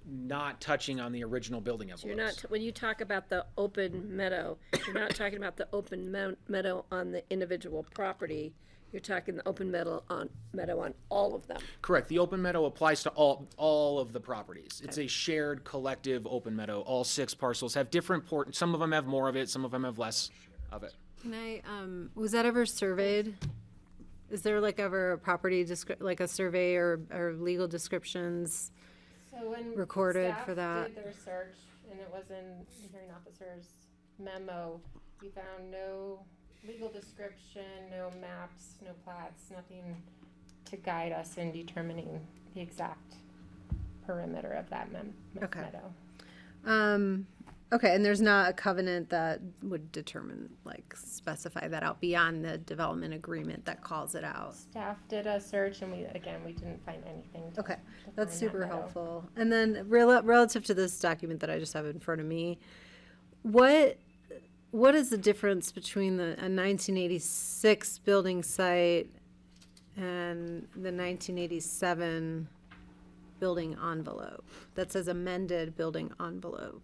not touching on the original building So you're envelopes. not, when you talk about the open meadow, you're not talking about the open meadow on the individual property. You're talking the open meadow on all of them. Correct. The open meadow applies to all of the properties. It's a shared collective open meadow. All 6 parcels have different some of them have more of it, some of them have less of it. Can I, was that ever surveyed? Is there like ever a property like a survey or legal descriptions? So when recorded staff for that? did their search, and it was in the hearing officer's memo, we found no legal description, no maps, no plats, nothing to guide us in determining the exact perimeter of that Okay. meadow. Okay, and there's not a covenant that would specify that out beyond the development agreement that calls it out? Staff did a search, and we didn't find anything. Okay, to that's find super that meadow. helpful. And then relative to this document that I just have in front of me, what is the difference between a 1986 building site and the 1987 building envelope? That says amended building envelope.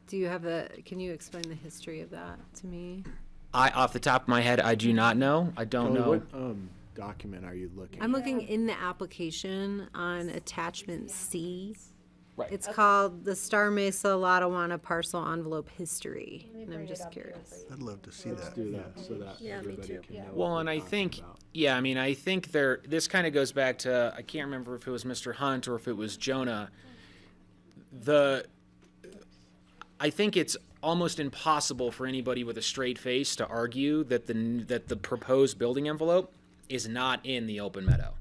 Can you explain the history of that to me? Off the top of my head, I do not know. I don't Kelly, know. what document are you looking I'm at? looking in the application on attachment C. Right. It's called the Star Mesa Lottawanna Parcel Envelope History, and I'm just curious. I'd love to see Let's that. do that so that Yeah, me everybody too. can know. what Well, we're and I talking think, about. yeah, I mean, I think this kind of goes back to, I can't remember if it was Mr. Hunt or if it was Jonah. I think it's almost impossible for anybody with a straight face to argue that the proposed building envelope is not in the open meadow.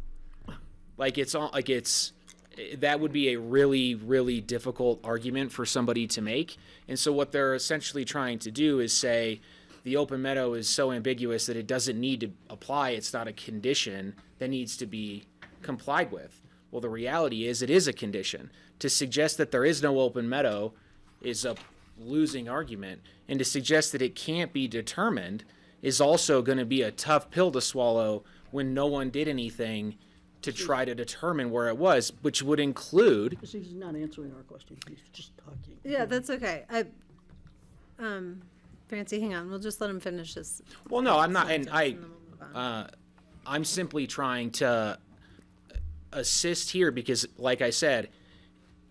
That would be a really, really difficult argument for somebody to make. And so what they're essentially trying to do is say the open meadow is so ambiguous that it doesn't need to apply. It's not a condition that needs to be complied with. Well, the reality is it is a condition. To suggest that there is no open meadow is a losing argument. And to suggest that it can't be determined is also going to be a tough pill to swallow when no one did anything to try to determine where it was, which would include. He's not answering our question. He's just talking. Yeah, that's okay. Francie, hang on. We'll just let him finish this. Well, no, I'm not, and sentence, then we'll move on. I'm simply trying to assist here because, like I said,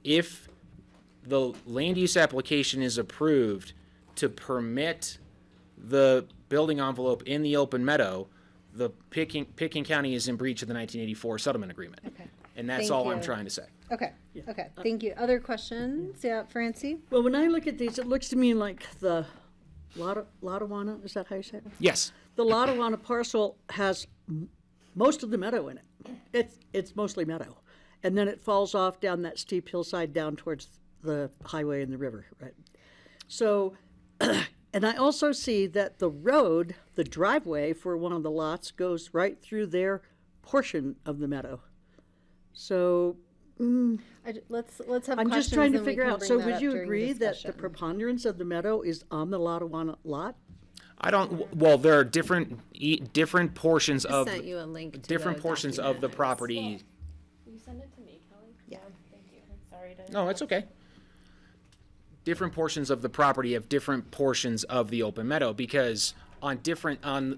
if the land use application is approved to permit the building envelope in the open meadow, the Pickens County is in breach of the 1984 settlement agreement. Okay. And that's Thank all I'm you. trying to say. Okay, okay. Thank you. Other questions? Yeah, Francie? Well, when I look at these, it looks to me like the Lottawanna, is that how you say it? Yes. The Lottawanna parcel has most of the meadow in it. It's mostly meadow. And then it falls off down that steep hillside down towards the highway and the river, right? So, and I also see that the road, the driveway for one of the lots goes right through their portion of the meadow. So, let's have I'm questions. just trying to and we figure can out, bring so that would up you during agree that the discussion. preponderance of the meadow is on the Lottawanna lot? I don't. Well, there are different portions I of sent you a link to different the portions of the document. property. Will you send it to me, Kelly? Yeah. Thank you. Sorry to. No, it's okay. Different portions of the property have different portions of the open meadow because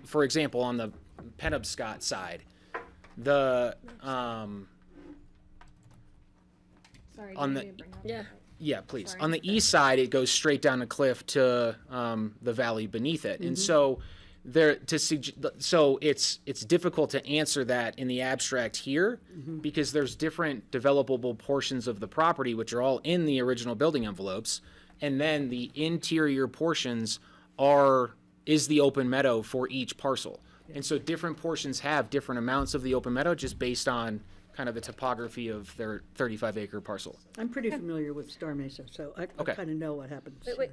for example, on the Penobscot side, the Sorry, on do the you want me to bring up Yeah. yeah, please. Sorry. On the east side, it goes straight down the cliff to the valley beneath it, and so so it's difficult to answer that in the abstract here because there's different developable portions of the property which are all in the original building envelopes, and then the interior portions is the open meadow for each parcel, and so different portions have different amounts of the open meadow just based on kind of the topography of their 35-acre parcel. I'm pretty familiar with Star Mesa, so I Okay. kind of know what happens. Wait.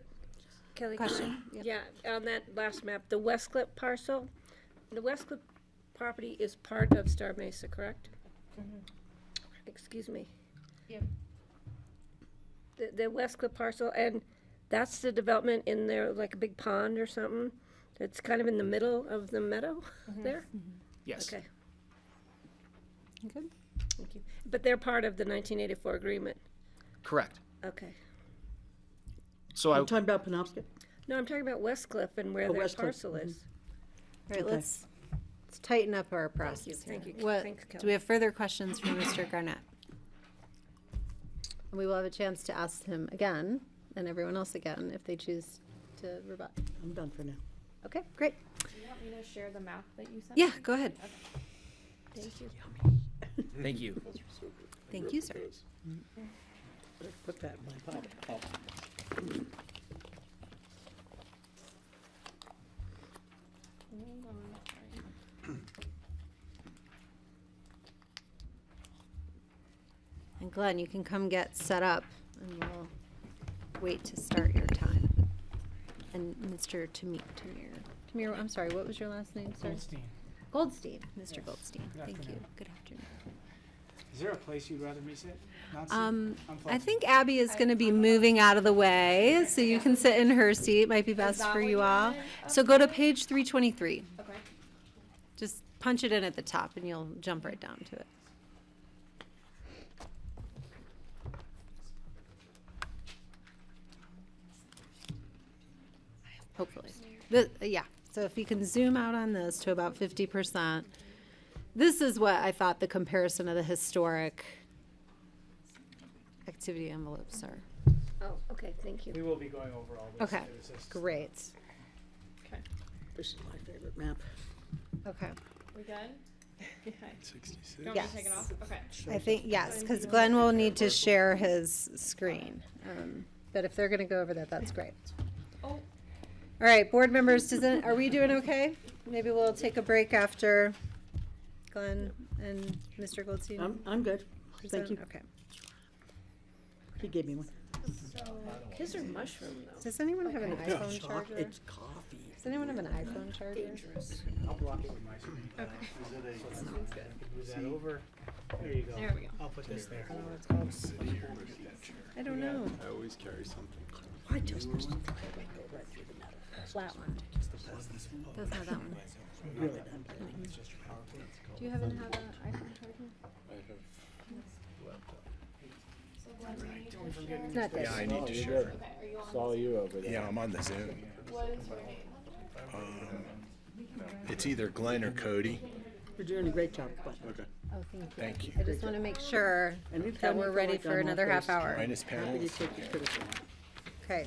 Kelly, Question? yeah, on that last map, the Westcliff parcel, the Westcliff property is part of Star Mesa, correct? Excuse me. Yeah. The Westcliff parcel, and that's the development in there, like a big pond or something? That's kind of in the middle of the meadow there? Yes. Okay, Good. thank you. But they're part of the 1984 agreement? Correct. Okay. So I'm talking about Penobscot? No, I'm talking about Westcliff and where Oh, their Westcliff, parcel is. All right, Okay. let's tighten up our process Thank here. you. What, Thanks, do Kelly. we have further questions for Mr. Garnett? And we will have a chance to ask him again, and everyone else again, if they choose to rebut. I'm done for now. Okay, great. Do you want me to share the map that you sent? Yeah, me? go ahead. Thank you. thank you. Thank you, sir. Put that in my pocket. Hold on, sorry. And Glenn, you can come get set up, and we'll wait to start your time. And Mr. Tamir, I'm sorry, what was your last name, sir? Goldstein, Mr. Goldstein. Thank you. Good afternoon. Is there a place you'd rather me sit? Not sit? I think Abby is going to be moving out of the way, so you can sit in her seat. Might be best for you all. So go to page 323. Okay. Just punch it in at the top, and you'll jump right down to it. Hopefully. Yeah, So if you can zoom out on this to about 50%, this is what I thought the comparison of the historic activity envelopes are. Oh, okay, thank you. We will be going over all this. Okay, great. Okay. This is my favorite map. Okay. We good? Yeah. 66. Do you want me to take it off? Okay. I think, yes, because Glenn will need to share his screen. But if they're going to go over that, that's great. Oh. All right, board members, are we doing okay? Maybe we'll take a break after Glenn and Mr. Goldstein. I'm good. present? Thank you. Okay. He gave me one. His are mushroom though. Does anyone have an iPhone Chocolate, charger? it's coffee. Does anyone have an iPhone charger? Dangerous. I'll block it with my screen. Okay. Move that over. There you go. There we go. I'll put this there. I don't know. I always carry something. Why just this go right through the metal? Flat one. Doesn't have that one. Really Do you have an iPhone charger? Not this. Yeah, I need to share. It's all you over there. Yeah, I'm on the Zoom. What is your name? It's either Glenn or Cody. You're doing a great job, Glenn. Okay. Oh, thank you. Thank you. I just want to make sure Anytime that you we're feel ready like for I'm another half off-base, hour. Minus Happy panels. to take your criticism. Okay.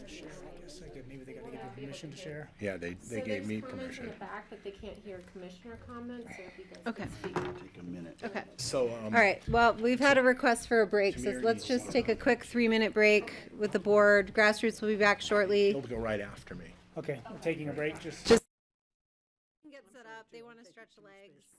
I guess maybe they got to give you permission to share. Yeah, they gave me permission. in the back, but they can't hear commissioner comments, so if you guys Okay. Take a minute. Okay. So, All right. Well, we've had a request for a break, so let's just take a quick 3-minute break with the board. Grassroots will be back shortly. They'll go right after me. Okay, we're taking a break. Just Get set up. They want to stretch legs.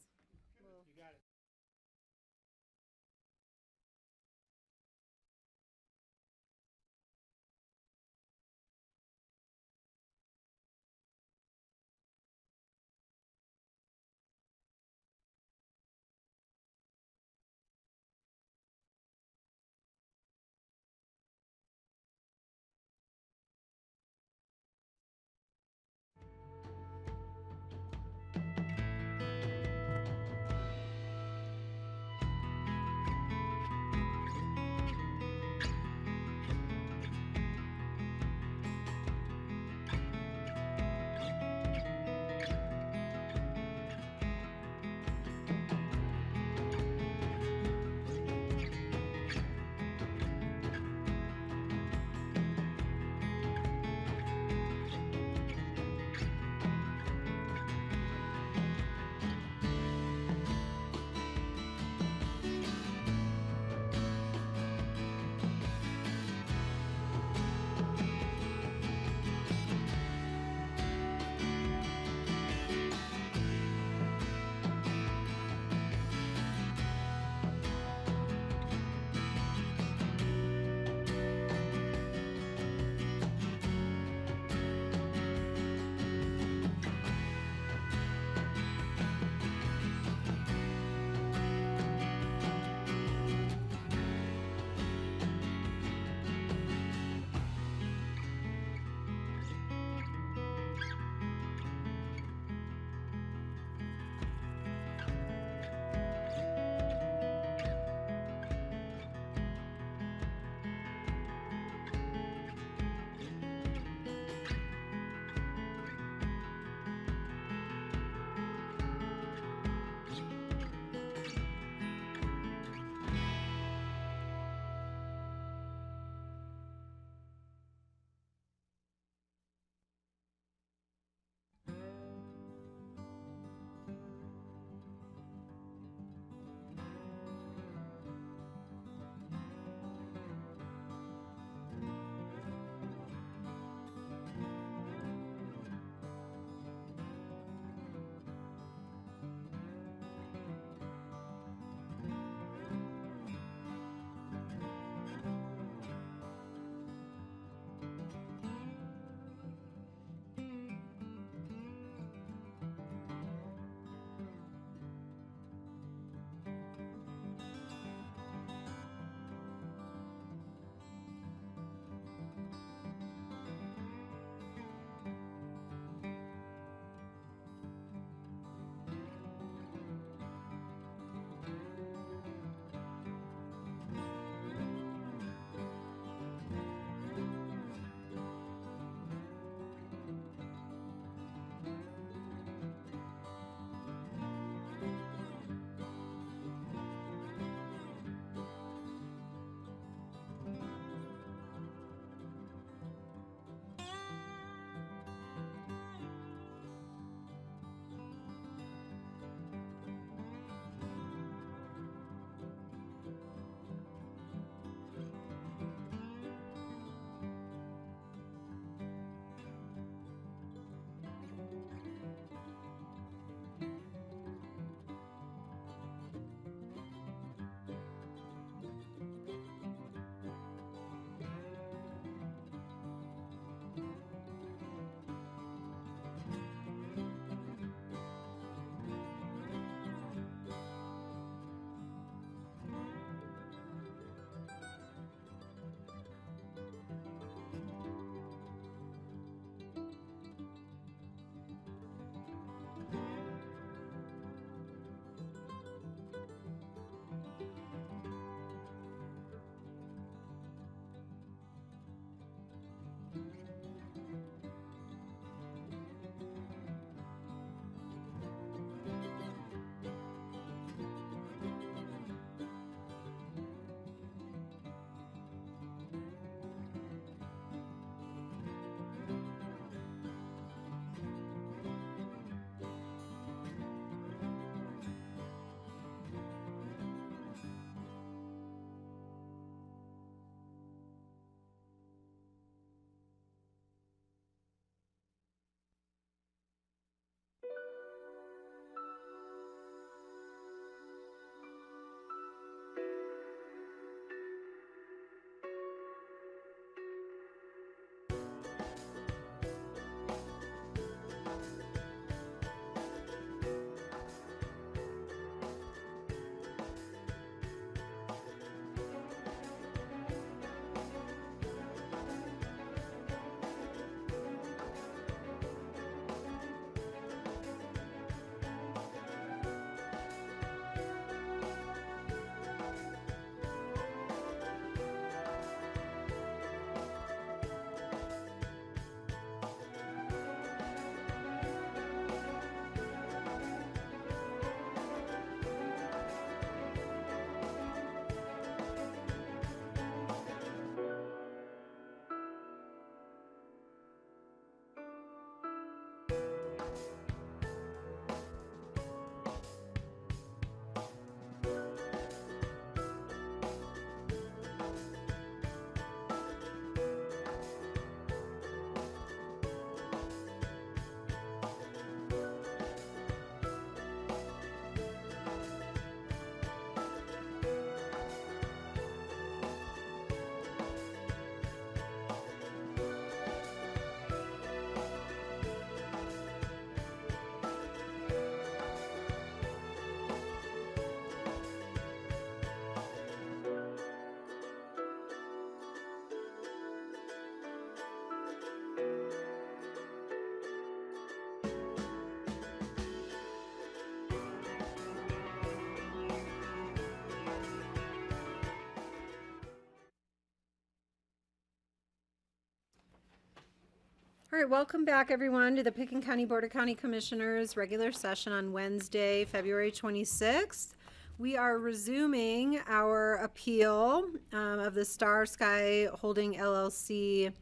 All right, welcome back, everyone, to the Pickens County Board of County Commissioners regular session on Wednesday, February 26th. We are resuming our appeal of the Star Sky Holding LLC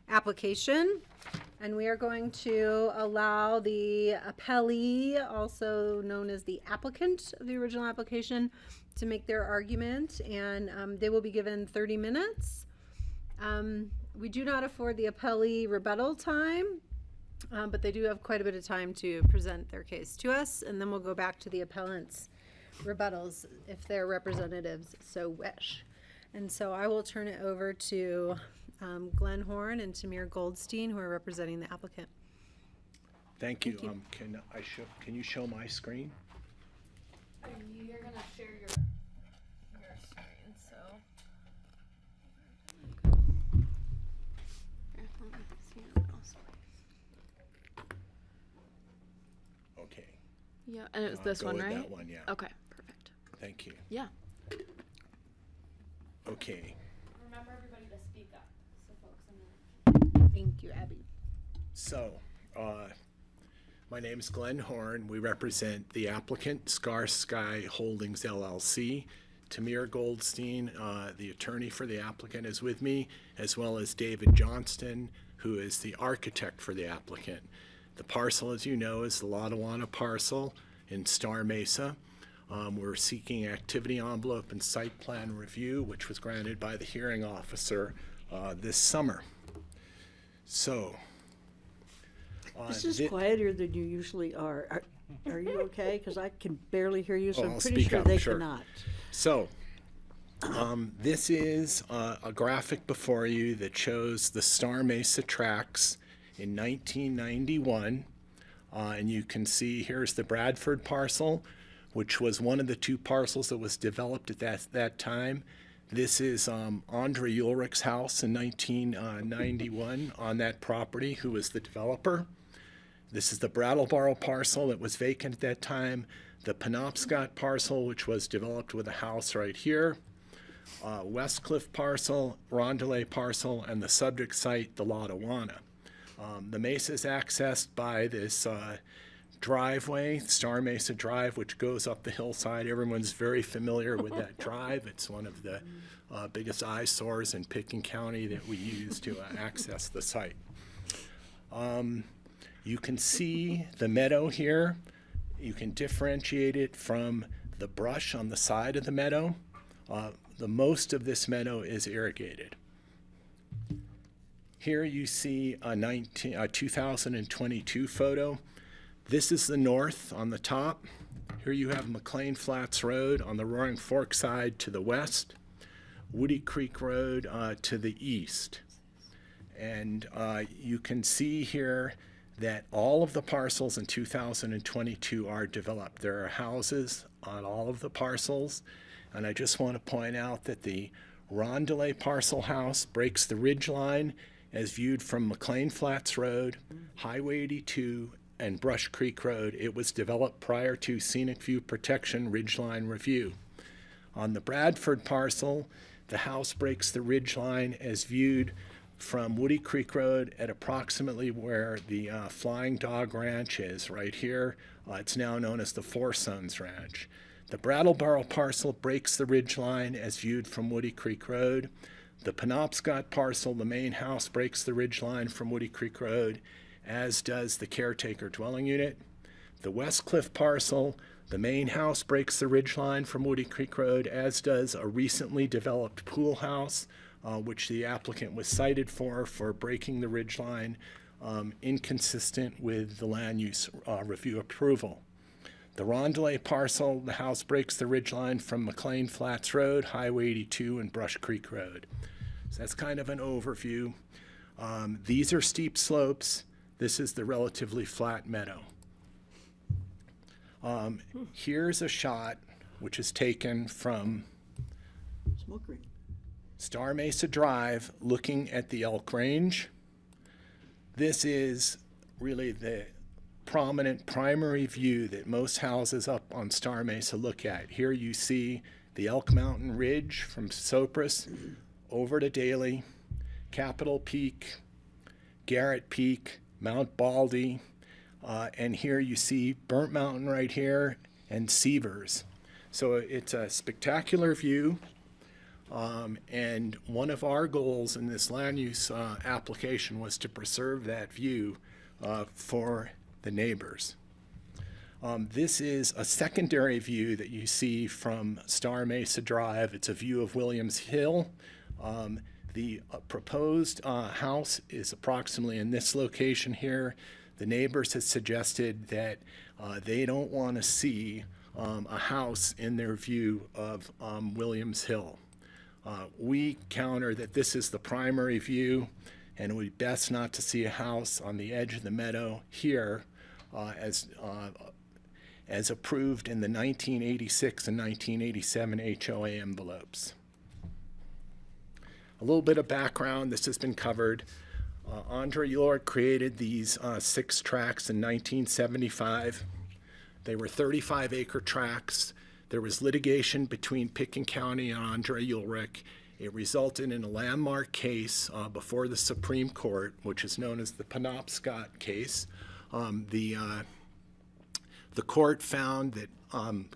application, and we are going to allow the appellee, also known as the applicant of the original application, to make their argument, and they will be given 30 minutes. We do not afford the appellee rebuttal time, but they do have quite a bit of time to present their case to us, and then we'll go back to the appellant's rebuttals if their representatives so wish. And so I will turn it over to Glenn Horn and Tamir Goldstein, who are representing the applicant. Thank you. Thank you. Can you show my screen? You're gonna share your screen, so. Okay. Yeah, and it was I'll this go one, with right? that one, yeah. Okay, perfect. Thank you. Yeah. Okay. Remember everybody to speak up, so folks know. Thank you, Abby. So, my name is Glenn Horn. We represent the applicant, Star Sky Holdings LLC. Tamir Goldstein, the attorney for the applicant, is with me, as well as David Johnston, who is the architect for the applicant. The parcel, as you know, is the Lotawana parcel in Star Mesa. We're seeking activity envelope and site plan review, which was granted by the hearing officer this summer. So, This is quieter than you usually are. Are you okay? Because I can barely hear you, so I'm I'll pretty speak sure up, they sure. cannot. So, this is a graphic before you that shows the Star Mesa tracks in 1991. And you can see here's the Bradford parcel, which was one of the two parcels that was developed at that time. This is Andre Ulrich's house in 1991 on that property, who was the developer. This is the Brattleboro parcel that was vacant at that time. The Penobscot parcel, which was developed with a house right here. Westcliff parcel, Rondelay parcel, and the subject site, the Lotawana. The mesa is accessed by this driveway, Star Mesa Drive, which goes up the hillside. Everyone's very familiar with that drive. It's one of the biggest eyesores in Pickens County that we use to access the site. You can see the meadow here. You can differentiate it from the brush on the side of the meadow. The most of this meadow is irrigated. Here you see a 2022 photo. This is the north on the top. Here you have McLean Flats Road on the Roaring Fork side to the west, Woody Creek Road to the east. And you can see here that all of the parcels in 2022 are developed. There are houses on all of the parcels. And I just want to point out that the Rondelay parcel house breaks the ridge line as viewed from McLean Flats Road, Highway 82, and Brush Creek Road. It was developed prior to Scenic View Protection Ridgeline Review. On the Bradford parcel, the house breaks the ridge line as viewed from Woody Creek Road at approximately where the Flying Dog Ranch is, right here. It's now known as the Four Sons Ranch. The Brattleboro parcel breaks the ridge line as viewed from Woody Creek Road. The Penobscot parcel, the main house, breaks the ridge line from Woody Creek Road, as does the caretaker dwelling unit. The Westcliff parcel, the main house breaks the ridge line from Woody Creek Road, as does a recently developed pool house, which the applicant was cited for breaking the ridge line, inconsistent with the land use review approval. The Rondelay parcel, the house breaks the ridge line from McLean Flats Road, Highway 82, and Brush Creek Road. So that's kind of an overview. These are steep slopes. This is the relatively flat meadow. Here's a shot which is taken from Smoke ring. Star Mesa Drive looking at the Elk Range. This is really the prominent primary view that most houses up on Star Mesa look at. Here you see the Elk Mountain Ridge from Sopris over to Daly, Capitol Peak, Garrett Peak, Mount Baldy, and here you see Burnt Mountain right here and Seavers. So it's a spectacular view. And one of our goals in this land use application was to preserve that view for the neighbors. This is a secondary view that you see from Star Mesa Drive. It's a view of Williams Hill. The proposed house is approximately in this location here. The neighbors have suggested that they don't want to see a house in their view of Williams Hill. We counter that this is the primary view, and it would be best not to see a house on the edge of the meadow here as approved in the 1986 and 1987 HOA envelopes. A little bit of background, this has been covered. Andre Ulrich created these 6 tracts in 1975. They were 35-acre tracts. There was litigation between Pitkin County and Andre Ulrich. It resulted in a landmark case before the Supreme Court, which is known as the Penobscot case. The court found that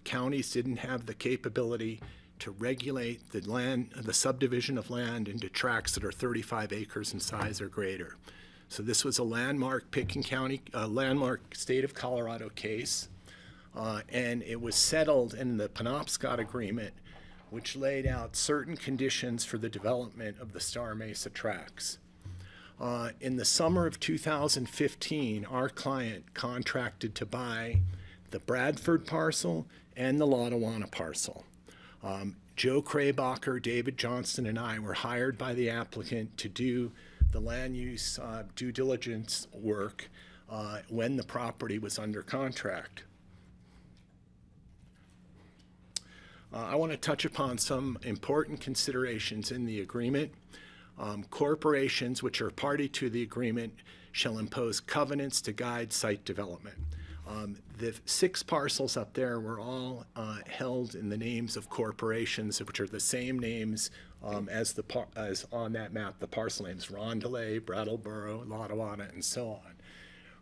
counties didn't have the capability to regulate the subdivision of land into tracts that are 35 acres in size or greater. So this was a landmark Pitkin County, landmark state of Colorado case, and it was settled in the Penobscot Agreement, which laid out certain conditions for the development of the Star Mesa tracts. In the summer of 2015, our client contracted to buy the Bradford parcel and the Lotawana parcel. Joe Kraybacher, David Johnston, and I were hired by the applicant to do the land use due diligence work when the property was under contract. I want to touch upon some important considerations in the agreement. Corporations which are party to the agreement shall impose covenants to guide site development. The 6 parcels up there were all held in the names of corporations, which are the same names as on that map, the parcel names: Rondelay, Brattleboro, Lotawana, and so on.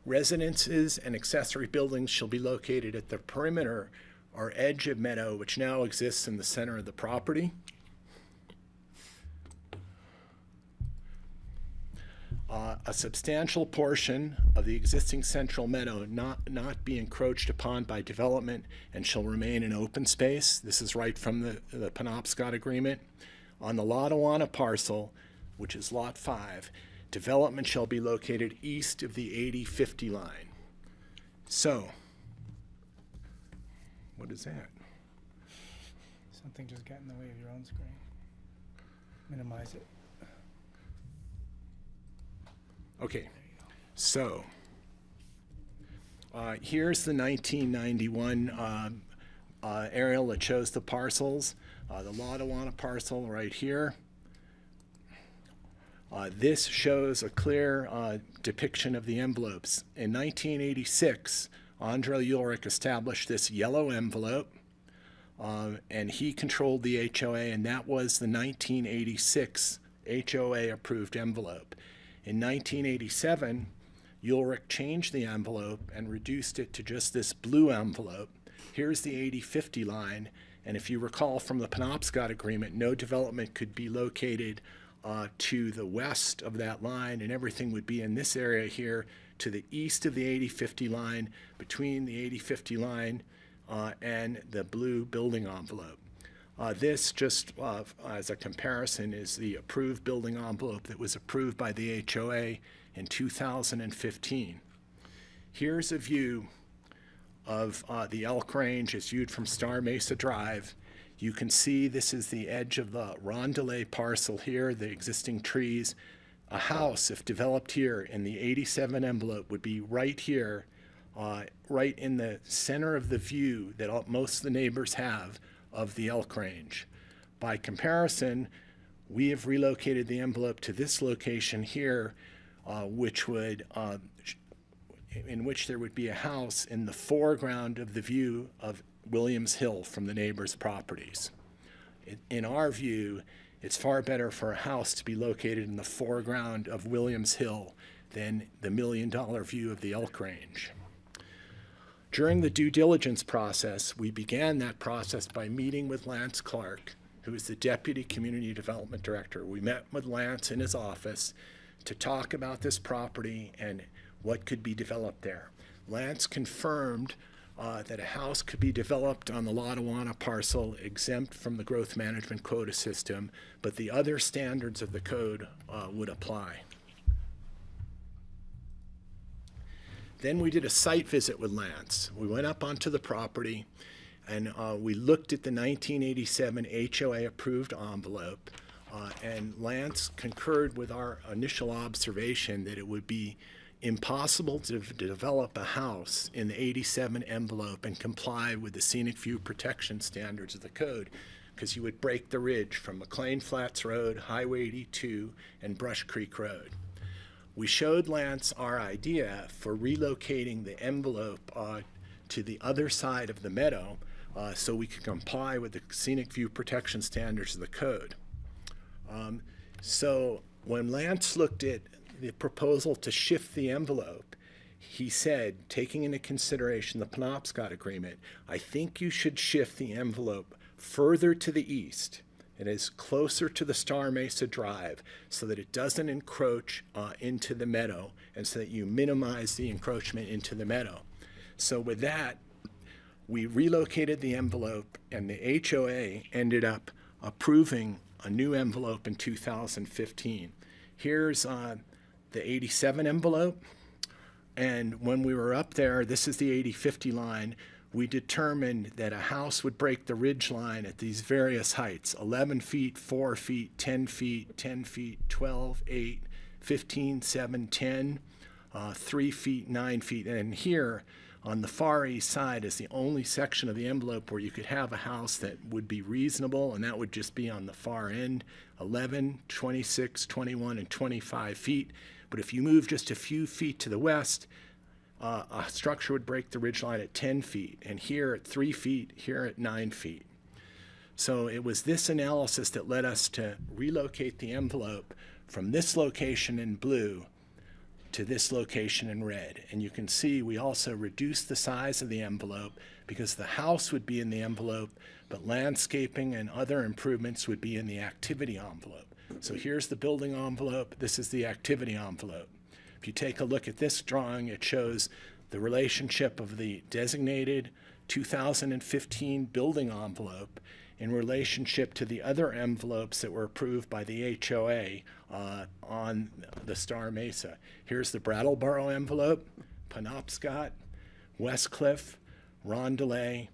Residences and accessory buildings shall be located at the perimeter or edge of meadow, which now exists in the center of the property. A substantial portion of the existing central meadow not be encroached upon by development and shall remain an open space. This is right from the Penobscot Agreement. On the Lotawana parcel, which is Lot 5, development shall be located east of the 80-50 line. So, what is that? Something just got in the way of your own screen. Minimize it. Okay, so here's the 1991 aerial that shows the parcels. The Lotawana parcel right here. This shows a clear depiction of the envelopes. In 1986, Andre Ulrich established this yellow envelope, and he controlled the HOA, and that was the 1986 HOA approved envelope. In 1987, Ulrich changed the envelope and reduced it to just this blue envelope. Here's the 80-50 line, and if you recall from the Penobscot Agreement, no development could be located to the west of that line, and everything would be in this area here to the east of the 80-50 line, between the 80-50 line and the blue building envelope. This, just as a comparison, is the approved building envelope that was approved by the HOA in 2015. Here's a view of the Elk Range as viewed from Star Mesa Drive. You can see this is the edge of the Rondelay parcel here, the existing trees. A house, if developed here in the 87 envelope, would be right here, right in the center of the view that most of the neighbors have of the Elk Range. By comparison, we have relocated the envelope to this location here, which would, in which there would be a house in the foreground of the view of Williams Hill from the neighbors' properties. In our view, it's far better for a house to be located in the foreground of Williams Hill than the $1 million view of the Elk Range. During the due diligence process, we began that process by meeting with Lance Clark, who is the Deputy Community Development Director. We met with Lance in his office to talk about this property and what could be developed there. Lance confirmed that a house could be developed on the Lotawana parcel exempt from the growth management quota system, but the other standards of the code would apply. Then we did a site visit with Lance. We went up onto the property and we looked at the 1987 HOA approved envelope, and Lance concurred with our initial observation that it would be impossible to develop a house in the 87 envelope and comply with the scenic view protection standards of the code, because you would break the ridge from McLean Flats Road, Highway 82, and Brush Creek Road. We showed Lance our idea for relocating the envelope to the other side of the meadow so we could comply with the scenic view protection standards of the code. So when Lance looked at the proposal to shift the envelope, he said, taking into consideration the Penobscot agreement, I think you should shift the envelope further to the east. It is closer to the Star Mesa Drive so that it doesn't encroach into the meadow and so that you minimize the encroachment into the meadow. So with that, we relocated the envelope and the HOA ended up approving a new envelope in 2015. Here's the 87 envelope, and when we were up there, this is the 80-50 line, we determined that a house would break the ridge line at these various heights, 11 feet, 4 feet, 10 feet, 10 feet, 12, 8, 15, 7, 10, 3 feet, 9 feet. And here on the far east side is the only section of the envelope where you could have a house that would be reasonable, and that would just be on the far end, 11, 26, 21, and 25 feet. But if you move just a few feet to the west, a structure would break the ridgeline at 10 feet, and here at 3 feet, here at 9 feet. So it was this analysis that led us to relocate the envelope from this location in blue to this location in red. And you can see we also reduced the size of the envelope because the house would be in the envelope, but landscaping and other improvements would be in the activity envelope. So here's the building envelope, this is the activity envelope. If you take a look at this drawing, it shows the relationship of the designated 2015 building envelope in relationship to the other envelopes that were approved by the HOA on the Star Mesa. Here's the Brattleboro envelope, Penobscot, Westcliff, Rondelet,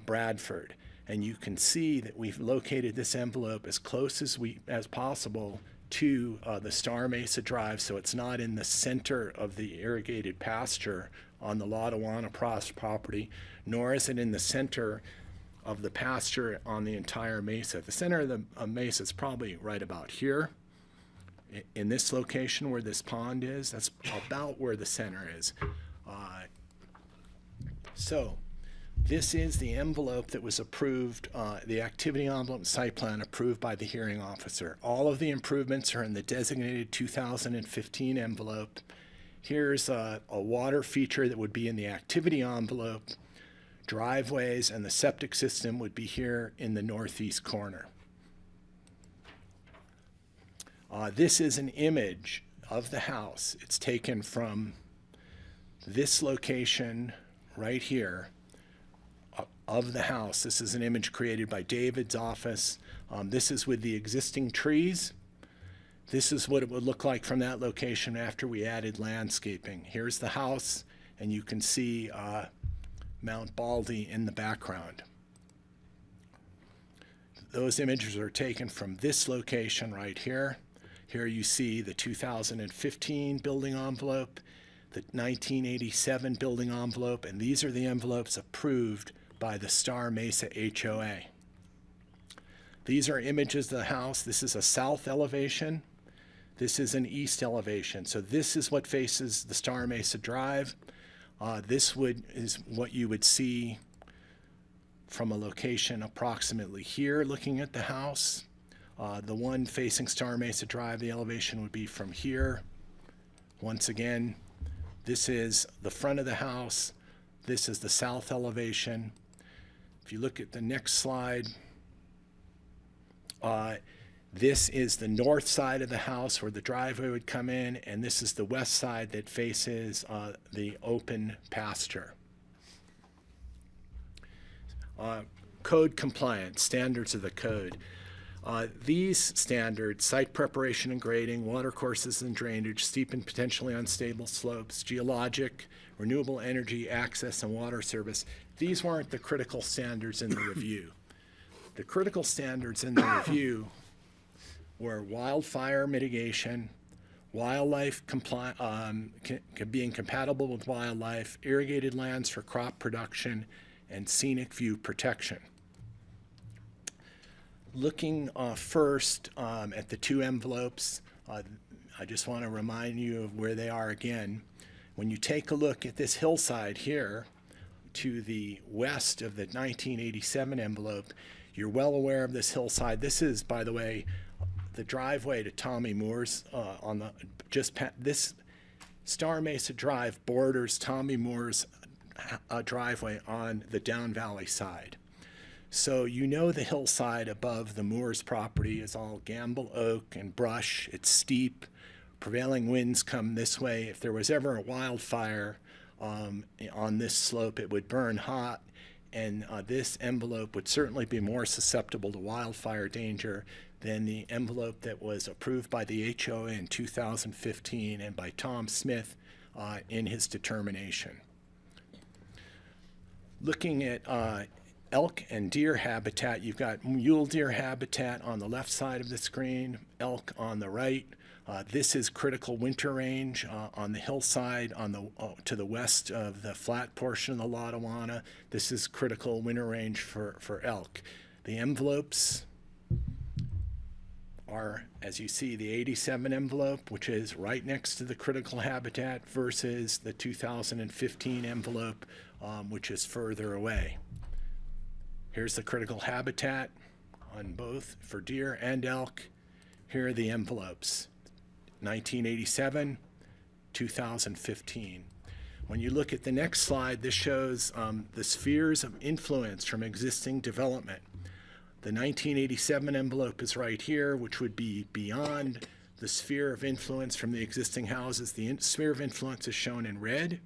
Bradford. And you can see that we've located this envelope as close as possible to the Star Mesa Drive, so it's not in the center of the irrigated pasture on the Lotawana property, nor is it in the center of the pasture on the entire mesa. The center of the mesa is probably right about here. In this location where this pond is, that's about where the center is. So this is the envelope that was approved, the activity envelope and site plan approved by the hearing officer. All of the improvements are in the designated 2015 envelope. Here's a water feature that would be in the activity envelope. Driveways and the septic system would be here in the northeast corner. This is an image of the house. It's taken from this location right here of the house. This is an image created by David's office. This is with the existing trees. This is what it would look like from that location after we added landscaping. Here's the house, and you can see Mount Baldy in the background. Those images are taken from this location right here. Here you see the 2015 building envelope, the 1987 building envelope, and these are the envelopes approved by the Star Mesa HOA. These are images of the house. This is a south elevation. This is an east elevation. So this is what faces the Star Mesa Drive. This is what you would see from a location approximately here looking at the house. The one facing Star Mesa Drive, the elevation would be from here Once again, this is the front of the house. This is the south elevation. If you look at the next slide, this is the north side of the house where the driveway would come in, and this is the west side that faces the open pasture. Code compliance, standards of the code. These standards, site preparation and grading, water courses and drainage, steep and potentially unstable slopes, geologic, renewable energy, access, and water service, these weren't the critical standards in the review. The critical standards in the review were wildfire mitigation, wildlife being compatible with wildlife, irrigated lands for crop production, and scenic view protection. Looking first at the two envelopes, I just want to remind you of where they are again. When you take a look at this hillside here to the west of the 1987 envelope, you're well aware of this hillside. This is, by the way, the driveway to Tommy Moore's this Star Mesa Drive borders Tommy Moore's driveway on the Down Valley side. So you know the hillside above the Moore's property is all gamble oak and brush. It's steep. Prevailing winds come this way. If there was ever a wildfire on this slope, it would burn hot, and this envelope would certainly be more susceptible to wildfire danger than the envelope that was approved by the HOA in 2015 and by Tom Smith in his determination. Looking at elk and deer habitat, you've got mule deer habitat on the left side of the screen, elk on the right. This is critical winter range on the hillside to the west of the flat portion of the Lotawana. This is critical winter range for elk. The envelopes are, as you see, the 87 envelope, which is right next to the critical habitat, versus the 2015 envelope, which is further away. Here's the critical habitat on both for deer and elk. Here are the envelopes, 1987, 2015. When you look at the next slide, this shows the spheres of influence from existing development. The 1987 envelope is right here, which would be beyond the sphere of influence from the existing houses. The sphere of influence is shown in red.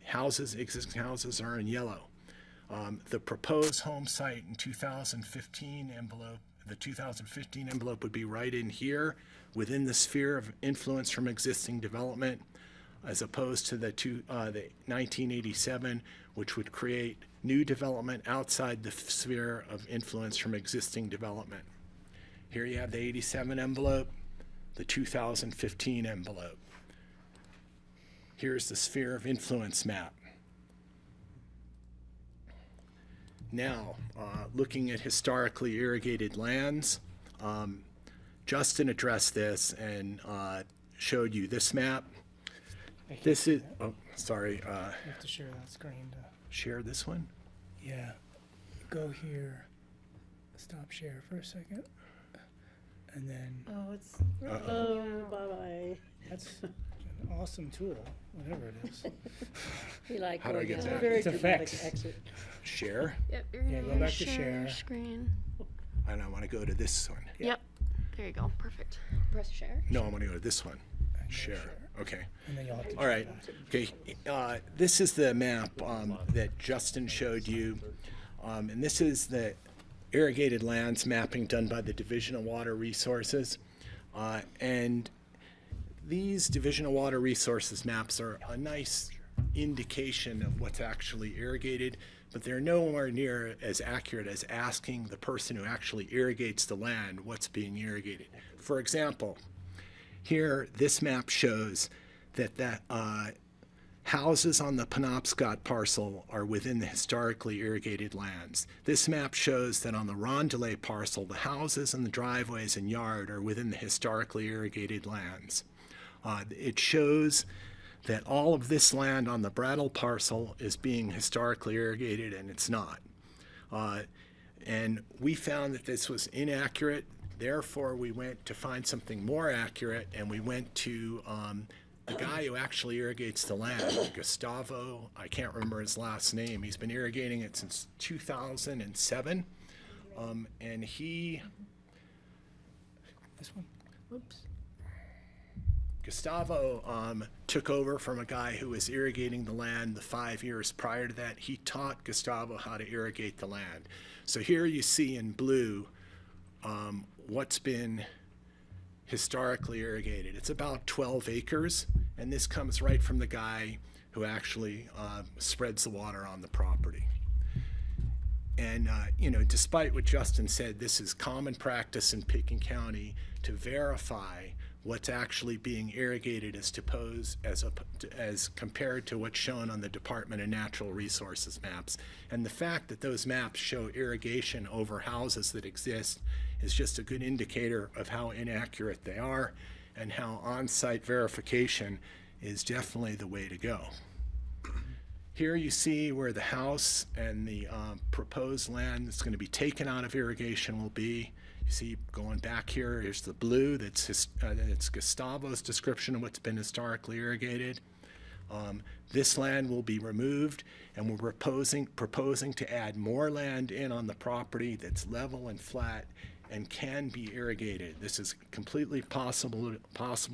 Existing houses are in yellow. The proposed home site in 2015 envelope, the 2015 envelope would be right in here within the sphere of influence from existing development, as opposed to the 1987, which would create new development outside the sphere of influence from existing development. Here you have the 87 envelope, the 2015 envelope. Here's the sphere of influence map. Now, looking at historically irrigated lands, Justin addressed this and showed you this map. This is, oh, sorry. You have to share that screen to share this one? Yeah. Go here. Stop share for a second. And then. Oh, it's. Bye-bye. That's an awesome tool, whatever it is. We like How do I get that? Very It's dramatic effects. exit. Share? Yep, you're Yeah, gonna go back to share. screen. And I want to go to this one. Yep. There you go. Perfect. Press share. No, I want to go to this one. Share. Okay. And then you'll have to. All right. Okay. This is the map that Justin showed you. And this is the irrigated lands mapping done by the Division of Water Resources. And these Division of Water Resources maps are a nice indication of what's actually irrigated, but they're nowhere near as accurate as asking the person who actually irrigates the land what's being irrigated. For example, here, this map shows that the houses on the Penobscot parcel are within the historically irrigated lands. This map shows that on the Rondelet parcel, the houses and the driveways and yard are within the historically irrigated lands. It shows that all of this land on the Brattle parcel is being historically irrigated, and it's not. And we found that this was inaccurate. Therefore, we went to find something more accurate, and we went to the guy who actually irrigates the land, Gustavo, I can't remember his last name. He's been irrigating it since 2007. And he, This one. Oops. Gustavo took over from a guy who was irrigating the land the 5 years prior to that. He taught Gustavo how to irrigate the land. So here you see in blue what's been historically irrigated. It's about 12 acres, and this comes right from the guy who actually spreads the water on the property. And, despite what Justin said, this is common practice in Pitkin County to verify what's actually being irrigated as compared to what's shown on the Department of Natural Resources maps. And the fact that those maps show irrigation over houses that exist is just a good indicator of how inaccurate they are and how on-site verification is definitely the way to go. Here you see where the house and the proposed land that's going to be taken out of irrigation will be. You see, going back here, here's the blue. That's Gustavo's description of what's been historically irrigated. This land will be removed, and we're proposing to add more land in on the property that's level and flat and can be irrigated. This is completely possible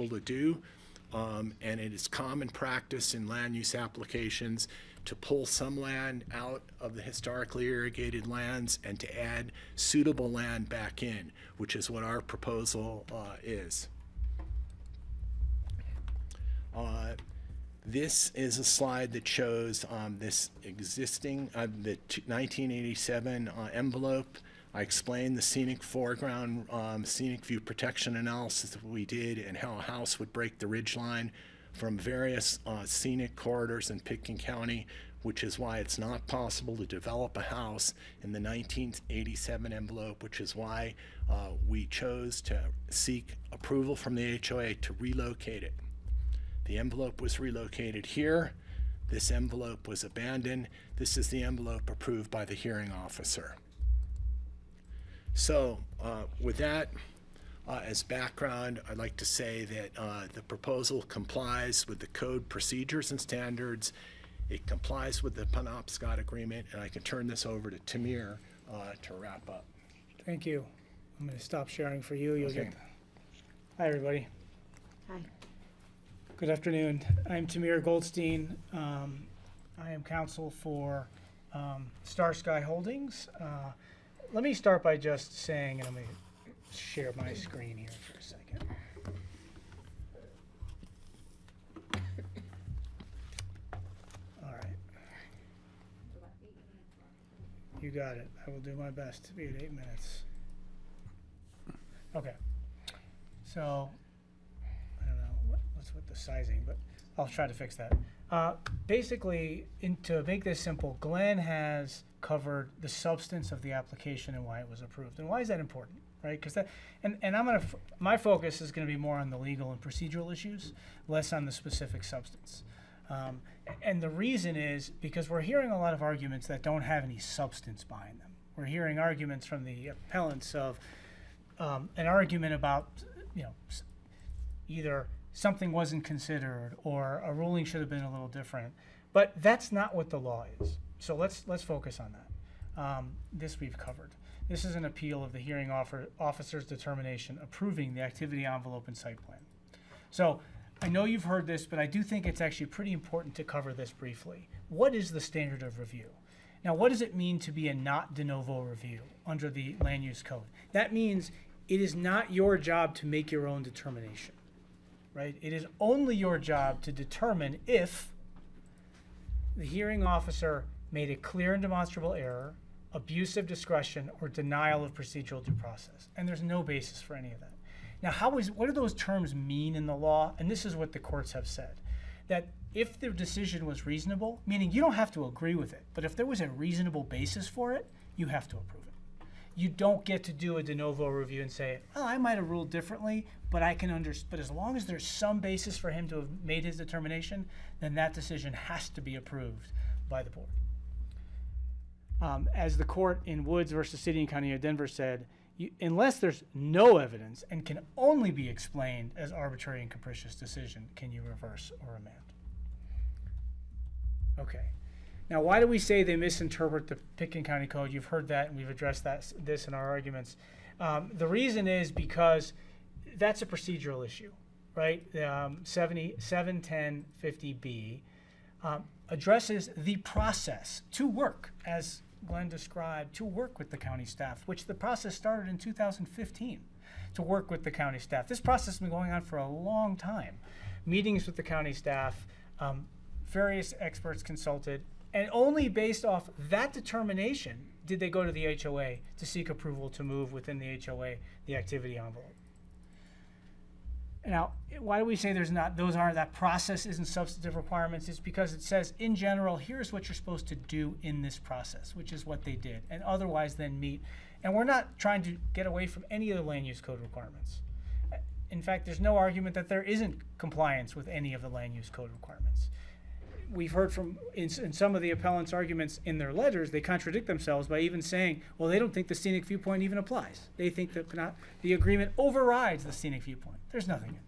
to do, and it is common practice in land use applications to pull some land out of the historically irrigated lands and to add suitable land back in, which is what our proposal is. This is a slide that shows this existing, the 1987 envelope. I explained the scenic foreground, scenic view protection analysis that we did and how a house would break the ridgeline from various scenic corridors in Pitkin County, which is why it's not possible to develop a house in the 1987 envelope, which is why we chose to seek approval from the HOA to relocate it. The envelope was relocated here. This envelope was abandoned. This is the envelope approved by the hearing officer. So with that as background, I'd like to say that the proposal complies with the code procedures and standards. It complies with the Penobscot Agreement, and I can turn this over to Tamir to wrap up. Thank you. I'm going to stop sharing for you. You'll Okay. get. Hi, everybody. Hi. Good afternoon. I'm Tamir Goldstein. I am counsel for Star Sky Holdings. Let me start by just saying, and I'm going to share my screen here for a second. All right. You got it. I will do my best to be at 8 minutes. Okay. So, I don't know what's with the sizing, but I'll try to fix that. Basically, to make this simple, Glenn has covered the substance of the application and why it was approved. And why is that important, right? Because that, and I'm gonna, my focus is gonna be more on the legal and procedural issues, less on the specific substance. And the reason is because we're hearing a lot of arguments that don't have any substance behind them. We're hearing arguments from the appellants of an argument about, either something wasn't considered or a ruling should have been a little different. But that's not what the law is. So let's focus on that. This we've covered. This is an appeal of the hearing officer's determination approving the activity envelope and site plan. So I know you've heard this, but I do think it's actually pretty important to cover this briefly. What is the standard of review? Now, what does it mean to be a not de novo review under the land use code? That means it is not your job to make your own determination, right? It is only your job to determine if the hearing officer made a clear and demonstrable error, abuse of discretion, or denial of procedural due process. And there's no basis for any of that. Now, what do those terms mean in the law? And this is what the courts have said, that if the decision was reasonable, meaning you don't have to agree with it, but if there was a reasonable basis for it, you have to approve it. You don't get to do a de novo review and say, oh, I might have ruled differently, but but as long as there's some basis for him to have made his determination, then that decision has to be approved by the board. As the court in Woods versus City and County of Denver said, unless there's no evidence and can only be explained as arbitrary and capricious decision, can you reverse or amend? Okay. Now, why do we say they misinterpret the Pitkin County Code? You've heard that, and we've addressed this in our arguments. The reason is because that's a procedural issue, right? 71050B addresses the process to work, as Glenn described, to work with the county staff, which the process started in 2015, to work with the county staff. This process has been going on for a long time. Meetings with the county staff, various experts consulted, and only based off that determination did they go to the HOA to seek approval to move within the HOA the activity envelope. Now, why do we say that process isn't substantive requirements? It's because it says, in general, here's what you're supposed to do in this process, which is what they did, and otherwise then meet. And we're not trying to get away from any of the land use code requirements. In fact, there's no argument that there isn't compliance with any of the land use code requirements. We've heard from, in some of the appellants' arguments in their letters, they contradict themselves by even saying, well, they don't think the scenic viewpoint even applies. They think that the agreement overrides the scenic viewpoint. There's nothing in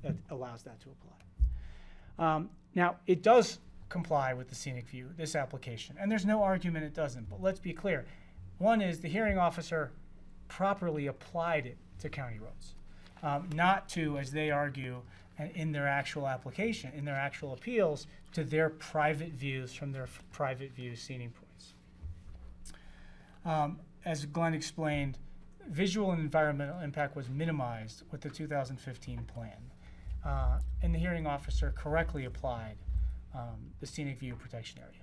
there that allows that to apply. Now, it does comply with the scenic view, this application, and there's no argument it doesn't, but let's be clear. One is the hearing officer properly applied it to county roads, not to, as they argue, in their actual application, in their actual appeals, to their private views from their private view scenic points. As Glenn explained, visual and environmental impact was minimized with the 2015 plan, and the hearing officer correctly applied the scenic view protection area.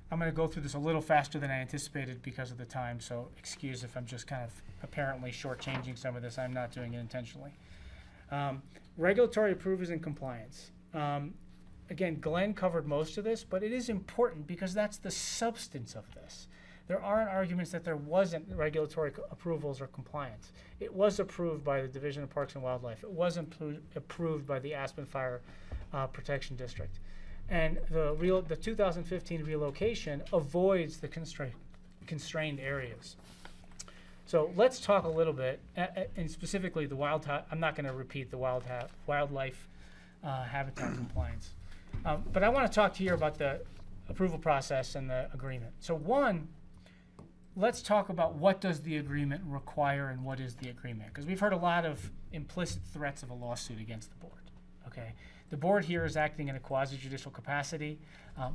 I'm going to go through this a little faster than I anticipated because of the time, so excuse if I'm just kind of apparently shortchanging some of this. I'm not doing it intentionally. Regulatory approvals and compliance. Again, Glenn covered most of this, but it is important because that's the substance of this. There aren't arguments that there wasn't regulatory approvals or compliance. It was approved by the Division of Parks and Wildlife. It was approved by the Aspen Fire Protection District. And the 2015 relocation avoids the constrained areas. So let's talk a little bit, and specifically the I'm not going to repeat the wildlife habitat compliance. But I want to talk to you about the approval process and the agreement. So one, let's talk about what does the agreement require and what is the agreement? Because we've heard a lot of implicit threats of a lawsuit against the board. Okay, the board here is acting in a quasi-judicial capacity.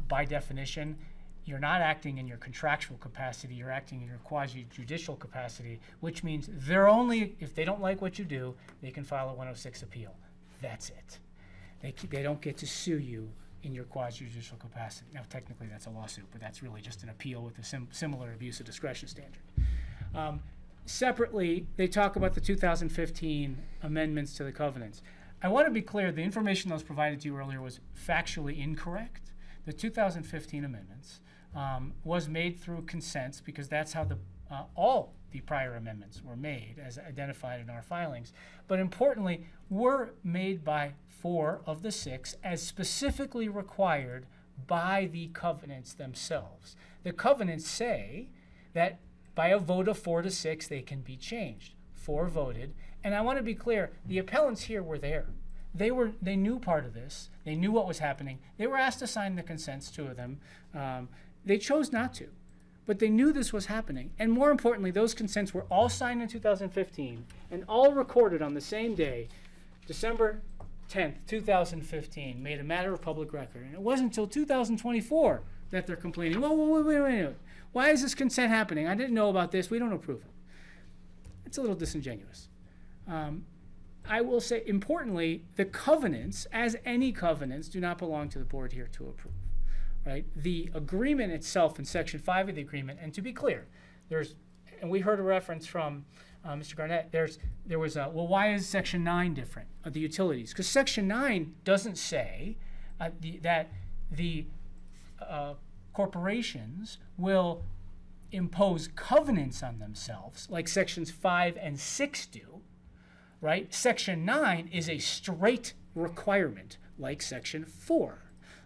By definition, you're not acting in your contractual capacity, you're acting in your quasi-judicial capacity, which means if they don't like what you do, they can file a 106 appeal. That's it. They don't get to sue you in your quasi-judicial capacity. Now, technically that's a lawsuit, but that's really just an appeal with a similar abuse of discretion standard. Separately, they talk about the 2015 amendments to the covenants. I want to be clear, the information that was provided to you earlier was factually incorrect. The 2015 amendments was made through consents because that's how all the prior amendments were made as identified in our filings. But importantly, were made by 4 of the 6 as specifically required by the covenants themselves. The covenants say that by a vote of 4 to 6, they can be changed. 4 voted. And I want to be clear, the appellants here were there. They knew part of this. They knew what was happening. They were asked to sign the consents, 2 of them. They chose not to, but they knew this was happening. And more importantly, those consents were all signed in 2015 and all recorded on the same day, December 10th, 2015, made a matter of public record. And it wasn't until 2024 that they're complaining, wait. Why is this consent happening? I didn't know about this. We don't approve it. It's a little disingenuous. I will say, importantly, the covenants, as any covenants, do not belong to the board here to approve. Right? The agreement itself in Section 5 of the agreement, and to be clear, and we heard a reference from Mr. Garnett, there was why is Section 9 different of the utilities? Because Section 9 doesn't say that the corporations will impose covenants on themselves like Sections 5 and 6 do, right? Section 9 is a straight requirement like Section 4.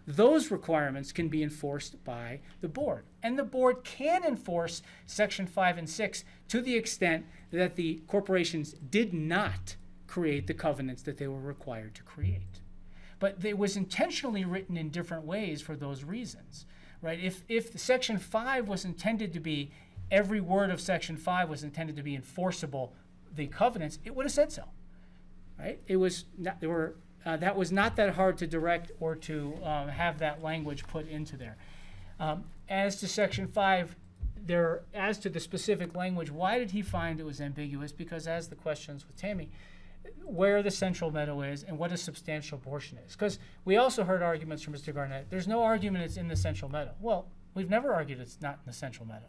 those requirements can be enforced by the board. And the board can enforce Section 5 and 6 to the extent that the corporations did not create the covenants that they were required to create. But it was intentionally written in different ways for those reasons, right? If Section 5 was intended to be, every word of Section 5 was intended to be enforceable, the covenants, it would have said so, right? It was not, that was not that hard to direct or to have that language put into there. As to Section 5, as to the specific language, why did he find it was ambiguous? Because as the questions with Tammy, where the central meadow is and what a substantial portion is. Because we also heard arguments from Mr. Garnett. There's no argument it's in the central meadow. Well, we've never argued it's not in the central meadow.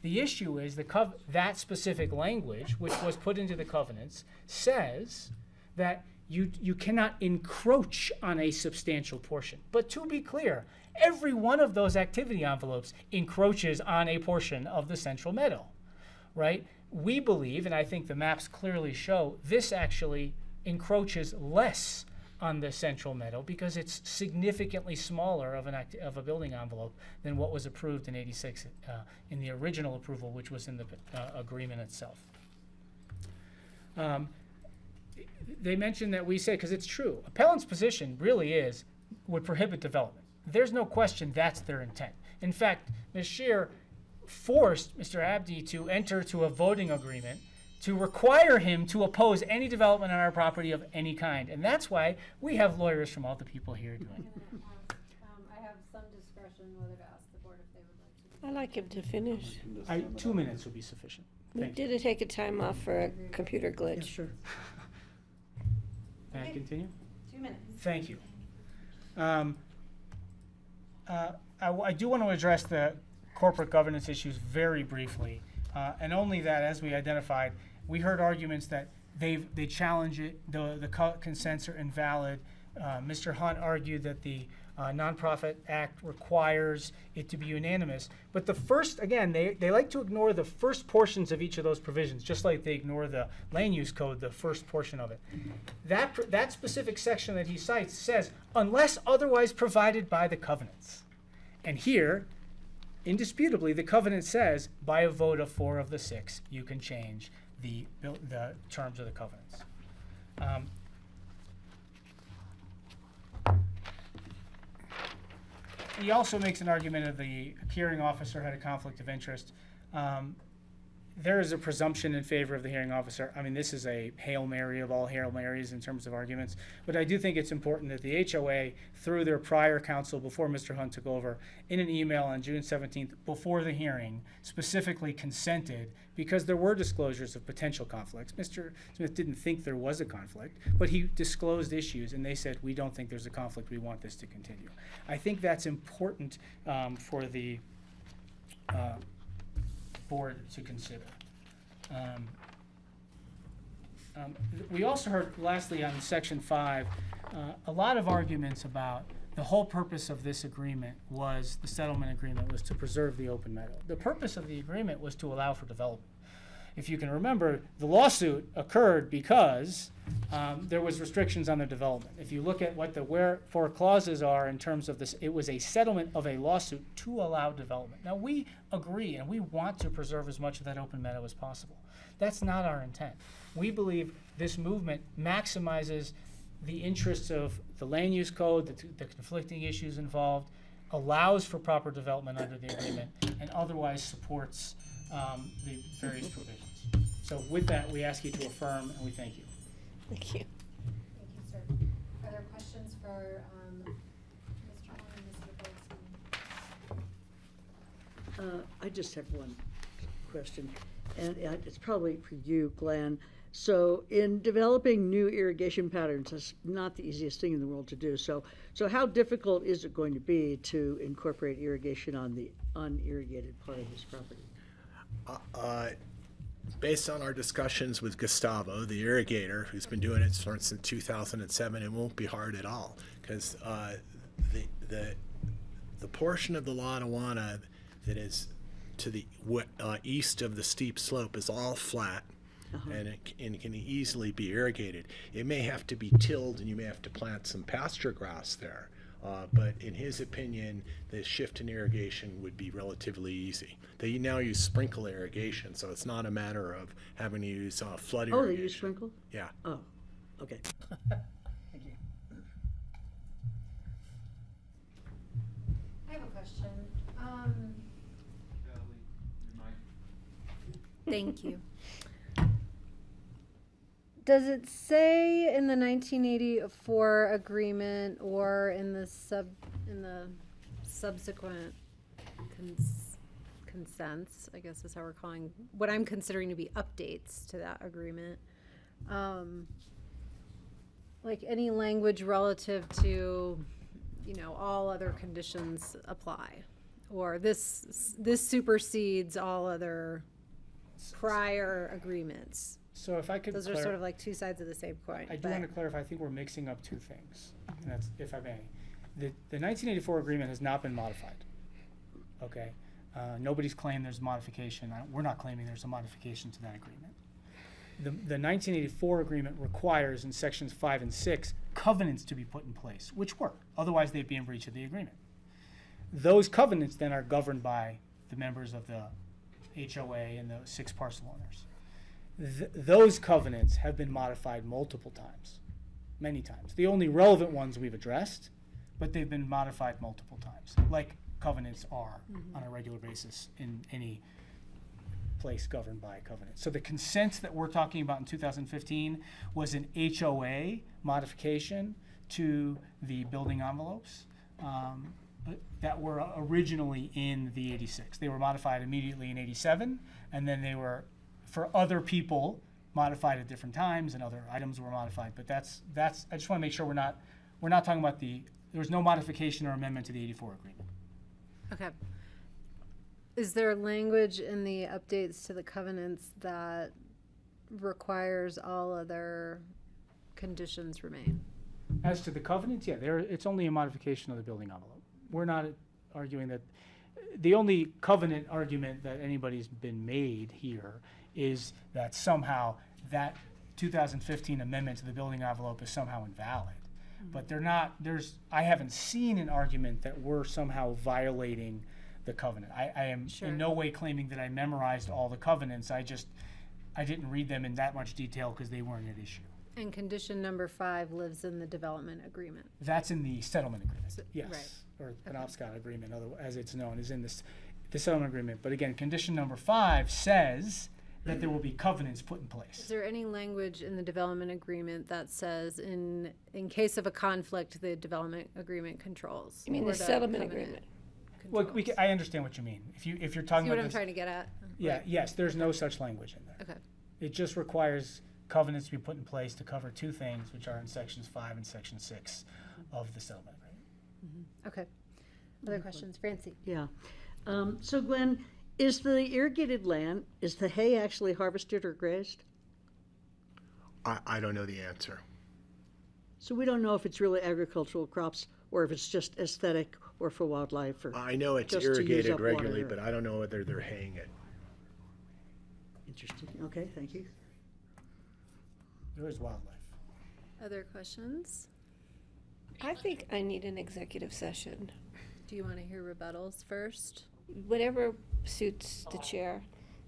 The issue is that specific language, which was put into the covenants, says that you cannot encroach on a substantial portion. But to be clear, every one of those activity envelopes encroaches on a portion of the central meadow, right? We believe, and I think the maps clearly show, this actually encroaches less on the central meadow because it's significantly smaller of a building envelope than what was approved in '86 in the original approval, which was in the agreement itself. They mentioned that we say, because it's true, appellant's position really would prohibit development. There's no question that's their intent. In fact, Ms. Scheer forced Mr. Abdi to enter to a voting agreement to require him to oppose any development on our property of any kind. And that's why we have lawyers from all the people here doing it. I have some discretion whether to ask the board if they would like to. I'd like him to finish. 2 minutes would be sufficient. We Thank you. did take a time off for a computer glitch. Yeah, sure. Can I continue? 2 minutes. Thank you. I do want to address the corporate governance issues very briefly, and only that, as we identified, we heard arguments that they challenge it, the consents are invalid. Mr. Hunt argued that the Nonprofit Act requires it to be unanimous. But the first, again, they like to ignore the first portions of each of those provisions, just like they ignore the land use code, the first portion of it. That specific section that he cites says, unless otherwise provided by the covenants. And here, indisputably, the covenant says, by a vote of 4 of the 6, you can change the terms of the covenants. He also makes an argument of the hearing officer had a conflict of interest. There is a presumption in favor of the hearing officer. I mean, this is a Hail Mary of all Hail Marys in terms of arguments. But I do think it's important that the HOA, through their prior counsel before Mr. Hunt took over, in an email on June 17th before the hearing, specifically consented because there were disclosures of potential conflicts. Mr. Smith didn't think there was a conflict, but he disclosed issues, and they said, we don't think there's a conflict. We want this to continue. I think that's important for the board to consider. We also heard, lastly, on Section 5, a lot of arguments about the whole purpose of this agreement was, the settlement agreement was to preserve the open meadow. The purpose of the agreement was to allow for development. If you can remember, the lawsuit occurred because there was restrictions on the development. If you look at what the wherefore clauses are in terms of this, it was a settlement of a lawsuit to allow development. Now, we agree and we want to preserve as much of that open meadow as possible. That's not our intent. We believe this movement maximizes the interests of the land use code, the conflicting issues involved, allows for proper development under the agreement, and otherwise supports the various provisions. So with that, we ask you to affirm, and we thank you. Thank you. Thank you, sir. Are there questions for Mr. Hunt and Mr. Goldstein? I just have one question, and it's probably for you, Glenn. So in developing new irrigation patterns, that's not the easiest thing in the world to do. So how difficult is it going to be to incorporate irrigation on the unirrigated part of this property? Based on our discussions with Gustavo, the irrigator, who's been doing it since 2007, it won't be hard at all, because the portion of the Latawana that is to the east of the steep slope is all flat. And it can easily be irrigated. It may have to be tilled, and you may have to plant some pasture grass there. But in his opinion, the shift in irrigation would be relatively easy. They now use sprinkle irrigation, so it's not a matter of having to use flood Oh, irrigation. they use sprinkle? Yeah. Oh, okay. Thank you. I have a question. Thank you. Does it say in the 1984 agreement or in the subsequent consents, I guess is how we're calling what I'm considering to be updates to that agreement, like any language relative to, all other conditions apply, or this supersedes all other prior agreements? So if I could, Those are sort of like two sides of the same coin. I do want to clarify. I think we're mixing up two things, and that's, if I may, the 1984 agreement has not been modified. Okay, nobody's claimed there's a modification. We're not claiming there's a modification to that agreement. The 1984 agreement requires in sections 5 and 6 covenants to be put in place, which were. Otherwise, they'd be in breach of the agreement. Those covenants then are governed by the members of the HOA and the 6 parcel owners. Those covenants have been modified multiple times, many times. The only relevant ones we've addressed, but they've been modified multiple times, like covenants are on a regular basis in any place governed by a covenant. So the consents that we're talking about in 2015 was an HOA modification to the building envelopes that were originally in the 86. They were modified immediately in 87, and then they were, for other people, modified at different times, and other items were modified. But that's. I just want to make sure we're not talking about there was no modification or amendment to the 84 agreement. Okay. Is there language in the updates to the covenants that requires all other conditions remain? As to the covenants, yeah, it's only a modification of the building envelope. We're not arguing that. The only covenant argument that anybody's been made here is that somehow that 2015 amendment to the building envelope is somehow invalid. But I haven't seen an argument that we're somehow violating the covenant. I am in no way claiming that I memorized all the covenants. I didn't read them in that much detail because they weren't at issue. And condition number 5 lives in the development agreement. That's in the settlement agreement, yes. Right. Or Penobscot agreement, as it's known, is in the settlement agreement. But again, condition number 5 says that there will be covenants put in place. Is there any language in the development agreement that says in case of a conflict, the development agreement controls? You mean the settlement agreement? Well, I understand what you mean. If you're talking See about what I'm trying to get at? Yeah, Right. yes, there's no such language in there. Okay. It just requires covenants to be put in place to cover two things, which are in sections 5 and section 6 of the settlement agreement. Okay. Other questions? Francie? Yeah. So Glenn, is the irrigated land, is the hay actually harvested or grazed? I don't know the answer. So we don't know if it's really agricultural crops or if it's just aesthetic or for wildlife or. I know it's just to use irrigated up regularly, water. but I don't know whether they're haying it. Interesting. Okay, thank you. There is wildlife. Other questions? I think I need an executive session. Do you want to hear rebuttals first? Whatever suits the chair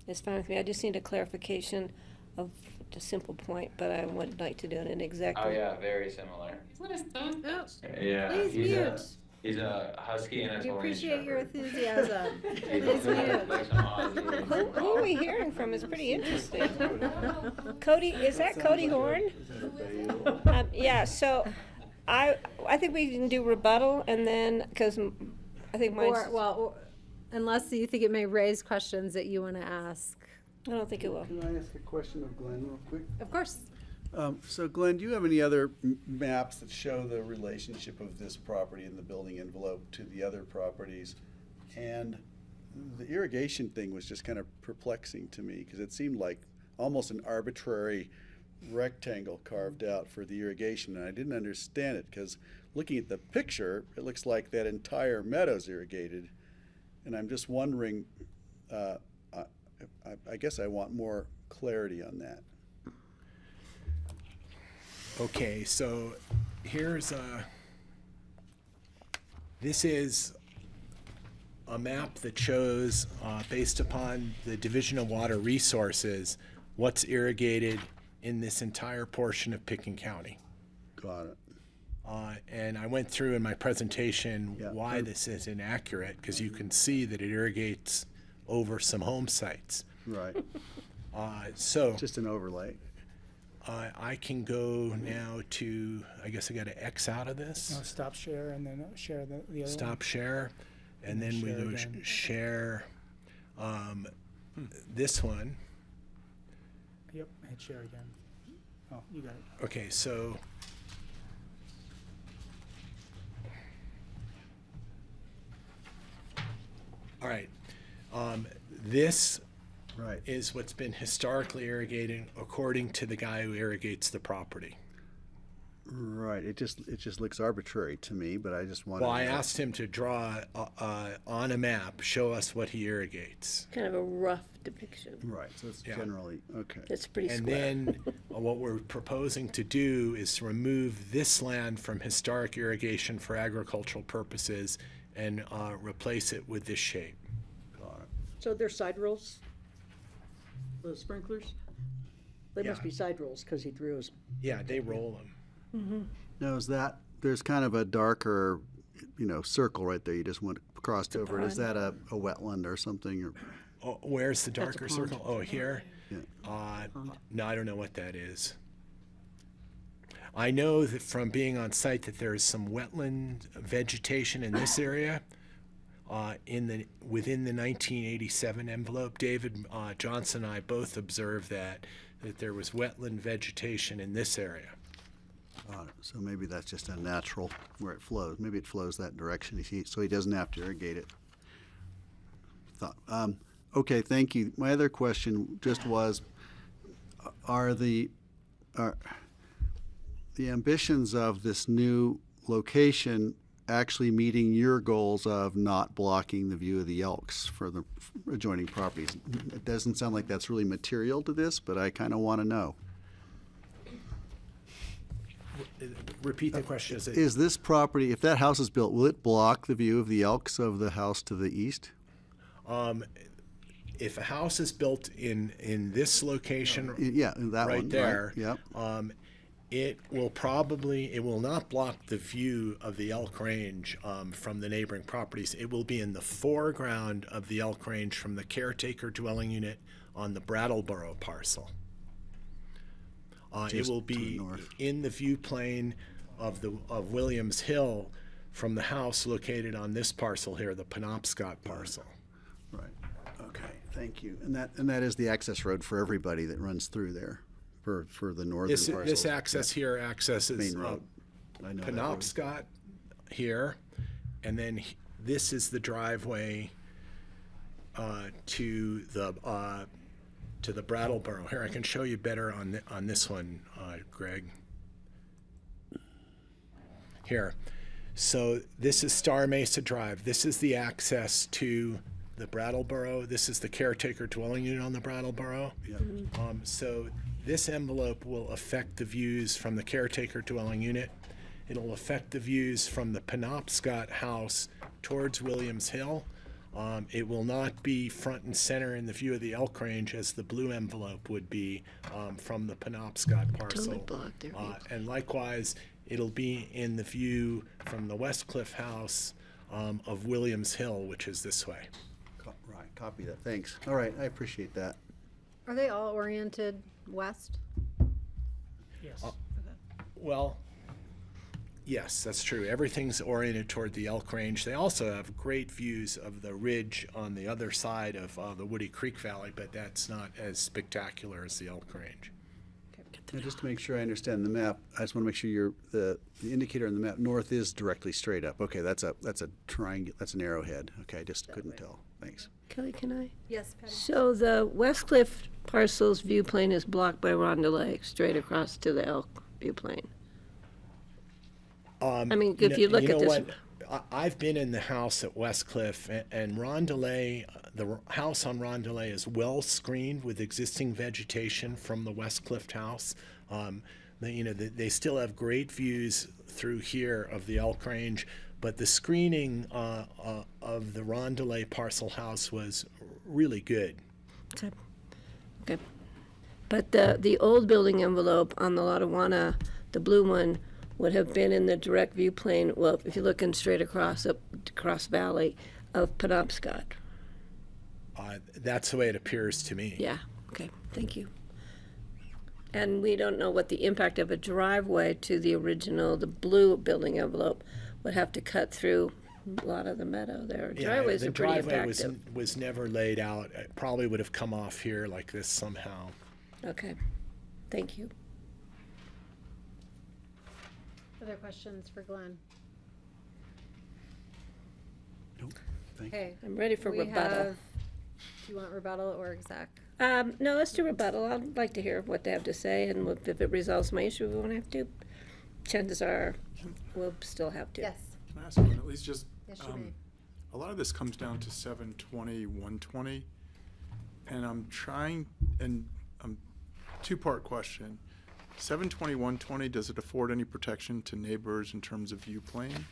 is fine with me. I just need a clarification of a simple point, but I would like to do it in executive. Oh yeah, very similar. Oh, Yeah, please mute. He's a husky and a We Torrential appreciate your Shepherd. enthusiasm. He's Please mute. like some Aussie. Who are we hearing from? It's pretty interesting. Cody, is that Cody Horn? Yeah, so I think we can do rebuttal and then, because I think mine's. Or, unless you think it may raise questions that you want to ask. I don't think it will. Can I ask a question of Glenn real quick? Of course. So Glenn, do you have any other maps that show the relationship of this property in the building envelope to the other properties? And the irrigation thing was just kind of perplexing to me because it seemed like almost an arbitrary rectangle carved out for the irrigation, and I didn't understand it because looking at the picture, it looks like that entire meadow's irrigated, and I'm just wondering, I guess I want more clarity on that. Okay, so here's This is a map that shows, based upon the Division of Water Resources, what's irrigated in this entire portion of Picken County. Got it. And I went through in my presentation why this is inaccurate, because you can see that it irrigates over some home sites. Right. So just an overlay. I can go now to, I guess I got to X out of this. No, stop share and then share the other one. Stop share, and then we share go again. share this one. Yep, hit share again. Oh, you got it. Okay, so all right, this is what's been historically irrigated according to the guy who irrigates the property. Right. It just looks arbitrary to me, but I just wanted. Well, I asked him to draw on a map, show us what he irrigates. Kind of a rough depiction. Right. So it's generally okay. It's pretty And square. then what we're proposing to do is to remove this land from historic irrigation for agricultural purposes and replace it with this shape. Got it. So they're side rolls? The sprinklers? They must Yeah. be side rolls because he drew us. Yeah, they roll them. Now is that there's kind of a darker, circle right there? You just went crossed over. Is that a wetland or something? Or Oh, where's the That's a darker pond. circle? Oh, here? Yeah. No, I don't know what that is. I know that from being on site that there is some wetland vegetation in this area. Within the 1987 envelope, David Johnson and I both observed that there was wetland vegetation in this area. Got it. So maybe that's just a natural where it flows. Maybe it flows that direction, so he doesn't have to irrigate it. Okay, thank you. My other question just was, are the ambitions of this new location actually meeting your goals of not blocking the view of the Elks for the adjoining properties? It doesn't sound like that's really material to this, but I kind of want to know. Repeat the question. Is this property, if that house is built, will it block the view of the Elks of the house to the east? If a house is built in this location, Yeah, that right one. there, Yep. it will not block the view of the Elk Range from the neighboring properties. It will be in the foreground of the Elk Range from the caretaker dwelling unit on the Brattleboro parcel. It Just will to the be north. in the view plane of Williams Hill from the house located on this parcel here, the Penobscot parcel. Right. Okay, thank you. And that is the access road for everybody that runs through there for the northern parcel. This access here accesses Main road. I know that road. Penobscot here, and then this is the driveway to the Brattleboro. Here, I can show you better on this one, Greg. Here. So this is Star Mesa Drive. This is the access to the Brattleboro. This is the caretaker dwelling unit on the Brattleboro. Yep. So this envelope will affect the views from the caretaker dwelling unit. It'll affect the views from the Penobscot house towards Williams Hill. It will not be front and center in the view of the Elk Range as the blue envelope would be from the Penobscot parcel. And likewise, it'll be in the view from the West Cliff house of Williams Hill, which is this way. Right, copy that. Thanks. All right, I appreciate that. Are they all oriented west? Yes. Well, yes, that's true. Everything's oriented toward the Elk Range. They also have great views of the ridge on the other side of the Woody Creek Valley, but that's not as spectacular as the Elk Range. Now, just to make sure I understand the map, I just want to make sure the indicator on the map north is directly straight up. Okay, that's a triangle. That's an arrowhead. Okay, I just couldn't tell. Thanks. Kelly, can I? Yes, Patty. So the West Cliff parcel's view plane is blocked by Rondelay straight across to the Elk view plane. I mean, if you look at this. I've been in the house at West Cliff, and Rondelay, the house on Rondelay is well screened with existing vegetation from the West Cliff house. They still have great views through here of the Elk Range, But the screening of the Rondelay parcel house was really good. Okay. Okay. But the old building envelope on the Lotawana, the blue one, would have been in the direct view plane, well, if you're looking straight across Valley of Penobscot. That's the way it appears to me. Yeah, okay, thank you. And we don't know what the impact of a driveway to the original, the blue building envelope, would have to cut through a lot of the meadow there. Driveways the are pretty driveway impactful. was never laid out. It probably would have come off here like this somehow. Okay, thank you. Other questions for Glenn? Nope. Thank Okay. I'm ready for we rebuttal. Do you want rebuttal or exec? No, let's do rebuttal. I'd like to hear what they have to say, and if it resolves my issue, we won't have to. Chances are, we'll still have to. Yes. Can I ask you at least just, Yes, you may. a lot of this comes down to 720, 120, and I'm trying, and two-part question. 720, 120, does it afford any protection to neighbors in terms of view plane?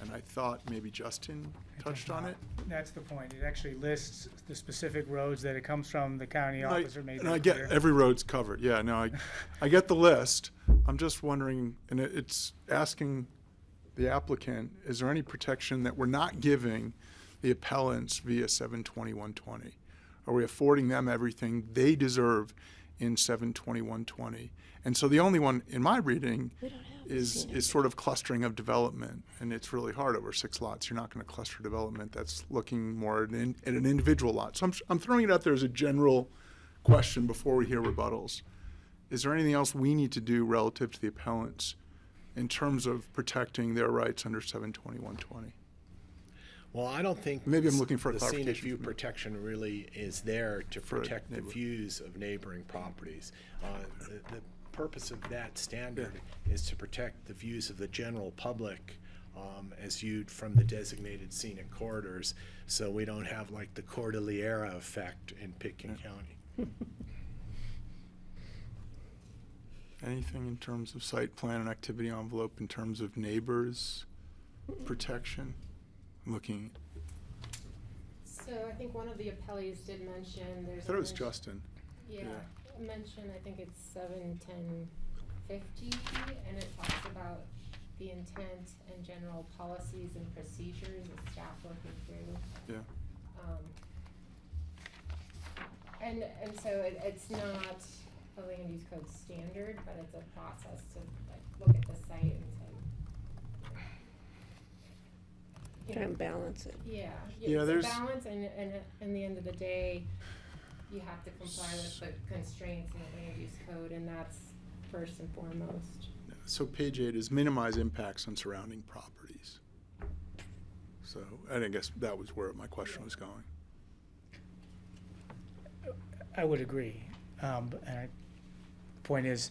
And I thought maybe Justin touched on it. That's the point. It actually lists the specific roads that it comes from. The county And officer made and that I get clear. every road's covered. Yeah, no, I get the list. I'm just wondering, and it's asking the applicant, is there any protection that we're not giving the appellants via 720, 120? Are we affording them everything they deserve in 720, 120? And so the only one in my reading is sort of clustering of development, and it's really hard over 6 lots. You're not going to cluster development. That's looking more at an individual lot. So I'm throwing it out there as a general question before we hear rebuttals. Is there anything else we need to do relative to the appellants in terms of protecting their rights under 720, 120? Well, I don't think Maybe I'm looking for a the scenic clarification view from you. protection really is there to For protect the neighbor. views of neighboring properties. The purpose of that standard is to protect the views of the general public as viewed from the designated scenic corridors, so we don't have like the Cordillera effect in Pitkin County. Anything in terms of site plan and activity envelope in terms of neighbors protection? I'm looking, So I think one of the appellees did mention I there's. thought a it was mention- Justin. Yeah, mention, I think it's 71050, and it talks about the intent and general policies and procedures that staff working through. Yeah. And so it's not a land use code standard, but it's a process to like look at the site and say. you Try know, and balance it. Yeah, Yeah, it's there's- a balance, and in the end of the day, you have to comply with the constraints in the land use code, and that's first and foremost. So page 8 is minimize impacts on surrounding properties. So I guess that was where my question was going. I would agree. The point is,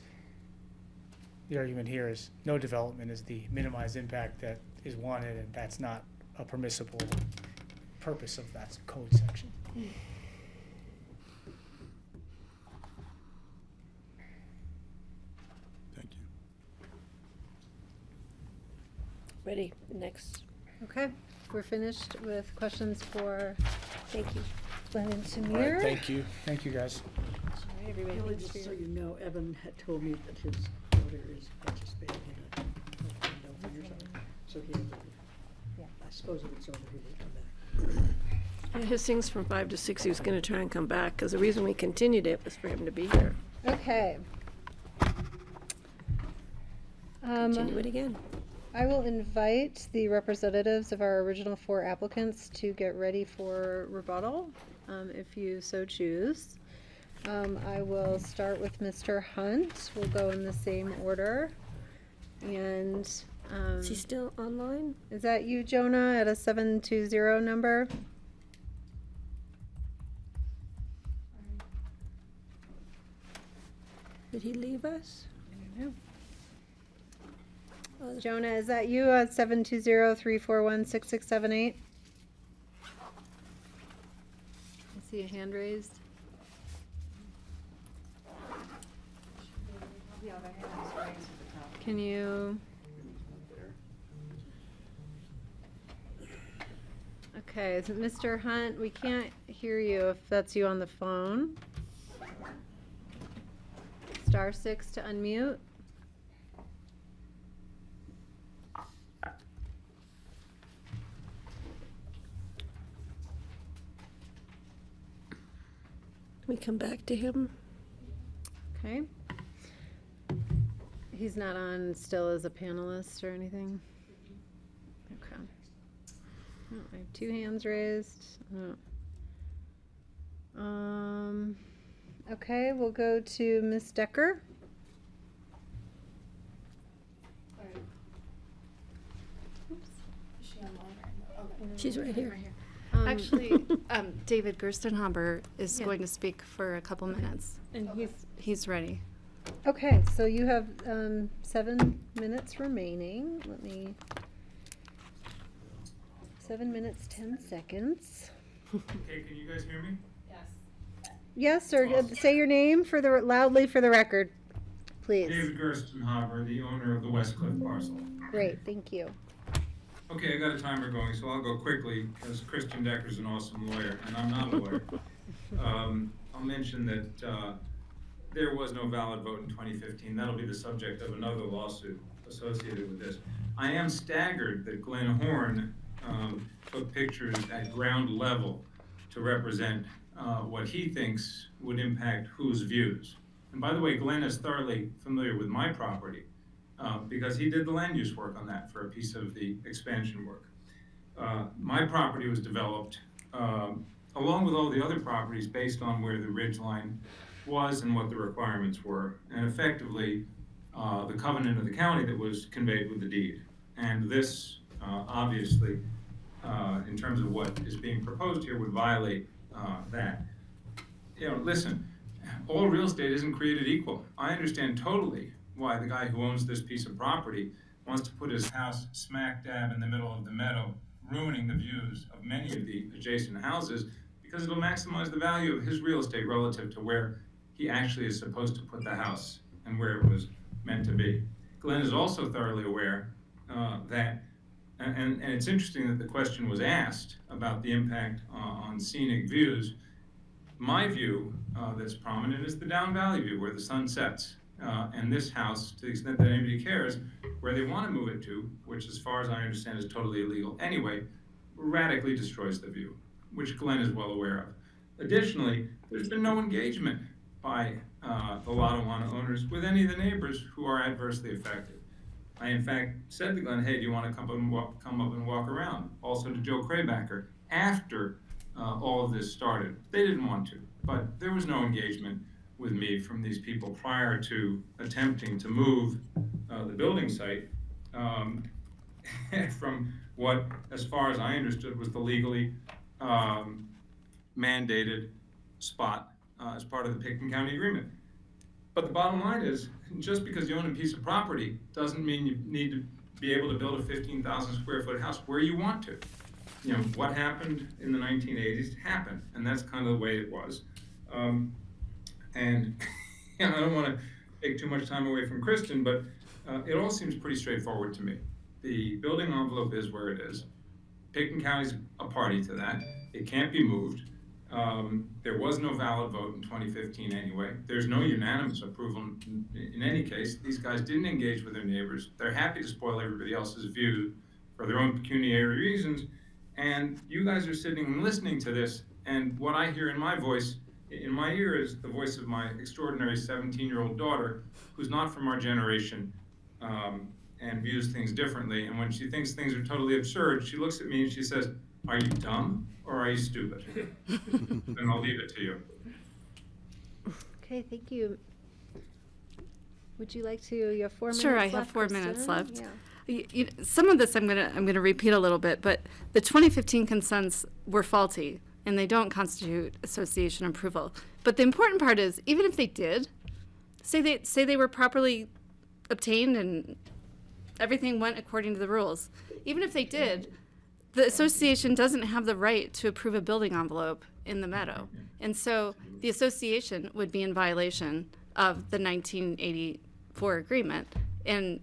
the argument here is no development is the minimized impact that is wanted, and that's not a permissible purpose of that code section. Thank you. Ready, next. Okay, we're finished with questions for Thank you. Glenn and All right, Samir. thank you. Thank you, guys. Alright, everybody, Really, thanks just for so your- you know, Evan had told me that his daughter is participating in a window or something. So he, I suppose if it's over, he will come back. Yeah, his thing's from 5 to 6. He was going to try and come back because the reason we continued it was for him to be here. Okay. Continue it again. I will invite the representatives of our original 4 applicants to get ready for rebuttal, if you so choose. I will start with Mr. Hunt. We'll go in the same order. And Is he still online? is that you, Jonah, at a 720 number? Did he leave us? I don't know. Jonah, is that you at 720-341-6678? I see a hand raised. Can you? Okay, is it Mr. Hunt? We can't hear you if that's you on the phone. *6 to unmute. We come back to him. Okay. He's not on still as a panelist or anything? Okay. Oh, I have 2 hands raised. Oh. Okay, we'll go to Ms. Decker. She's right here. Actually, David Gerstenhaber is Yeah. going to speak for a couple minutes. And He's ready. Okay, so you have 7 minutes remaining. 7 minutes, 10 seconds. Okay, can you guys hear me? Yes, sir. Say your name loudly for the record, please. David Gerstenhaber, the owner of the West Cliff parcel. Great, thank you. Okay, I got a timer going, so I'll go quickly, because Christian Decker's an awesome lawyer, and I'm not a lawyer. I'll mention that there was no valid vote in 2015. That'll be the subject of another lawsuit associated with this. I am staggered that Glenn Horn took pictures at ground level to represent what he thinks would impact whose views. And by the way, Glenn is thoroughly familiar with my property because he did the land use work on that for a piece of the expansion work. My property was developed along with all the other properties based on where the ridge line was and what the requirements were, and effectively the covenant of the county that was conveyed with the deed. And this obviously, in terms of what is being proposed here, would violate that. You know, listen, all real estate isn't created equal. I understand totally why the guy who owns this piece of property wants to put his house smack dab in the middle of the meadow, ruining the views of many of the adjacent houses, because it'll maximize the value of his real estate relative to where he actually is supposed to put the house and where it was meant to be. Glenn is also thoroughly aware that, and it's interesting that the question was asked about the impact on scenic views. My view that's prominent is the Down Valley view, where the sun sets. And this house, to the extent that anybody cares, where they want to move it to, which as far as I understand is totally illegal anyway, radically destroys the view, which Glenn is well aware of. Additionally, there's been no engagement by the Lottawanna owners with any of the neighbors who are adversely affected. I, in fact, said to Glenn, hey, do you want to come up and walk around? Also to Joe Craybacker, after all of this started. They didn't want to, but there was no engagement with me from these people prior to attempting to move the building site from what, as far as I understood, was the legally mandated spot as part of the Pickton County agreement. But the bottom line is, just because you own a piece of property doesn't mean you need to be able to build a 15,000 square foot house where you want to. You know, what happened in the 1980s happened, and that's kind of the way it was. And you know, I don't want to take too much time away from Kristen, but it all seems pretty straightforward to me. The building envelope is where it is. Pickton County's a party to that. It can't be moved. There was no valid vote in 2015 anyway. There's no unanimous approval in any case. These guys didn't engage with their neighbors. They're happy to spoil everybody else's view for their own pecuniary reasons. And you guys are sitting and listening to this, and what I hear in my voice, in my ear, is the voice of my extraordinary 17-year-old daughter, who's not from our generation and views things differently. And when she thinks things are totally absurd, she looks at me and she says, are you dumb or are you stupid? And I'll leave it to you. Okay, thank you. Would you like to, you have 4 minutes Sure, left, I have 4 Kristen? minutes left. Yeah. Some of this I'm gonna repeat a little bit, but the 2015 consents were faulty and they don't constitute association approval. But the important part is, even if they did, say they were properly obtained and everything went according to the rules, even if they did, the association doesn't have the right to approve a building envelope in the meadow. And so the association would be in violation of the 1984 agreement. And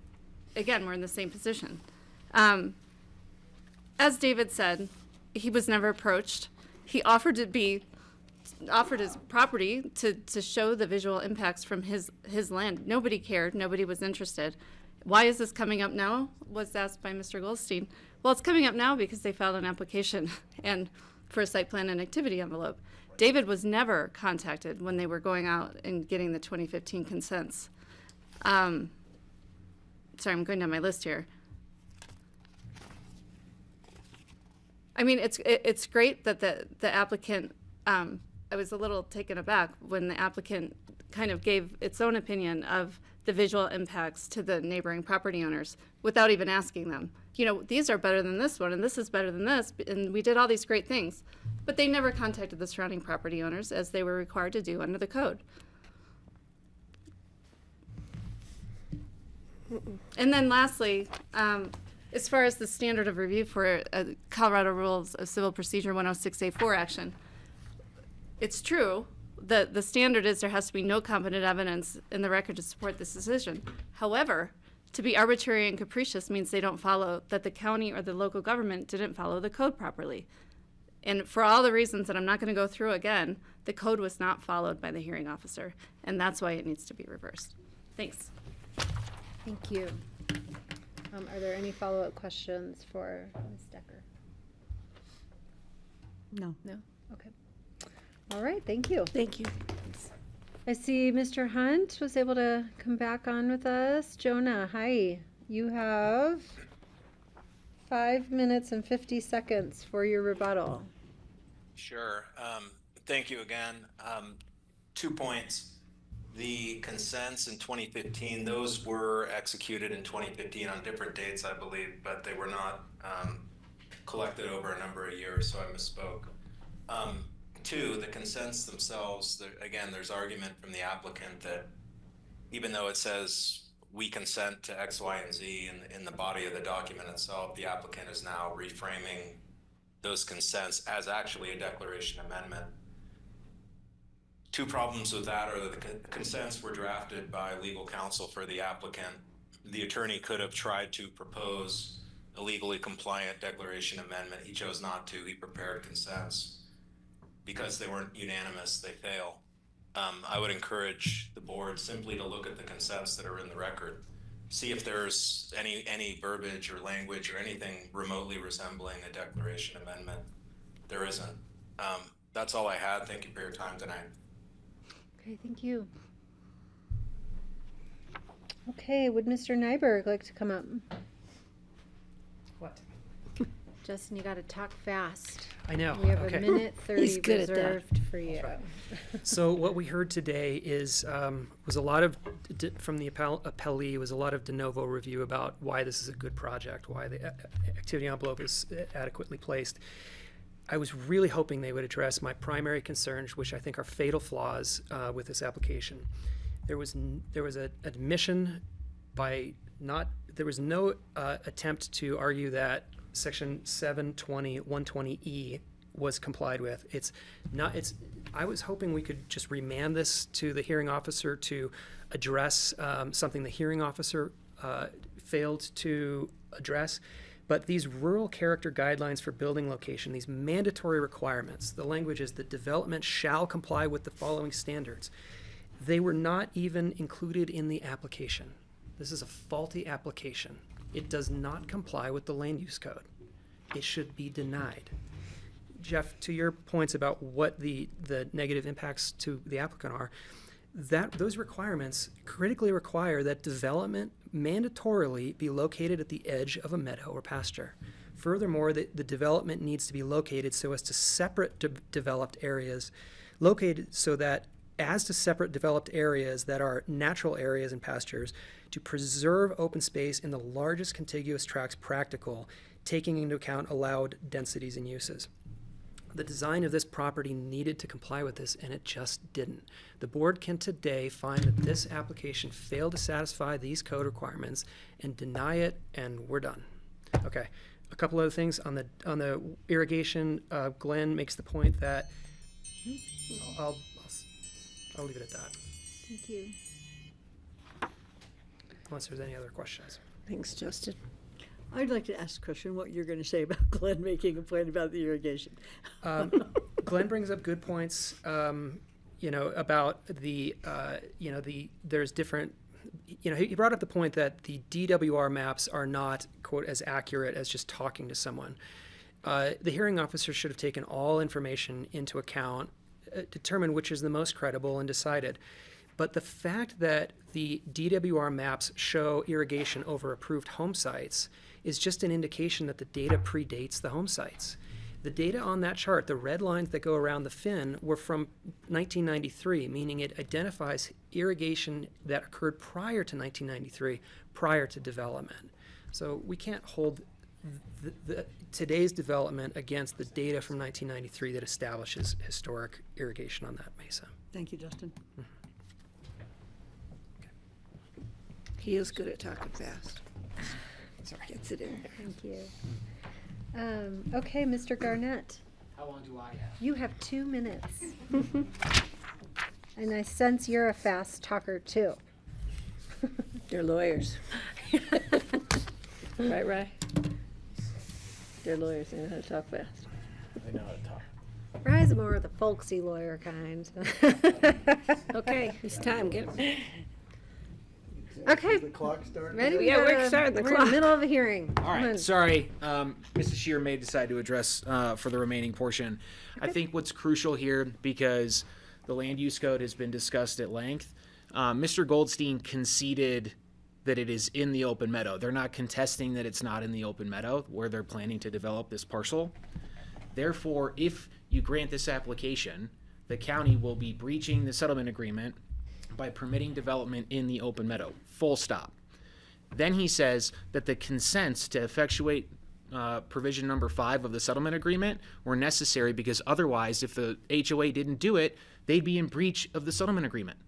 again, we're in the same position. As David said, he was never approached. He offered his property to show the visual impacts from his land. Nobody cared. Nobody was interested. Why is this coming up now? Was asked by Mr. Goldstein. Well, it's coming up now because they filed an application and for a site plan and activity envelope. David was never contacted when they were going out and getting the 2015 consents. Sorry, I'm going down my list here. I mean, it's great that the applicant, I was a little taken aback when the applicant kind of gave its own opinion of the visual impacts to the neighboring property owners without even asking them. You know, these are better than this one, and this is better than this, and we did all these great things. But they never contacted the surrounding property owners as they were required to do under the code. And then lastly, as far as the standard of review for Colorado Rules of Civil Procedure 106A4 action, it's true that the standard is there has to be no competent evidence in the record to support this decision. However, to be arbitrary and capricious means they don't follow, that the county or the local government didn't follow the code properly. And for all the reasons that I'm not going to go through again, the code was not followed by the hearing officer, and that's why it needs to be reversed. Thanks. Thank you. Are there any follow-up questions for Ms. Decker? No. No? Okay. All right, thank you. Thank you. I see Mr. Hunt was able to come back on with us. Jonah, hi. You have 5 minutes and 50 seconds for your rebuttal. Sure. Thank you again. 2 points. The consents in 2015, those were executed in 2015 on different dates, I believe, but they were not collected over a number of years, so I misspoke. 2, the consents themselves, again, there's argument from the applicant that even though it says we consent to X, Y, and Z in the body of the document itself, the applicant is now reframing those consents as actually a declaration amendment. 2 problems with that are that the consents were drafted by legal counsel for the applicant. The attorney could have tried to propose a legally compliant declaration amendment. He chose not to. He prepared consents. Because they weren't unanimous, they fail. I would encourage the board simply to look at the consents that are in the record, see if there's any verbiage or language or anything remotely resembling a declaration amendment. There isn't. That's all I had. Thank you for your time tonight. Okay, thank you. Okay, would Mr. Nyberg like to come up? What? Justin, you got to talk fast. I know. We have Okay. a minute 30 He's good at that. reserved for you. So what we heard today was a lot of from the appellee was a lot of de novo review about why this is a good project, why the activity envelope is adequately placed. I was really hoping they would address my primary concerns, which I think are fatal flaws with this application. There was an admission there was no attempt to argue that Section 120E was complied with. I was hoping we could just remand this to the hearing officer to address something the hearing officer failed to address. But these rural character guidelines for building location, these mandatory requirements, the language is the development shall comply with the following standards. They were not even included in the application. This is a faulty application. It does not comply with the land use code. It should be denied. Jeff, to your points about what the negative impacts to the applicant are, those requirements critically require that development mandatorily be located at the edge of a meadow or pasture. Furthermore, the development needs to be located so as to separate developed areas, located so that as to separate developed areas that are natural areas and pastures, to preserve open space in the largest contiguous tracts practical, taking into account allowed densities and uses. The design of this property needed to comply with this, and it just didn't. The board can today find that this application failed to satisfy these code requirements and deny it, and we're done. Okay, a couple other things on the irrigation. Glenn makes the point that I'll leave it at that. Thank you. Unless there's any other questions. Thanks, Justin. I'd like to ask a question, what you're going to say about Glenn making a plan about the irrigation. Glenn brings up good points, about there's different, he brought up the point that the DWR maps are not, quote, as accurate as just talking to someone. The hearing officer should have taken all information into account, determined which is the most credible, and decided. But the fact that the DWR maps show irrigation over approved home sites is just an indication that the data predates the home sites. The data on that chart, the red lines that go around the fin, were from 1993, meaning it identifies irrigation that occurred prior to 1993, prior to development. So we can't hold today's development against the data from 1993 that establishes historic irrigation on that mesa. Thank you, Justin. He is good at talking fast. Sorry. Gets it in. Thank you. Okay, Mr. Garnett. How long do I have? You have 2 minutes. And I sense you're a fast talker too. They're lawyers. Right? They're lawyers, they know how to talk fast. They know how to talk. Rye's more of the folksy lawyer kind. Okay, it's time. Get Okay. The clock started? Ready? Yeah, we're We're starting the in the clock. middle of a hearing. All right, sorry. Mrs. Shear may decide to address for the remaining portion. I think what's crucial here, because the land use code has been discussed at length, Mr. Goldstein conceded that it is in the open meadow. They're not contesting that it's not in the open meadow where they're planning to develop this parcel. Therefore, if you grant this application, the county will be breaching the settlement agreement by permitting development in the open meadow, full stop. Then he says that the consents to effectuate provision number 5 of the settlement agreement were necessary because otherwise, if the HOA didn't do it, they'd be in breach of the settlement agreement.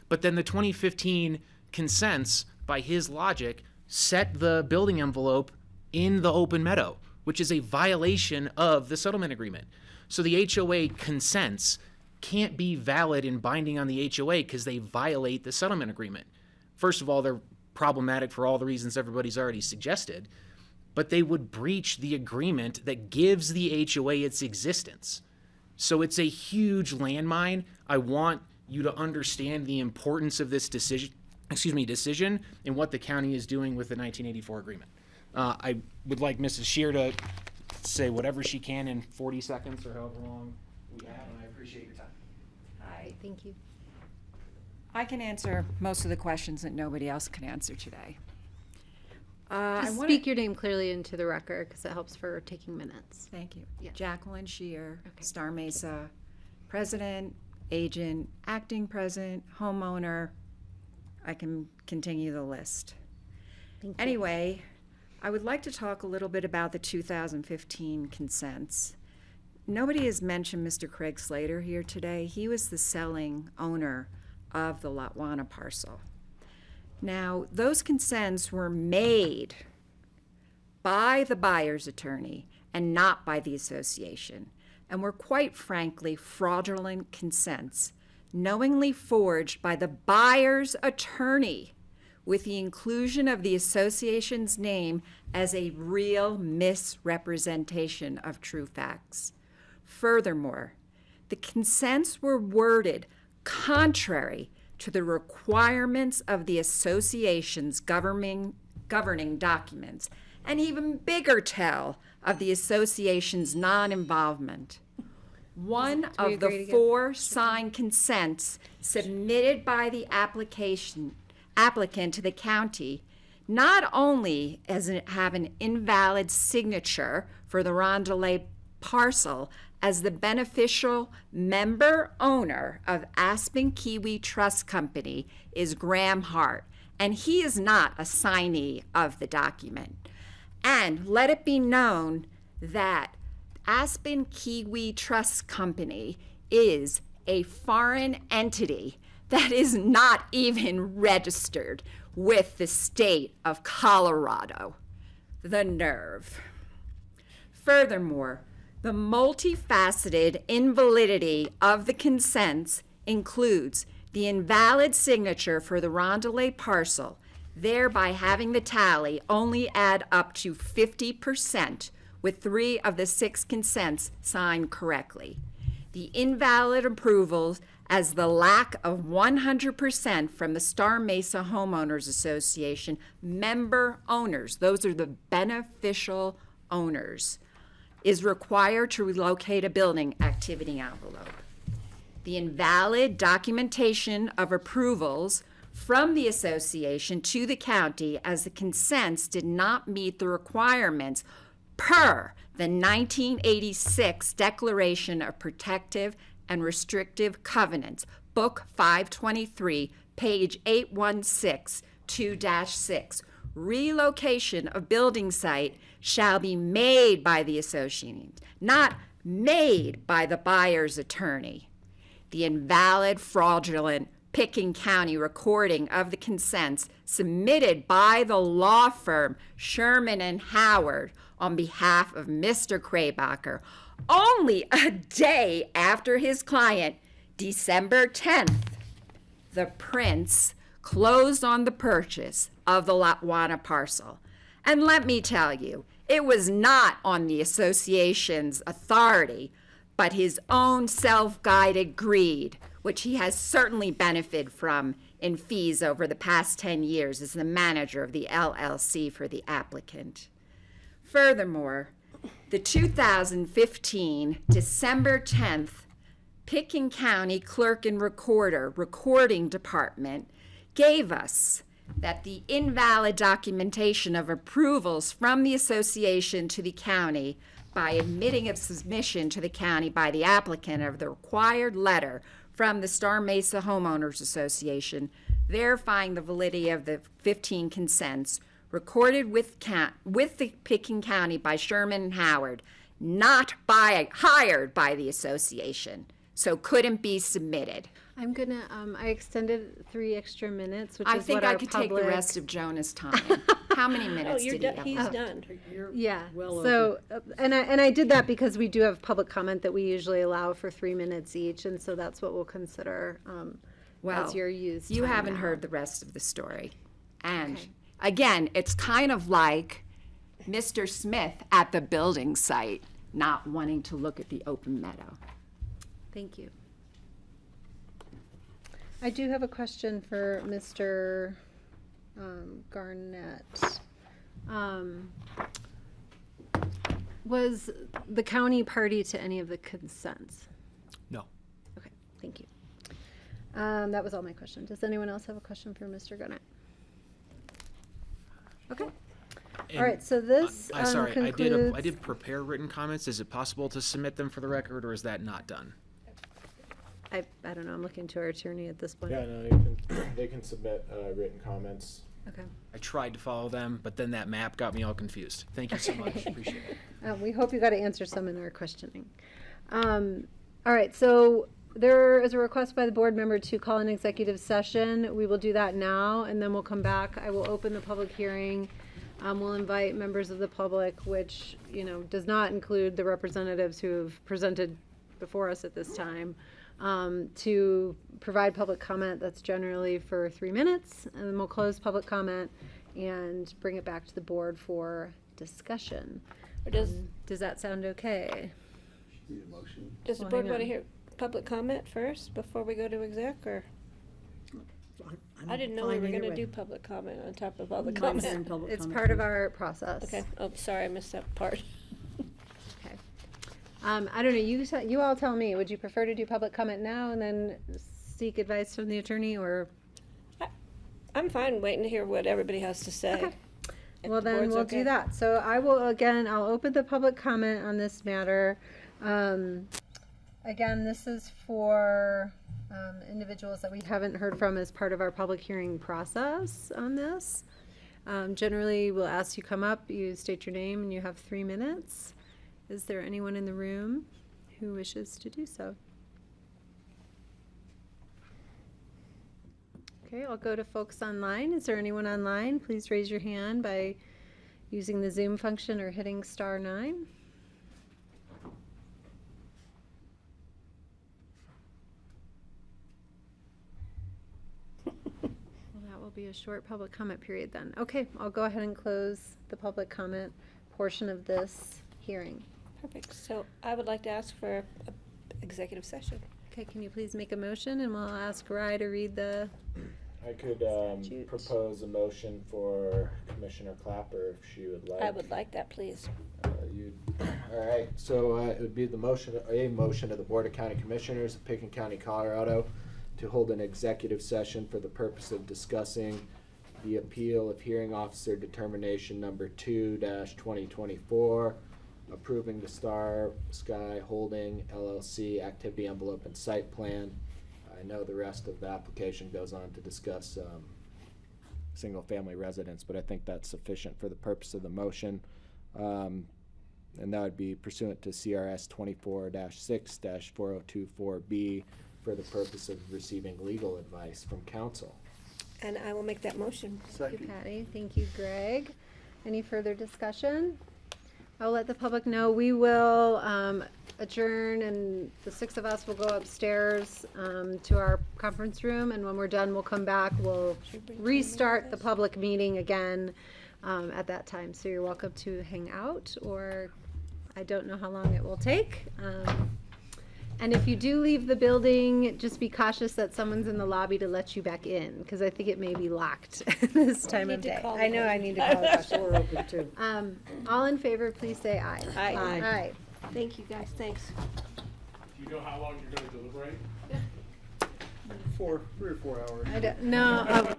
But then the 2015 consents, by his logic, set the building envelope in the open meadow, which is a violation of the settlement agreement. So the HOA consents can't be valid and binding on the HOA because they violate the settlement agreement. First of all, they're problematic for all the reasons everybody's already suggested, but they would breach the agreement that gives the HOA its existence. So it's a huge landmine. I want you to understand the importance of this decision and what the county is doing with the 1984 agreement. I would like Mrs. Shear to say whatever she can in 40 seconds or however long we have, and I appreciate your time. Hi, thank you. I can answer most of the questions that nobody else can answer today. Just speak your name clearly into the record because it helps for taking minutes. Thank you. Yeah. Jacqueline Shear, Star Mesa, president, agent, acting president, homeowner. I can continue the list. Thank you. Anyway, I would like to talk a little bit about the 2015 consents. Nobody has mentioned Mr. Craig Slater here today. He was the selling owner of the Lotwana parcel. Now, those consents were made by the buyer's attorney and not by the association, and were quite frankly fraudulent consents, knowingly forged by the buyer's attorney with the inclusion of the association's name as a real misrepresentation of true facts. Furthermore, the consents were worded contrary to the requirements of the association's governing documents, and even bigger tell of the association's non-involvement. One of the 4 signed consents submitted by the applicant to the county not only have an invalid signature for the Rondelay parcel as the beneficial member owner of Aspen Kiwi Trust Company is Graham Hart, and he is not a signee of the document. And let it be known that Aspen Kiwi Trust Company is a foreign entity that is not even registered with the state of Colorado. The nerve. Furthermore, the multifaceted invalidity of the consents includes the invalid signature for the Rondelay parcel, thereby having the tally only add up to 50% with 3 of the 6 consents signed correctly. The invalid approvals as the lack of 100% from the Star Mesa Homeowners Association member owners, those are the beneficial owners, is required to relocate a building activity envelope. The invalid documentation of approvals from the association to the county as the consents did not meet the requirements per the 1986 Declaration of Protective and Restrictive Covenants, Book 523, page 816, 2-6. Relocation of building site shall be made by the association, not made by the buyer's attorney. The invalid, fraudulent Pickens County recording of the consents submitted by the law firm Sherman and Howard on behalf of Mr. Kraybacher only a day after his client, December 10th, the Prince closed on the purchase of the Lackawanna parcel. And let me tell you, it was not on the association's authority, but his own self-guided greed, which he has certainly benefited from in fees over the past 10 years as the manager of the LLC for the applicant. Furthermore, the 2015 December 10th Pickens County Clerk and Recorder Recording Department gave us that the invalid documentation of approvals from the association to the county by admitting of submission to the county by the applicant of the required letter from the Star Mesa Homeowners Association verifying the validity of the 15 consents recorded with the Pickens County by Sherman and Howard, not hired by the association, so couldn't be submitted. I'm gonna, I extended 3 extra minutes, which I is think what I our could public... take the rest of Jonah's time. How many minutes did he have? He's left? done. Yeah, well so, and I did that because we do have public comment that we usually allow for 3 minutes each, and so that's what we'll consider Well, as your used you time haven't now. heard the rest of the story. And Okay. again, it's kind of like Mr. Smith at the building site not wanting to look at the open meadow. Thank you. I do have a question for Mr. Garnett. Was the county party to any of the consents? No. Okay, thank you. That was all my question. Does anyone else have a question for Mr. Garnett? Okay. All right, so this I'm sorry, concludes... I did prepare written comments. Is it possible to submit them for the record, or is that not done? I don't know, I'm looking to our attorney at this point. Yeah, no, they can submit written comments. Okay. I tried to follow them, but then that map got me all confused. Thank you so much. Appreciate it. We hope you got to answer some in our questioning. All right, so there is a request by the board member to call an executive session. We will do that now, and then we'll come back. I will open the public hearing. We'll invite members of the public, which, you know, does not include the representatives who have presented before us at this time, to provide public comment. That's generally for 3 minutes, and then we'll close public comment and bring it back to the board for discussion. Or Does that sound okay? Need a motion? Does the Well, board hang want to on. hear public comment first before we go to exec, or? I didn't know we fine were either gonna way. do public comment on top of all the Let's comments. do public It's comment part of first. our process. Okay, oh, sorry, I missed that part. Okay. I don't know, you all tell me, would you prefer to do public comment now and then seek advice from the attorney, or? I'm fine waiting to hear what everybody has to say. Okay. If Well, the then board's we'll okay. do that. So I will, again, I'll open the public comment on this matter. Again, this is for individuals that we haven't heard from as part of our public hearing process on this. Generally, we'll ask you come up, you state your name, and you have 3 minutes. Is there anyone in the room who wishes to do so? Okay, I'll go to folks online. Is there anyone online? Please raise your hand by using the Zoom function or hitting *9. Well, that will be a short public comment period then. Okay, I'll go ahead and close the public comment portion of this hearing. Perfect. So I would like to ask for a executive session. Okay, can you please make a motion and we'll ask Rye to read the I could statute. propose a motion for Commissioner Clapper if she would like. I would like that, please. All right, so it would be a motion of the Board of County Commissioners of Pickens County, Colorado, to hold an executive session for the purpose of discussing the appeal of hearing officer determination number 2-2024, approving the Star Sky Holding LLC activity envelope and site plan. I know the rest of the application goes on to discuss single-family residence, but I think that's sufficient for the purpose of the motion. And that would be pursuant to CRS 24-6-4024B for the purpose of receiving legal advice from counsel. And I will make that motion. Thank you, Patty. Thank you, Greg. Any further discussion? I'll let the public know we will adjourn, and the 6 of us will go upstairs to our conference room, and when we're done, we'll come back. We'll restart the public meeting again at that time. So you're welcome to hang out, or I don't know how long it will take. And if you do leave the building, just be cautious that someone's in the lobby to let you back in, because I think it may be locked this time of day. I know I need to call the door open too. All in favor, please say aye. Aye. Aye. Thank you, guys. Thanks. Do you know how long you're going to deliberate? 3 or 4 hours. I don't, no.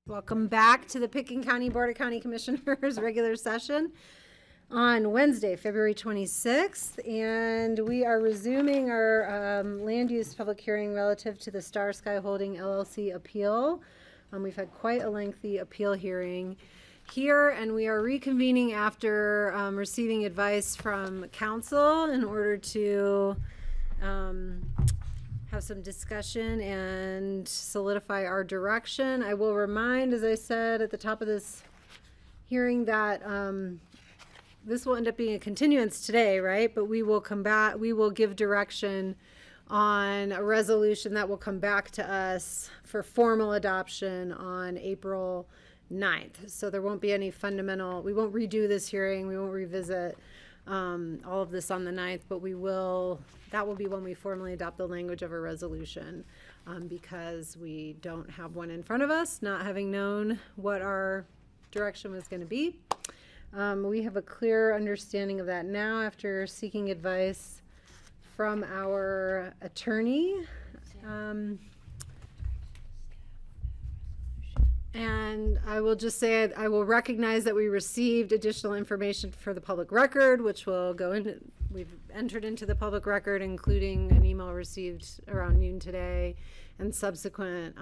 Welcome back to the Pickens County Board of County Commissioners regular session on Wednesday, February 26th. And we are resuming our land use public hearing relative to the Star Sky Holding LLC appeal. We've had quite a lengthy appeal hearing here, and we are reconvening after receiving advice from council in order to have some discussion and solidify our direction. I will remind, as I said at the top of this hearing, that this will end up being a continuance today, right? But we will come back, we will give direction on a resolution that will come back to us for formal adoption on April 9th. So there won't be any fundamental, we won't redo this hearing, we won't revisit all of this on the 9th, but we will, that will be when we formally adopt the language of a resolution, because we don't have one in front of us, not having known what our direction was going to be. We have a clear understanding of that now after seeking advice from our attorney. And I will just say, I will recognize that we received additional information for the public record, which will go into, we've entered into the public record, including an email received around noon today and subsequent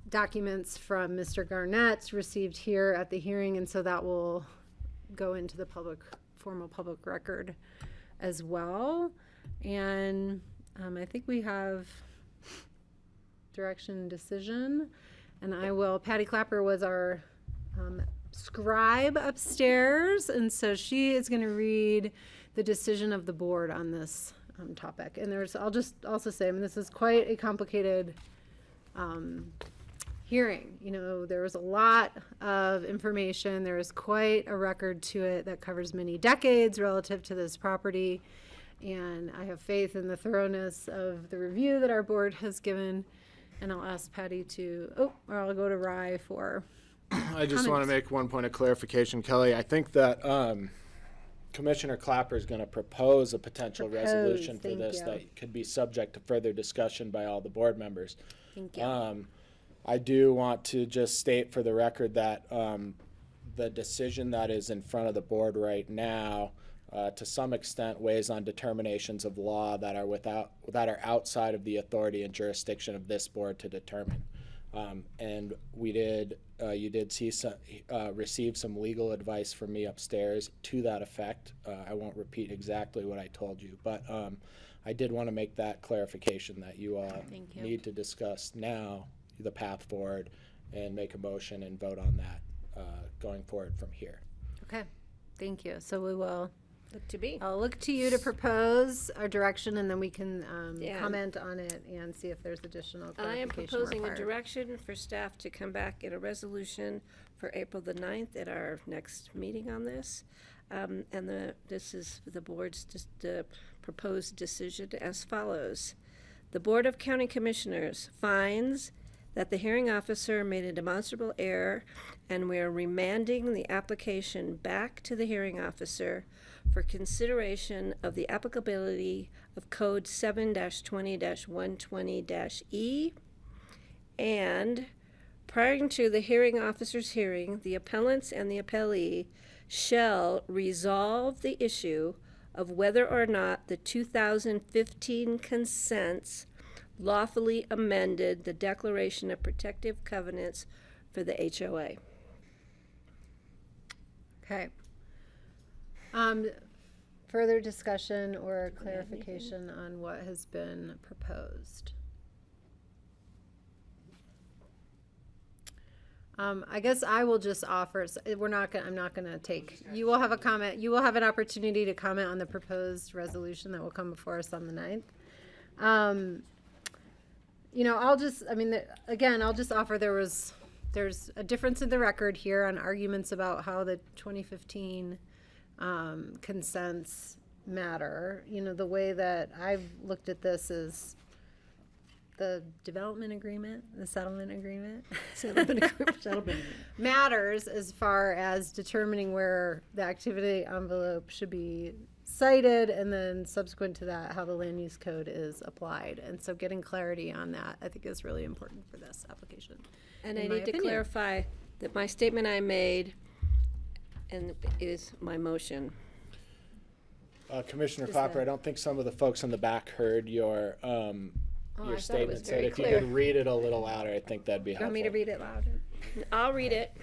documents from Mr. Garnett received here at the hearing. And so that will go into the formal public record as well. And I think we have direction and decision, and I will, Patty Clapper was our scribe upstairs, and so she is going to read the decision of the board on this topic. And there's, I'll just also say, I mean, this is quite a complicated hearing. You know, there was a lot of information. There is quite a record to it that covers many decades relative to this property, and I have faith in the thoroughness of the review that our board has given. And I'll ask Patty to, or I'll go to Rye for I just want to make one point of clarification, Kelly. I think that Commissioner Clapper is going to propose a potential resolution for this that could be subject to further discussion by all the board members. Thank you. I do want to just state for the record that the decision that is in front of the board right now to some extent weighs on determinations of law that are outside of the authority and jurisdiction of this board to determine. And you did see receive some legal advice from me upstairs to that effect. I won't repeat exactly what I told you, but I did want to make that clarification that you all need to discuss now the path forward and make a motion and vote on that going forward from here. Okay, thank you. So we will I'll look to you to propose our direction, and then we can comment on it and see if there's additional clarification I am proposing required. a direction for staff to come back in a resolution for April the 9th at our next meeting on this. And this is the board's proposed decision as follows. The Board of County Commissioners finds that the hearing officer made a demonstrable error, and we are remanding the application back to the hearing officer for consideration of the applicability of Code 7-20-120-E. And prior to the hearing officer's hearing, the appellants and the appellee shall resolve the issue of whether or not the 2015 consents lawfully amended the Declaration of Protective Covenants for the HOA. Okay. Further discussion or clarification on what has been proposed? I guess I will just offer, I'm not gonna take, you will have a comment, you will have an opportunity to comment on the proposed resolution that will come before us on the 9th. You know, I'll just offer there's a difference in the record here on arguments about how the 2015 consents matter. You know, the way that I've looked at this is the development agreement, the settlement agreement, matters as far as determining where the activity envelope should be cited, and then subsequent to that, how the land use code is applied. And so getting clarity on that, I think, is really important for this application. And I need to clarify that my statement I made and is my motion. Commissioner Clapper, I don't think some of the folks in the back heard your statement. So if you could read it a little louder, I think that'd be helpful. You want me to read it louder? I'll read it.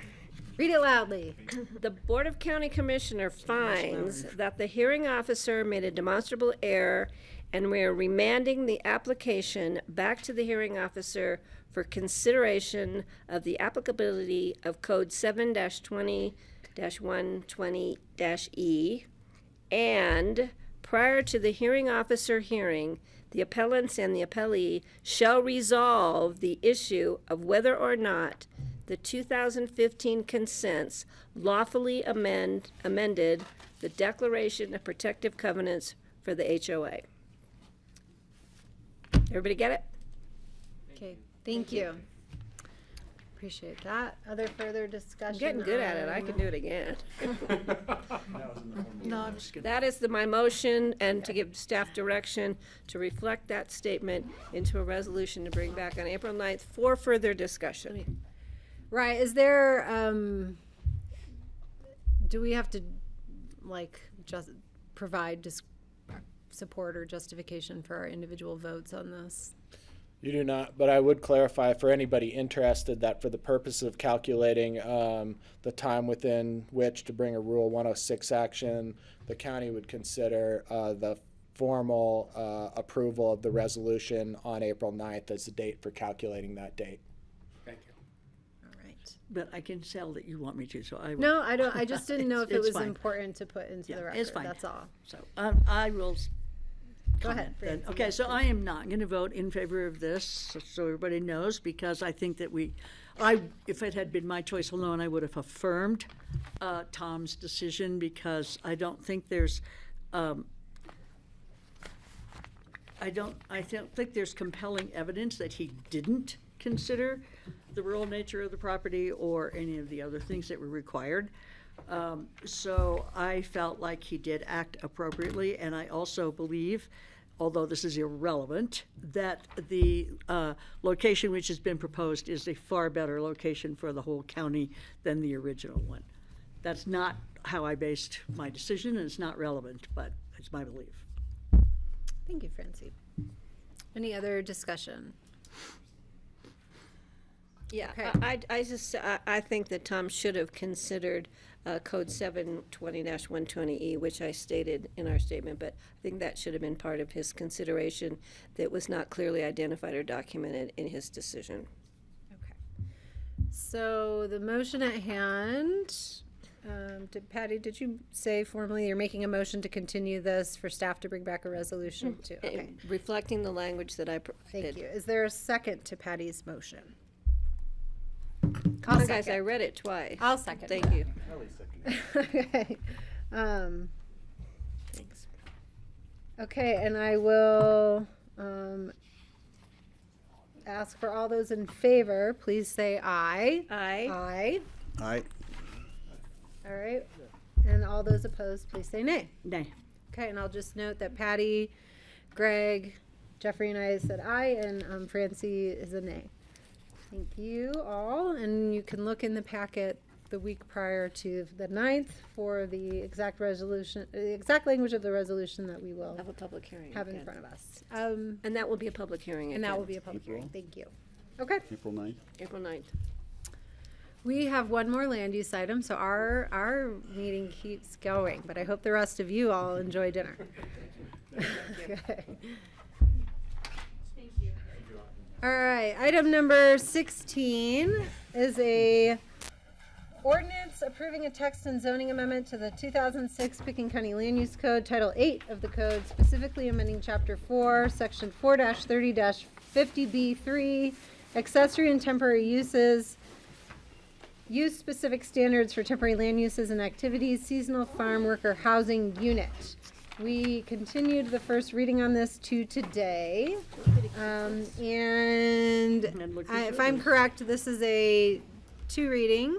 Read it loudly. The Board of County Commissioner finds that the hearing officer made a demonstrable error, and we are remanding the application back to the hearing officer for consideration of the applicability of Code 7-20-120-E. And prior to the hearing officer hearing, the appellants and the appellee shall resolve the issue of whether or not the 2015 consents lawfully amended the Declaration of Protective Covenants for the HOA. Everybody get it? Okay, thank you. Appreciate that. Other further discussion? I'm getting good at it. I can do it again. No, I'm just kidding. That is my motion, and to give staff direction to reflect that statement into a resolution to bring back on April 9th for further discussion. Right, is there, do we have to, just provide support or justification for our individual votes on this? You do not, but I would clarify for anybody interested that for the purpose of calculating the time within which to bring a Rule 106 action, the county would consider the formal approval of the resolution on April 9th as the date for calculating that date. Thank you. All right. But I can tell that you want me to, so I will. No, I don't. I just didn't know if it It's was fine. important to put into the record. It's fine. That's all. So I will. Go ahead, then. Francie. Okay, so I am not going to vote in favor of this, so everybody knows, because I think that if it had been my choice alone, I would have affirmed Tom's decision, because I don't think there's, I don't think there's compelling evidence that he didn't consider the rural nature of the property or any of the other things that were required. So I felt like he did act appropriately, and I also believe, although this is irrelevant, that the location which has been proposed is a far better location for the whole county than the original one. That's not how I based my decision, and it's not relevant, but it's my belief. Thank you, Francie. Any other discussion? Yeah, Okay. I think that Tom should have considered Code 7-20-120E, which I stated in our statement, but I think that should have been part of his consideration that was not clearly identified or documented in his decision. Okay. So the motion at hand, Patty, did you say formally you're making a motion to continue this for staff to bring back a resolution to? Okay. Reflecting the language that I provided. Thank you. Is there a second to Patty's motion? Come on, guys, I read it twice. I'll second. Thank you. Okay. Thanks. Okay, and I will ask for all those in favor, please say aye. Aye. Aye. Aye. All right. And all those opposed, please say nay. Nay. Okay, and I'll just note that Patty, Greg, Jeffrey, and I said aye, and Francie is a nay. Thank you all, and you can look in the packet the week prior to the 9th for the exact resolution, the exact language of the resolution that we will Have a public hearing. have in again. front of us. And that will be a public hearing And that again. will be a public hearing. Thank you. Okay. April 9th. April 9th. We have one more land use item, so our meeting keeps going, but I hope the rest of you all enjoy dinner. Okay. All right, item number 16 is a ordinance approving a text and zoning amendment to the 2006 Pickens County Land Use Code, Title 8 of the code, specifically amending Chapter 4, Section 4-30-50B3, accessory and temporary uses, use-specific standards for temporary land uses and activities, seasonal farm worker housing unit. We continued the first reading on this to today. If I'm correct, this is a 2-reading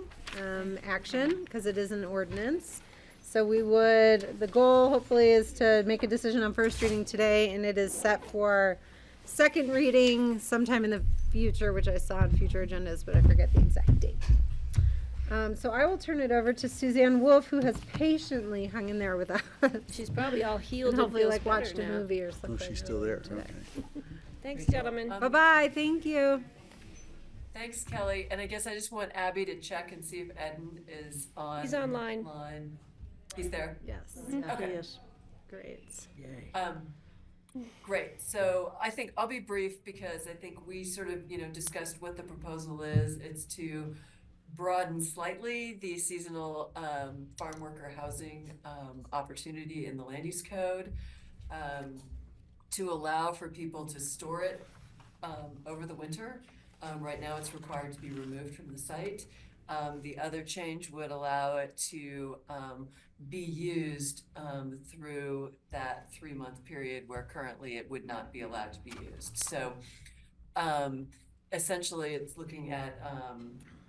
action because it is an ordinance. So the goal hopefully is to make a decision on first reading today, and it is set for second reading sometime in the future, which I saw on future agendas, but I forget the exact date. So I will turn it over to Suzanne Wolf, who has patiently hung in there with us. She's probably all healed And and hopefully feels like better watched a now. movie or something. Oh, she's still there. today. Okay. Thanks, gentlemen. Bye-bye, thank you. Thanks, Kelly. And I guess I just want Abby to check and see if Eden is on. He's online. He's there? Yes. Okay. Yes. Great. Yay. Great. So I think I'll be brief because I think we sort of, discussed what the proposal is. It's to broaden slightly the seasonal farm worker housing opportunity in the land use code, to allow for people to store it over the winter. Right now it's required to be removed from the site. The other change would allow it to be used through that 3-month period where currently it would not be allowed to be used. So essentially it's looking at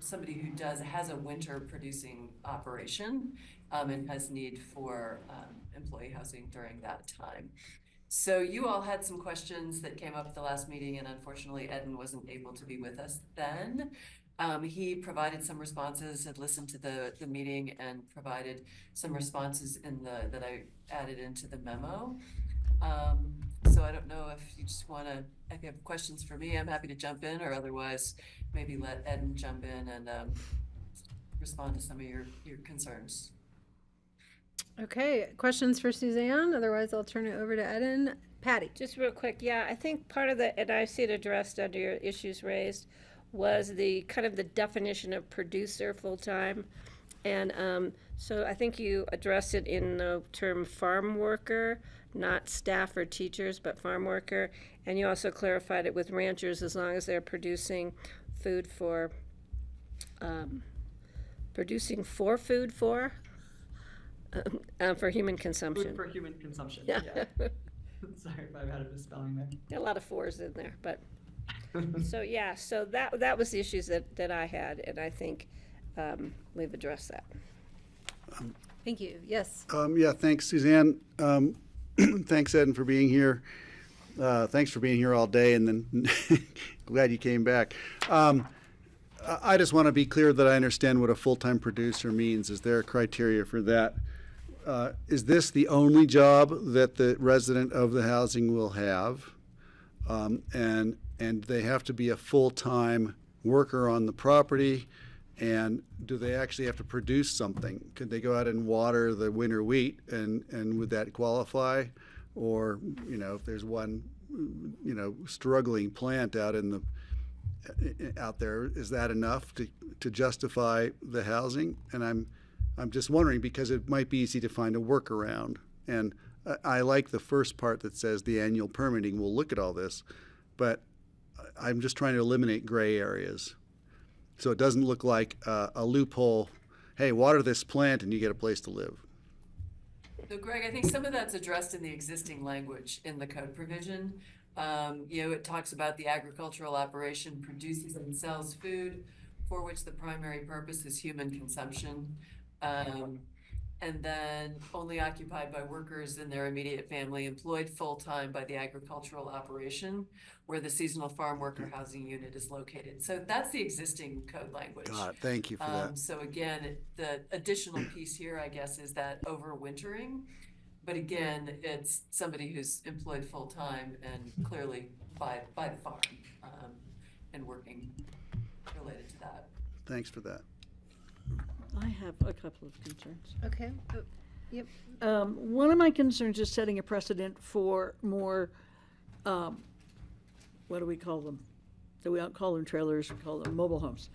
somebody who has a winter producing operation and has need for employee housing during that time. So you all had some questions that came up at the last meeting, and unfortunately Eden wasn't able to be with us then. He provided some responses, had listened to the meeting and provided some responses that I added into the memo. So I don't know if you just if you have questions for me, I'm happy to jump in, or otherwise maybe let Eden jump in and respond to some of your concerns. Okay, questions for Suzanne? Otherwise, I'll turn it over to Eden. Patty. Just real quick, yeah, I think part of and I see it addressed under your issues raised, was the kind of the definition of producer full-time. And so I think you addressed it in the term farm worker, not staff or teachers, but farm worker. And you also clarified it with ranchers as long as they're producing food for, for human consumption. Food for human consumption. Yeah. Sorry if I've had a misspelling there. Got a lot of fours in there, but so yeah, so that was the issues that I had, and I think we've addressed that. Thank you. Yes. Yeah, thanks, Suzanne. Thanks, Eden, for being here. Thanks for being here all day, and then glad you came back. I just want to be clear that I understand what a full-time producer means. Is there a criteria for that? Is this the only job that the resident of the housing will have? And they have to be a full-time worker on the property? And do they actually have to produce something? Could they go out and water the winter wheat, and would that qualify? Or, if there's one, struggling plant out there, is that enough to justify the housing? And I'm just wondering, because it might be easy to find a workaround. And I like the first part that says the annual permitting will look at all this, but I'm just trying to eliminate gray areas. So it doesn't look like a loophole, hey, water this plant and you get a place to live. So Greg, I think some of that's addressed in the existing language in the code provision. It talks about the agricultural operation produces and sells food for which the primary purpose is human consumption. And then only occupied by workers in their immediate family employed full-time by the agricultural operation where the seasonal farm worker housing unit is located. So that's the existing code language. God, thank you for that. So again, the additional piece here, I guess, is that overwintering. But again, it's somebody who's employed full-time and clearly by the farm, and working related to that. Thanks for that. I have a couple of concerns. Okay. Oh, yep. One of my concerns is setting a precedent for more, what do we call them? So we don't call them trailers, we call them mobile homes.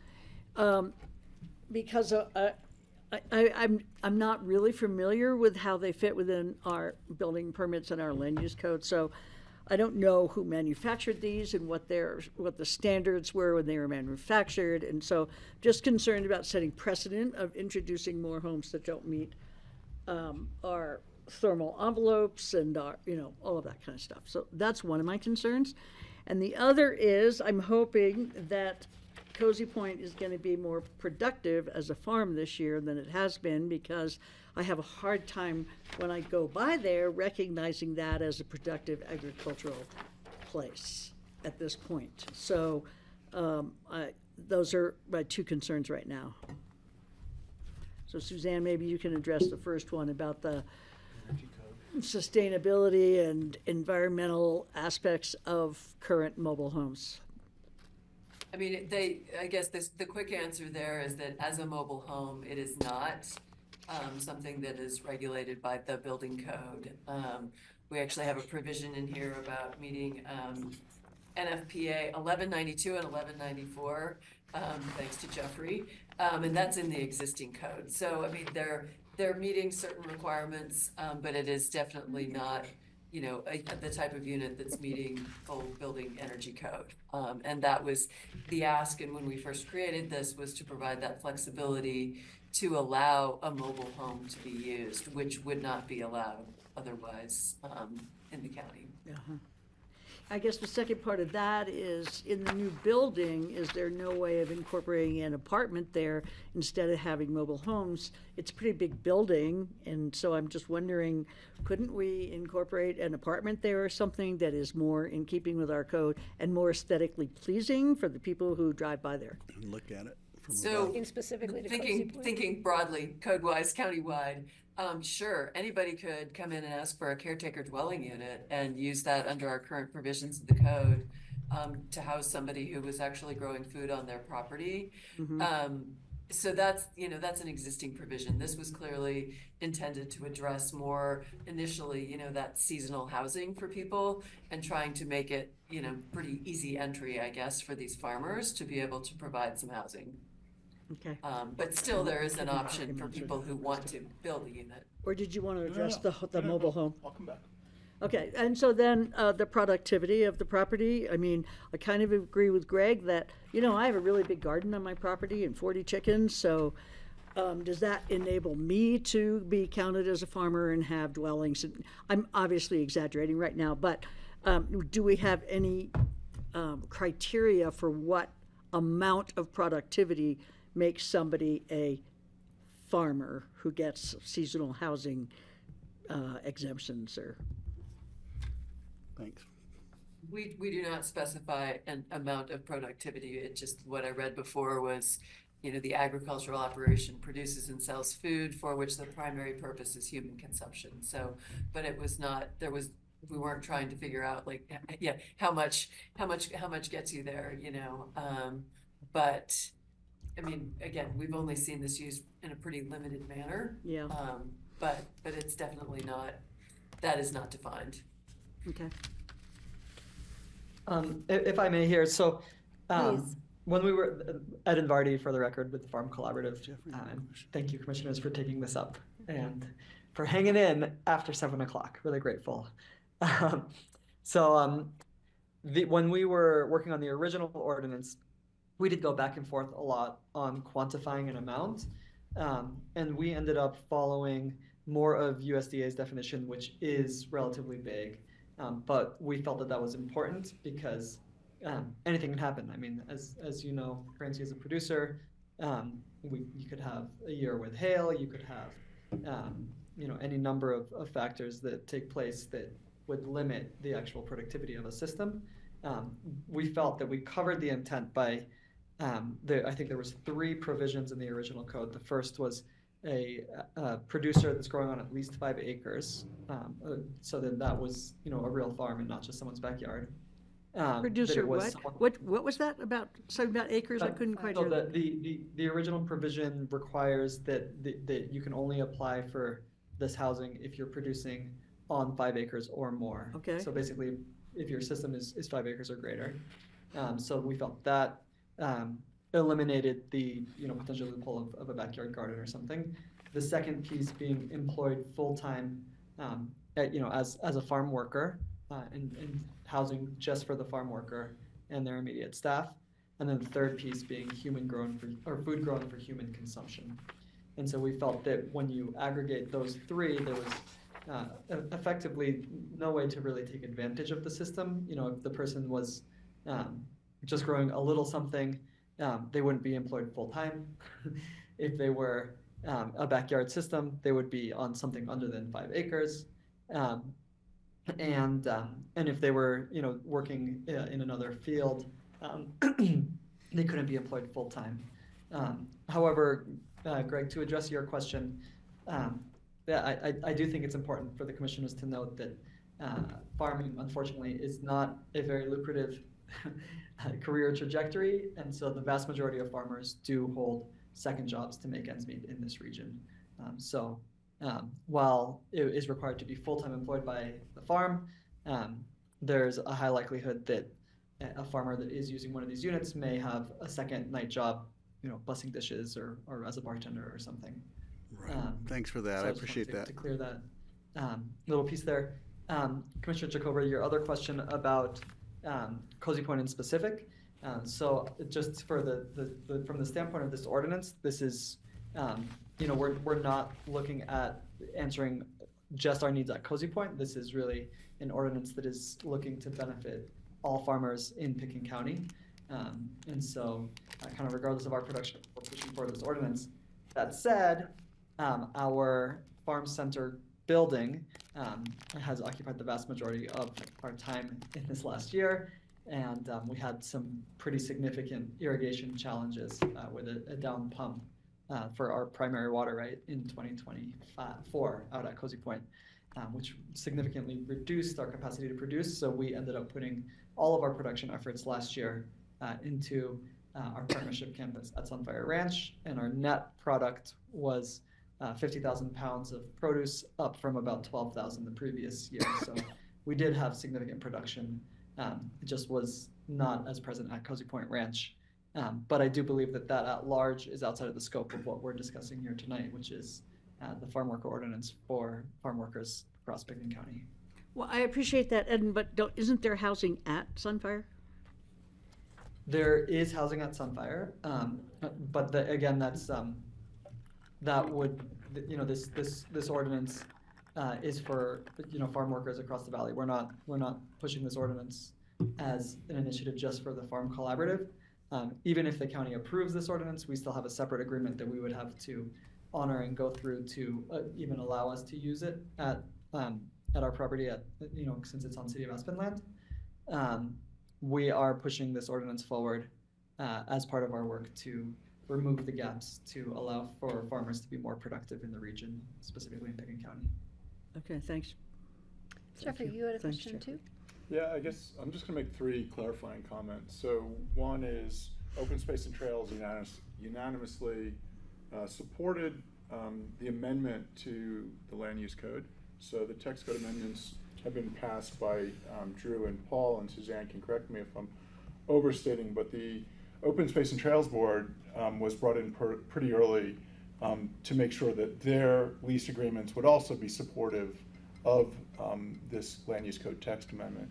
Because I'm not really familiar with how they fit within our building permits and our land use code. So I don't know who manufactured these and what the standards were when they were manufactured. And so just concerned about setting precedent of introducing more homes that don't meet our thermal envelopes and our, all of that kind of stuff. So that's one of my concerns. And the other is I'm hoping that Cozy Point is going to be more productive as a farm this year than it has been, because I have a hard time when I go by there recognizing that as a productive agricultural place at this point. So those are my two concerns right now. So Suzanne, maybe you can address the first one about the sustainability and environmental aspects of current mobile homes. I mean, I guess the quick answer there is that as a mobile home, it is not something that is regulated by the building code. We actually have a provision in here about meeting NFPA 1192 and 1194, thanks to Jeffrey, and that's in the existing code. So, I mean, they're meeting certain requirements, but it is definitely not the type of unit that's meeting full building energy code. And that was the ask, and when we first created this, was to provide that flexibility to allow a mobile home to be used, which would not be allowed otherwise in the county. Uh-huh. I guess the second part of that is, in the new building, is there no way of incorporating an apartment there instead of having mobile homes? It's a pretty big building, and so I'm just wondering, couldn't we incorporate an apartment there or something that is more in keeping with our code and more aesthetically pleasing for the people who drive by there? And look at it from So, above. Specifically to Cozy Point. thinking broadly, code-wise, countywide, sure, anybody could come in and ask for a caretaker dwelling unit and use that under our current provisions of the code to house somebody who was actually growing food on their property. So that's an existing provision. This was clearly intended to address more initially, that seasonal housing for people and trying to make it, pretty easy entry, I guess, for these farmers to be able to provide some housing. Okay. But still, there is an option for people who want to build a unit. Or did you want to address No, the mobile home? I'll come back. Okay, and so then the productivity of the property, I mean, I kind of agree with Greg that, I have a really big garden on my property and 40 chickens, so does that enable me to be counted as a farmer and have dwellings? And I'm obviously exaggerating right now, but do we have any criteria for what amount of productivity makes somebody a farmer who gets seasonal housing exemptions or? Thanks. We do not specify an amount of productivity. It just, what I read before was, the agricultural operation produces and sells food for which the primary purpose is human consumption. So, but it was not, we weren't trying to figure out how much gets you there, but I mean, again, we've only seen this used in a pretty limited manner. Yeah. But it's definitely not, that is not defined. Okay. If I may here, so when we were, Ed and Vardy, for the record, with the Farm Collaborative, and thank you, commissioners, for taking this up and for hanging in after 7 o'clock. Really grateful. When we were working on the original ordinance, we did go back and forth a lot on quantifying an amount, and we ended up following more of USDA's definition, which is relatively vague. But we felt that that was important because anything can happen. I mean, as you know, Francie, as a producer, you could have a year with hail, you could have any number of factors that take place that would limit the actual productivity of a system. We felt that we covered the intent by I think there was 3 provisions in the original code. The first was a producer that's growing on at least 5 acres, so that was a real farm and not just someone's backyard. Producer what was that about? Something about acres? I couldn't quite hear that. The original provision requires that you can only apply for this housing if you're producing on 5 acres or more. Okay. So basically, if your system is 5 acres or greater. So we felt that eliminated the potential loophole of a backyard garden or something. The second piece being employed full-time as a farm worker and housing just for the farm worker and their immediate staff. And then the third piece being food grown for human consumption. And so we felt that when you aggregate those 3, there was effectively no way to really take advantage of the system. If the person was just growing a little something, they wouldn't be employed full-time. If they were a backyard system, they would be on something under than 5 acres. And if they were working in another field, they couldn't be employed full-time. However, Greg, to address your question, I do think it's important for the commissioners to note that farming, unfortunately, is not a very lucrative career trajectory, and so the vast majority of farmers do hold second jobs to make ends meet in this region. While it is required to be full-time employed by the farm, there's a high likelihood that a farmer that is using one of these units may have a second night job, bussing dishes or as a bartender or something. Right. Thanks for that. So I just appreciate wanted that. to clear that little piece there. Commissioner Jacoba, your other question about Cozy Point in specific. So just for from the standpoint of this ordinance, this is, we're not looking at answering just our needs at Cozy Point. This is really an ordinance that is looking to benefit all farmers in Pickens County. And so kind of regardless of our production, we're pushing for this ordinance. That said, our farm center building has occupied the vast majority of our time in this last year. And we had some pretty significant irrigation challenges with a down pump for our primary water right in 2024 out at Cozy Point, which significantly reduced our capacity to produce. So we ended up putting all of our production efforts last year into our partnership campus at Sunfire Ranch, and our net product was 50,000 pounds of produce, up from about 12,000 the previous year. So we did have significant production. It just was not as present at Cozy Point Ranch. But I do believe that at large is outside of the scope of what we're discussing here tonight, which is the farm worker ordinance for farm workers across Pickens County. Well, I appreciate that, Ed, but isn't there housing at Sunfire? There is housing at Sunfire, but again, that's that would this ordinance is for farm workers across the valley. We're not pushing this ordinance as an initiative just for the farm collaborative. Even if the county approves this ordinance, we still have a separate agreement that we would have to honor and go through to even allow us to use it at our property since it's on City of Aspen land. We are pushing this ordinance forward as part of our work to remove the gaps to allow for farmers to be more productive in the region, specifically in Pickens County. Okay, thanks. Jeffrey, you had a question too? Yeah, I guess I'm just going to make 3 clarifying comments. So one is Open Space and Trails unanimously supported the amendment to the land use code. So the text code amendments have been passed by Drew and Paul, and Suzanne can correct me if I'm overstating, but the Open Space and Trails Board was brought in pretty early to make sure that their lease agreements would also be supportive of this land use code text amendment.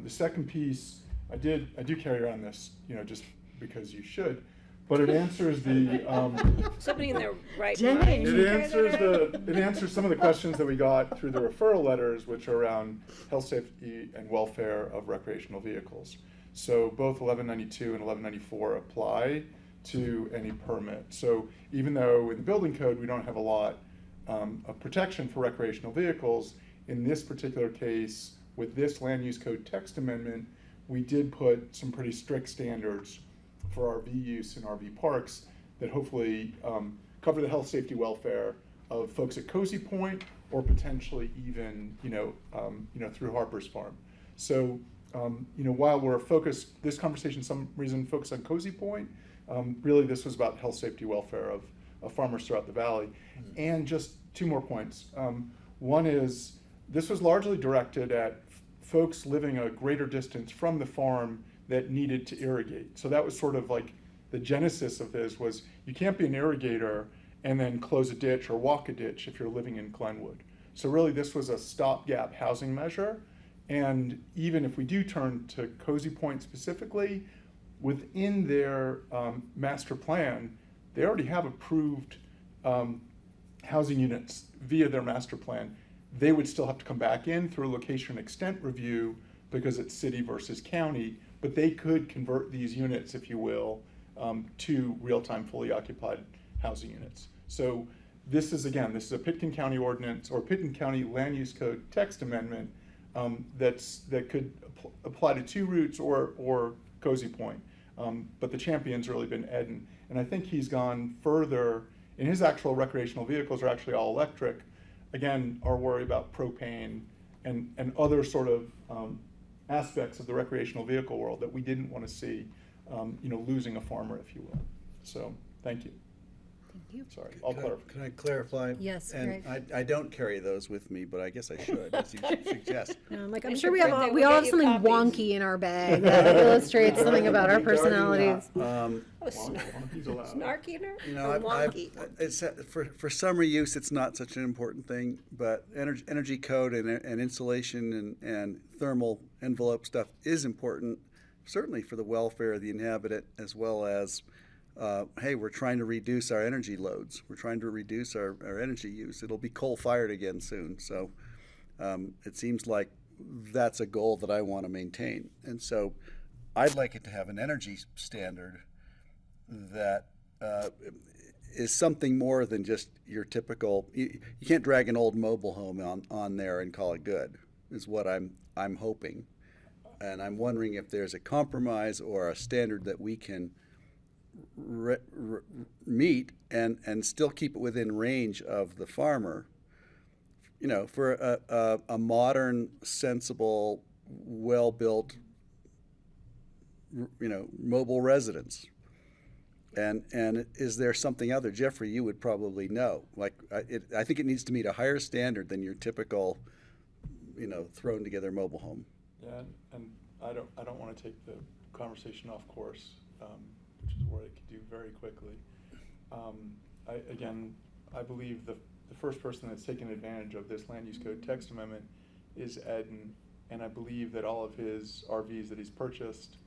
The second piece, I do carry around this, just because you should, but it answers the, Somebody in their right Dang. mind. it answers some of the questions that we got through the referral letters, which are around health, safety, and welfare of recreational vehicles. So both 1192 and 1194 apply to any permit. So even though in the building code we don't have a lot of protection for recreational vehicles, in this particular case, with this land use code text amendment, we did put some pretty strict standards for RV use in RV parks that hopefully cover the health, safety, welfare of folks at Cozy Point, or potentially even through Harper's Farm. So while we're focused, this conversation some reason focused on Cozy Point, really this was about health, safety, welfare of farmers throughout the valley. And just two more points. One is this was largely directed at folks living a greater distance from the farm that needed to irrigate. So that was sort of like the genesis of this was you can't be an irrigator and then close a ditch or walk a ditch if you're living in Glenwood. So really this was a stopgap housing measure. And even if we do turn to Cozy Point specifically, within their master plan, they already have approved housing units via their master plan. They would still have to come back in through a location extent review because it's city versus county, but they could convert these units, if you will, to real-time fully occupied housing units. So this is a Pitkin County ordinance or Pitkin County Land Use Code text amendment that could apply to two routes or Cozy Point. But the champion's really been Eden. And I think he's gone further, and his actual recreational vehicles are actually all electric. Again, our worry about propane and other sort of aspects of the recreational vehicle world that we didn't want to see, losing a farmer, if you will. So, thank you. Thank you. Sorry, I'll clarify. Can I clarify? Yes, And Greg. I don't carry those with me, but I guess I should, as you suggest. No, I'm like, I'm And sure for we all birthday, we we'll all get have you something copies. wonky in our bag that illustrates something about our Regarding, personalities. He's allowed. Snarky You know, or wonky? it's for summer use, it's not such an important thing, but energy code and insulation and thermal envelope stuff is important, certainly for the welfare of the inhabitant, as well as, hey, we're trying to reduce our energy loads. We're trying to reduce our energy use. It'll be coal-fired again soon, so it seems like that's a goal that I want to maintain. And so I'd like it to have an energy standard that is something more than just your typical. You can't drag an old mobile home on there and call it good. Is what I'm hoping, and I'm wondering if there's a compromise or a standard that we can meet and still keep it within range of the farmer. For a modern, sensible, well-built, mobile residence. And is there something other? Jeffrey, you would probably know. I think it needs to meet a higher standard than your typical, thrown together mobile home. Yeah, and I don't want to take the conversation off course, which is what it could do very quickly. I believe the first person that's taken advantage of this land use code text amendment is Eden, and I believe that all of his RVs that he's purchased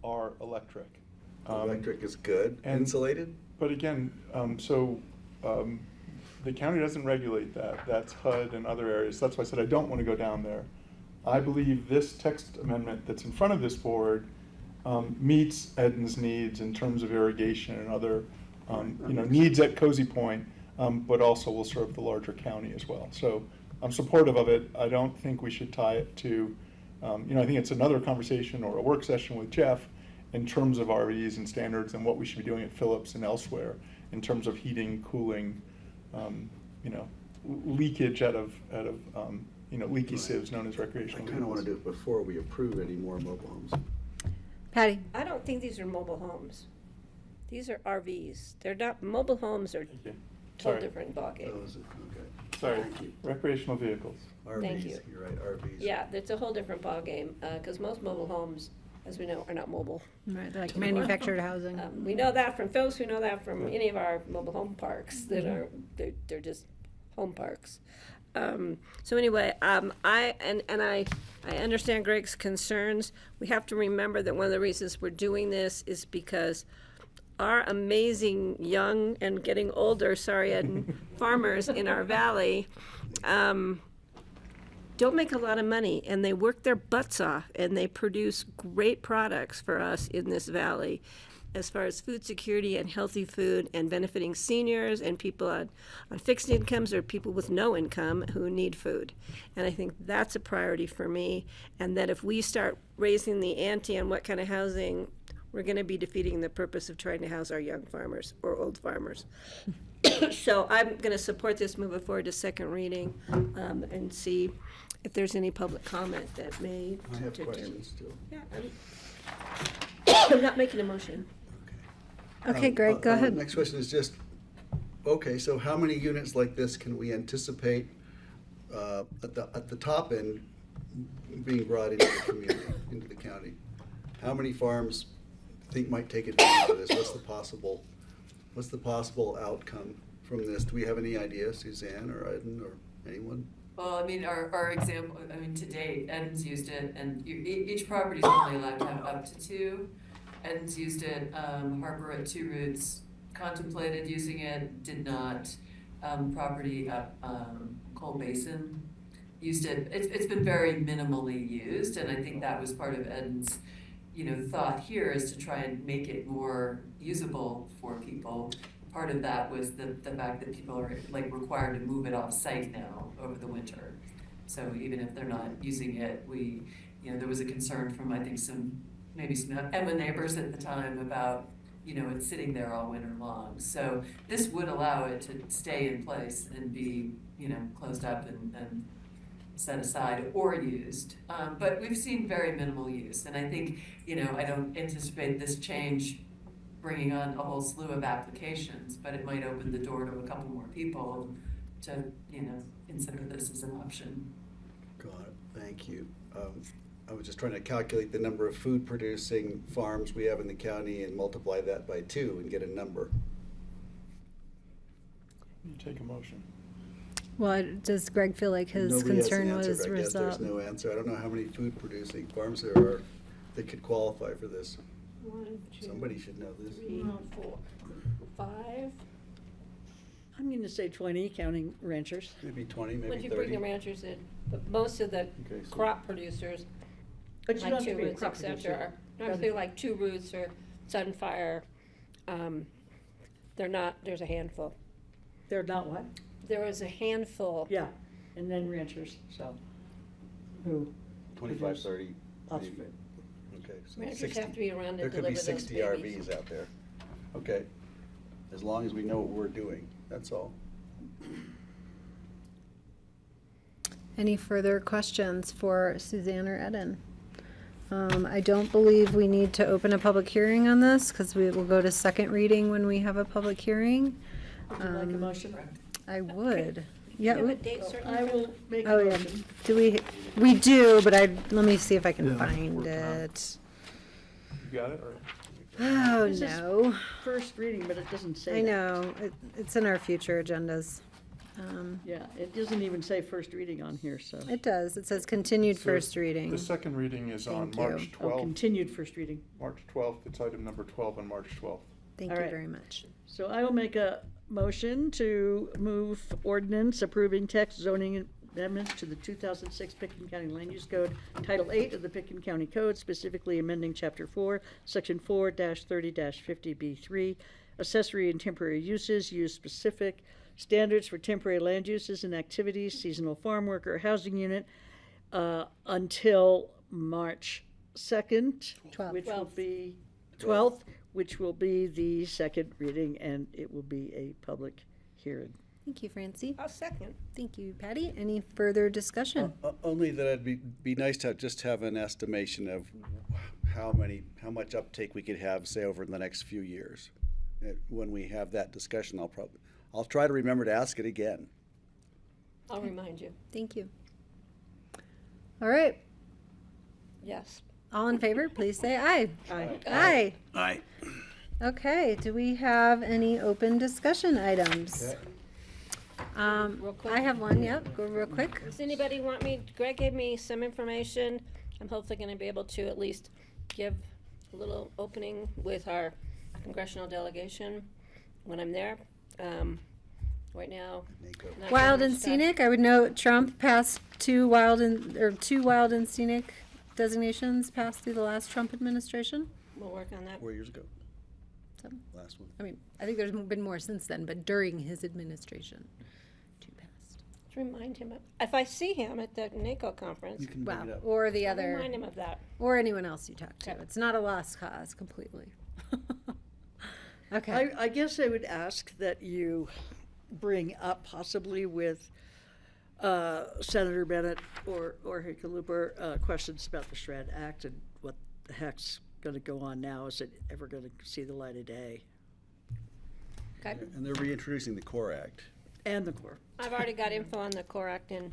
are electric. Electric is good. Insulated? But again, the county doesn't regulate that. That's HUD and other areas. That's why I said I don't want to go down there. I believe this text amendment that's in front of this board meets Eden's needs in terms of irrigation and other needs at Cozy Point, but also will serve the larger county as well. So I'm supportive of it. I don't think we should tie it to, I think it's another conversation or a work session with Jeff in terms of RVs and standards and what we should be doing at Phillips and elsewhere in terms of heating, cooling, leakage out of leaky sieves known as recreational I kind of want to do it before we approve any more mobile homes. Patty? I don't think these are mobile homes. These are RVs. They're not, mobile homes are you. total Sorry. different ballgame. Okay. Sorry, Thank you. recreational vehicles. RVs, Thank you. You're right, RVs. Yeah, it's a whole different ballgame, because most mobile homes, as we know, are not mobile. Right, they're like manufactured housing. We know that from Phillips, we know that from any of our mobile home parks that are, they're just home parks. So anyway, I understand Greg's concerns. We have to remember that one of the reasons we're doing this is because our amazing young and getting older, and farmers in our valley don't make a lot of money, and they work their butts off, and they produce great products for us in this valley as far as food security and healthy food and benefiting seniors and people on fixed incomes or people with no income who need food. And I think that's a priority for me, and that if we start raising the ante on what kind of housing, we're going to be defeating the purpose of trying to house our young farmers or old farmers. So I'm going to support this moving forward to second reading and see if there's any public comment that may. I have questions too. Yeah, I'm not making a motion. Okay, Greg, go ahead. Next question is just, okay, so how many units like this can we anticipate at the top end being brought into the community, into the county? How many farms think might take advantage of this? What's the possible outcome from this? Do we have any idea, Suzanne or Iden or anyone? Well, I mean, our example, I mean, to date, Eden's used it, and each property is only allowed to have up to 2. Eden's used it, Harbor at 2 Roots contemplated using it, did not. Property up Coal Basin used it. It's been very minimally used, and I think that was part of Eden's, thought here is to try and make it more usable for people. Part of that was the fact that people are required to move it off site now over the winter. So even if they're not using it, there was a concern from I think maybe some Emma neighbors at the time about it sitting there all winter long. So this would allow it to stay in place and be closed up and set aside or used. But we've seen very minimal use, and I think I don't anticipate this change bringing on a whole slew of applications, but it might open the door to a couple more people to, consider this as an option. Got it, thank you. I was just trying to calculate the number of food producing farms we have in the county and multiply that by 2 and get a number. You take a motion. Well, does Greg feel like his Nobody has an concern answer, was but I guess resolved? there's no answer. I don't know how many food producing farms there are that could qualify for this. 1, 2, Somebody should know this. 3, 4, 5. I'm going to say 20, counting ranchers. Maybe 20, maybe 30. Once you bring the ranchers in, but most of the Okay, so- crop producers, But you like don't have to 2 be a Roots, crop et cetera, producer. I'm saying like 2 Roots or Sunfire, they're not, there's a handful. They're not what? There is a handful. Yeah, and then ranchers, so, who? 25, produce 30. lots maybe. of food. Okay, so Ranchers 60. have to be around to There could deliver be those 60 babies. RVs out there. Okay, as long as we know what we're doing, that's all. Any further questions for Suzanne or Eden? I don't believe we need to open a public hearing on this because we will go to second reading when we have a public hearing. Would you like a motion? I would. Yeah. Do you have a date certain? I will make a Oh, yeah. motion. Do we do, but let me see if I can find it. You got it, or? Oh, This is no. First reading, but it doesn't say I that. know. It's in our future agendas. Yeah, it doesn't even say first reading on here, so. It does. It says continued So first reading. The second reading is on Thank March you. Oh, 12th. continued first reading. March 12th, it's item number 12 on March 12th. Thank All you right. very much. So I will make a motion to move ordinance approving text zoning amendments to the 2006 Pickens County Land Use Code, Title 8 of the Pickens County Code, specifically amending Chapter 4, Section 4-30-50B3, accessory and temporary uses, use specific, standards for temporary land uses and activities, seasonal farm worker, housing unit, until March 2nd, 12th. which will be 12th, which will be the second reading, and it will be a public hearing. Thank you, Francie. I'll second. Thank you, Patty. Any further discussion? Only that it'd be nice to just have an estimation of how much uptake we could have, say, over the next few years. When we have that discussion, I'll try to remember to ask it again. I'll remind you. Thank you. All right. Yes. All in favor, please say aye. Aye. Aye. Aye. Okay, do we have any open discussion items? Real quick. I have one, yep, go real quick. Does anybody want me, Greg gave me some information. I'm hopefully gonna be able to at least give a little opening with our congressional delegation when I'm there. Right now. not Wild getting and started. scenic, I would note Trump passed two wild and scenic designations passed through the last Trump administration. We'll work on that. 4 years ago. So, Last one. I mean, I think there's been more since then, but during his administration, two passed. Let's remind him, if I see him at the NACO conference. You can bring it up. Or the I'll other, remind him of that. or anyone else you talk to. Okay. It's not a lost cause completely. Okay. I guess I would ask that you bring up possibly with Senator Bennett or Hickenlooper questions about the Shred Act and what the heck's going to go on now. Is it ever going to see the light of day? Okay. And they're reintroducing the Core Act. And the Core. I've already got info on the Core Act, and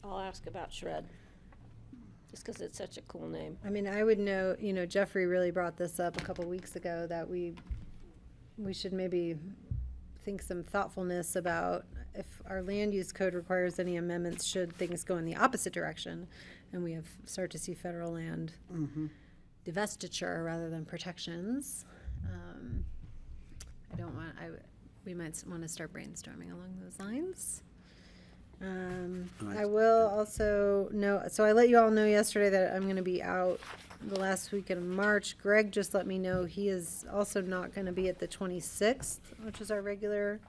I'll ask about Shred. Just because it's such a cool name. I mean, I would know, Jeffrey really brought this up a couple weeks ago, that we should maybe think some thoughtfulness about if our land use code requires any amendments, should things go in the opposite direction, and we start to see federal land divestiture rather than protections. We might want to start brainstorming along those lines. I will also know, so I let you all know yesterday that I'm going to be out the last week in March. Greg just let me know he is also not going to be at the 26th, which is our regular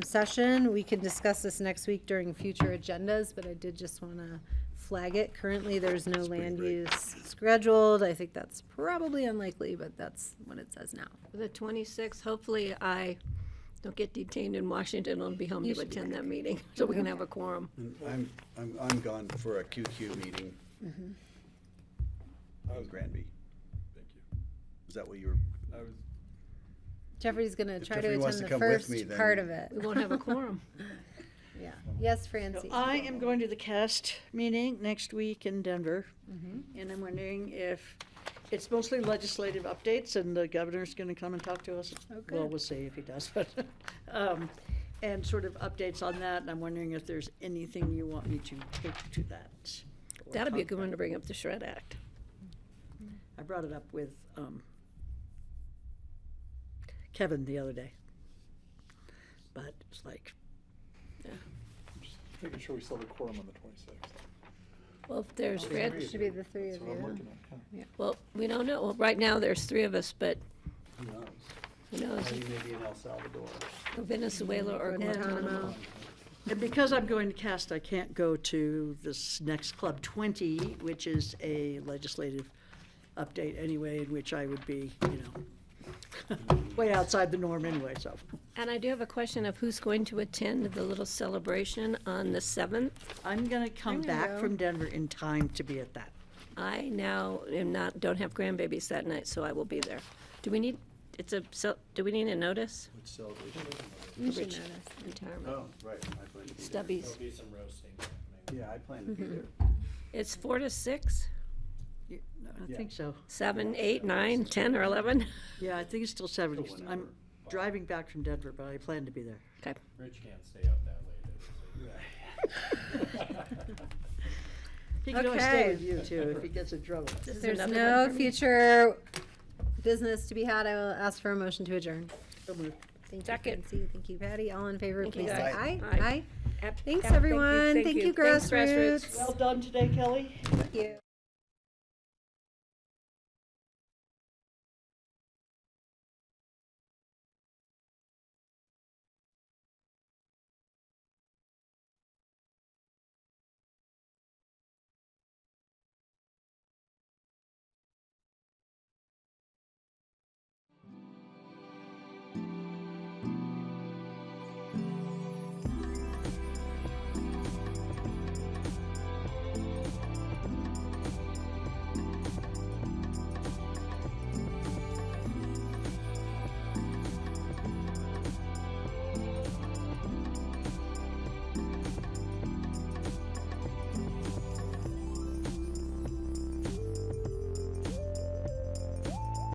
session. We can discuss this next week during future agendas, but I did just want to flag it. Currently, there's no land use scheduled. I think that's probably unlikely, but that's what it says now. The 26th, hopefully I don't get detained in Washington. I'll be home You to should be attend back. that meeting, so we can have a quorum. And I'm gone for a QQ meeting in Granby. Thank you. Is that what you were? Jeffrey's going to If try to Jeffrey wants attend to the come with first me, then- part of it. We won't have a quorum. Yeah. Yes, Francie. I am going to the CAST meeting next week in Denver, and I'm wondering if it's mostly legislative updates, and the governor's going to come and talk to us. Okay. Well, we'll see if he does, but and sort of updates on that. And I'm wondering if there's anything you want me to take to that. or That'd be a talk good one about. to bring up, the Shred Act. I brought it up with Kevin the other day, but it's like, Making sure we still have a quorum on the 26th. Well, if there's It Fred, should be the three That's of what I'm you. working on. well, we don't know. Well, right now, there's three of us, but Who knows? who knows? Maybe in El Salvador. Venezuela or Guantanamo. and because I'm going to CAST, I can't go to this next Club 20, which is a legislative update anyway, in which I would be, way outside the norm anyway, so. And I do have a question of who's going to attend the little celebration on the 7th. I'm gonna come gonna back go. from Denver in time to be at that. I now don't have grandbabies that night, so I will be there. Do we need a notice? Which celebration? You should Rich notice. Retirement. Oh, right. I plan to be Stubbies. Be some roasting. there. Yeah, I plan to be there. It's 4 to 6, I think so. 7, 8, 9, 10, or 11. Yeah, I think it's still 70. Till I'm whenever. driving back from Denver, but I plan to be there. Okay. Rich can't stay up that late. He can always stay Okay. with you too, if he gets in trouble. If Is there's another no one for me? future business to be had, I will ask for a motion to adjourn. So moved. Thank Second. you, Francie. Thank you, Patty. All in favor, Thank you, please say guys. aye. Aye. Aye. Thank Thanks, you, everyone. thank Thank you. you, Thanks, grassroots. Well done today, Kelly. Thank you.